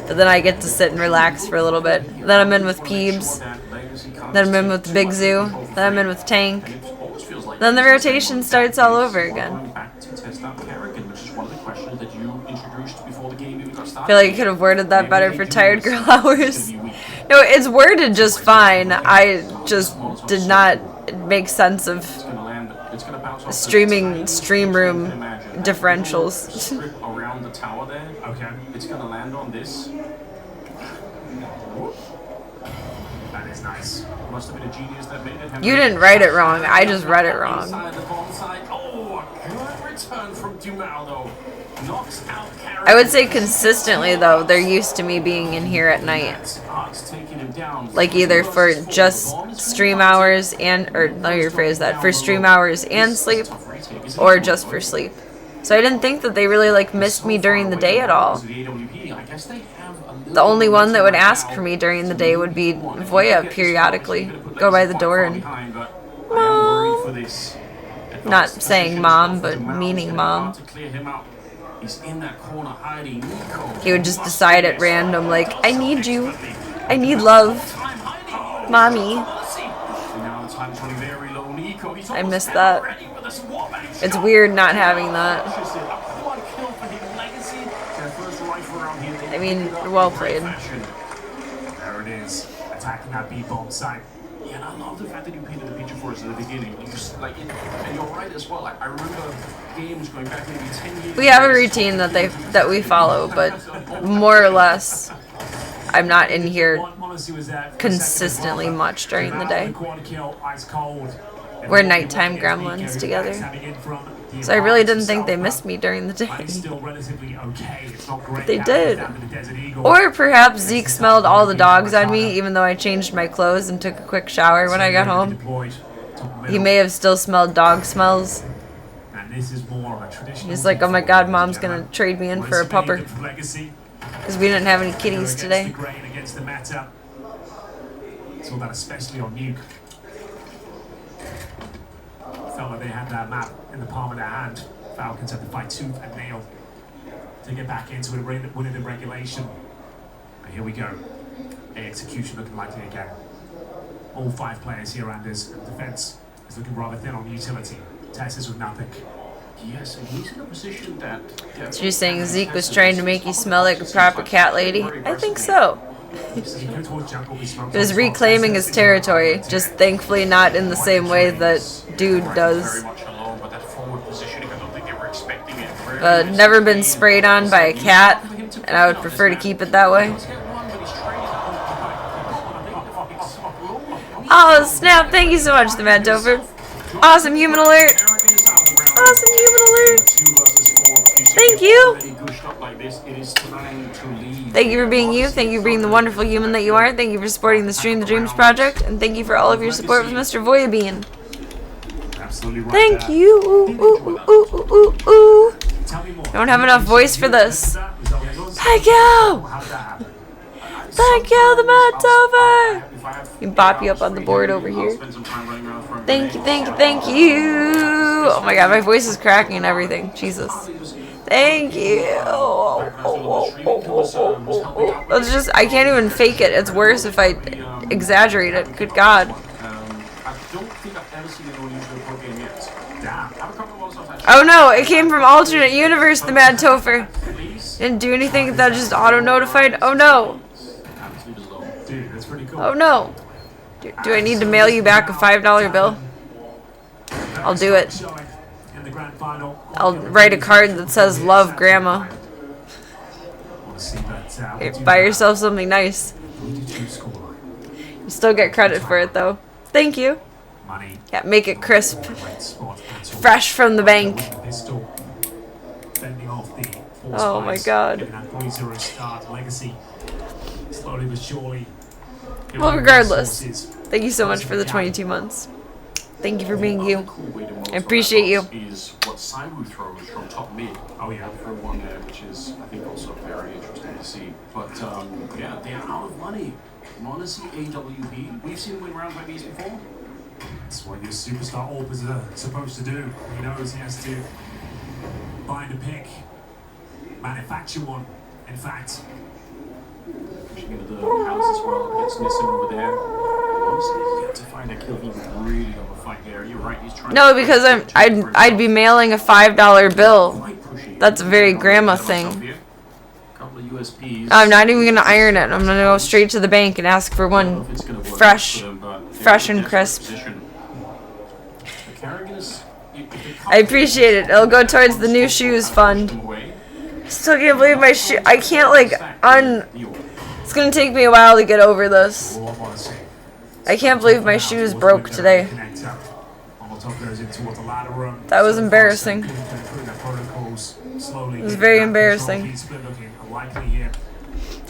But then I get to sit and relax for a little bit. Then I'm in with Peebs. Then I'm in with Big Zoo. Then I'm in with Tank. Then the rotation starts all over again. I feel like I could have worded that better for Tired Girl Hours. No, it's worded just fine. I just did not make sense of streaming stream room differentials. Around the tower there. Okay. It's gonna land on this. That is nice. Must have been a genius that made it. You didn't write it wrong. I just read it wrong. Inside the bomb side. Oh, a good return from Dumal though. Knocks out Carrigan. I would say consistently, though, they're used to me being in here at night. Like either for just stream hours and, or let me rephrase that, for stream hours and sleep, or just for sleep. So I didn't think that they really like missed me during the day at all. The only one that would ask for me during the day would be Voya periodically. Go by the door and, Mom. Not saying mom, but meaning mom. He would just decide at random, like, I need you. I need love. Mommy. I miss that. It's weird not having that. I mean, well played. There it is. Attacking that B-bomb site. Yeah, and I love the fact that you painted the picture for us at the beginning. You just, like, and you're right as well. Like, I remember games going back maybe 10 years. We have a routine that we follow, but more or less, I'm not in here consistently much during the day. We're nighttime gremlins together. So I really didn't think they missed me during the day. They did. Or perhaps Zeke smelled all the dogs on me, even though I changed my clothes and took a quick shower when I got home. He may have still smelled dog smells. He's like, oh my god, Mom's gonna trade me in for a pupper. Because we didn't have any kitties today. It's all that especially on Nuke. Felt like they had that map in the palm of their hand. Falcons had to fight tooth and nail to get back into it, win it in regulation. But here we go. A execution looking likely again. all 5 players here, Anders. Defense is looking rather thin on utility. Tess is with nothing. Yes, and he's in a position that... So you're saying Zeke was trying to make you smell like a proper cat lady? I think so. It was reclaiming his territory, just thankfully not in the same way that Dude does. Never been sprayed on by a cat, and I would prefer to keep it that way. Oh snap, thank you so much, the Mad Dover. Awesome human alert! Awesome human alert! Thank you! Thank you for being you, thank you for being the wonderful human that you are, thank you for supporting the Stream the Dreams project, and thank you for all of your support with Mr. Voya Bean. Thank you! Ooh, ooh, ooh, ooh, ooh, ooh. I don't have enough voice for this. Thank you! Thank you, the Mad Dover! You can bop you up on the board over here. Thank you, thank you, thank you! Oh my god, my voice is cracking and everything. Jesus. Thank you! That's just, I can't even fake it. It's worse if I exaggerate it. Good god. Oh no, it came from alternate universe, the Mad Topher. Didn't do anything, that just auto-notified. Oh no. Oh no. Do I need to mail you back a $5 bill? I'll do it. I'll write a card that says, love grandma. Hey, buy yourself something nice. You still get credit for it though. Thank you. Yeah, make it crisp. Fresh from the bank. Oh my god. Well, regardless, thank you so much for the 22 months. Thank you for being you. I appreciate you. Is what Saiwu throws from top mid. Oh yeah. For one there, which is I think also very interesting to see. But yeah, they're out of money. Monacy AWP. We've seen win rounds like these before. That's what your superstar AWP is supposed to do. He knows he has to find a pick, manufacture one. In fact, pushing into the house as well. Gets missing over there. Honestly, yet to find a kill. He was really on the fight there. You're right. He's trying. No, because I'd be mailing a $5 bill. That's a very grandma thing. I'm not even gonna iron it. I'm gonna go straight to the bank and ask for one fresh and crisp. I appreciate it. It'll go towards the new shoes fund. Still can't believe my shoe. I can't like It's gonna take me a while to get over this. I can't believe my shoes broke today. That was embarrassing. It was very embarrassing.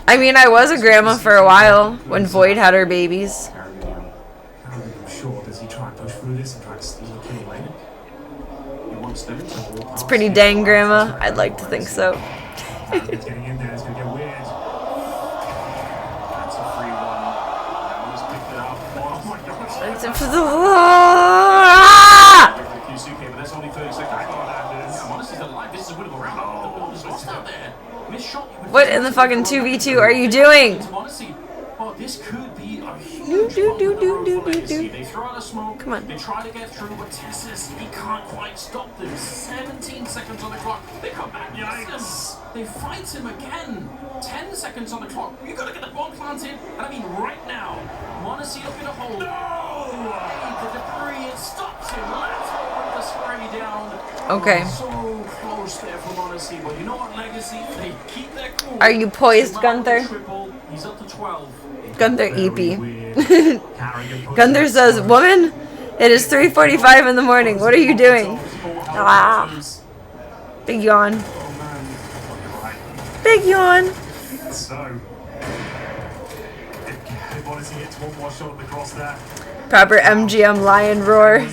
I mean, I was a grandma for a while when Void had her babies. It's pretty dang grandma. I'd like to think so. What in the fucking 2v2 are you doing? This could be a huge They throw out a smoke. Come on. They try to get through, but Tessus, he can't quite stop them. 17 seconds on the clock. They come back. Yikes. They fight him again. 10 seconds on the clock. You gotta get the bomb planted. And I mean right now. Monacy looking to hold. No! The debris, it stops him. Let's put the spray down. Okay. So close there for Monacy, but you know what, Legacy? They keep their cool. Are you poised, Gunther? He's up to 12. Gunther EP. Gunther says, "Woman, it is 3:45 in the morning. What are you doing?" Ah. Big yawn. Big yawn. So, if Monacy gets one more shot on the cross there. Proper MGM lion roar.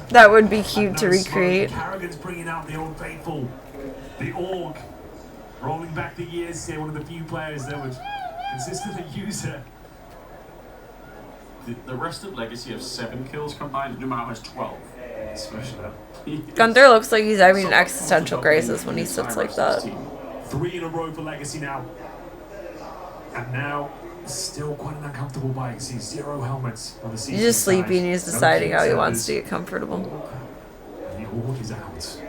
That would be cute to recreate. Carrigan's bringing out the old faithful, the org, rolling back the years. They're one of the few players that would consistently use her. The rest of Legacy have 7 kills combined. Numao has 12. Gunther looks like he's having an existential crisis when he sits like that. 3 in a row for Legacy now. And now Still quite an uncomfortable bike. See 0 helmets on the CT He's just sleepy and he's side. deciding how he No wants to kids, get comfortable. and the Hawk is out.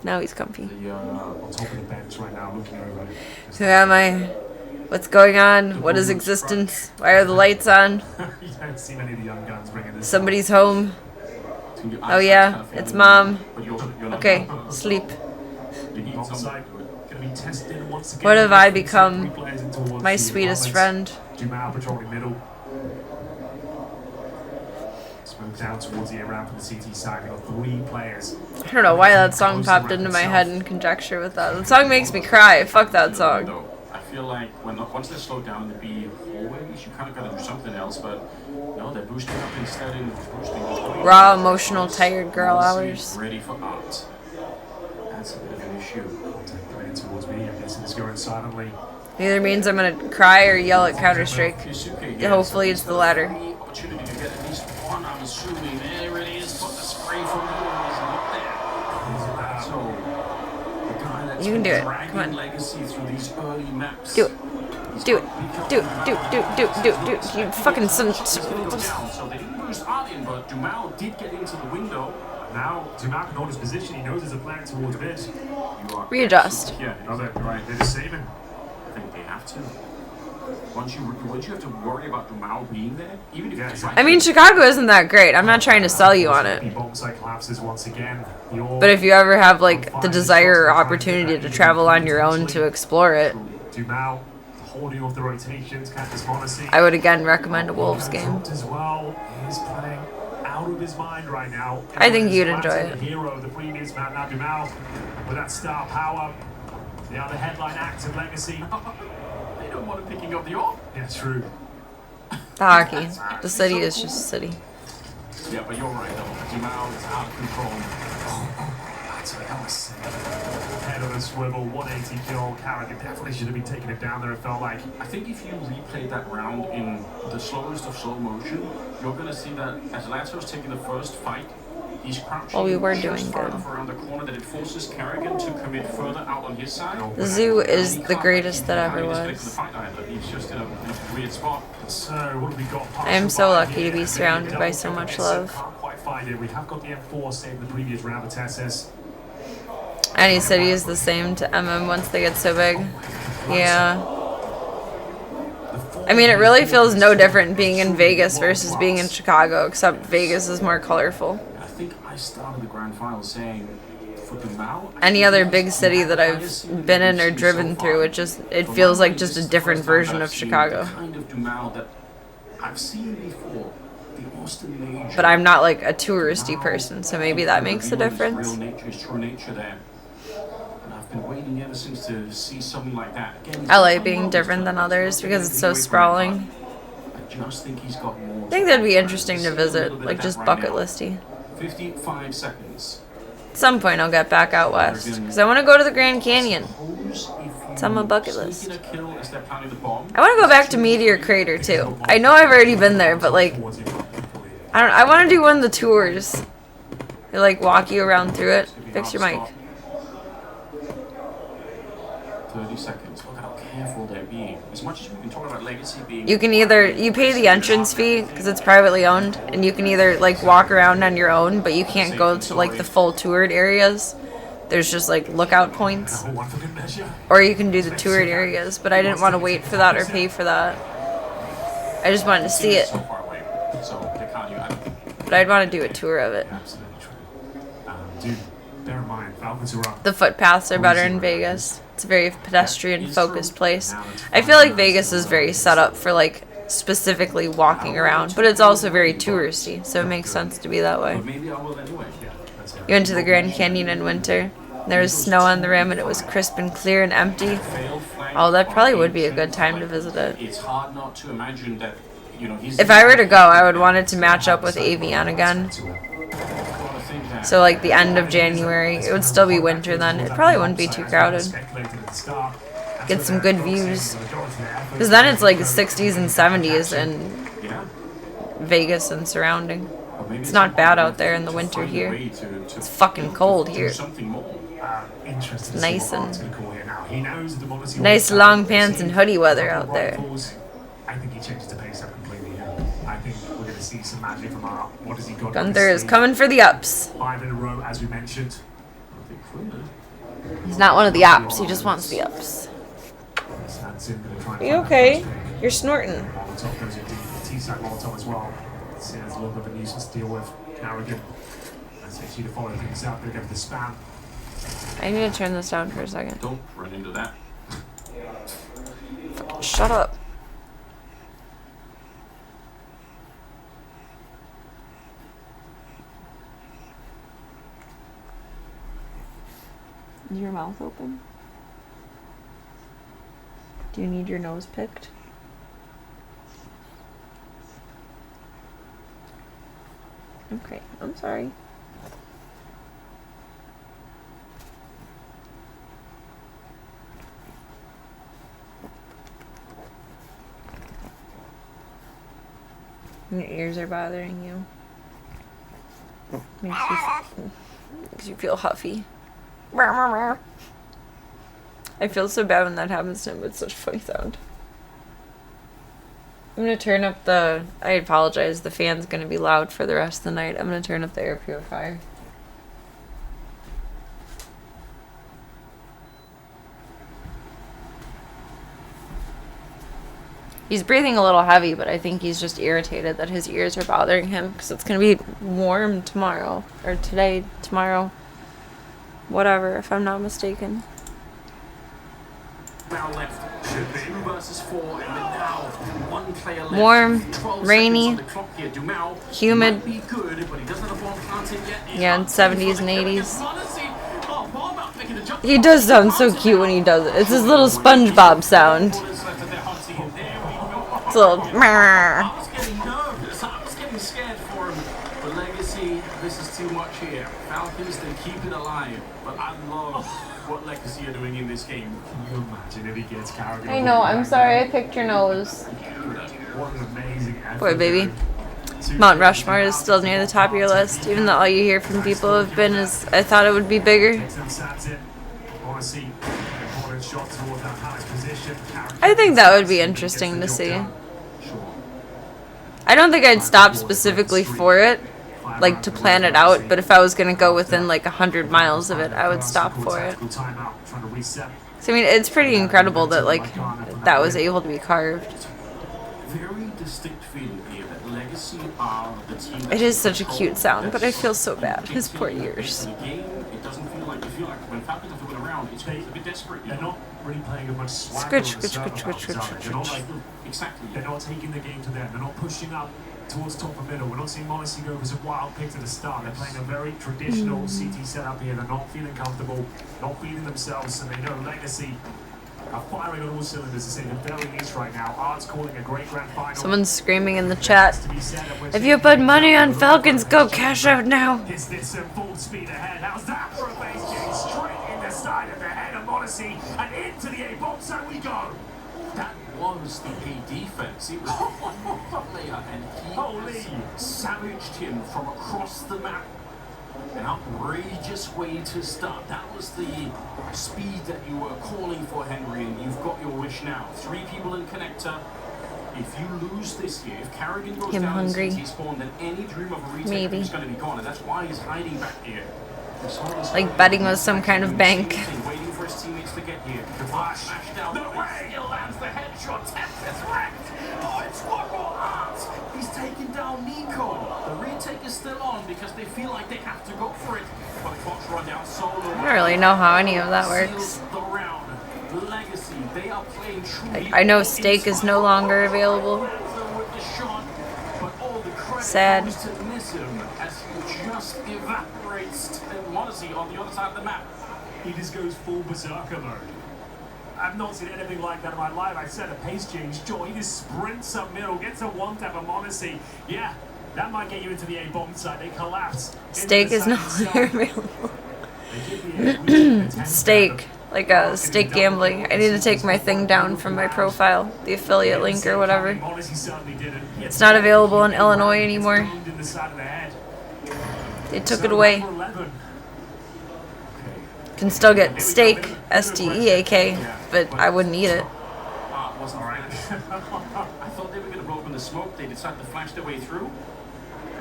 Now he's comfy. On top of the bench right now, looking over. Who am I? What's going on? What is existence? Why are the lights on? You don't see many of the young guns bringing this. Somebody's home. Oh yeah, it's Mom. Okay, sleep. What have I become? My sweetest friend. Dumao patrolling middle. Smooth down towards the around from the CT side. We've got 3 players. I don't know why that song popped into my head in conjecture with that. The song makes me cry. Fuck that song. I feel like once they slow down in the B hallways, you kind of got to do something else, but no, they're boosting up instead and boosting up. Raw, emotional, tired girl hours. Ready for art. That's a bit of an issue. Playing towards me. I guess it's going silently. Either means I'm gonna cry or yell at Counter-Strike. Yeah, hopefully it's the latter. Opportunity to get at least one, I'm assuming. There it is, but the spray from the wall is not there. So, the guy that's You can do it. dragging Come on. Legacy through these early maps. Do it. Do it. Do it. You fucking son. So they didn't boost Arden, but Dumao did get into the window. Now, Dumao can hold his position. He knows there's a plan towards mid. Readjust. Yeah, Oh, they're right. They're just saving. I think they have to. Once you have to worry about Dumao being there, even if it's I mean, Chicago isn't that great. I'm not trying to sell you on it. Bomb site collapses once again. But if you ever have like the desire or opportunity to travel on your own to explore it, Dumao holding off the rotations, Cactus Monacy. I would again recommend a Wolves game. As well, he's playing out of his mind right now. I think you'd enjoy it. The hero of the previous map, now Dumao, with that star power. The other headline act of Legacy. They don't want him picking up the orb. Yeah, true. The hockey. The city is just a city. Yeah, but you're right though. Dumao is out of control. That was sick. Head on a swivel, 180 kill. Carrigan definitely should have been taking it down there, it felt like. I think if you replay that round in the slowest of slow motion, you're going to see that as Lato's taking the first fight, he's crouching Well, we were just doing far good. enough around the corner that it forces Carrigan to commit further out on his side. The zoo is the greatest that ever was. He's just in a weird spot. So, what have we got? I am so lucky to be surrounded by so much love. Can't quite find it. We have got the M4 saved the previous round of Tessus. Any city is the same to MM once they get so big. Yeah. I mean, it really feels no different being in Vegas versus being in Chicago, except Vegas is more colorful. I think I started the grand final saying for Dumao. Any other big city that I've been in or driven through, it feels like just a different version of Chicago. The kind of Dumao that I've seen before. The Austin Major. But I'm not like a touristy person, so maybe that makes a difference. Real nature, his true nature there. And I've been waiting ever since to see something like that. Again, LA being different than others because it's so sprawling. I just think he's got more. I think that'd be interesting to visit, like just bucket listy. 55 seconds. At some point I'll get back out west, because I want to go to the Grand Canyon. It's on my bucket list. I want to go back to Meteor Crater too. I know I've already been there, but like, I want to do one of the tours. They like walk you around through it. Fix your mic. 30 seconds. Look how careful they're being. As much as we can talk about Legacy being. You can you pay the entrance fee because it's privately owned, and you can either like walk around on your own, but you can't go to like the full toured areas. There's just like lookout points. Or you can do the toured areas, but I didn't want to wait for that or pay for that. I just wanted to see it. But I'd want to do a tour of it. Dude, bear in mind, Falcons are up. The footpaths are better in Vegas. It's a very pedestrian focused place. I feel like Vegas is very set up for like specifically walking around, but it's also very touristy, so it makes sense to be that way. You went to the Grand Canyon in winter. There was snow on the rim and it was crisp and clear and empty. Oh, that probably would be a good time to visit it. It's hard not to imagine that, you know, If I were to go, I would want it to match up with Avian again. So like the end of January, it would still be winter then. It probably wouldn't be too crowded. Get some good views. Because then it's like 60s and 70s in Vegas and surrounding. It's not bad out there in the winter here. It's fucking cold here. It's nice and nice long pants and hoodie weather out there. I think he changes the pace up completely here. I think we're going to see some magic from our. What has he got? Gunther is coming for the ups. 5 in a row, as we mentioned. He's not one of the ups. He just wants the ups. Are you okay? You're snorting. Molotov goes in deep. T-Sack Molotov as well. See, there's a little bit of a nuisance to deal with. Carrigan. That's actually to follow things up. They're going for the spam. I need to turn this down for a second. Don't run into that. Shut up. Is your mouth open? Do you need your nose picked? Okay, I'm sorry. Your ears are bothering you. Makes you feel huffy. I feel so bad when that happens to him, but it's such a funny sound. I'm gonna turn up the... I apologize, the fan's gonna be loud for the rest of the night. I'm gonna turn up the air purifier. He's breathing a little heavy, but I think he's just irritated that his ears are bothering him because it's going to be warm tomorrow. Or today, tomorrow. Whatever, if I'm not mistaken. Now left. 2 versus 4, and now 1 player left. Warm, rainy, humid. Be good, but he doesn't have one planted yet. Yeah, in 70s and 80s. He does sound so cute when he does it. It's his little SpongeBob sound. It's a little... I was getting nervous. I was getting scared for him. But Legacy, this is too much here. Falcons, they keep it alive. But I love what Legacy are doing in this game. Can you imagine if he gets Carrigan? I know, I'm sorry I picked your nose. What an amazing effort. Boy, baby. Mount Rushmore is still near the top of your list, even though all you hear from people who have been is, I thought it would be bigger. I think that would be interesting to see. I don't think I'd stop specifically for it, like to plan it out, but if I was going to go within like 100 miles of it, I would stop for it. So I mean, it's pretty incredible that like that was able to be carved. Very distinct feeling here that Legacy are the team. It is such a cute sound, but I feel so bad. His poor ears. It doesn't feel like when Falcons have to win around, it's a bit desperate. They're not really playing with much swagger. Exactly. They're not taking the game to them. They're not pushing up towards top and middle. We're not seeing Morrissey go for some wild picks at the start. They're playing a very traditional CT setup here. They're not feeling comfortable, not feeling themselves, and they know Legacy are firing on all cylinders to say the very least right now. Art's calling a great grand final. Someone's screaming in the chat. If you put money on Falcons, go cash out now. Is this a full speed ahead? How's that for a base kick? Straight in the side of the head of Morrissey and into the A-bomb, so we go. That was the A defense. It was one player, and he savaged him from across the map. An outrageous way to start. That was the speed that you were calling for, Henry, and you've got your wish now. 3 people in connector. If you lose this here, if Carrigan goes down in CT spawn, then any dream of a retake is going to be gone, and that's why he's hiding back here. Like betting with some kind of bank. Waiting for his teammates to get here. The flash smash down. No way! Still lands the headshot. Tempest wrecked. Oh, it's one more Art. He's taken down Nico. The retake is still on because they feel like they have to go for it. But the clock's run down solo. I don't really know how any of that works. The round. Legacy. They are playing truly. I know Steak is no longer available. Sad. As he just evaporates Morrissey on the other side of the map. He just goes full berserker mode. I've not seen anything like that in my life. I said a pace change. Joy, he just sprints up middle, gets a one-tap of Morrissey. Yeah, that might get you into the A-bomb side. They collapse. Steak is no longer available. Steak. Like steak gambling. I need to take my thing down from my profile. The affiliate link or whatever. It's not available in Illinois anymore. They took it away. Can still get steak, S-T-E-A-K, but I wouldn't eat it. the smoke. They decide to flash their way through.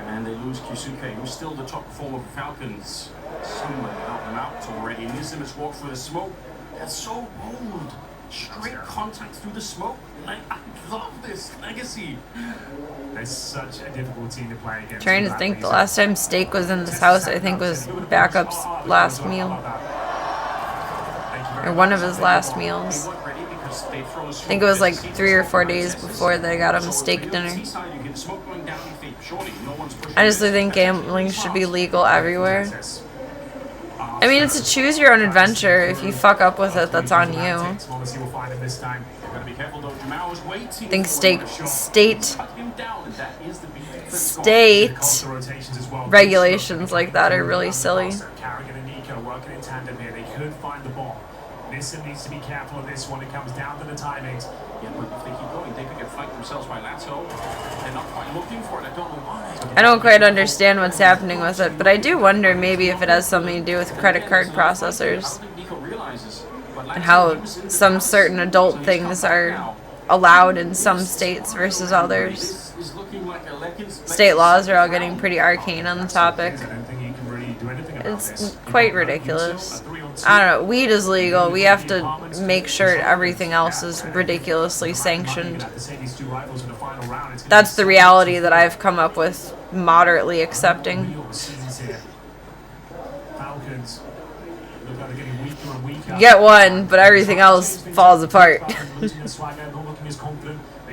And they lose Kyusuke, who's still the top performer for Falcons. Someone out them out already. Nissim has walked through the smoke. That's so bold. Straight contact through the smoke. Like, I love this legacy. There's such a difficult team to play against. Trying to think, the last time Steak was in this house, I think was Backup's last meal. Or one of his last meals. I think it was like 3 or 4 days before they got him a steak dinner. I honestly think gambling should be legal everywhere. I mean, it's a choose your own adventure. If you fuck up with it, that's on you. I think state regulations like that are really silly. Carrigan and Nico working in tandem here. They could find the ball. Nissim needs to be careful of this one. It comes down to the timings. Yeah, but if they keep going, they could get flanked themselves by Lato. They're not quite looking for it. I don't know why. I don't quite understand what's happening with it, but I do wonder maybe if it has something to do with credit card processors and how some certain adult things are allowed in some states versus others. State laws are all getting pretty arcane on the topic. It's quite ridiculous. I don't know. Weed is legal. We have to make sure everything else is ridiculously sanctioned. That's the reality that I've come up with moderately accepting. You get one, but everything else falls apart. They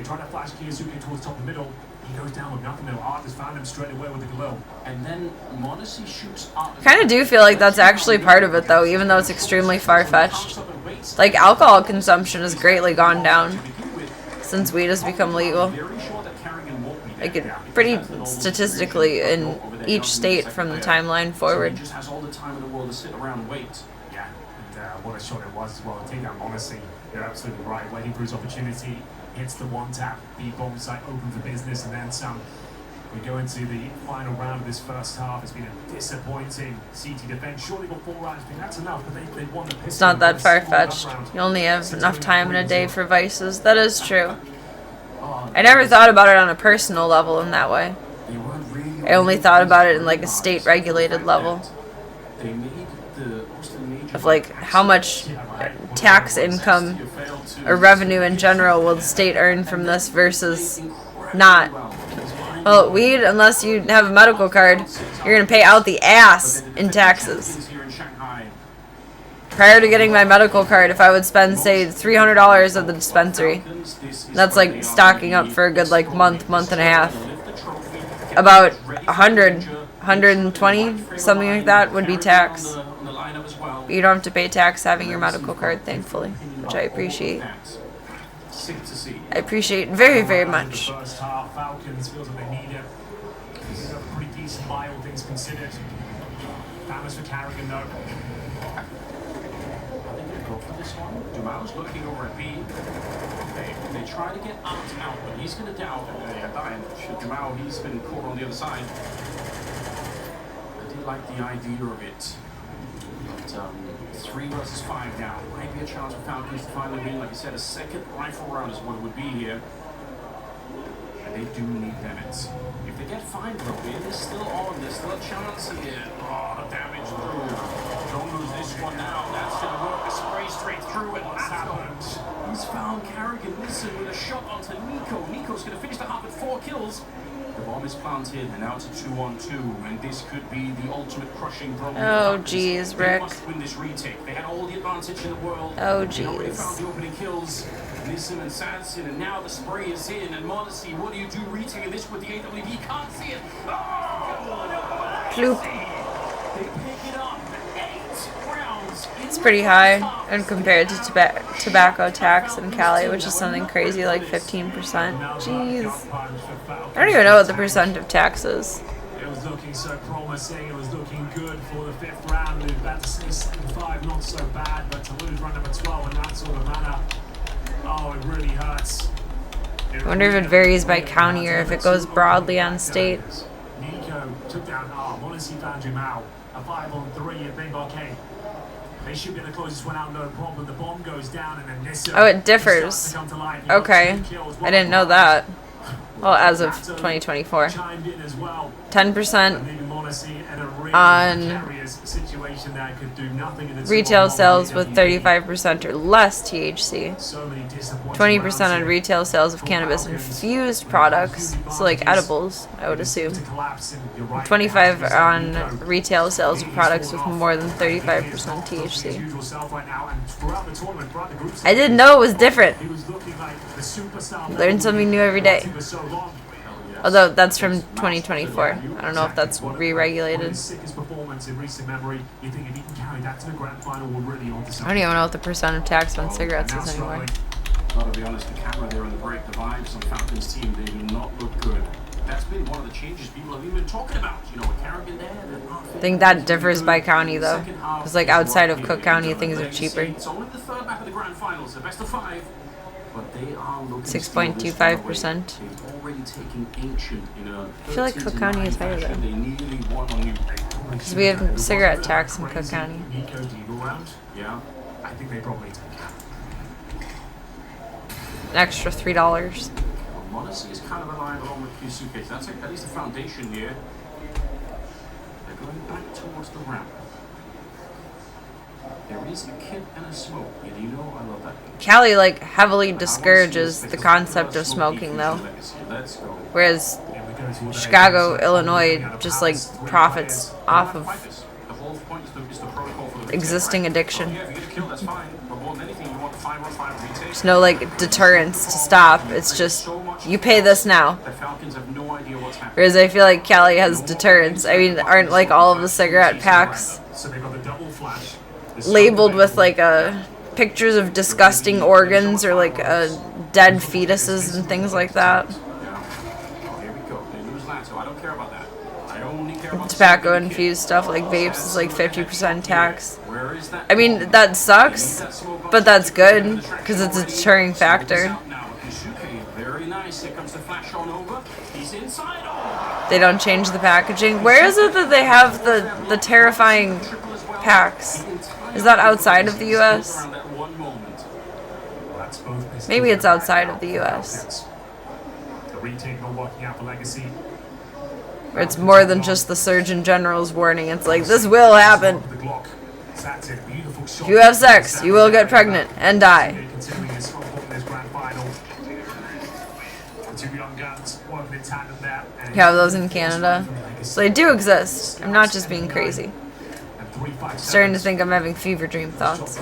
try to flash Kiyosuke towards top of middle. He goes down with nothing though. Art has found him straight away with the glow. And then Modesty shoots Art. Kind of do feel like that's actually part of it though, even though it's extremely far-fetched. Like, alcohol consumption has greatly gone down since weed has become legal. Like, pretty statistically in each state from the timeline forward. Just has all the time in the world to sit around and wait. Yeah, and what a shot it was as well. Take that Modesty. You're absolutely right. Waiting for his opportunity. Hits the one tap, the bomb site open for business, and then some. We go into the final round of this first half. It's been a disappointing CT defense. Surely got 4 rounds, but that's enough. But they won the pistol. It's not that far-fetched. You only have enough time in a day for vices. That is true. I never thought about it on a personal level in that way. I only thought about it in like a state-regulated level. Of like how much tax income or revenue in general will the state earn from this versus not. Well, weed, unless you have a medical card, you're going to pay out the ass in taxes. Prior to getting my medical card, if I would spend, say, $300 at the dispensary, that's like stocking up for a good like month and a half. About 100, 120, something like that would be tax. But you don't have to pay tax having your medical card, thankfully, which I appreciate. I appreciate very, very much. First half, Falcons feels like they need it. This is a pretty decent buy, all things considered. Famous for Carrigan, though. Are they going to go for this one? Dumao's looking over at B. They try to get Art out, but he's going to down. Dumao, he's been caught on the other side. I do like the idea of it. But 3 versus 5 now. Might be a chance for Falcons to finally win. Like you said, a second rifle round is what it would be here. And they do need Bennett. If they get 5 though, there's still on. There's still a chance here. Oh, the damage through. Don't lose this one now. That's going to work. A spray straight through it. What's happened? He's found Carrigan Wilson with a shot onto Nico. Nico's going to finish the half with 4 kills. The bomb is planted, and now it's a 2-on-2, and this could be the ultimate crushing blow. Oh, jeez, Rick. They must win this retake. They had all the advantage in the world. Oh, They already jeez. found the opening kills. Nissim and Sanson, and now the spray is in. And Modesty, what do you do retaking this with the AWD? Can't see it. Oh, Bloop. they pick it up. 8 rounds. It's pretty high, and compared to tobacco tax in Cali, which is something crazy like 15%. Jeez. I don't even know what the percent of tax is. It was looking so promising. It was looking good for the 5th round. We were about to see 7-5, not so bad, but to lose round number 12 in that sort of manner, oh, it really hurts. I wonder if it varies by county or if it goes broadly on state. Nico took down Modesty found Dumao. A 5-on-3 at Big Arcade. They should get the closest one out, no problem. The bomb goes down, and then Nissim. Oh, it differs. Okay. I didn't know that. Well, as of 2024. Chimed in as well. 10% Leaving Monacy in a really on precarious situation that could do nothing in its retail own sales right. with 35% or less THC. So many disappointing 20% on rounds retail sales of cannabis infused products, so like edibles, I would assume. 25 on retail sales of products with more than 35% THC. I didn't know it was different. Learn something new every day. Although that's from 2024. I don't know if that's re-regulated. I don't even know what the percent of tax on cigarettes is anymore. Gotta be honest, the camera there on the break, the vibes on Falcons team, they do not look good. That's been one of the changes people have even been talking about. You know, with Carrigan there. I think that differs by county though. Because like outside of Cook County, things are cheaper. It's only the third map of the grand finals, the best of 5. But they are looking 6.25%. I feel like Cook County is higher though. Because we have cigarette tax in Cook County. Yeah, I think they probably take An extra $3. Monacy is kind of aligned along with Kusuke. That's at least the foundation here. They're going back towards the ramp. There is a kid and a smoke. And you know I love that. Cali like heavily discourages the concept of smoking though. Whereas Chicago, Illinois just like profits off of existing addiction. There's no like deterrence to stop. It's just you pay this now. Whereas I feel like Cali has deterrence. I mean, aren't like all of the cigarette packs labeled with like pictures of disgusting organs or like dead fetuses and things like that? Tobacco infused stuff like vapes is like 50% tax. I mean, that sucks, but that's good because it's a deterring factor. They don't change the packaging. Where is it that they have the terrifying packs? Is that outside of the U.S.? Maybe it's outside of the U.S. Where it's more than just the Surgeon General's warning. It's like, this will happen. If you have sex, you will get pregnant and die. You have those in Canada. So they do exist. I'm not just being crazy. I'm starting to think I'm having fever dream thoughts.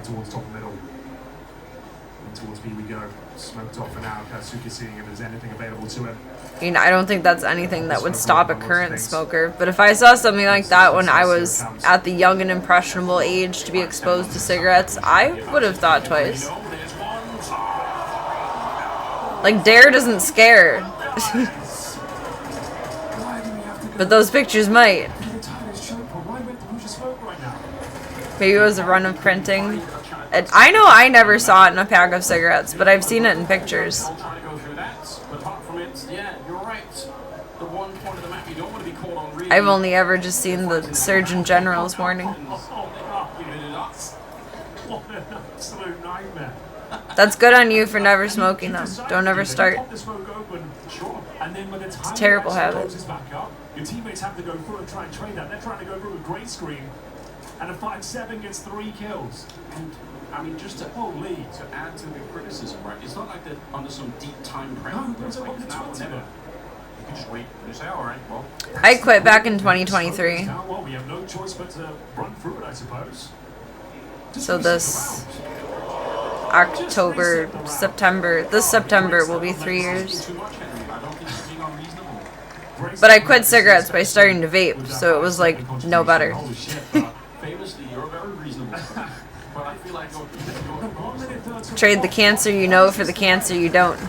Towards top middle. And towards B we go. Smoked off for now. Katsuki seeing if there's anything available to him. I mean, I don't think that's anything that would stop a current smoker. But if I saw something like that when I was at the young and impressionable age to be exposed to cigarettes, I would have thought twice. Like, Dare doesn't scare. But those pictures might. Maybe it was a run of printing. I know I never saw it in a pack of cigarettes, but I've seen it in pictures. I've only ever just seen the Surgeon General's warning. That's good on you for never smoking though. Don't ever start. It's a terrible habit. Your teammates have to go through and try and trade that. They're trying to go through a great screen. And a 5-7 gets 3 kills. And I mean, just to add to the criticism, right? It's not like they're under some deep time pressure. No, there's a lot of now or never. You can just wait and say, all right, well. I quit back in 2023. Well, we have no choice but to run through it, I suppose. So this October, September, this September will be 3 years. But I quit cigarettes by starting to vape, so it was like no better. Famously, you're very reasonable. But I feel like Trade the cancer you know for the cancer you don't.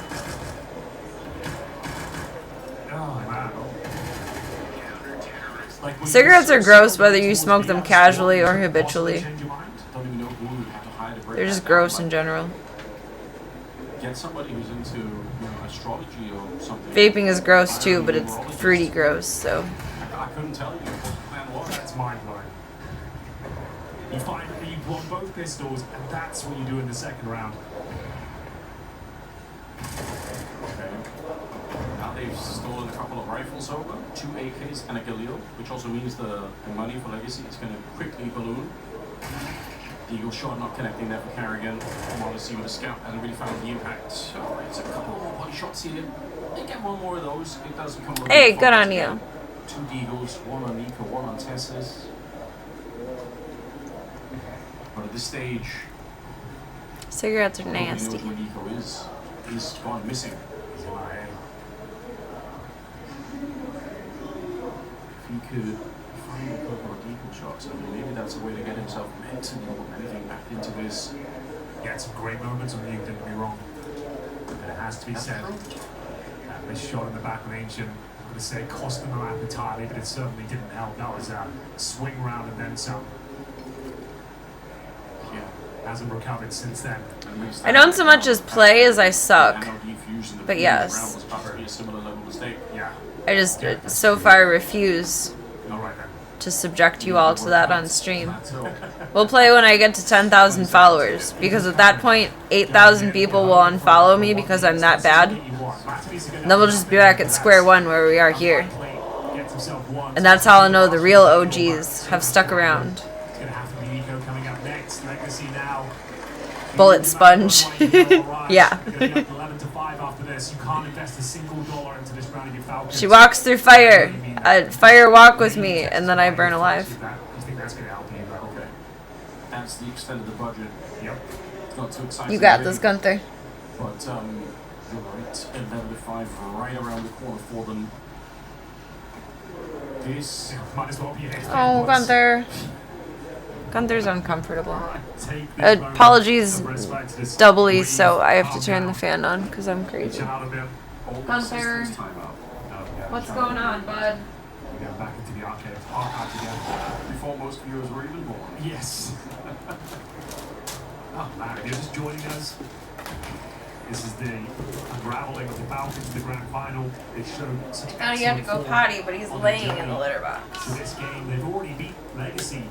Cigarettes are gross whether you smoke them casually or habitually. They're just gross in general. Get somebody who's into astrology or something. Vaping is gross too, but it's fruity gross, so. I couldn't tell you what the plan was. That's mind blowing. You find that you've won both pistols, and that's what you do in the second round. Okay. Now they've stolen a couple of rifles over, 2 AKs and a Galil, which also means the money for Legacy is going to quickly balloon. The Eagle shot not connecting there for Carrigan. Modesty with a scout hasn't really found the impact. So it's a couple more body shots here. They get one more of those. It does become a Hey, good on you. 2 Deagles, 1 on Nico, 1 on Tessus. But at this stage, Cigarettes are nobody nasty. knows where Nico is. He's gone missing. He's MIA. If he could find a couple of deagle shots, I mean, maybe that's a way to get himself mentally or anything back into his. Yeah, some great moments on the don't get me wrong. But it has to be said. This shot in the back of Ancient, I'm going to say, cost them out entirely, but it certainly didn't help. That was a swing round and then some. Yeah. Hasn't recovered since then. I don't so much as play as I suck. But yes. Yeah. I just so far refuse All right then. to subject you all to that on stream. We'll play when I get to 10,000 followers, because at that point, 8,000 people will unfollow me because I'm that bad. And then we'll just be back at square one where we are here. And that's how I'll know the real OGs have stuck around. It's going to have to be Nico coming up next. Legacy now. Bullet sponge. Yeah. 11 to 5 after this. You can't invest a single dollar into this round of your Falcons. She walks through fire. Fire walk with me, and then I burn alive. You think that's going to help you? Okay. That's the extent of the budget. Yep. It's not too exciting. You got this, Gunther. But you're right. 11 to 5 right around the corner for them. This might as well be an Oh, Gunther. Gunther's uncomfortable. Apologies doubly, so I have to turn the fan on because I'm crazy. Gunther, what's going on, bud? We go back into the arcade. Arcade again. Before most viewers were even born. Yes. Oh man, if you're just joining us, this is the unraveling of the Falcons in the grand final. It showed such Now you have to go potty, but he's laying in the litter box. To this game, they've already beat Legacy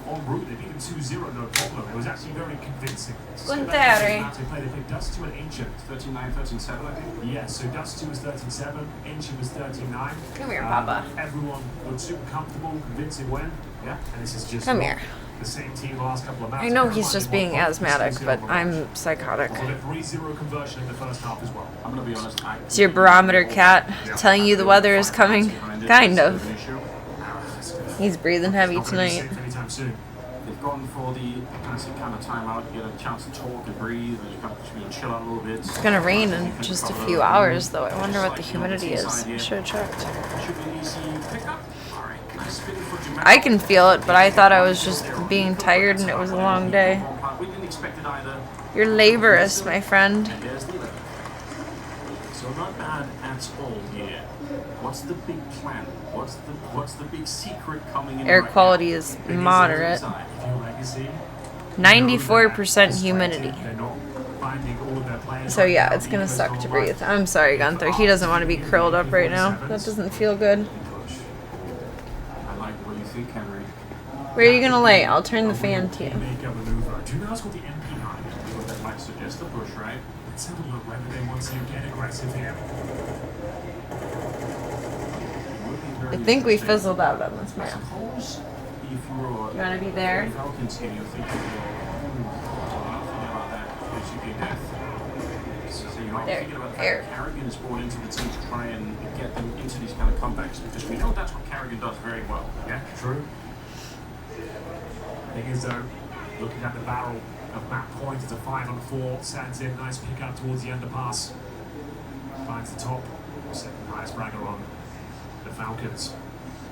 en route. They beat them 2-0, no problem. It was actually very convincing. Gunther. They played Dust 2 and Ancient. 13-9, 13-7, I think. Yeah, so Dust 2 was 13-7, Ancient was 13-9. Come here, Papa. Everyone was super comfortable, convincing win. Yeah, and this is just Come here. The same team the last couple of matches. I know he's just being asthmatic, but I'm psychotic. So a 3-0 conversion in the first half as well. I'm gonna be honest. Is your barometer cat telling you the weather is coming? Kind of. He's breathing heavy tonight. They've gone for the classic kind of timeout. You get a chance to talk and breathe, and you can chill out a little bit. It's gonna rain in just a few hours, though. I wonder what the humidity is. I should have checked. Should be an easy pickup. All right, nice spin for Jamal. I can feel it, but I thought I was just being tired and it was a long day. We didn't expect it either. You're laborious, my friend. And there's the 11. So not bad at all here. What's the big plan? What's the big secret coming in? Air right quality now? is moderate. 94% humidity. So yeah, it's gonna suck to breathe. I'm sorry, Gunther. He doesn't want to be curled up right now. That doesn't feel good. I like what you think, Henry. Where are you gonna lay? I'll turn the fan to you. Do you know what's called the MP9? Well, that might suggest a push, right? Let's have a look whether they want to get aggressive here. I think we fizzled out on this map. Suppose if you're You wanna be there? Falcons here, you're thinking, about that, basically death. So you're not There. thinking about the Air. fact that Carrigan is brought into the team to try and get them into these kind of comebacks, because we know that's what Carrigan does very well. Yeah, true. Thing is though, looking at the barrel of Matt Point, it's a 5-on-4, stands in, nice pick up towards the underpass. Finds the top, second highest bragger on the Falcons.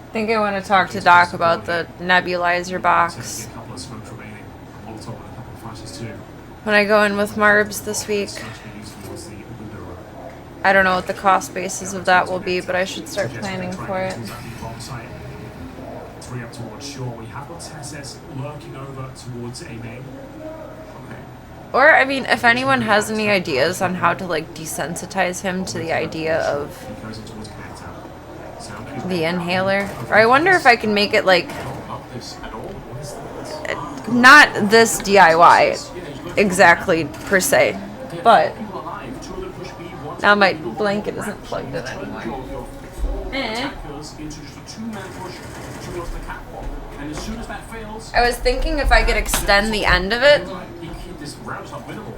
I think I want to talk to Doc about the nebulizer box. A couple of smokes remaining, a Molotov and a couple of flashes too. When I go in with Marbs this week. I don't know what the cost basis of that will be, but I should start planning for it. 3 up towards shore. We have got Tessus lurking over towards a main. Or, I mean, if anyone has any ideas on how to, like, desensitize him to the idea of the inhaler. Or I wonder if I can make it, like, not this DIY exactly, per se, but Now my blanket isn't plugged in anymore. Attackers into just a two-man push towards the catwalk. And as soon as that fails, I was thinking if I could extend the end of it, this round's not winnable.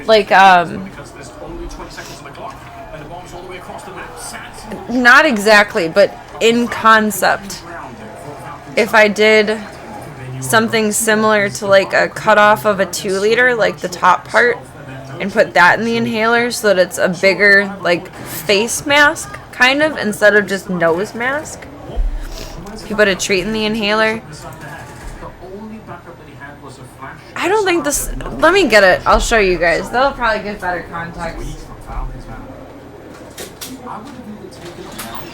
like Because there's only 20 seconds on the clock, and the bomb's all the way across the map. not exactly, but in concept. If I did something similar to like a cutoff of a 2-liter, like the top part, and put that in the inhaler so that it's a bigger like face mask, kind of, instead of just nose mask. If you put a treat in the inhaler. I don't think this... Let me get it. I'll show you guys. That'll probably give better context. I would have even taken a round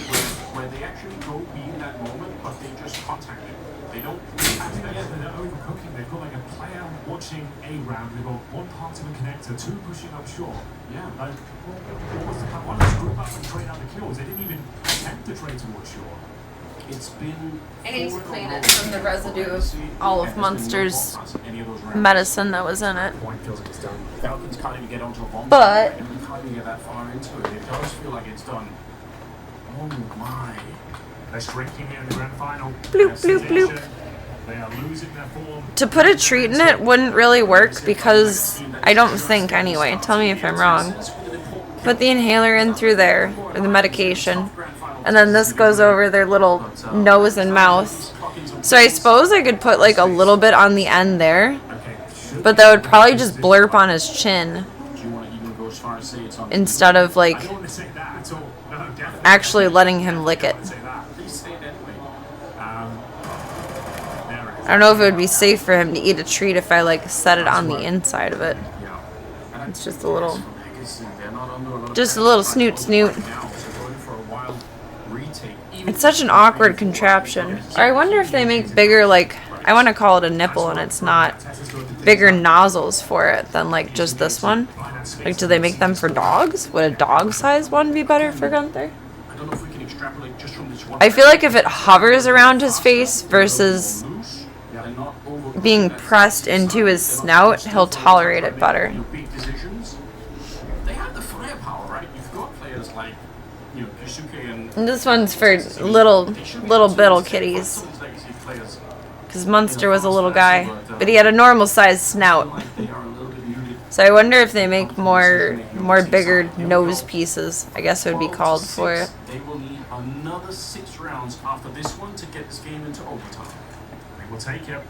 where they actually go be in that moment, but they just contact it. They don't. I think they're overcooking. They've got like a player watching a round. They've got one part of a connector, two pushing up shore. Yeah. Like, what was the plan? Why not group up and trade out the kills? They didn't even attempt to trade towards shore. It's been. I need to clean it from the residue of all of Munster's medicine that was in it. Falcons can't even get onto a bomb. But And we can't even get that far into it. It does feel like it's done. Oh my. They're shrinking here in the grand final. Bloop, bloop, bloop. They are losing their form. To put a treat in it wouldn't really work because I don't think anyway. Tell me if I'm wrong. Put the inhaler in through there, or the medication, and then this goes over their little nose and mouth. So I suppose I could put like a little bit on the end there, but that would probably just blurp on his chin instead of like actually letting him lick it. I don't know if it would be safe for him to eat a treat if I like set it on the inside of it. It's just a little snoot snoot. It's such an awkward contraption. Or I wonder if they make bigger, like, I want to call it a nipple and it's not, bigger nozzles for it than like just this one. Like, do they make them for dogs? Would a dog size one be better for Gunther? I feel like if it hovers around his face versus being pressed into his snout, he'll tolerate it better. And this one's for little biddle kitties. Because Munster was a little guy, but he had a normal sized snout. So I wonder if they make more bigger nose pieces, I guess it would be called for it. They will need another 6 rounds after this one to get this game into overtime. We'll take it.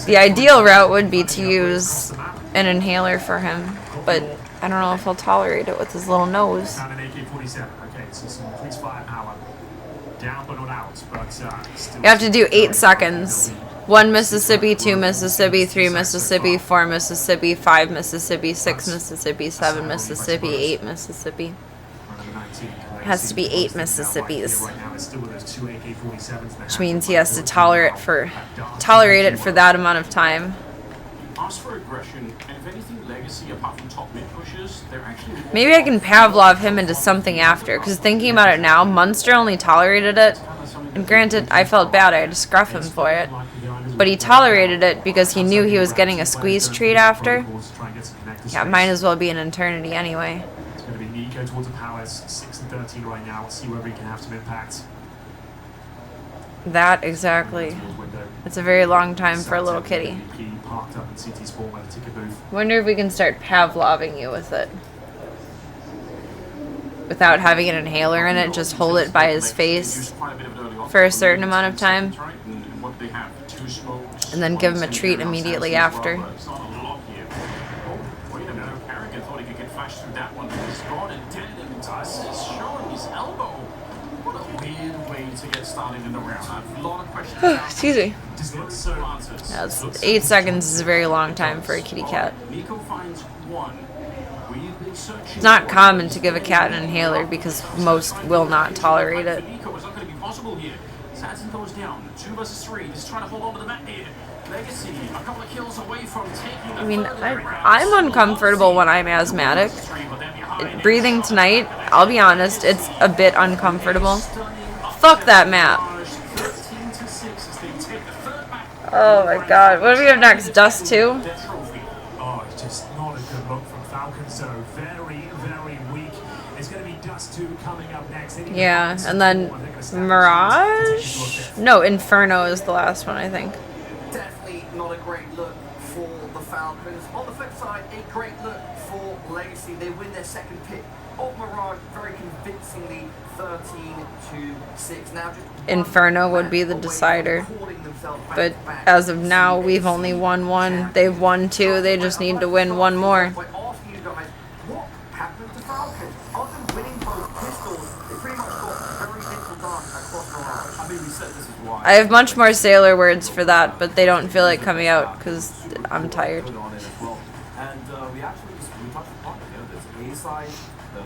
The ideal route would be to use an inhaler for him, but I don't know if he'll tolerate it with his little nose. Down an AK-47. Okay, so some increased firepower. Down but not out. But you have to do 8 seconds. 1 Mississippi, 2 Mississippi, 3 Mississippi, 4 Mississippi, 5 Mississippi, 6 Mississippi, 7 Mississippi, 8 Mississippi. It has to be 8 Mississippis, which means he has to tolerate it for that amount of time. Ask for aggression, and if anything, legacy apart from top mid pushes, they're actually. Maybe I can Pavlov him into something after, because thinking about it now, Munster only tolerated it, and granted, I felt bad, I had to scruff him for it, but he tolerated it because he knew he was getting a squeeze treat after. Yeah, might as well be an eternity anyway. It's going to be Nico towards the powers, 6-13 right now. Let's see whether he can have some impact. That exactly. It's a very long time for a little kitty. Parked up in CT Sport by the ticket booth. Wonder if we can start Pavloving you with it. Without having an inhaler in it, just hold it by his face for a certain amount of time. And then give him a treat immediately after. Excuse me. Yeah, 8 seconds is a very long time for a kitty cat. It's not common to give a cat an inhaler because most will not tolerate it. I mean, I'm uncomfortable when I'm asthmatic. Breathing tonight, I'll be honest, it's a bit uncomfortable. Fuck that map. Oh my god. What do we have next? Dust 2? Oh, it's just not a good look from Falcons, so very very, very weak. It's going to be Dust 2 coming up next. Yeah, and then Mirage? No, Inferno is the last one, I think. Definitely not a great look for the Falcons. On the flip side, a great look for Legacy. They win their second pick of Mirage very convincingly, 13-6. Now just Inferno would be the decider. But as of now, we've only won one. They've won two. They just need to win one more. By asking you guys, what happened to Falcons? Other than winning both pistols, they pretty much got very little done across Mirage. I mean, we said this is why. I have much more sailor words for that, but they don't feel like coming out because I'm tired. Put on it as well. And we actually just touched upon it. You know, there's A side, the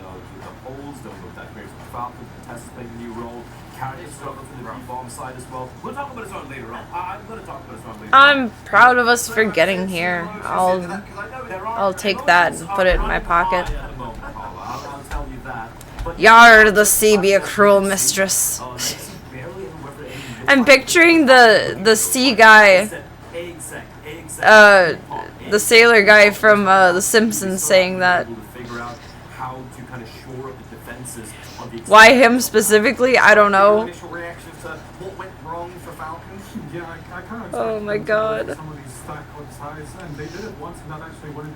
holes, that creates the Falcons, the Tess is playing a new role. Carrier struggles in the B-bomb side as well. We'll talk about this one later on. I'm going to talk about this one later on. I'm proud of us for getting here. I'll take that and put it in my pocket. I'll tell you that. Yar, the sea be a cruel mistress. I'm picturing the sea guy, the sailor guy from The Simpsons saying that. Why him specifically? I don't know. Oh my god. Some of these stack on size, and they did it once, and that actually when it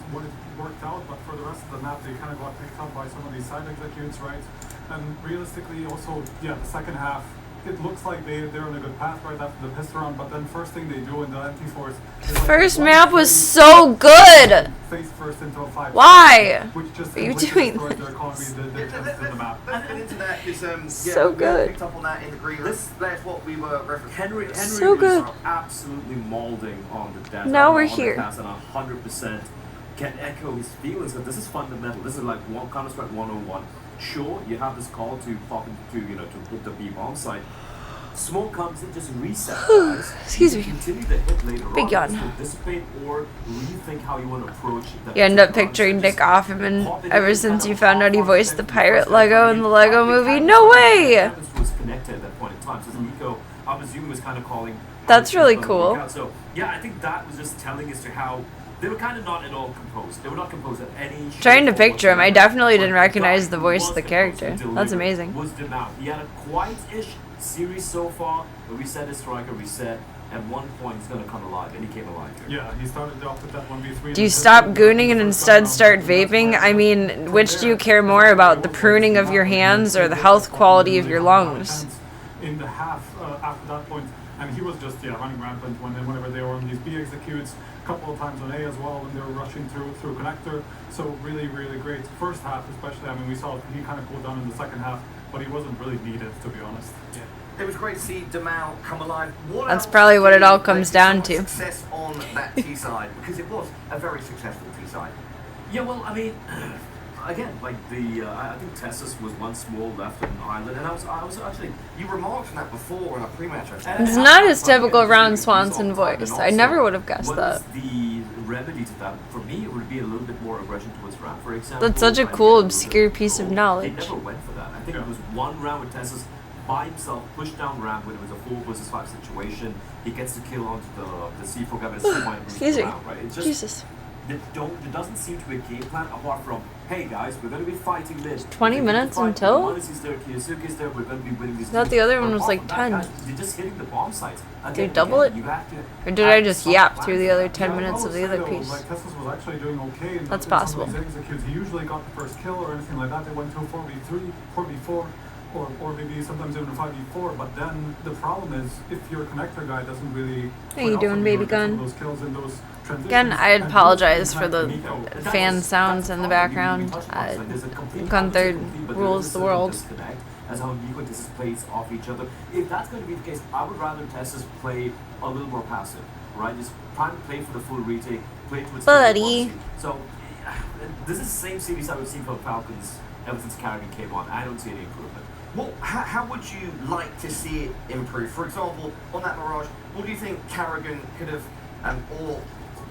worked out, but for the rest of the map, they kind of got picked up by some of these side executes, right? And realistically, also, yeah, the second half, it looks like they're on a good path right after the pistol round, but then first thing they do in the empty force is like first map was so good. Face first into a 5. Why? Which just are you doing? Their economy, the chances in the map. Let's get into that because so good. Picked up on that in the green. That's what we were referencing. Henry so good. Are absolutely molding on the death. Now we're on here. The and 100% can echo his feelings. But this is fundamental. This is like Counter-Strike 101. Sure, you have this call to pop into, to hit the B-bomb site. Smoke comes in, just reset, guys. Excuse me. Continue to hit later Big yawn. on. Dissipate or rethink how you want to approach that. You end up picturing Nick Offerman ever since you found out he voiced the pirate Lego in the Lego movie. No way! Was connected at that point in time. So Nico, I'm assuming, was kind of calling. That's really cool. So yeah, I think that was just telling as to how they were kind of not at all composed. They were not composed at any. Trying to picture him, I definitely didn't recognize the voice of the character. That's amazing. Was Demount. He had a quiet-ish series so far, but we said his striker reset. At one point, he's going to come alive, and he came alive here. Yeah, he started off with that 1v3. Do you stop gooning and instead start vaping? I mean, which do you care more about, the pruning of your hands or the health quality of your lungs? In the half after that point, and he was just running rampant whenever they were on these B executes, a couple of times on A as well when they were rushing through connector. So really, really great first half, especially. I mean, we saw he kind of cooled down in the second half, but he wasn't really needed, to be honest. Yeah. It was great to see Demount come alive. That's probably what it all comes down to. Success on that T side, because it was a very successful T side. Yeah, well, I mean, again, like I think Tessus was one small left on island, and I was actually. You remarked on that before in a pre-match. It's not his typical Ron Swanson voice. I never would have guessed that. What is the remedy to that? For me, it would be a little bit more aggression towards Ram, for example. That's such a cool, obscure piece of knowledge. They never went for that. I think it was one round with Tessus by himself, pushed down Ram when it was a 4 versus 5 situation. He gets the kill onto the C4 guy, but it's Excuse me. right? It's just, Jesus. There doesn't seem to be a game plan apart from, hey guys, we're going to be fighting mid. 20 minutes until? Is there, Kiyosuke's there, we're going to be winning these. I thought the other one was like 10. You're just hitting the bomb sites. Did you double it? Or did I just yap through the other 10 minutes of the other piece? Like, Tessus was actually doing okay in That's possible. Some of these executes. He usually got the first kill or anything like that. They went to a 4v3, 4v4. Or maybe sometimes even a 5v4, but then the problem is if your connector guy doesn't really. How you doing, baby gun? Those kills in those Again, I apologize for the fan sounds in the background. Gunther rules the world. As how Nico and Tessus plays off each other. If that's going to be the case, I would rather Tessus play a little more passive, right? Just try to play for the full retake, play towards Buddy. So this is the same series I would see from Falcons ever since Carrigan came on. I don't see any improvement. Well, how would you like to see it improve? For example, on that Mirage, what do you think Carrigan could have, or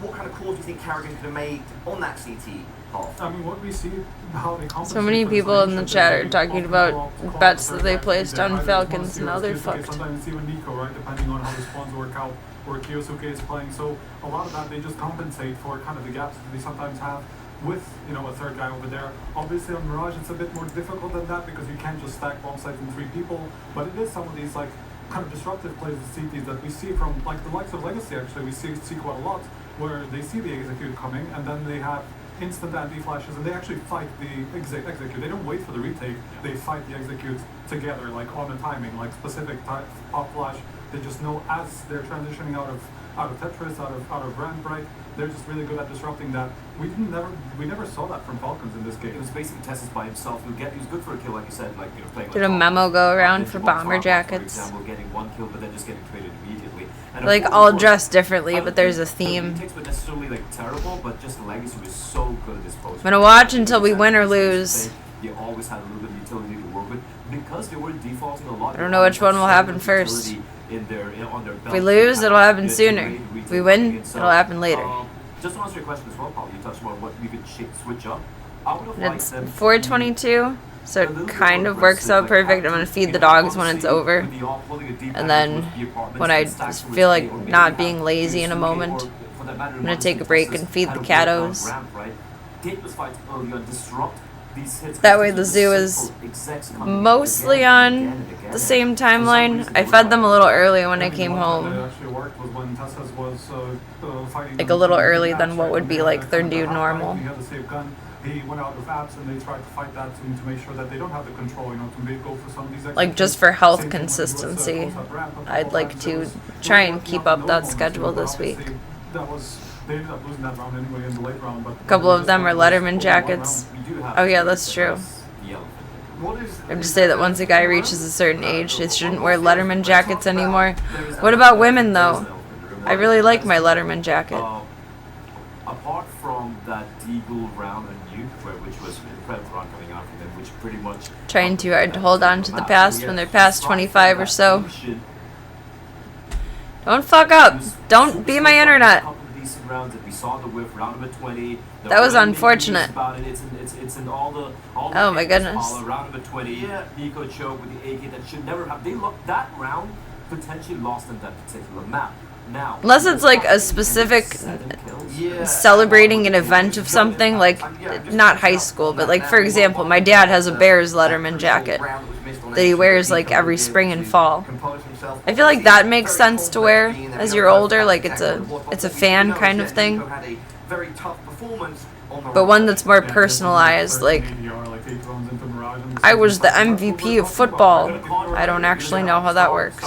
what kind of calls do you think Carrigan could have made on that CT path? I mean, what we see, how they so many people in the chat are talking about bets that they placed on Falcons and now they're fucked. Sometimes it's even Nico, right? Depending on how the spawns work out, or Kiyosuke is playing. So a lot of that, they just compensate for kind of the gaps that they sometimes have. with, you know, a third guy over there. Obviously on Mirage it's a bit more difficult than that because you can't just stack bomb sites in 3 people, but it is some of these like kind of disruptive plays with CTs that we see from like the likes of Legacy. Actually we see quite a lot where they see the execute coming and then they have instant anti-flashes and they actually fight the execute. They don't wait for the retake, they fight the execute together, like on a timing, like specific pop flash. They just know as they're transitioning out of Tetris, out of ramp, right? They're just really good at disrupting that. We never saw that from Falcons in this game. It was basically Tessus by himself. He was good for a kill, like you said, like, you know, playing Did a memo go around for bomber jackets? For example, getting 1 kill, but then just getting traded immediately. And like all dressed differently, but there's a theme. The retakes were necessarily like terrible, but just Legacy was so good at this post. I'm gonna watch until we win or lose. You always had a little bit of utility to work with because they were defaulting a lot. I don't know which one will happen first. If we lose, it'll happen sooner. If we win, it'll happen later. Just to answer your question as well, Paul, you touched on what we could switch up. It's 4:22, so it kind of works out perfect. I'm gonna feed the dogs when it's over, and then when I feel like not being lazy in a moment, I'm gonna take a break and feed the catos. That way the zoo is mostly on the same timeline. I fed them a little early when I came home. Like a little early than what would be like their new normal. He went out with apps and they tried to fight that to make sure that they don't have the control, you know, to go for some of these. Like just for health consistency, I'd like to try and keep up that schedule this week. They ended up losing that round anyway in the late round, but a couple of them are Letterman jackets. Oh yeah, that's true. I have to say that once a guy reaches a certain age, they shouldn't wear Letterman jackets anymore. What about women though? I really like my Letterman jacket. Apart from that Deagle round and Nuke, which was an incredible run coming out from them, which pretty much trying too hard to hold on to the past when they're past 25 or so. Don't fuck up. Don't be my internet. That was unfortunate. Oh my goodness. Round number 20, Nico choked with the AK that should never have. That round potentially lost them that particular map. Now, unless it's like a specific celebrating an event of something, like not high school, but like for example, my dad has a Bears Letterman jacket that he wears like every spring and fall. I feel like that makes sense to wear as you're older, like it's a fan kind of thing. But one that's more personalized, like I was the MVP of football. I don't actually know how that works.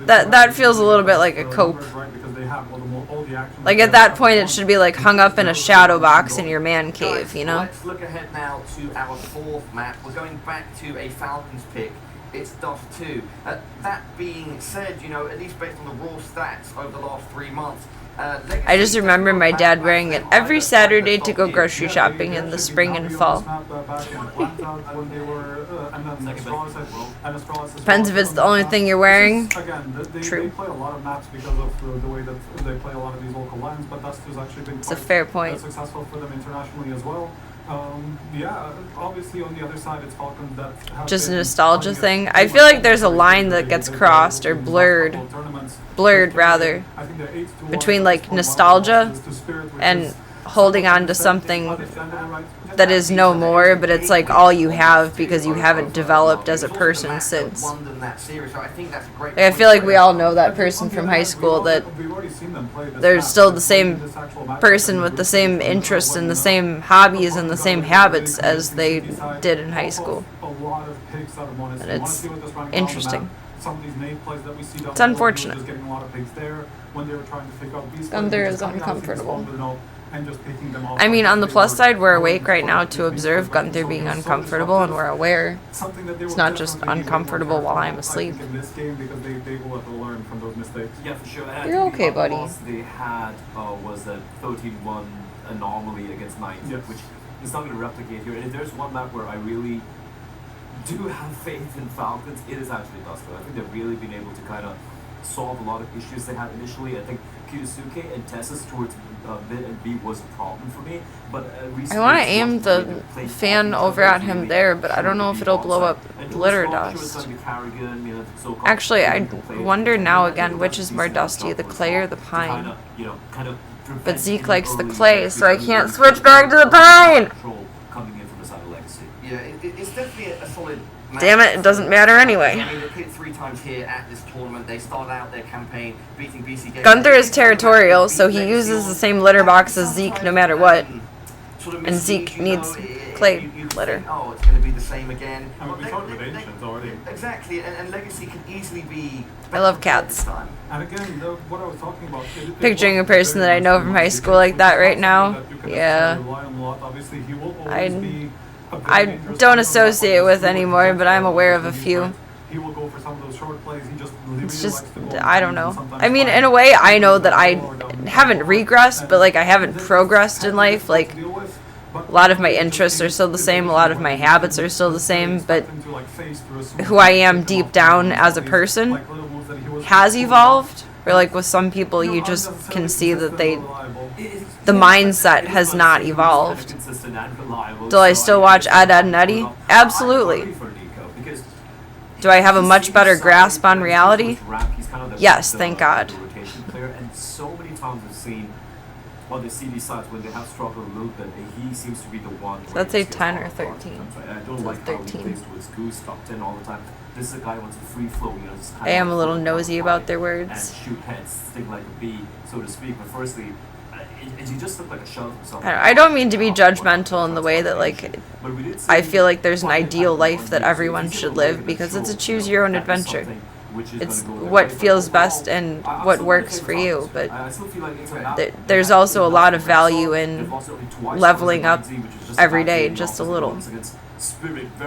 That feels a little bit like a cope. Like at that point it should be like hung up in a shadow box in your man cave, you know? Let's look ahead now to our 4th map. We're going back to a Falcons pick. It's Dust 2. That being said, you know, at least based on the raw stats over the last 3 months, I just remember my dad wearing it every Saturday to go grocery shopping in the spring and fall. Depends if it's the only thing you're wearing. True. They play a lot of maps because of the way that they play a lot of these local lines, but Dust has actually been it's a fair point. Successful for them internationally as well. Yeah, obviously on the other side it's Falcons that just a nostalgia thing. I feel like there's a line that gets crossed or blurred rather, between like nostalgia and holding on to something that is no more, but it's like all you have because you haven't developed as a person since. Like, I feel like we all know that person from high school, that they're still the same person with the same interests and the same hobbies and the same habits as they did in high school. And it's interesting. It's unfortunate. Gunther is uncomfortable. I mean, on the plus side, we're awake right now to observe Gunther being uncomfortable, and we're aware it's not just uncomfortable while I'm asleep. Yeah, for sure. You're okay, buddy. They had was the 13-1 anomaly against Knights, which is not going to replicate here. And if there's one map where I really do have faith in Falcons, it is actually Dust. I think they've really been able to kind of solve a lot of issues they had initially. I think Kirisuke and Tessus towards mid and B was a problem for me, but I want to aim the fan over at him there, but I don't know if it'll blow up glitter dust. Actually, I wonder now again which is more dusty, the clay or the pine. But Zeke likes the clay, so I can't switch back to the pine! Coming in from the side of Legacy. Yeah, it's definitely a solid match. Damn it doesn't matter anyway. I mean, they played 3 times here at this tournament. They started out their campaign beating BC Games. Gunther is territorial, so he uses the same litter box as Zeke no matter what. And Zeke needs clay litter. Oh, it's going to be the same again. I mean, we talked with Ancients already. Exactly, and Legacy can easily be... I love cats. And again, what I was talking about... Picturing a person that I know from high school like that right now. Yeah. I don't associate with anymore, but I'm aware of a few. He will go for some of those short plays. He just It's just, I don't know. I mean, in a way, I know that I haven't regressed, but like I haven't progressed in life. Like, a lot of my interests are still the same, a lot of my habits are still the same, but who I am deep down as a person has evolved. Or like with some people, you just can see that the mindset has not evolved. Do I still watch Ed, Ed, and Eddie? Absolutely. Do I have a much better grasp on reality? Yes, thank God. And so many times I've seen on the CD sides when they have struggled a little bit, he seems to be the one. So let's say 10 or 13. I don't like how he plays to his goose tucked in all the time. This is a guy who wants to free flow, you know. Just kind I am a little nosy about their words. And shoot heads, sting like a bee, so to speak. But firstly, he just looked like a shell of himself. I don't mean to be judgmental in the way that, like, I feel like there's an ideal life that everyone should live, because it's a choose your own adventure. It's what feels best and what works for you, but there's also a lot of value in leveling up every day just a little.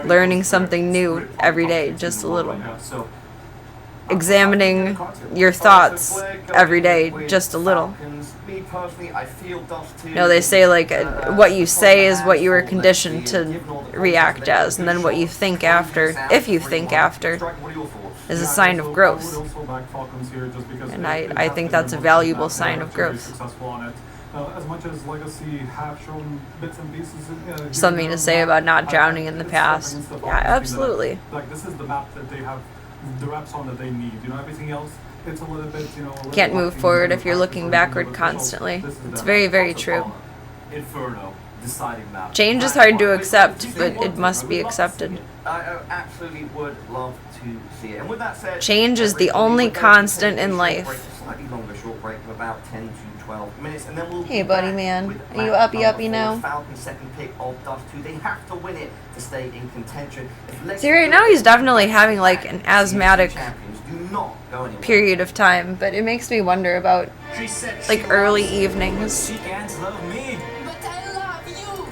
Learning something new every day just a little. Examining your thoughts every day just a little. No, they say like what you say is what you were conditioned to react as, and then what you think after, if you think after, is a sign of growth. And I think that's a valuable sign of growth. As much as Legacy have shown bits and pieces, something to say about not drowning in the past. Yeah, absolutely. Like this is the map that they have the reps on that they need. You know, everything else, it's a little bit, you know. Can't move forward if you're looking backward constantly. It's very, very true. Inferno, deciding map. Change is hard to accept, but it must be accepted. I absolutely would love to see it. And with that said, change is the only constant in life. Slightly longer short break of about 10 to 12 minutes, and then we'll hey buddy man, are you uppy now? Falcon's second pick of Dust 2. They have to win it to stay in contention. See, right now he's definitely having like an asthmatic period of time, but it makes me wonder about like early evenings. She can't love me. But I love you.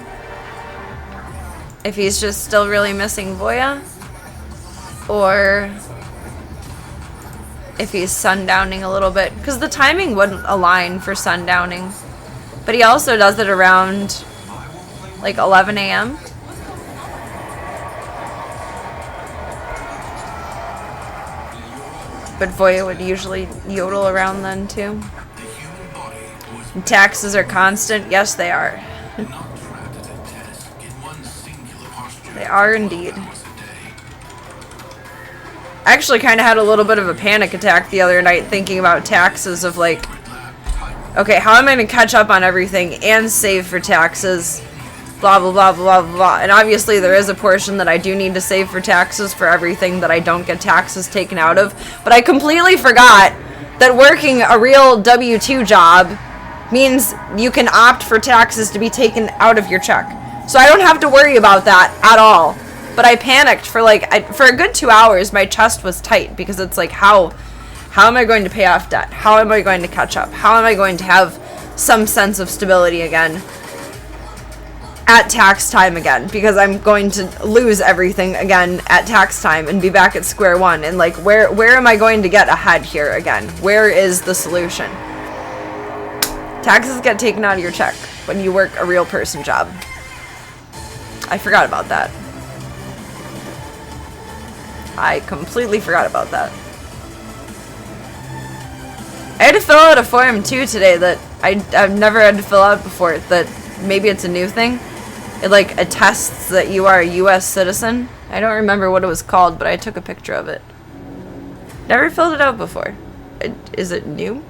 If he's just still really missing Voya, or if he's sundowning a little bit, because the timing wouldn't align for sundowning, but he also does it around like 11 a.m. But Voya would usually yodel around then too. And taxes are constant. Yes, they are. They are indeed. I actually kind of had a little bit of a panic attack the other night thinking about taxes of like, okay, how am I going to catch up on everything and save for taxes, blah, blah, blah, blah, blah, blah. And obviously there is a portion that I do need to save for taxes for everything that I don't get taxes taken out of. But I completely forgot that working a real W-2 job means you can opt for taxes to be taken out of your check. So I don't have to worry about that at all. But I panicked for like, for a good 2 hours, my chest was tight because it's like, how am I going to pay off debt? How am I going to catch up? How am I going to have some sense of stability again at tax time again? Because I'm going to lose everything again at tax time and be back at square one. And like, where am I going to get ahead here again? Where is the solution? Taxes get taken out of your check when you work a real person job. I forgot about that. I completely forgot about that. I had to fill out a form too today that I've never had to fill out before, that maybe it's a new thing. It like attests that you are a US citizen. I don't remember what it was called, but I took a picture of it. Never filled it out before. Is it new?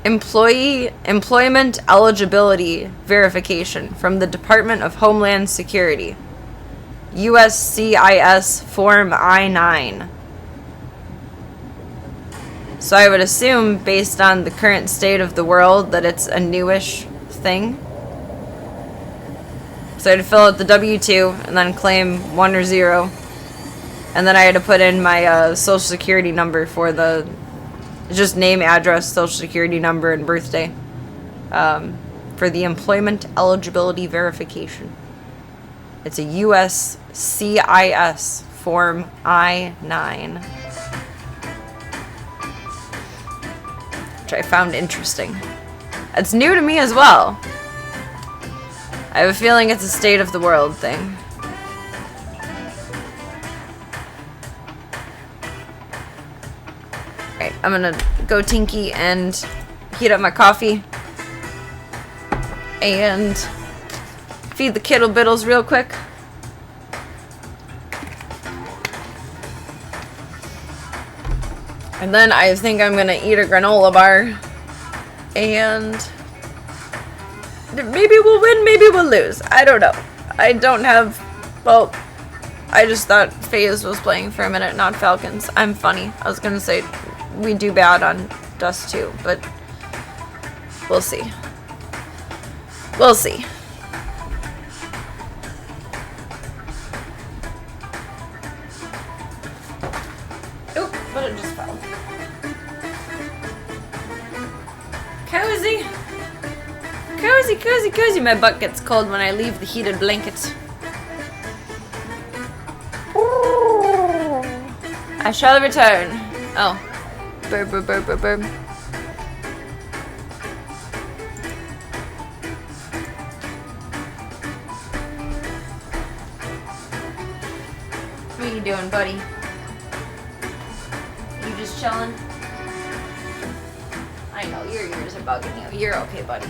employment eligibility verification from the Department of Homeland Security. USCIS Form I-9. So I would assume, based on the current state of the world, that it's a newish thing. So I had to fill out the W-2 and then claim 1 or 0. And then I had to put in my social security number for the just name, address, social security number, and birthday for the employment eligibility verification. It's a USCIS Form I-9, which I found interesting. It's new to me as well. I have a feeling it's a state of the world thing. Alright, I'm gonna go tinky and heat up my coffee and feed the kittle biddles real quick. And then I think I'm gonna eat a granola bar and maybe we'll win, maybe we'll lose. I don't know. I don't have, well, I just thought FaZe was playing for a minute, not Falcons. I'm funny. I was gonna say we do bad on Dust 2, but we'll see. We'll see. Oop, but it just fell. Cozy. Cozy, cozy, cozy. My butt gets cold when I leave the heated blankets. I shall return. Oh. Burp, burp, burp, burp, burp. What are you doing, buddy? You just chilling? I know, your ears are bugging you. You're okay, buddy.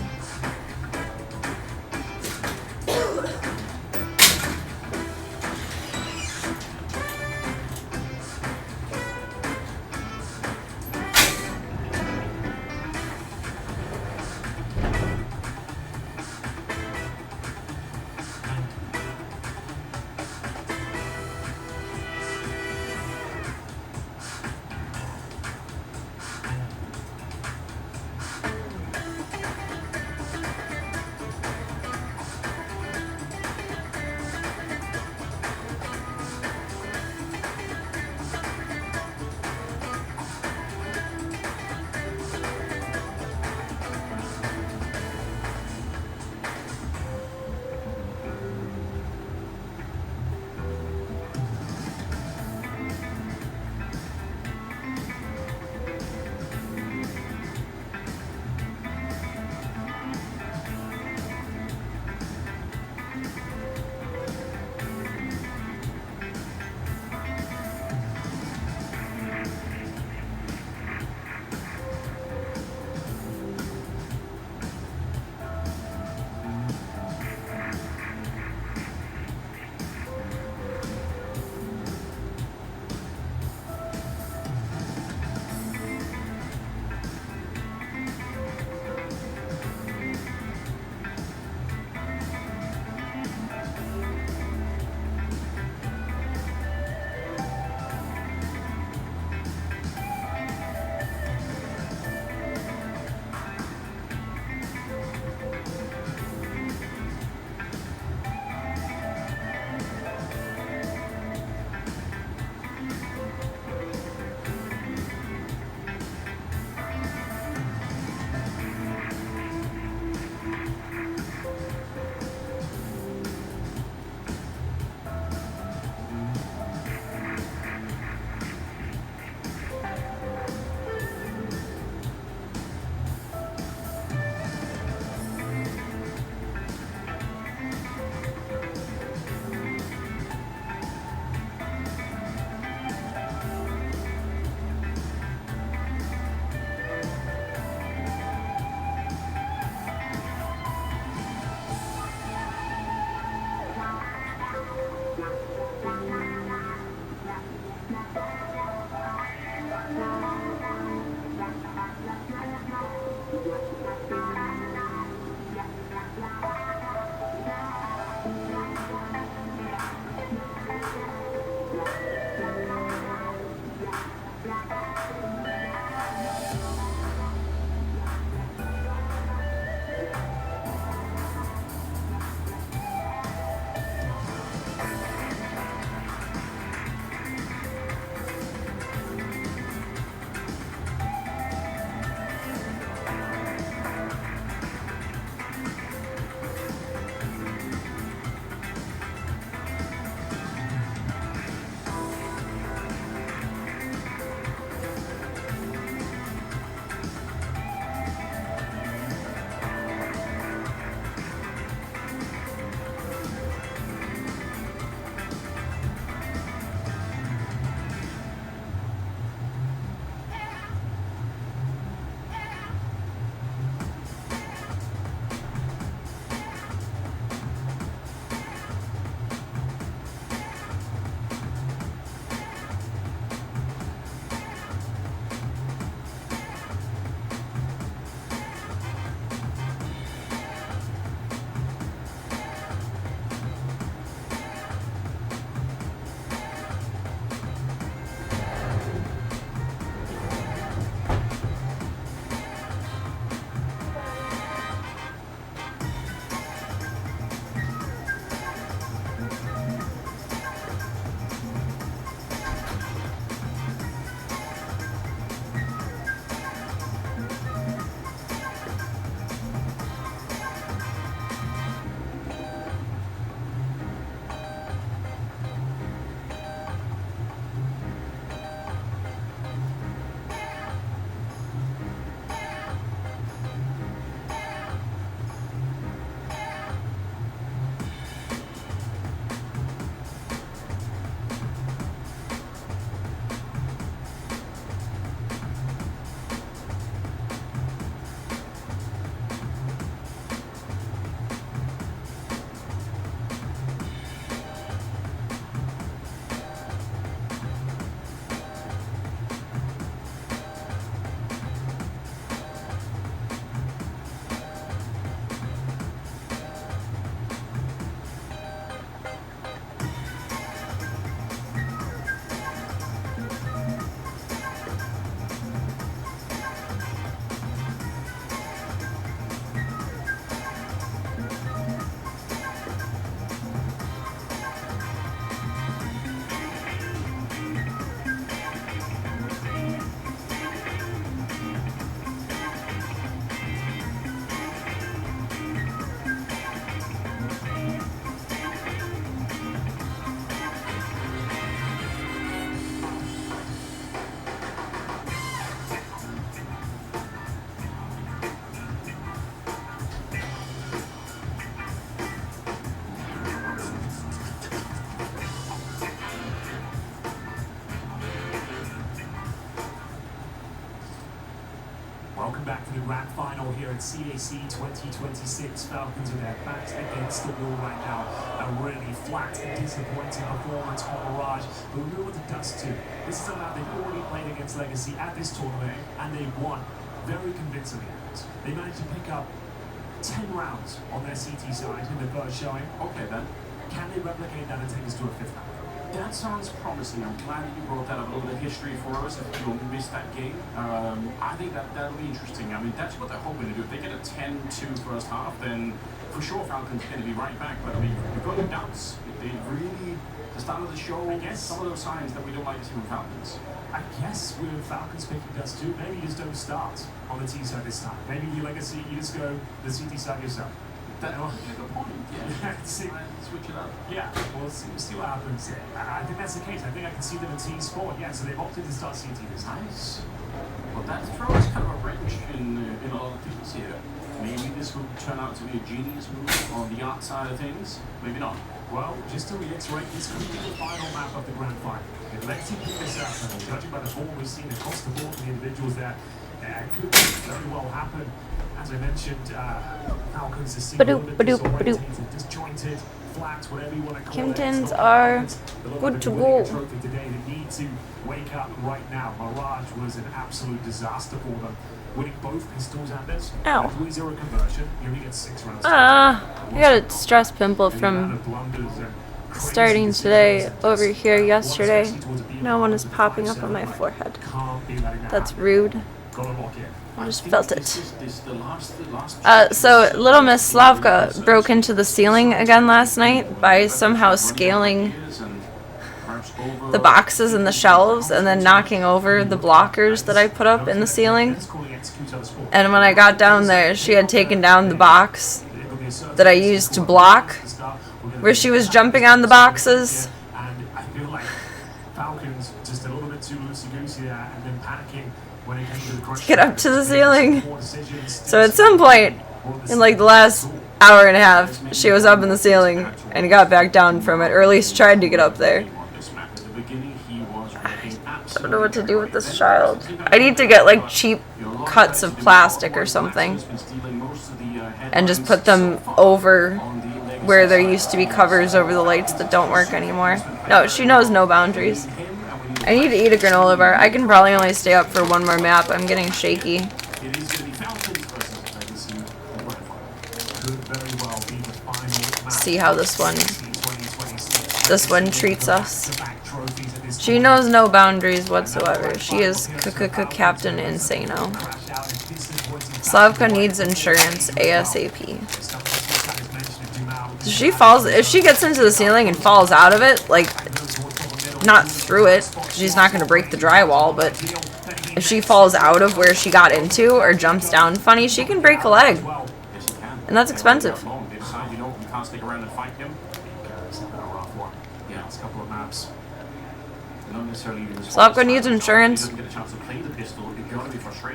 final here at CAC 2026. Falcons with their backs against the wall right now. A really flat and disappointing performance on Mirage, but we know what the dust to. This is a map they've already played against Legacy at this tournament, and they won very convincingly. They managed to pick up 10 rounds on their CT side in the first showing. Okay then. Can they replicate that and take us to a 5th round? That sounds promising. I'm glad that you brought that up. A little bit of history for us if you missed that game. I think that'll be interesting. I mean, that's what they're hoping to do. If they get a 10-2 first half, then for sure Falcons are going to be right back. But I mean, you've got your doubts. They really, the start of the show, some of those signs that we don't like to see from Falcons. I guess with Falcons picking dust too, maybe you just don't start on the T side this time. Maybe you just go the CT side yourself. That's a good point. Yeah. Switch it up. Yeah, we'll see what happens. I think that's the case. I think I can see them in team sport. Yeah, so they've opted to start CT this time. Nice. Well, that throws kind of a wrench in a lot of things here. Maybe this will turn out to be a genius move on the art side of things. Maybe not. Well, just to reiterate, this could be the final map of the grand final. If Lexi pick this up, and judging by the form we've seen across the board from the individuals there, it could very well happen. As I mentioned, Falcons are seeing a little bit disorientated, disjointed, flat, whatever you want to call it. Kemptons are good to go. Trophy today. They need to wake up right now. Mirage was an absolute disaster for them. Winning both pistols and this. Ow. 3-0 conversion. You only get 6 rounds. I got a stress pimple from starting today over here yesterday. No one is popping up on my forehead. That's rude. I just felt it. So Little Miss Slavka broke into the ceiling again last night by somehow scaling the boxes and the shelves and then knocking over the blockers that I put up in the ceiling. And when I got down there, she had taken down the box that I used to block where she was jumping on the boxes. And I feel like Falcons just a little bit too loosey-goosey there and then panicking when it came to the crunch. Get up to the ceiling. So at some point, in like the last hour and a half, she was up in the ceiling and got back down from it, or at least tried to get up there. I don't know what to do with this child. I need to get like cheap cuts of plastic or something and just put them over where there used to be covers over the lights that don't work anymore. No, she knows no boundaries. I need to eat a granola bar. I can probably only stay up for one more map. I'm getting shaky. See how this one treats us. She knows no boundaries whatsoever. She is Captain Insano. Slavka needs insurance ASAP. She falls, if she gets into the ceiling and falls out of it, like, not through it, she's not going to break the drywall, but if she falls out of where she got into or jumps down funny, she can break a leg. And that's expensive. Slavka needs insurance,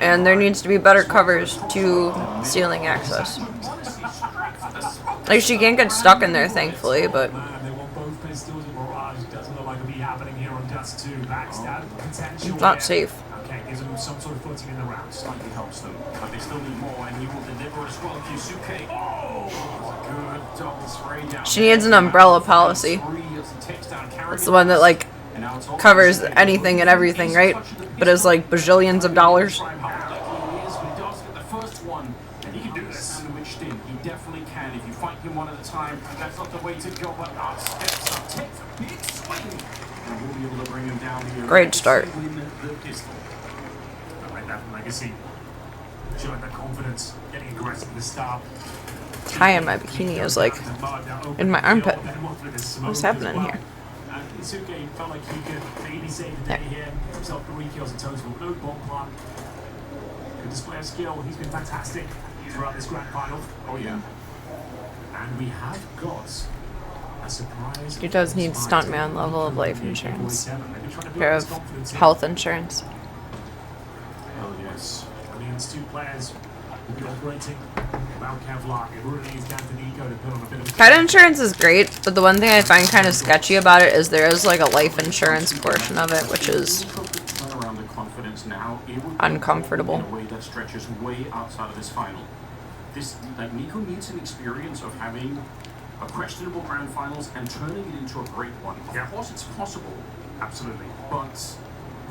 and there needs to be better covers to ceiling access. Like, she can't get stuck in there, thankfully, but... It's not safe. Okay, gives them some sort of footing in the round. Slightly helps them, but they still need more, and you will deliver as well. Yusuke. Oh, good double spray down. She needs an umbrella policy. It's the one that, like, covers anything and everything, right? But it's like bajillions of dollars. One at a time. That's not the way to go, but steps up, takes a big swing. And we'll be able to bring him down here. Great start. I like that from Legacy. Showing that confidence, getting aggressive at the start. Tie in my bikini is like in my armpit. What's happening here? Isuke felt like he could maybe save the day here. Himself 3 kills in total. No bomb plant. Good display of skill. He's been fantastic throughout this grand final. Oh yeah. And we have got a surprise. He does need stuntman level of life insurance. Pair of health insurance. Oh yes. I mean, it's 2 players will be operating without Kevlar. It really is down to Nico to put on a bit of... Pet insurance is great, but the one thing I find kind of sketchy about it is there is like a life insurance portion of it, which is... Around the confidence now it would be uncomfortable. in a way that stretches way outside of this final. This, like, Nico needs an experience of having a questionable grand finals and turning it into a great one. Of course, it's possible, Absolutely. but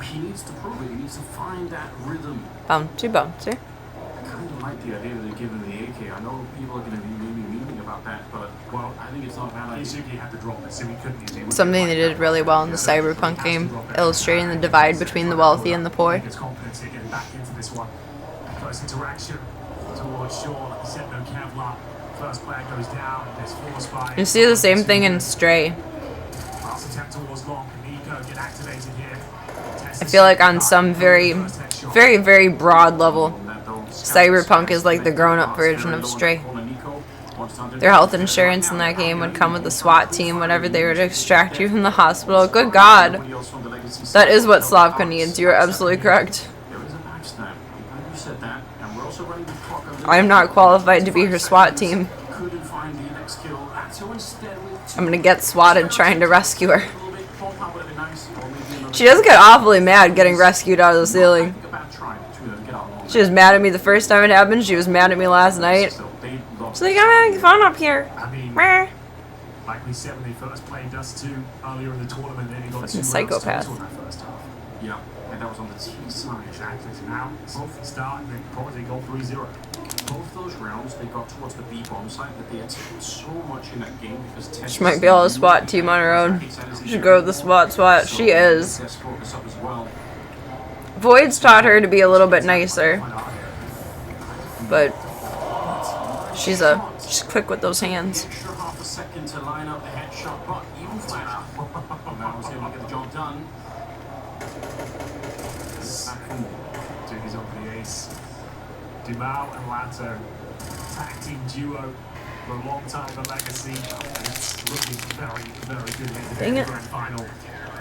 he needs to prove it. He needs to find that rhythm. Bouncy, bouncy. I kind of like the idea that they're giving the AK. I know people are going to be maybe meaning about that, but well, I think it's not a bad idea. Izuki had to drop it, so he couldn't use it. Something they did really well in the Cyberpunk game, illustrating the divide between the wealthy and the poor. His confidence here getting back into this one. Close interaction towards Shaw. Like I said, no Kevlar. First player goes down. There's force by. You see the same thing in Stray. Last attempt towards long. Can Nico get activated here? I feel like on some very, very, very broad level, Cyberpunk is like the grown-up version of Stray. Their health insurance in that game would come with a SWAT team whenever they were to extract you from the hospital. Good God. That is what Slavka needs. You are absolutely correct. I am not qualified to be her SWAT team. I'm gonna get swatted trying to rescue her. She does get awfully mad getting rescued out of the ceiling. She was mad at me the first time it happened. She was mad at me last night. She's like, I'm having fun up here. I mean, Meh. like we said when they first played Dust 2 earlier in the tournament, then he got Fucking 2 psychopath. rounds total in that first half. Yeah, and that was on the T side. Exactly. So now, both start and then probably go 3-0. Both those rounds, they got towards the B bomb site, but they attacked so much in that game because She might be able to SWAT team on her own. She should go with the SWAT. She is. Void's taught her to be a little bit nicer. But she's quick with those hands. Extra half a second to line up the headshot, but even flash. Now was able to get the job done. Jimmy's on for the ace. Dumao and Lato, tag team duo for a long time for Legacy. And it's looking very, very good in Dang the it. grand final.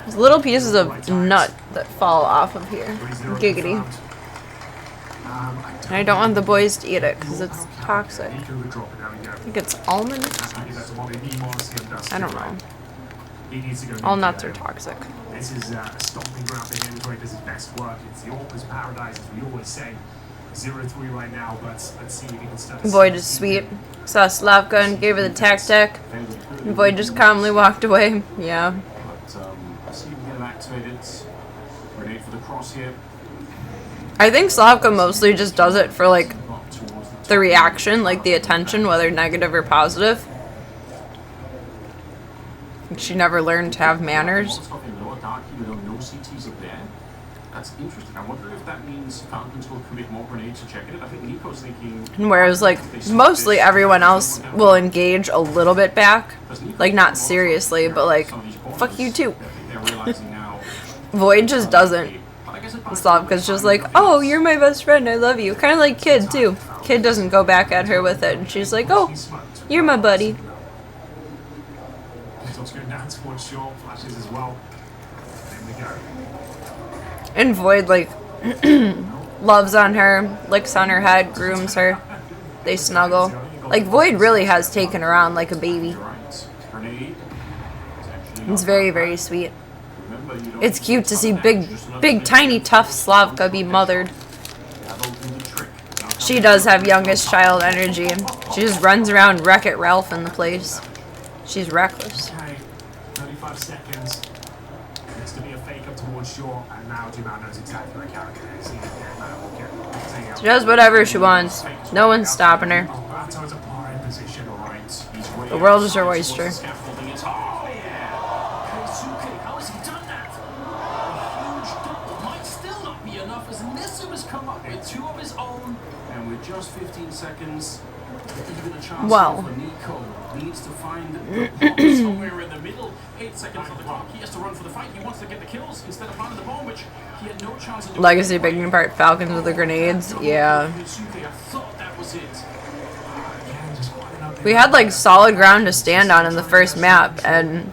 There's little pieces of nut that fall off of here. Giggity. And I don't want the boys to eat it because it's toxic. I think it's almond. I don't know. All nuts are toxic. This is a stomping ground for him where he does his best work. It's the Orca's paradise, as we always say. 0-3 right now, but let's see if he can start. Void is sweet. Saw Slavka and gave her the tac-tac. And Void just calmly walked away. Yeah. But let's see if we can get him activated. Grenade for the cross here. I think Slavka mostly just does it for like the reaction, like the attention, whether negative or positive. She never learned to have manners. That's interesting. I wonder if that means Falcons will commit more grenades to check it. I think Nico's thinking. Whereas like mostly everyone else will engage a little bit back, like not seriously, but like fuck you too. Void just doesn't. Slavka's just like, oh, you're my best friend, I love you. Kind of like Kid too. Kid doesn't go back at her with it, and she's like, oh, you're my buddy. Flashes as well. There we go. And Void like loves on her, licks on her head, grooms her. They snuggle. Like Void really has taken her on like a baby. It's very, very sweet. It's cute to see big, tiny, tough Slavka be mothered. She does have youngest child energy. She just runs around Wreck-It Ralph in the place. She's reckless. Okay, 35 seconds. Needs to be a fake up towards shore, and now Dumao knows exactly where character is. She does whatever she wants. No one's stopping her. Lato's a par in position, alright. The world is her oyster. Two of his own, and with just 15 seconds, even a chance well. for Nico needs to find the bomb somewhere in the middle. 8 seconds on the clock. He has to run for the fight. He wants to get the kills instead of finding the bomb, which he had no chance of doing. Legacy picking apart Falcons with the grenades. Yeah. I thought that was it. We had like solid ground to stand on in the first map, and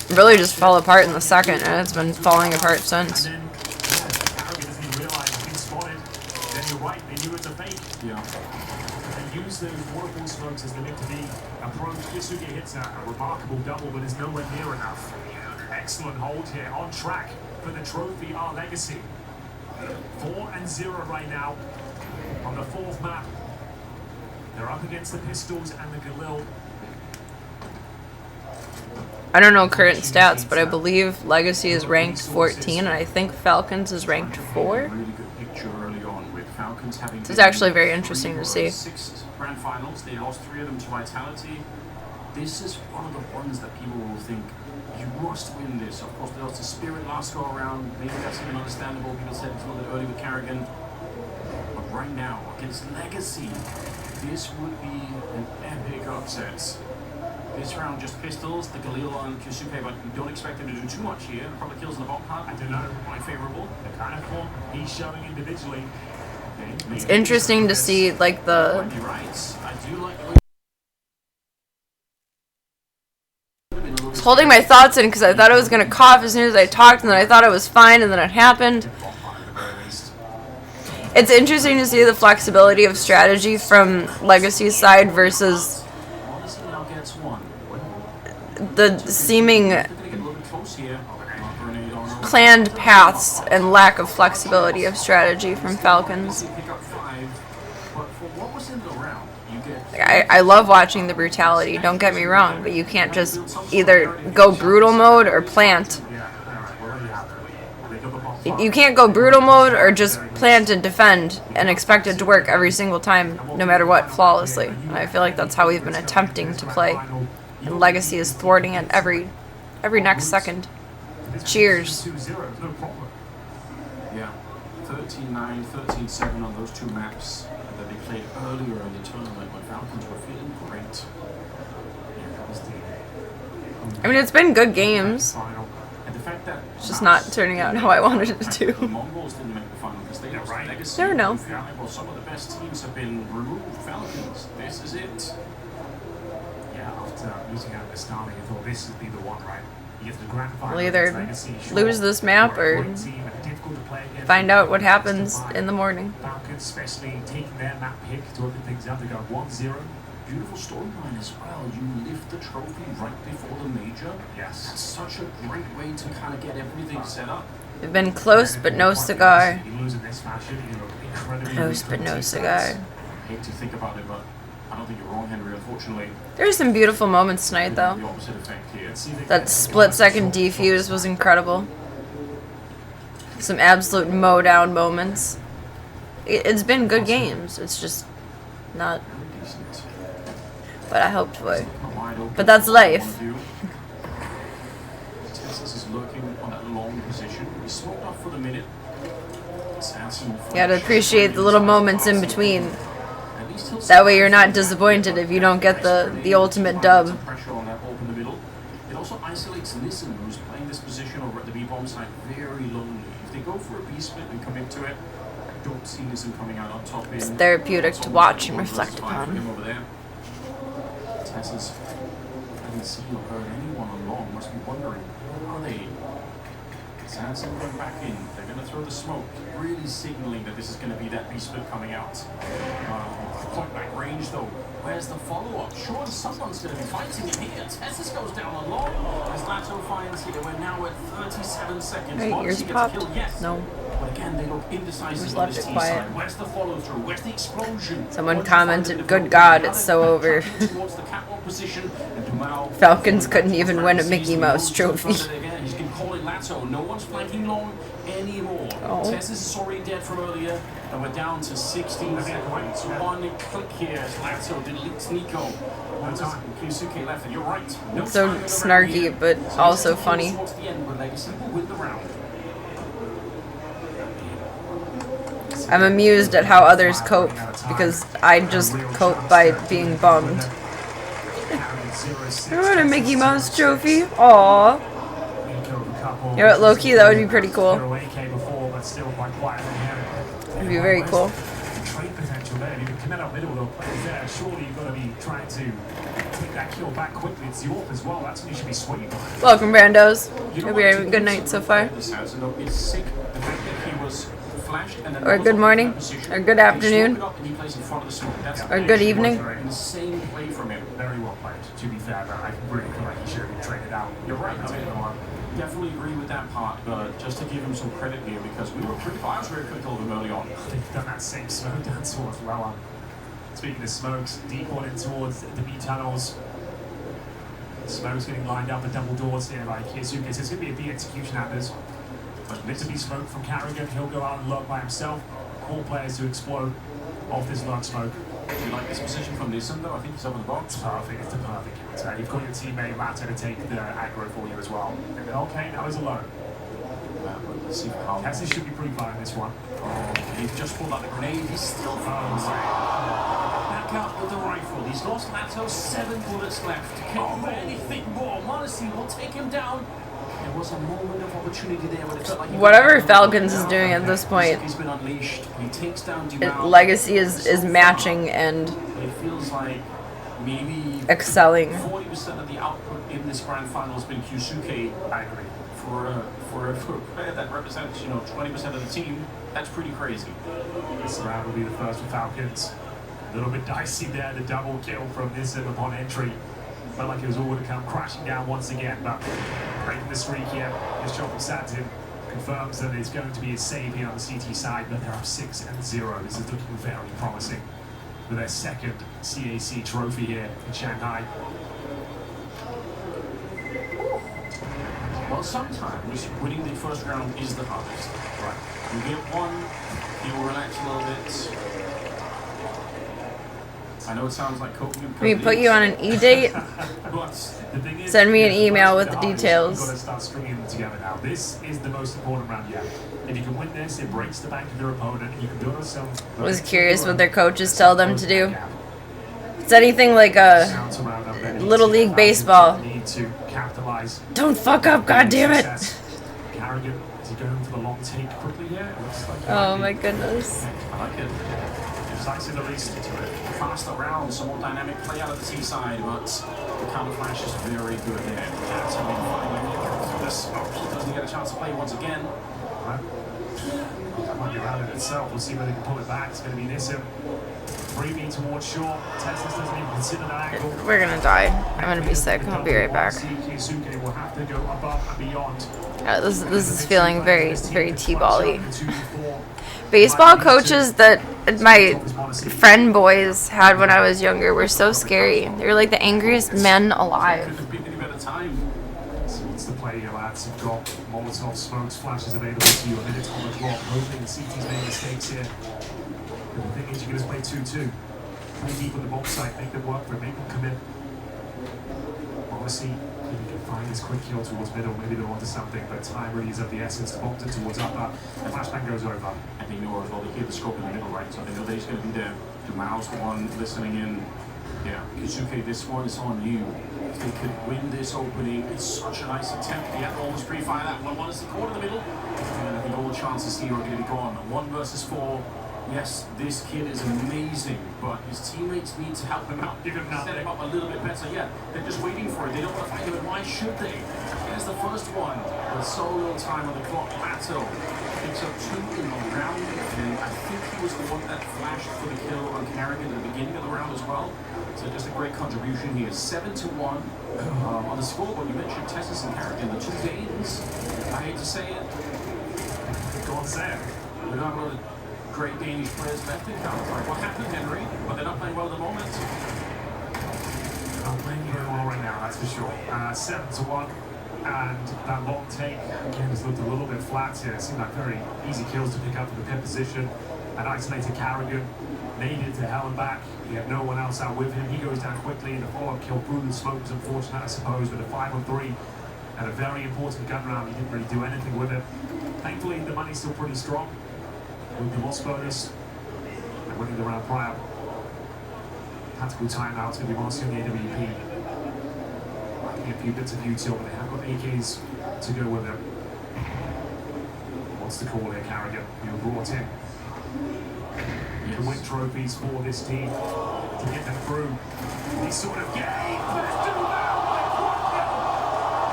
really just fell apart in the second, and it's been falling apart since. They use those waterfall smokes as they meant to be. Approach. Kisuke hits a remarkable double, but is nowhere near enough. Excellent hold here, on track for the trophy are Legacy. 4-0 right now on the 4th map. They're up against the Pistols and the Galil. I don't know current stats, but I believe Legacy is ranked 14, and I think Falcons is ranked 4. This is actually very interesting to see. 6 grand finals, they lost 3 of them to Vitality. This is one of the ones that people will think, you must win this. Of course, they lost to Spirit last go around. Maybe that's even understandable. People said it's a little bit early with Carrigan. But right now, against Legacy, this would be an epic upset. This round, just Pistols, the Galil and Kyusuke, but we don't expect them to do too much here. A couple of kills in the bottom part, I don't know, quite favourable. The kind of form he's showing individually. It's interesting to see, like, the... I was holding my thoughts in because I thought I was going to cough as soon as I talked, and then I thought I was fine, and then it happened. It's interesting to see the flexibility of strategy from Legacy's side versus the seeming planned paths and lack of flexibility of strategy from Falcons. I love watching the brutality, don't get me wrong, but you can't just either go brutal mode or plant. You can't go brutal mode or just plant and defend and expect it to work every single time, no matter what, flawlessly. And I feel like that's how we've been attempting to play. And Legacy is thwarting it every next second. Cheers. Yeah, 13-9, 13-7 on those 2 maps that they played earlier in the tournament when Falcons were feeling great. I mean, it's been good games. It's just not turning out how I wanted it to. The Mongols didn't make the final because they lost Legacy. Never know. Well, some of the best teams have been removed. Falcons, this is it. Yeah, after losing out to Stani, I thought this would be the one, right? You get to the grand final. We'll either lose this map or find out what happens in the morning. Falcons, especially taking their map pick to open things up. They got 1-0. Beautiful storyline as well. You lift the trophy right before the major. Yes. That's such a great way to kind of get everything set up. We've been close, but no cigar. You lose in this fashion, you look incredibly Close, but no cigar. I hate to think about it, but I don't think you're wrong, Henry, unfortunately. There's some beautiful moments tonight, though. The opposite effect here. That split-second defuse was incredible. Some absolute mow-down moments. It's been good games. It's just not what I hoped for. But that's life. Texas is lurking on that long position. He smoked off for the minute. You gotta appreciate the little moments in between. That way you're not disappointed if you don't get the ultimate dub. Pressure on that open the middle. It also isolates Nissen, who's playing this position over at the B-bomb site very lonely. If they go for a B-split and commit to it, I don't see Nissen coming out on top. It's therapeutic to watch and reflect upon. Tessa's hasn't seen or heard anyone along, must be wondering, where are they? Sanson going back in, they're going to throw the smoke, really signaling that this is going to be that B-split coming out. Point blank range though, where's the follow-up? Sure, someone's going to be fighting it here. Tessus goes down along, as Lato finds here, we're now at 37 seconds. Right, yours popped? Yes. No. But again, they look indecisive Just on left this it T quiet. side. Where's the follow-through? Where's the explosion? Someone commented, "Good God, it's so over." Falcons couldn't even win a Mickey Mouse trophy. He's been calling Lato. No one's flanking long anymore. Oh. Tessus is already dead from earlier, and we're down to 16 seconds. One click here as Lato deletes Nico. One time, Kyusuke left, and you're right. No So time in the round snarky, here. but also funny. Towards the end, but Legacy will win the round. I'm amused at how others cope, because I just cope by being bummed. I want a Mickey Mouse trophy. Aww. You know what, low-key, that would be pretty cool. It'd be very cool. Trade potential there. You can connect up middle with players there. Surely you've got to be trying to take that kill back quickly. It's York as well. That's when you should be swinging. Welcome, Brandos. Hope you're having a good night so far. It's sick. The fact that he was flashed or good morning, or good afternoon, or good evening. Insane play from him. Very well played, to be fair, but I really feel like he should have been traded out. You're right. I mean, definitely agree with that part, but just to give him some credit here, because we were critical. I was very critical of him early on. They've done that same smoke down towards lower. Speaking of smokes, deep one in towards the B tunnels. Smoke's getting lined up at double doors here by Kiyosukis. It's going to be a big execution at this. But lit to be smoke from Carrigan. He'll go out and lurk by himself. Call players to explode off this lurk smoke. Do you like this position from Nissan though? I think he's up in the box. Perfect. It's the perfect counter. You've got your teammate Rato to take the aggro for you as well. And then, okay, now he's alone. Let's see how Tessie should be pretty fine in this one. Oh, he's just pulled out the grenade. He's still back out with the rifle. He's lost Lato, 7 bullets left. Can't do anything more. Modesty will take him down. There was a moment of opportunity there, but it felt like Whatever Falcons is doing at this point, he's been unleashed. He takes down Duval. Legacy is matching and It feels like maybe excelling. 40% of the output in this grand final has been Kyusuke. I agree. For a player that represents, 20% of the team, that's pretty crazy. This round will be the first for Falcons. A little bit dicey there, the double kill from Nissan upon entry. Felt like it was all going to come crashing down once again, but breaking the streak here. This shot from Satin confirms that it's going to be a save here on the CT side, but they're up 6-0. This is looking very promising for their second CAC trophy here in Shanghai. Well, sometimes winning the first round is the hardest. Right. You get one, you relax a little bit. I know it sounds like coping. We put you on an E-date. Send me an email with the details. You've got to start stringing them together now. This is the most important round yet. If you can win this, it breaks the bank of your opponent, and you can build yourself. I was curious what their coaches tell them to do. It's anything like a Little League baseball. Need to capitalize. Don't fuck up, goddammit! Carrigan, is he going for the long take quickly here? It looks like Oh my goodness. I like it. Decisive at least. Faster round, some more dynamic play out of the T-side, but the counter flash is very good there. That's how we finally this. He doesn't get a chance to play once again. Right. That might be round in itself. We'll see whether they can pull it back. It's going to be Nissan. 3B towards short. Texas doesn't even consider that angle. We're gonna die. I'm gonna be sick. I'll be right back. Kiyosukis will have to go above and beyond. This is feeling very T-ball-y. Baseball coaches that my friend boys had when I was younger were so scary. They were like the angriest men alive. So what's the play here, lads? You've got Molotov smokes, flashes available to you, a minute on the clock, hoping the CT's made mistakes here. But the thing is, you can just play 2-2. Play deep with the box side, make them work for it, make them commit. Honestly, if you can find this quick kill towards middle, maybe they're onto something, but time really is of the essence. The box towards upper, the flashbang goes over. And they know as well, they hear the scope in the middle, right? So they know they're just going to be there. Dumal's the one listening in. Yeah, Kiyosukis, this one is on you. If they could win this opening, it's such a nice attempt. They have to almost pre-fire that one. One is the corner in the middle. And I think all the chances here are going to be gone. 1 versus 4. Yes, this kid is amazing, but his teammates need to help him out. Give him set him up a little bit better. Yeah, they're just waiting for it. They don't want to fight him, and why should they? There's the first one. With so little time on the clock, Lato picks up 2 in the round, and I think he was the one that flashed for the kill on Carrigan at the beginning of the round as well. So just a great contribution here. 7-1 on the scoreboard. You mentioned Tessis and Carrigan, the 2 games. I hate to say it. Go on, say it. We're not going to great Danish players left in Counter-Strike. What happened, Henry? But they're not playing well at the moment. Not playing very well right now, that's for sure. 7-1, and that long take again has looked a little bit flat here. It seemed like very easy kills to pick up in the pit position. An isolated Carrigan made it to hell and back. He had no one else out with him. He goes down quickly. The follow-up kill through the smoke was unfortunate, I suppose, but a 5-on-3 and a very important gun round. He didn't really do anything with it. Thankfully, the money's still pretty strong. With the loss bonus and winning the round prior. Tactical timeout's going to be Marcy on the AWP. Lacking a few bits of util, but they have got AKs to go with them. What's the call here, Carrigan? You were brought in to win trophies for this team, to get them through these sort of games. Let's do that, my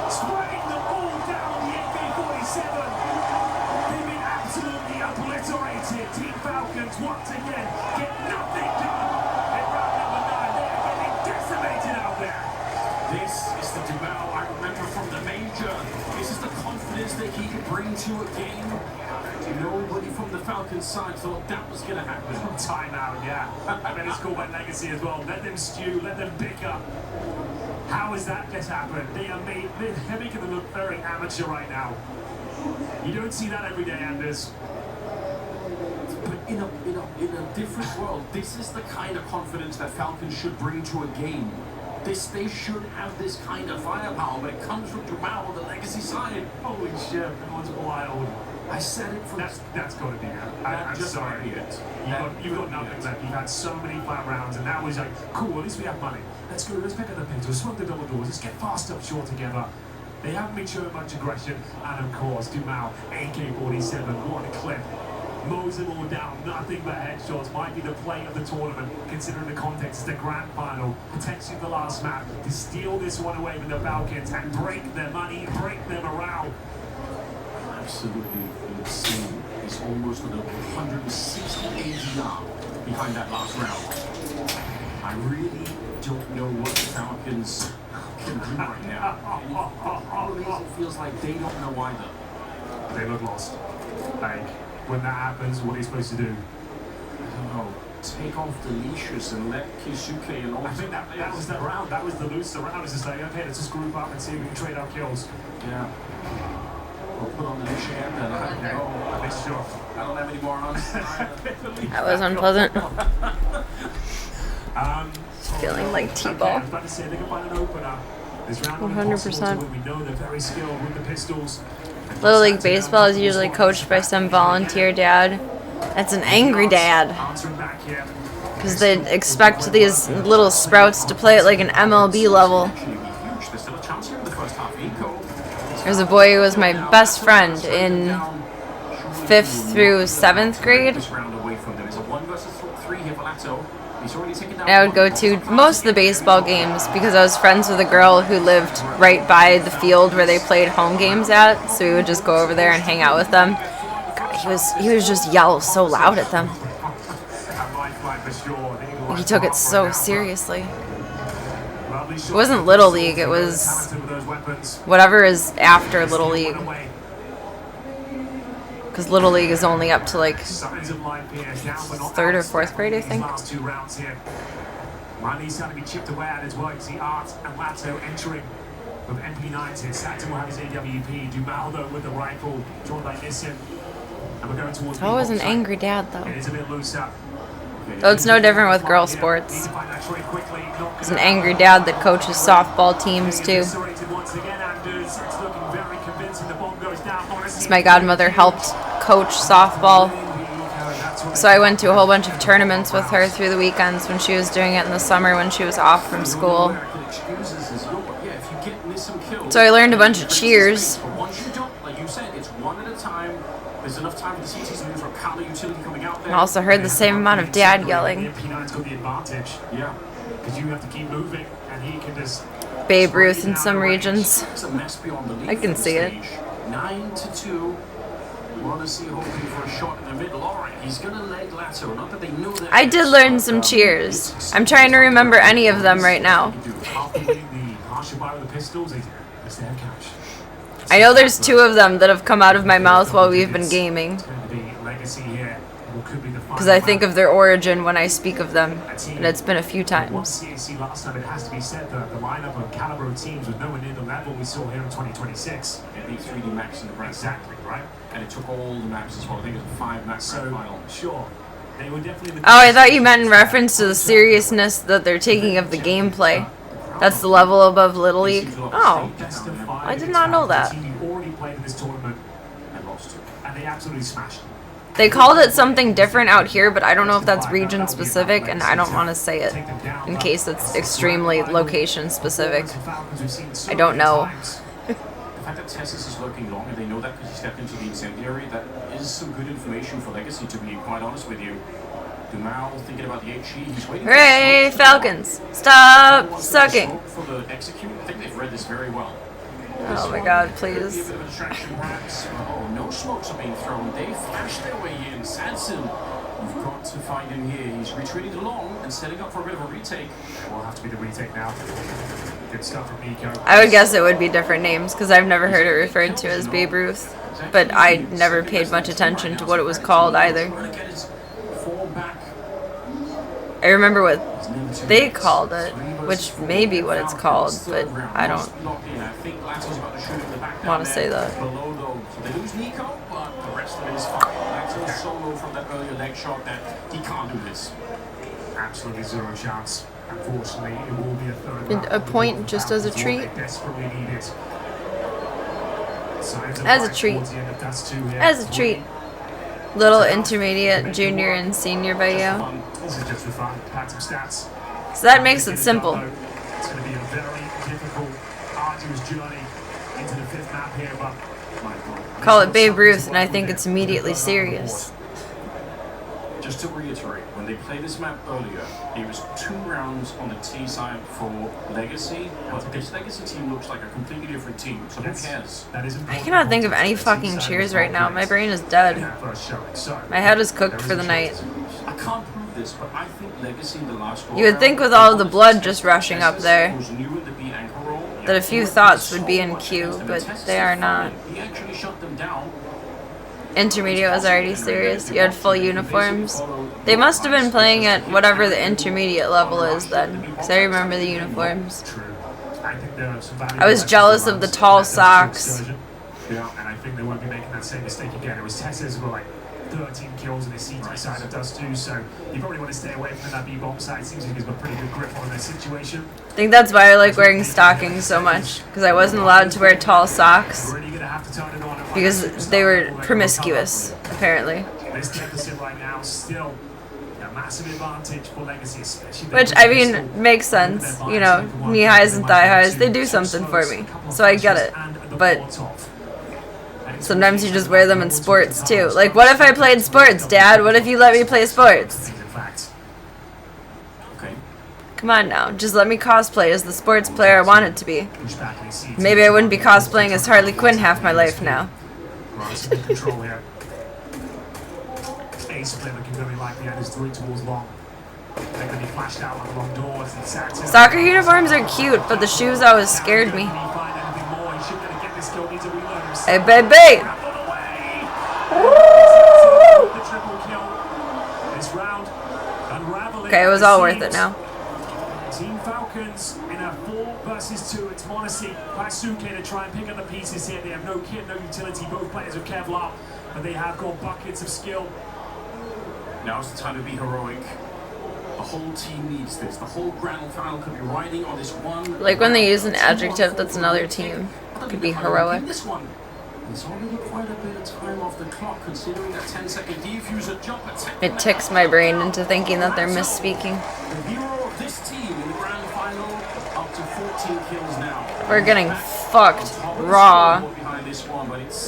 spraying them all down the AK-47. They've been absolutely obliterated once again get nothing done. In round number 9, they are getting decimated out there. This is the Duval I remember from the major. This is the confidence that he could bring to a game. Nobody from the Falcons side thought that was going to happen. Timeout, yeah. I mean, it's called by Legacy as well. Let them stew, let them bicker. How has that just happened? They're making them look very amateur right now. You don't see that every day, Anders. But in a different world, this is the kind of confidence that Falcons should bring to a game. They should have this kind of firepower, but it comes from Duval, the Legacy side. Holy shit, that was wild. I said it from... That's got to be it. I'm just sorry. Might be it. You've got nothing left. You've had so many flat rounds, and that was like, cool, at least we have money. Let's go, let's pick up the pace, we'll smoke the double doors, let's get fast up short together. They haven't been showing much aggression, and of course, Duval, AK-47, what a clip. Mows them all down, nothing but headshots. Might be the play of the tournament, considering the context. It's the grand final, potentially the last map, to steal this one away from the Falcons and break their money, break their morale. Absolutely insane. He's almost at 160 ADR behind that last round. I really don't know what the Falcons can do right now. The problem is, it feels like they don't know either. They look lost. Like, when that happens, what are you supposed to do? I don't know. Take off the leashes and let Kisuke and all. I think that was the round. That was the loose round. It's just like, okay, let's just group up and see if we can trade our kills. Yeah. We'll put on the leash again. Then I don't have any more on. That was unpleasant. Feeling like T-ball. I was about to say they can find an opener. This round 100%. We know they're very skilled with the pistols. Little League Baseball is usually coached by some volunteer dad. That's an angry dad. Because they expect these little sprouts to play at like an MLB level. There's a boy who was my best friend in 5th through 7th grade. I would go to most of the baseball games because I was friends with a girl who lived right by the field where they played home games at, so we would just go over there and hang out with them. God, he was just yell so loud at them. He took it so seriously. It wasn't Little League, it was whatever is after Little League. Because Little League is only up to like 3rd or 4th grade, I think. Riley's going to be chipped away at as well. You see Art and Lato entering with MP9s here. Saturn will have his AWP. Dumaldo with the rifle, joined by Nissan. And we're going towards... Always an angry dad, though. It is a bit loose up. Though it's no different with girl sports. There's an angry dad that coaches softball teams, too. My godmother helped coach softball, so I went to a whole bunch of tournaments with her through the weekends when she was doing it in the summer when she was off from school. So I learned a bunch of cheers. I also heard the same amount of dad yelling. Babe Ruth in some regions. I can see it. 9-2. Odyssey hoping for a shot in the middle. Alright, he's gonna leg Lato. Not that they know that. I did learn some cheers. I'm trying to remember any of them right now. I know there's 2 of them that have come out of my mouth while we've been gaming. Because I think of their origin when I speak of them, and it's been a few times. Last time, it has to be said that the lineup of caliber of teams was nowhere near the level we saw here in 2026. It beat 3D Max in the grand. Exactly, right? And it took all the maps as well. I think it was 5 maps grand final. Sure. They were definitely Oh, I thought you meant in reference to the seriousness that they're taking of the gameplay. That's the level above Little League. Oh, I did not know that. The team you already played in this tournament and lost to, and they absolutely smashed them. They called it something different out here, but I don't know if that's region specific, and I don't want to say it in case it's extremely location specific. I don't know. The fact that Tessus is lurking long, and they know that because he stepped into the incendiary, that is some good information for Legacy, to be quite honest with you. Dumal thinking about the HE, he's waiting. Hooray, Falcons! Stop sucking! For the execute, I think they've read this very well. Oh my god, please. Oh, no smokes are being thrown. They flash their way in. Sanson, you've got out to find him here. He's retreating along and setting up for a bit of a retake. It will have to be the retake now. Good stuff from Nico. I would guess it would be different names because I've never heard it referred to as Babe Ruth. But I never paid much attention to what it was called either. I remember what they called it, which may be what it's called, but I don't want to say that. They lose Nico, but the rest of it is fine. Lato's solo from that earlier leg shot that he can't do this. Absolutely zero chance. Unfortunately, it will be a third And a point just as a treat. Desperately need it. As a treat. As a treat. Little intermediate, junior, and senior by you. This is just for fun. Had some stats. So that makes it simple. It's going to be a very difficult, arduous journey into the fifth map here, but Call it Babe Ruth, and I think it's immediately serious. Just to reiterate, when they played this map earlier, it was 2 rounds on the T side for Legacy, but this Legacy team looks like a completely different team, so who cares? I cannot think of any fucking cheers right now. My brain is dead. My head is cooked for the night. I can't prove this, but I think Legacy in the last You would think with all of the blood just rushing up there that a few thoughts would be in queue, but they are not. He actually shut them down. Intermediate was already serious. You had full uniforms. They must have been playing at whatever the intermediate level is then, because I remember the uniforms. I was jealous of the tall socks. Yeah, and I think they won't be making that same mistake again. It was Tessa's who were like 13 kills in the CT side of Dust 2, so you probably want to stay away from that B-bomb side. Seems like he's got pretty good grip on their situation. I think that's why I like wearing stockings so much, because I wasn't allowed to wear tall socks, because they were promiscuous, apparently. This deficit right now is still a massive advantage for Legacy, especially. Which, I mean, makes sense. You know, knee highs and thigh highs, they do something for me, so I get it. But sometimes you just wear them in sports too. Like, what if I played sports, Dad? What if you let me play sports? Come on now, just let me cosplay as the sports player I want it to be. Maybe I wouldn't be cosplaying as Harley Quinn half my life now. Soccer uniforms are cute, but the shoes always scared me. Hey, baby! Okay, it was all worth it now. Team Falcons in a 4 versus 2. It's Monacy, Pasuke to try and pick up the pieces here. They have no kit, no utility. Both players with Kevlar, but they have got buckets of skill. Now's the time to be heroic. The whole team needs this. The whole grand final could be riding on this one. Like when they use an adjective that's another team. It could be heroic. This one. There's already quite a bit of time off the clock, considering that 10-second defuser jump attack. It ticks my brain into thinking that they're misspeaking. The hero of this team in the grand final, up to 14 kills now. We're getting fucked raw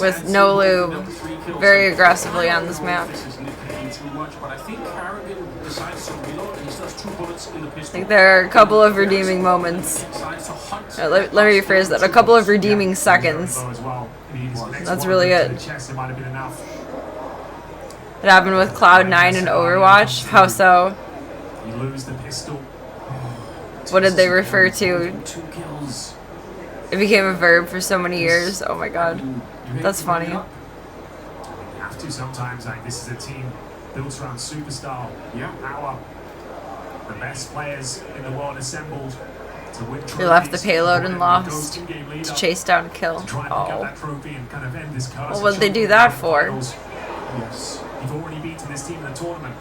with no lube very aggressively on this map. I think there are a couple of redeeming moments. Let me rephrase that. A couple of redeeming seconds. That's really it. It happened with Cloud9 and Overwatch. How so? What did they refer to? It became a verb for so many years. Oh my god. That's funny. You have to sometimes. Like, this is a team built around superstar power. The best players in the world assembled to win trophies. They left the payload and lost to chase down a kill. Oh. Well, what'd they do that for? Yes. You've already beaten this team in the tournament.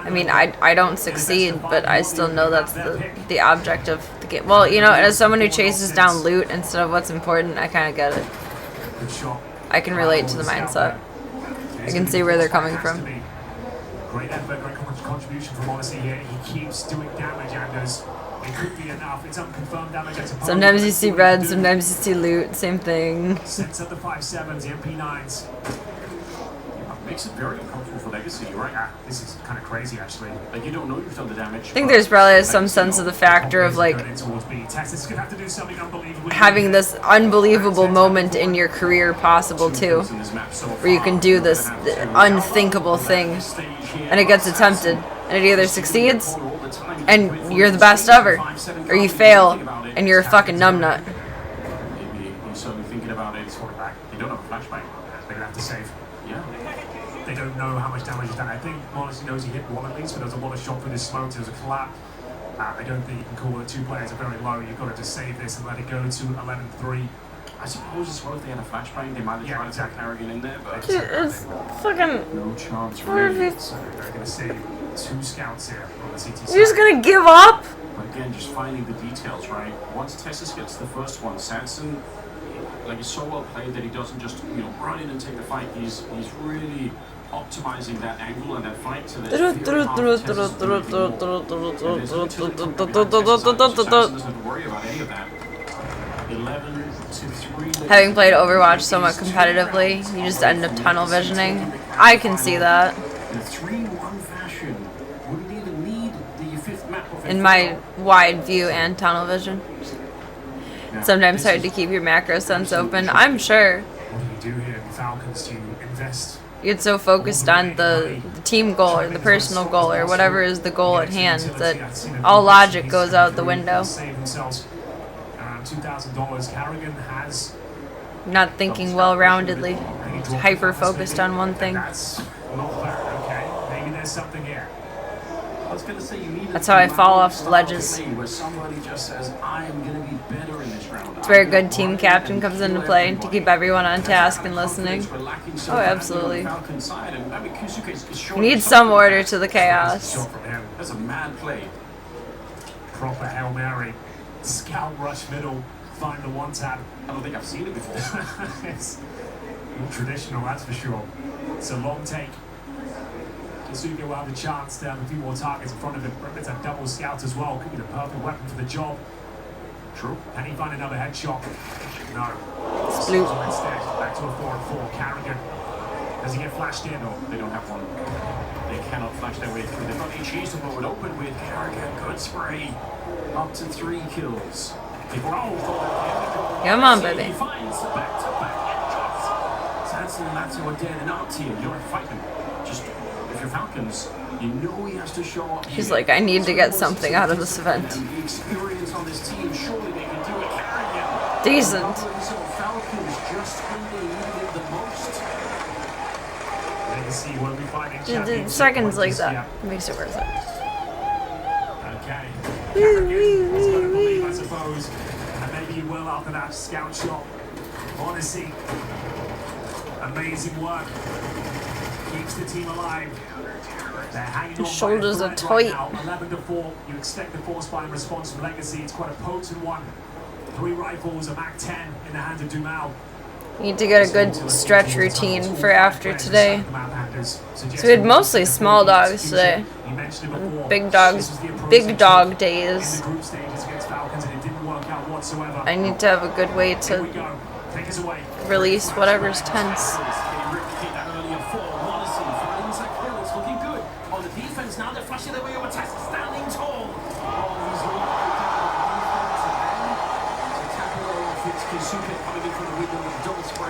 I mean, I don't succeed, but I still know that's the object of the game. Well, you know, as someone who chases down loot instead of what's important, I kind of get it. I can relate to the mindset. I can see where they're coming from. Great effort, great contribution from Odyssey here. He keeps doing damage, Anders. It could be enough. It's unconfirmed damage. Sometimes you see red, sometimes you see loot. Same thing. Sets up the 5.7s, the MP9s. Makes it very uncomfortable for Legacy, right? Yeah, this is kind of crazy, actually. Like, you don't know you've done the damage. I think there's probably some sense of the factor of like having this unbelievable moment in your career possible too, where you can do this unthinkable thing, and it gets attempted, and it either succeeds, and you're the best ever, or you fail, and you're a fucking numbnut. Maybe he's certainly thinking about it. They don't have a flashbang. They're gonna have to save. Yeah. They don't know how much damage he's done. I think Morrissey knows he hit one at least, but there's a lot of shot through this smoke. There's a collapse. I don't think you can call it. 2 players are very low. You've got to just save this and let it go to 11-3. I suppose as well if they had a flashbang, they might have tried to take Harrigan in there, but Dude, it's fucking. no chance really. So they're going to save 2 scouts here on the CT side. You're just gonna give up? But again, just finding the details, right? Once Tessus gets the first one, Sanson, like, he's so well played that he doesn't just, you know, run in and take the fight. He's really optimizing that angle and that fight so that Sanson doesn't worry about any of that. 11-3. Having played Overwatch somewhat competitively, you just end up tunnel visioning. I can see that. In a 3-1 fashion, wouldn't even need the 5th map of In my wide view and tunnel vision. Sometimes hard to keep your macro sense open, I'm sure. What do you do here in Falcons to invest? You get so focused on the team goal or the personal goal or whatever is the goal at hand that all logic goes out the window. Save themselves around $2,000. Carrigan has Not thinking well-roundedly, hyper-focused on one thing. That's not fair. Okay, maybe there's something here. I was gonna say you need That's how I fall off the ledges. where somebody just says, I am gonna be better in this round. It's where a good team captain comes into play to keep everyone on task and listening. Oh, absolutely. You need some order to the chaos. Shot from him. That's a mad play. Proper Hail Mary. Scout rush middle. Find the one tap. I don't think I've seen it before. It's traditional, that's for sure. It's a long take. Kisuke will have the chance to have a few more targets in front of him. It's a double scout as well. Could be the perfect weapon for the job. True. Can he find another headshot? No. Blue. So instead, back to a 4-4. Carrigan. Does he get flashed in? No, they don't have one. They cannot flash their way through. They've got HEs to blow it open with. Carrigan, good spray. Up to 3 kills. Come on, baby. He finds the back-to-back headshots. Sanson and Matsu are dead and out here. You're fighting. Just, if you're Falcons, you know he has to show up. She's like, I need to get something out of this event. And the experience on this team, surely they can do it. Carrigan. Decent. Falcons just when they needed it the most. Legacy will be fighting champions. Seconds like that makes it worth it. Okay. Carrigan has got to believe, I suppose. And maybe he will after that scout shot. Honestly, amazing work. Keeps the team alive. They're hanging on. His shoulders are by a thread tight. right now. 11-4. You expect the force firing response from Legacy. It's quite a potent one. 3 rifles, a MAC-10 in the hand of Dumal. Need to get a good stretch routine for after today. So we had mostly small dogs today. Big dogs, big dog days. I need to have a good way to release whatever's tense.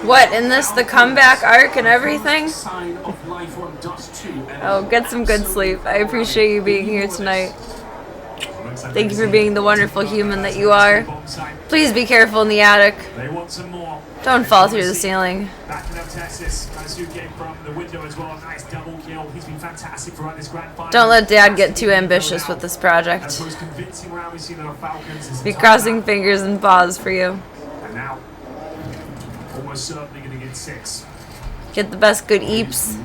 What, in this, the comeback arc and everything? Oh, get some good sleep. I appreciate you being here tonight. Thank you for being the wonderful human that you are. Please be careful in the attic. Don't fall through the ceiling. Don't let Dad get too ambitious with this project. Be crossing fingers and paws for you. And now, almost certainly going to get 6. Get the best good eeps.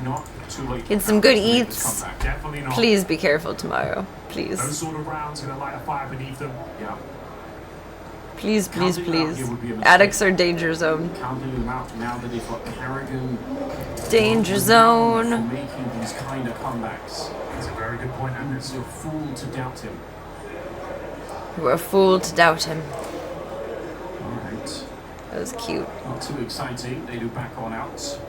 Get some good eats. Definitely not. Please be careful tomorrow. Please. Those sort of rounds going to light a fire beneath them. Yeah. Please, please, please. Attics are danger zone. Counting them out now that they've got Carrigan. Danger zone. For making these kind of comebacks. That's a very good point, Anders. You're a fool to doubt him. We're a fool to doubt him. Alright. That was cute. Not too exciting. They do back on out.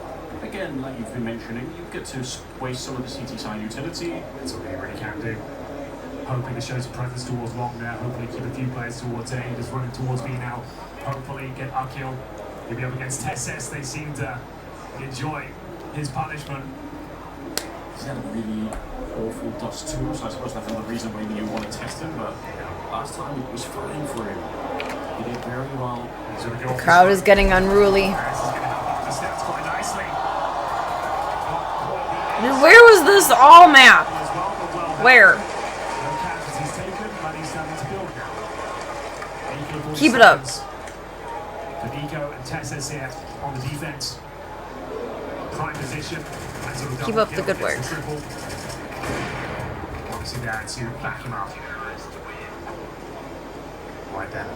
again, like you've been mentioning, you get to waste some of the CT side utility. That's all they really can do. Hoping to show some presence towards long there. Hopefully keep a few players towards A. Just running towards B now. Hopefully get a kill. He'll be up against Tesses. They seem to enjoy his punishment. He's had a really awful dust too, so I suppose that's another reason maybe you want to test him, but last time it was fine for him. He did very well. The crowd is getting unruly. Where was this all map? Where? Keep it up. Nico and Tesses here on the defense. Prime position. Keep up the good work. Obviously there to back him up. Right there.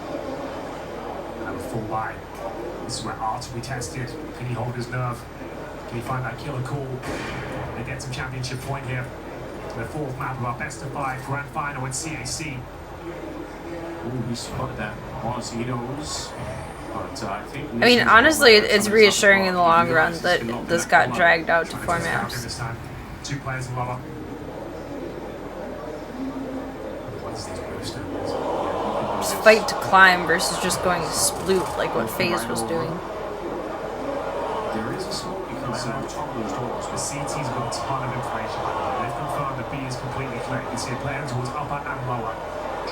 And a full buy. This is where Art will be tested. Can he hold his nerve? Can he find that killer call? They get some championship point here. The fourth map of our best of 5 grand final in CAC. Ooh, he spotted that. Honestly, he knows. But I mean, honestly, it's reassuring in the long run that this got dragged out to 4 maps. 2 players lower. Just fight to climb versus just going sploot like what FaZe was doing. There is a smoke because on top of those doors. The CT's got a ton of information. They've confirmed that B is completely clear. You see a player towards upper and lower.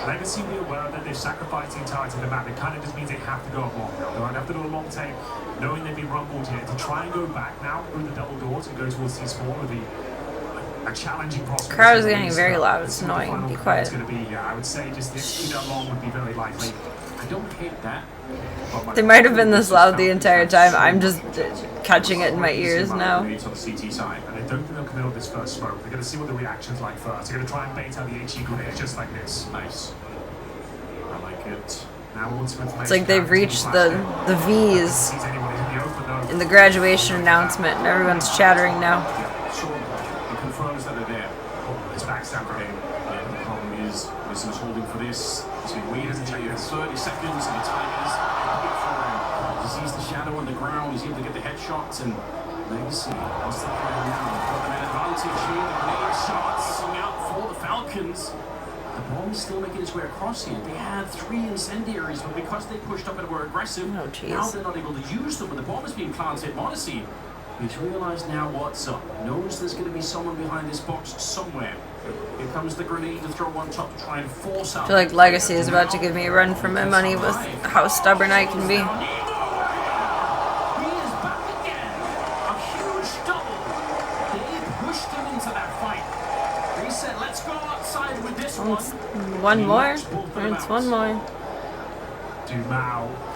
Legacy will be aware that they've sacrificed the entirety of the map. It kind of just means they have to go up long now. They won't have to do a long tape, knowing they've been rumbled here. To try and go back now through the double doors and go towards C-Spawn would be a challenging prospect. Crowd is getting very loud. It's annoying. Be quiet. It's going to be, I would say, just keep that long would be very likely. I don't hate that. They might have been this loud the entire time. I'm just catching it in my ears now. On the CT side. And I don't think they'll come in on this first smoke. They're going to see what the reaction's like first. They're going to try and bait out the HE grenade just like this. Nice. I like it. It's like they've reached the V's in the graduation announcement, and everyone's chattering now. Yeah, sure. It confirms that they're there. This backstab grenade. Yeah, the problem is, Wilson's holding for this. So he waits until 30 seconds, and the time is good for him. He sees the shadow on the ground. He's able to get the headshots, and Legacy wants to play now. Got them an advantage here. The grenade shots coming out for the Falcons. The bomb is still making its way across here. They had 3 incendiaries, but because they pushed up and were aggressive, now they're not able to use them when the bomb is being planted. Modesty, he's realized now what's up. Knows there's going to be someone behind this box somewhere. Here comes the grenade to throw on top to try and force out. I feel like Legacy is about to give me a run for my money with how stubborn I can be. He is back again. A huge double. They pushed him into that fight. They said, let's go outside with this one. One more? It's one more.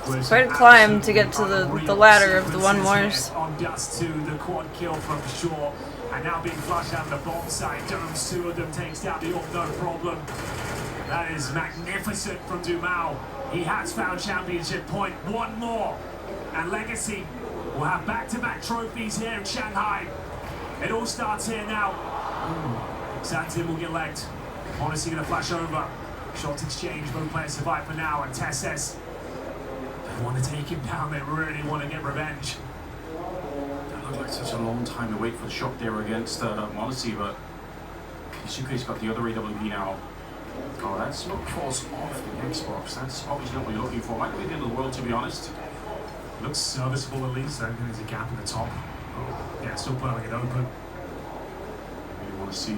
It's quite a climb to get to the ladder of the one mores. On Dust 2, the quad kill from shore. And now being flushed out the bomb site. Domes 2 of them takes down the orb, no problem. That is magnificent from Dumao. He has found championship point. One more. And Legacy will have back-to-back trophies here in Shanghai. It all starts here now. Santin will get legged. Honestly going to flash over. Shots exchange, both players survive for now. And Tesses, they want to take him down. They really want to get revenge. That looked like such a long time to wait for the shot there against Modesty, but Kisuke's got the other AWP now. Oh, that smoke falls off the Xbox. That's obviously not what you're looking for. Might be the end of the world, to be honest. Looks serviceable at least. I think there's a gap in the top. Yeah, still blowing it open. You want to see,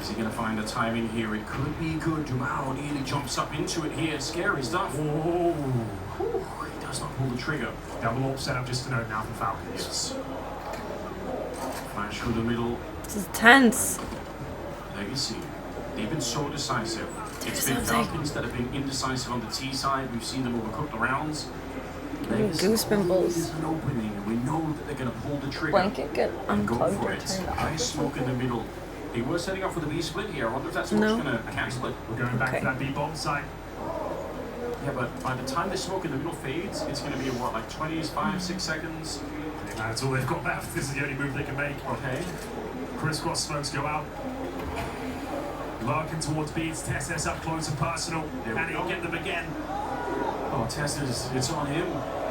is he going to find the timing here? It could be good. Dumao nearly jumps up into it here. Scary stuff. Whoa. He does not pull the trigger. Double AWP setup just to note now from Falcons. Yes. Flash through the middle. This is tense. Legacy. They've been so decisive. It's been Falcons that have been indecisive on the T side. We've seen them overcook the rounds. Goose pimples. Is an opening, and we know that they're going to pull the trigger Blanket get and go unplugged for or it. turned off. Nice smoke in the middle. They were setting up for the B split here. I wonder if that smoke's going to cancel it. We're going back to that B bomb site. Yeah, but by the time the smoke in the middle fades, it's going to be what, like 25, 6 seconds? That's all they've got left. This is the only move they can make. Okay. Crisscross smokes go out. Larkin towards B. It's Tesses up close and personal. And he'll get them again. Oh, Tesses, it's on him.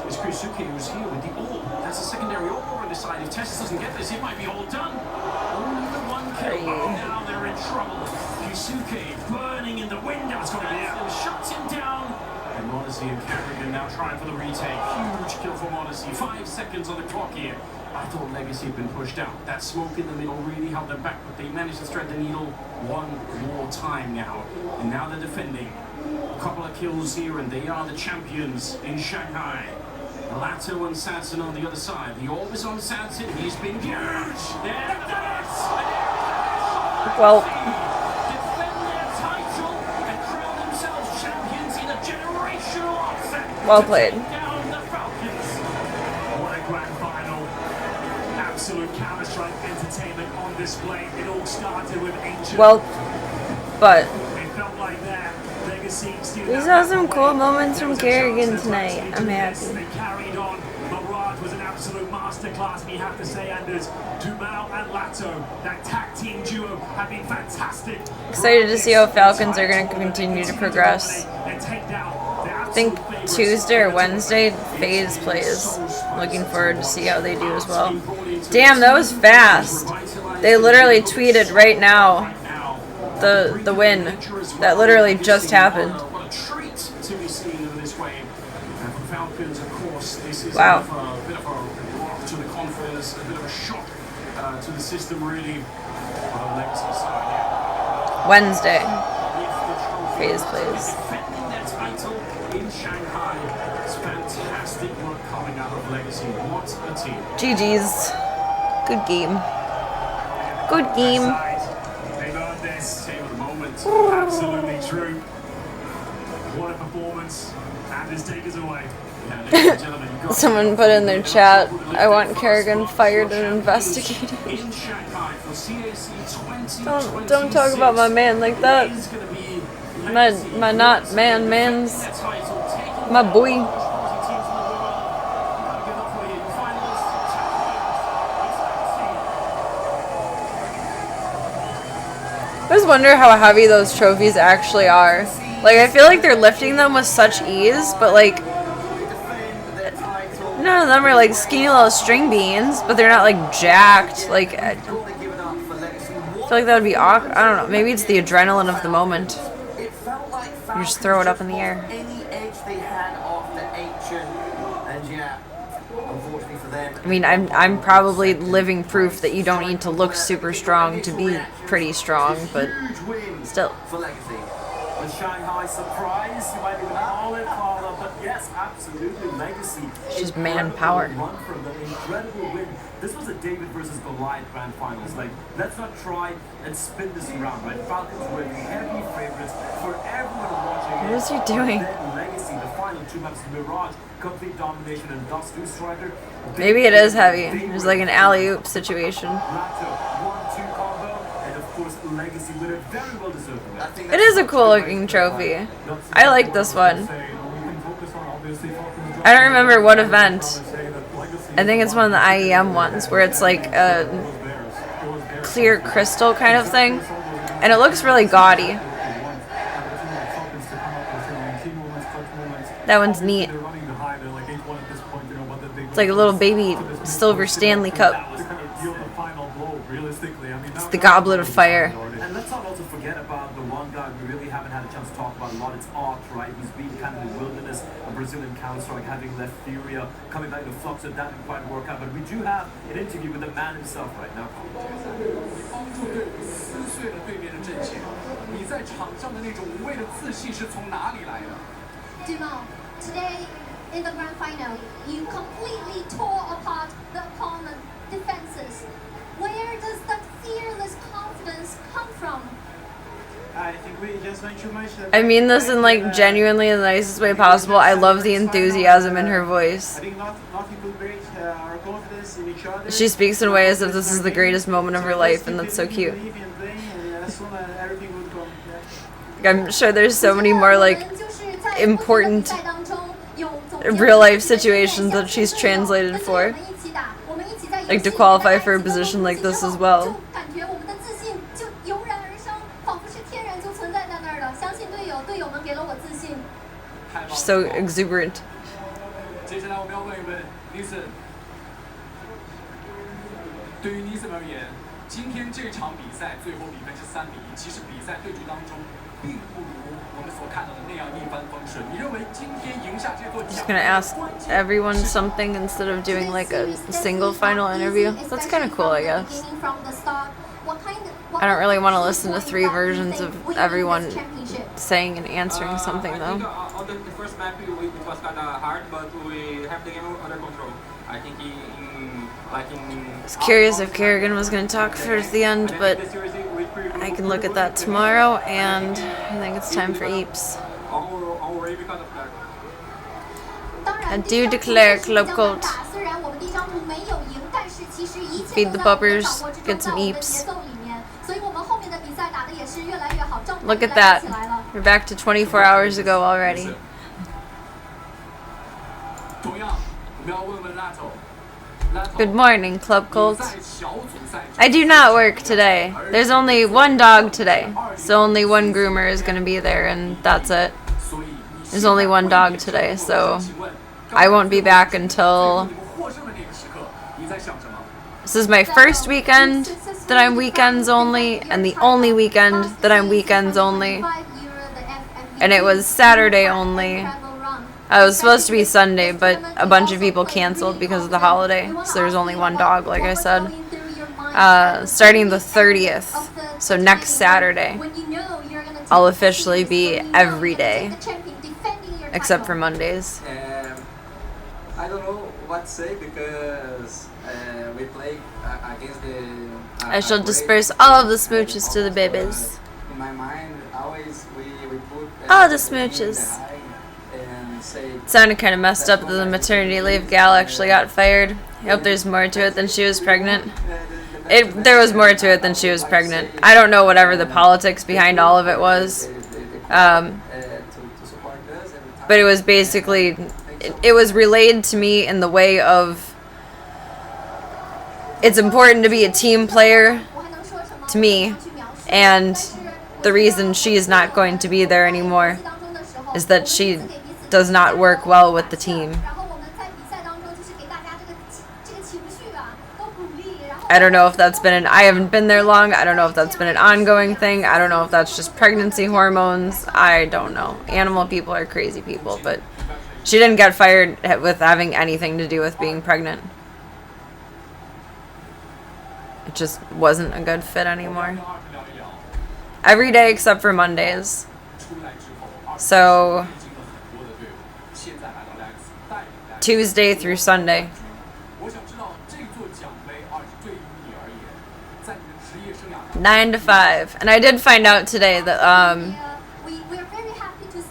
It's Krisuke who's here with the orb. That's a secondary orb on the side. If Tessus doesn't get this, it might be all done. Only the one kill. Now they're in trouble. Krisuke burning in the window. It's going to be out. Shuts him down. And Odyssey and Carrigan now trying for the retake. Huge kill from Odyssey. 5 seconds on the clock here. I thought Legacy had been pushed out. That smoke in the middle really held them back, but they managed to thread the needle one more time now. And now they're defending. A couple of kills here, and they are the champions in Shanghai. Lato and Sanson on the other side. The orb is on Sanson. He's been huge. They've done it. Well, Defend their title and crown themselves champions in a generational upset. well played. Down the Falcons. What a grand final. Absolute Counter-Strike entertainment on display. It all started with ancient. Well, but It felt like that. Legacy still we saw some cool moments from Kerrigan tonight. I'm happy. They carried on. Mirage was an absolute masterclass, and you have to say, Anders, Dumal and Lato, that tag team duo, have been fantastic. Excited to see how Falcons are going to continue to progress. And take down the I think Tuesday or Wednesday, FaZe plays. Looking forward to see how they do as well. Damn, that was fast. They literally tweeted right now the win. That literally just happened. What a treat to be seen in this way. And for Falcons, of course, this is Wow. a bit of a rock to the confidence, a bit of a shock to the system, really. On the Legacy side, yeah. Wednesday, With the trophy, FaZe plays. defending their title in Shanghai. It's fantastic work coming out of Legacy. What a team. GG's. Good game. Good game. They've earned this. Team of the moment. Absolutely true. What a performance. Anders, take us away. Yeah, ladies and gentlemen, you've got Someone put in their chat, I want Kerrigan fired and investigated. in Shanghai for CAC 2026. Don't talk about my man like that. Is gonna be My not man man's their title taken my boy. by 40 teams in the world. Gotta give up for the finalists. I just wonder how heavy those trophies actually are. Like, I feel like they're lifting them with such ease, but like, none of them are like skinny little string beans, but they're not like jacked. Like, I feel like that would be awkward. I don't know. Maybe it's the adrenaline of the moment. It felt like You just throw it up in the air. any edge they had off the ancient, and yeah, unfortunately for them. I mean, I'm probably living proof that you don't need to look super strong to be pretty strong, but Huge win still. for Legacy. With Shanghai surprise, you might even call it, Paula, but yes, absolutely, Legacy. It's just manpower. Run from them, incredible win. This was a David versus Goliath grand finals. Like, let's not try and spin this around, right? Falcons were the heavy favorites for everyone watching. What is he doing? Then Legacy, the final 2 maps, Mirage, complete domination, and Dust 2 Striker. Maybe it is heavy. There's like an alley-oop situation. Lato, 1-2 combo, and of course, Legacy winner, very well deserved. It is a cool looking trophy. I like this one. I don't remember what event. I think it's one of the IEM ones where it's like a clear crystal kind of thing. And it looks really gaudy. That one's neat. It's like a little baby silver Stanley cup. It's the goblet of fire. And let's not also forget about the one guy we really haven't had a chance to talk about a lot. It's Art, right? He's been kind of in the wilderness of Brazilian Counter-Strike, having left Furia, coming back to Flux, so that didn't quite work out. But we do have an interview with the man himself right now. 你在场上的那种无畏的自信是从哪里来的？ Dumal, today in the grand final, you completely tore apart the opponent defenses. Where does that fearless confidence come from? I think we just went too much. I mean this in like genuinely the nicest way possible. I love the enthusiasm in her voice. I think nothing could break our confidence in each other. She speaks in ways as if this is the greatest moment of her life, and that's so cute. I'm sure there's so many more like important real life situations that she's translated for, like to qualify for a position like this as well. She's so exuberant. 接下来我们要问一问 Nixon， 对于 Nixon 而言，今天这场比赛最后比分是3-1，其实比赛对局当中并不如我们所看到的那样一帆风顺。你认为今天赢下这座奖？ Just gonna ask everyone something instead of doing like a single final interview. That's kind of cool, I guess. I don't really want to listen to 3 versions of everyone saying and answering something though. On the first map it was kind of hard, but we have the game under control. I think I was curious if Kerrigan was going to talk first at the end, but I can look at that tomorrow, and I think it's time for Eeps. I do declare Club Colt. Feed the puppers, get some Eeps. Look at that. We're back to 24 hours ago already. Good morning, Club Colt. I do not work today. There's only one dog today, so only one groomer is going to be there, and that's it. There's only one dog today, so I won't be back until... This is my first weekend that I'm weekends only, and the only weekend that I'm weekends only. And it was Saturday only. It was supposed to be Sunday, but a bunch of people canceled because of the holiday, so there's only one dog, like I said. Starting the 30th, so next Saturday, I'll officially be every day, except for Mondays. I don't know what to say because we play against the... I shall disperse all of the smooches to the babies. In my mind, always we put... All the smooches. It sounded kind of messed up that the maternity leave gal actually got fired. I hope there's more to it than she was pregnant. There was more to it than she was pregnant. I don't know whatever the politics behind all of it was. But it was basically... It was relayed to me in the way of... It's important to be a team player, to me, and the reason she's not going to be there anymore is that she does not work well with the team. I don't know if that's been I haven't been there long. I don't know if that's been an ongoing thing. I don't know if that's just pregnancy hormones. I don't know. Animal people are crazy people, but she didn't get fired with having anything to do with being pregnant. It just wasn't a good fit anymore. Every day except for Mondays. So Tuesday through Sunday. 9 to 5. And I did find out today that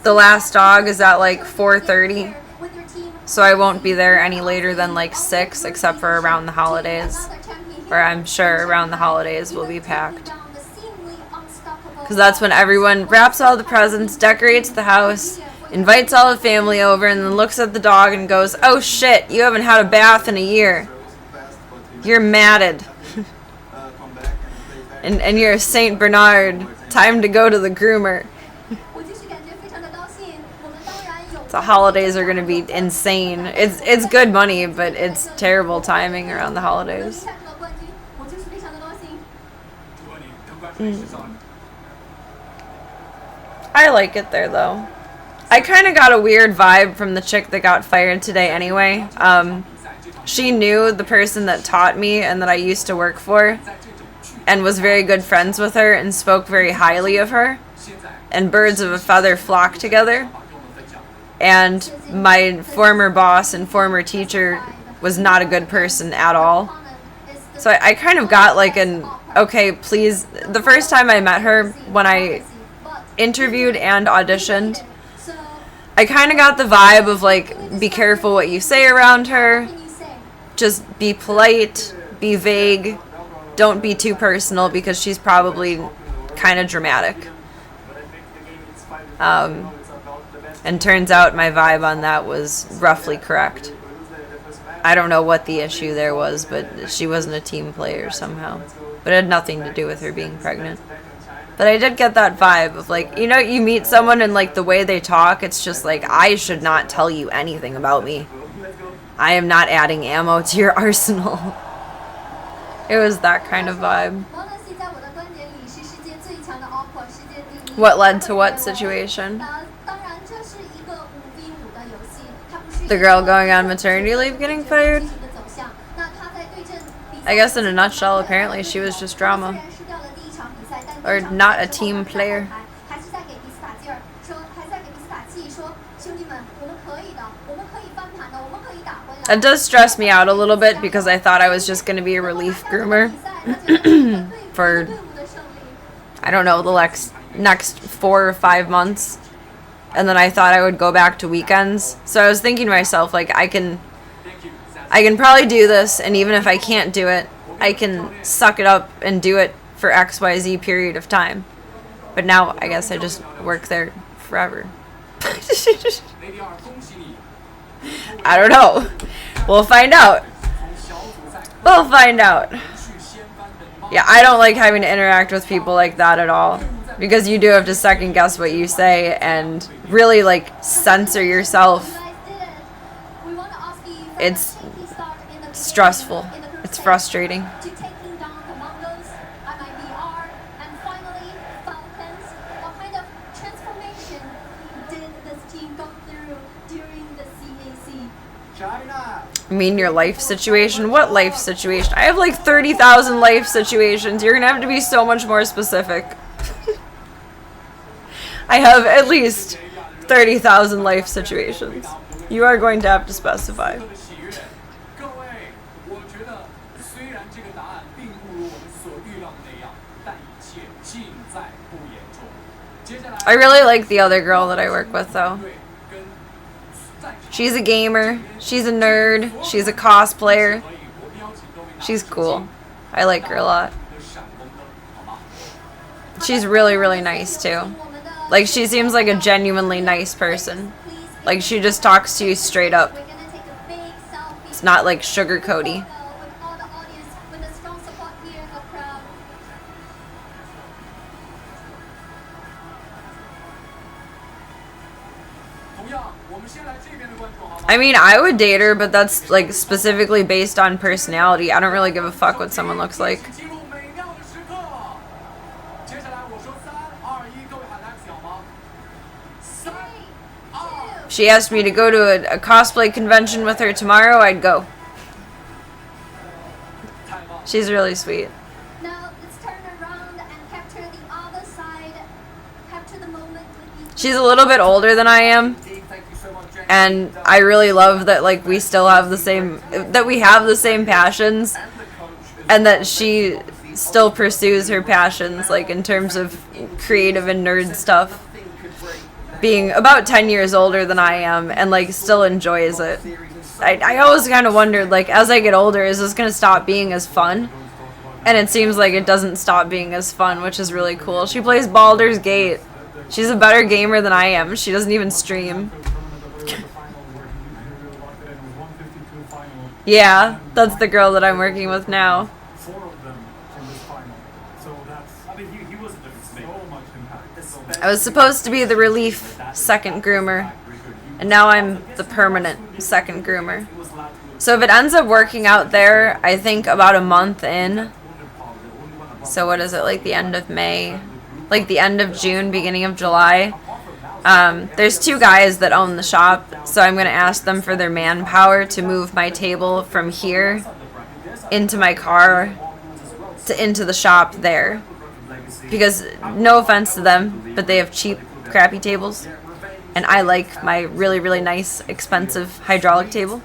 the last dog is at like 4:30. So I won't be there any later than like 6, except for around the holidays. Or I'm sure around the holidays will be packed. Because that's when everyone wraps all the presents, decorates the house, invites all the family over, and then looks at the dog and goes, "Oh shit, you haven't had a bath in a year. You're matted. and you're a Saint Bernard. Time to go to the groomer." The holidays are going to be insane. It's good money, but it's terrible timing around the holidays. I like it there, though. I kind of got a weird vibe from the chick that got fired today anyway. She knew the person that taught me and that I used to work for and was very good friends with her and spoke very highly of her. And birds of a feather flock together. And my former boss and former teacher was not a good person at all. So I kind of got like an, okay, please. The first time I met her, when I interviewed and auditioned, I kind of got the vibe of like, be careful what you say around her. Just be polite, be vague. Don't be too personal because she's probably kind of dramatic. And turns out my vibe on that was roughly correct. I don't know what the issue there was, but she wasn't a team player somehow. But it had nothing to do with her being pregnant. But I did get that vibe of like, you know, you meet someone and like the way they talk, it's just like, I should not tell you anything about me. I am not adding ammo to your arsenal. It was that kind of vibe. What led to what situation? The girl going on maternity leave getting fired? I guess in a nutshell, apparently she was just drama. Or not a team player. That does stress me out a little bit because I thought I was just going to be a relief groomer for, I don't know, the next 4 or 5 months. And then I thought I would go back to weekends. So I was thinking to myself, like, I can probably do this, and even if I can't do it, I can suck it up and do it for XYZ period of time. But now I guess I just work there forever. I don't know. We'll find out. We'll find out. Yeah, I don't like having to interact with people like that at all. Because you do have to second guess what you say and really like censor yourself. It's stressful. It's frustrating. I mean, your life situation? What life situation? I have like 30,000 life situations. You're gonna have to be so much more specific. I have at least 30,000 life situations. You are going to have to specify. I really like the other girl that I work with, though. She's a gamer. She's a nerd. She's a cosplayer. She's cool. I like her a lot. She's really, really nice, too. Like, she seems like a genuinely nice person. Like, she just talks to you straight up. It's not, like, sugar-coaty. I mean, I would date her, but that's, like, specifically based on personality. I don't really give a fuck what someone looks like. If she asked me to go to a cosplay convention with her tomorrow, I'd go. She's really sweet. She's a little bit older than I am. And I really love that, like, we still have the same, that we have the same passions, and that she still pursues her passions, like, in terms of creative and nerd stuff, being about 10 years older than I am, and, like, still enjoys it. I always kind of wondered, like, as I get older, is this going to stop being as fun? And it seems like it doesn't stop being as fun, which is really cool. She plays Baldur's Gate. She's a better gamer than I am. She doesn't even stream. Yeah, that's the girl that I'm working with now. I was supposed to be the relief second groomer, and now I'm the permanent second groomer. So if it ends up working out there, I think about a month in. So what is it, like the end of May? Like the end of June, beginning of July. There's 2 guys that own the shop, so I'm going to ask them for their manpower to move my table from here into my car to into the shop there. Because, no offense to them, but they have cheap, crappy tables. And I like my really, really nice, expensive hydraulic table.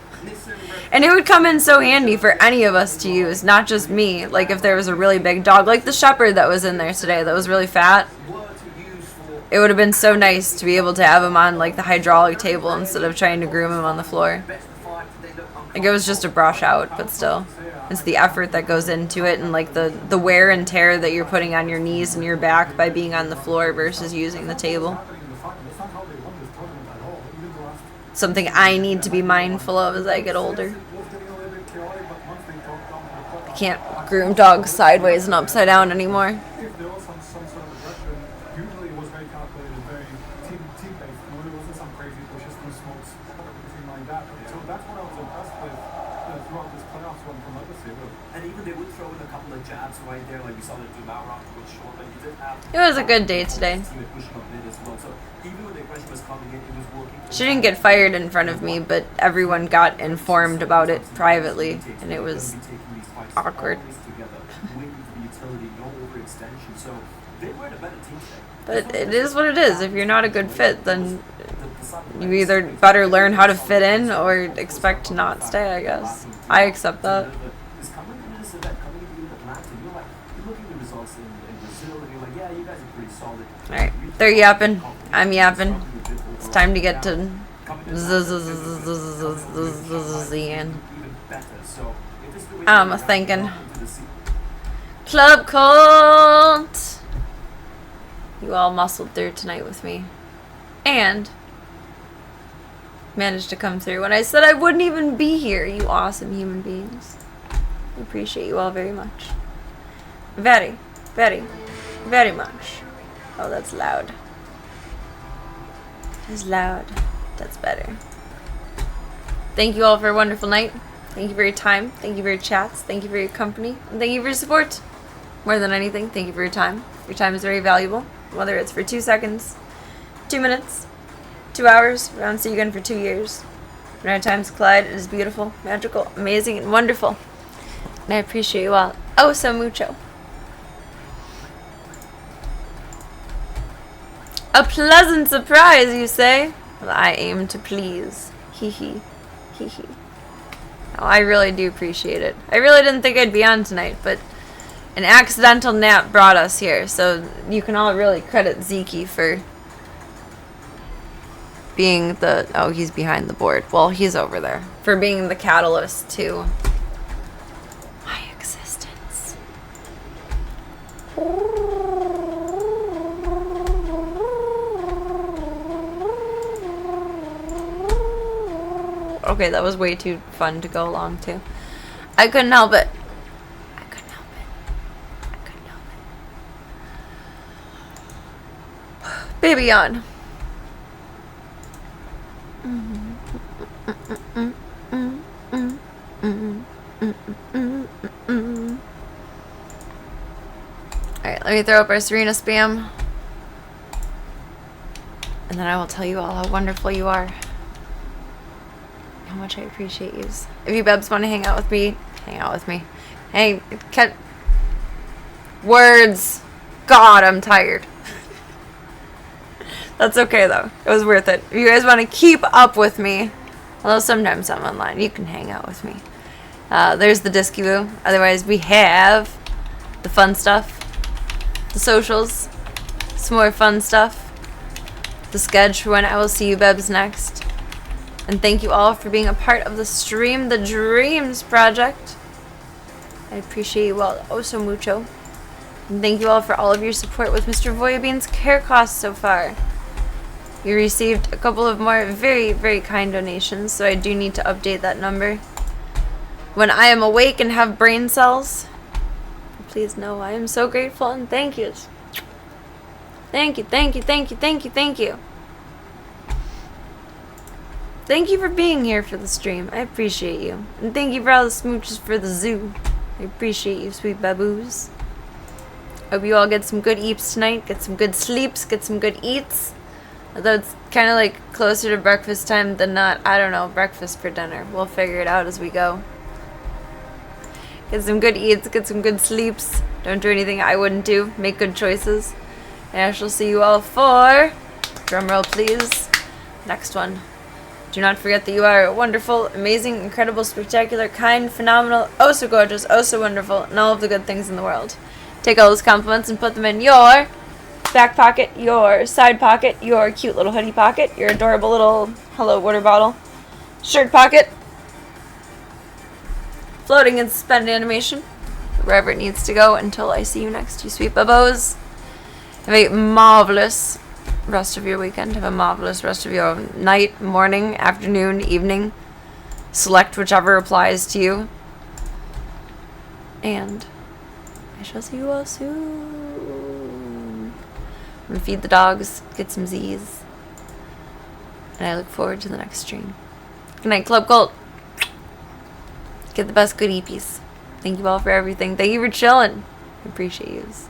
And it would come in so handy for any of us to use, not just me. Like if there was a really big dog, like the shepherd that was in there today that was really fat. It would have been so nice to be able to have him on like the hydraulic table instead of trying to groom him on the floor. Like it was just a brush out, but still. It's the effort that goes into it and like the wear and tear that you're putting on your knees and your back by being on the floor versus using the table. Something I need to be mindful of as I get older. I can't groom dogs sideways and upside down anymore. There wasn't some crazy pushes, no smokes, or anything like that. So that's what I was impressed with throughout this playoffs one from Legacy. And even they would throw in a couple of jabs right there, like you saw the Dumau round towards short, but you did have. It was a good day today. Pushing up mid as well. So even when the aggression was coming in, it was working. She didn't get fired in front of me, but everyone got informed about it privately, and it was awkward. But it is what it is. If you're not a good fit, then you either better learn how to fit in or expect to not stay, I guess. I accept that. Alright, they're yapping. I'm yapping. It's time to get to Ian. I'm thinking. Club Cult! You all muscled through tonight with me. And managed to come through when I said I wouldn't even be here, you awesome human beings. I appreciate you all very much. Very, very, very much. Oh, that's loud. It's loud. That's better. Thank you all for a wonderful night. Thank you for your time. Thank you for your chats. Thank you for your company. And thank you for your support. More than anything, thank you for your time. Your time is very valuable. Whether it's for 2 seconds, 2 minutes, 2 hours, we don't see you again for 2 years. When our times collide, it is beautiful, magical, amazing, and wonderful. And I appreciate you all oh so mucho. A pleasant surprise, you say? Well, I aim to please. Hee hee. Hee hee. Oh, I really do appreciate it. I really didn't think I'd be on tonight, but an accidental nap brought us here, so you can all really credit Zeke for being the... Oh, he's behind the board. Well, he's over there. For being the catalyst to my existence. Okay, that was way too fun to go along to. I couldn't help it. Baby on. Alright, let me throw up our Serena spam. And then I will tell you all how wonderful you are. How much I appreciate you. If you bebs want to hang out with me, hang out with me. Hey, words. God, I'm tired. That's okay though. It was worth it. If you guys want to keep up with me, although sometimes I'm online, you can hang out with me. There's the Disky Boo. Otherwise, we have the fun stuff, the socials, some more fun stuff, the sketch for when I will see you bebs next. And thank you all for being a part of the Stream the Dreams project. I appreciate you all oh so mucho. And thank you all for all of your support with Mr. Voya Bean's care costs so far. You received a couple of more very, very kind donations, so I do need to update that number. When I am awake and have brain cells, please know I am so grateful and thank yous. Thank you, thank you, thank you, thank you, thank you. Thank you for being here for the stream. I appreciate you. And thank you for all the smooches for the zoo. I appreciate you, sweet baboos. Hope you all get some good eats tonight, get some good sleeps, get some good eats. Although it's kind of like closer to breakfast time than not. I don't know, breakfast for dinner. We'll figure it out as we go. Get some good eats, get some good sleeps. Don't do anything I wouldn't do. Make good choices. And I shall see you all for, drumroll please, next one. Do not forget that you are wonderful, amazing, incredible, spectacular, kind, phenomenal, oh so gorgeous, oh so wonderful, and all of the good things in the world. Take all those compliments and put them in your back pocket, your side pocket, your cute little hoodie pocket, your adorable little hello water bottle, shirt pocket, floating in suspended animation, wherever it needs to go until I see you next, you sweet babos. Have a marvelous rest of your weekend. Have a marvelous rest of your night, morning, afternoon, evening. Select whichever applies to you. And I shall see you all soon. I'm gonna feed the dogs, get some Z's. And I look forward to the next stream. Good night, Club Gold. Get the best good EPs. Thank you all for everything. Thank you for chilling. I appreciate yous.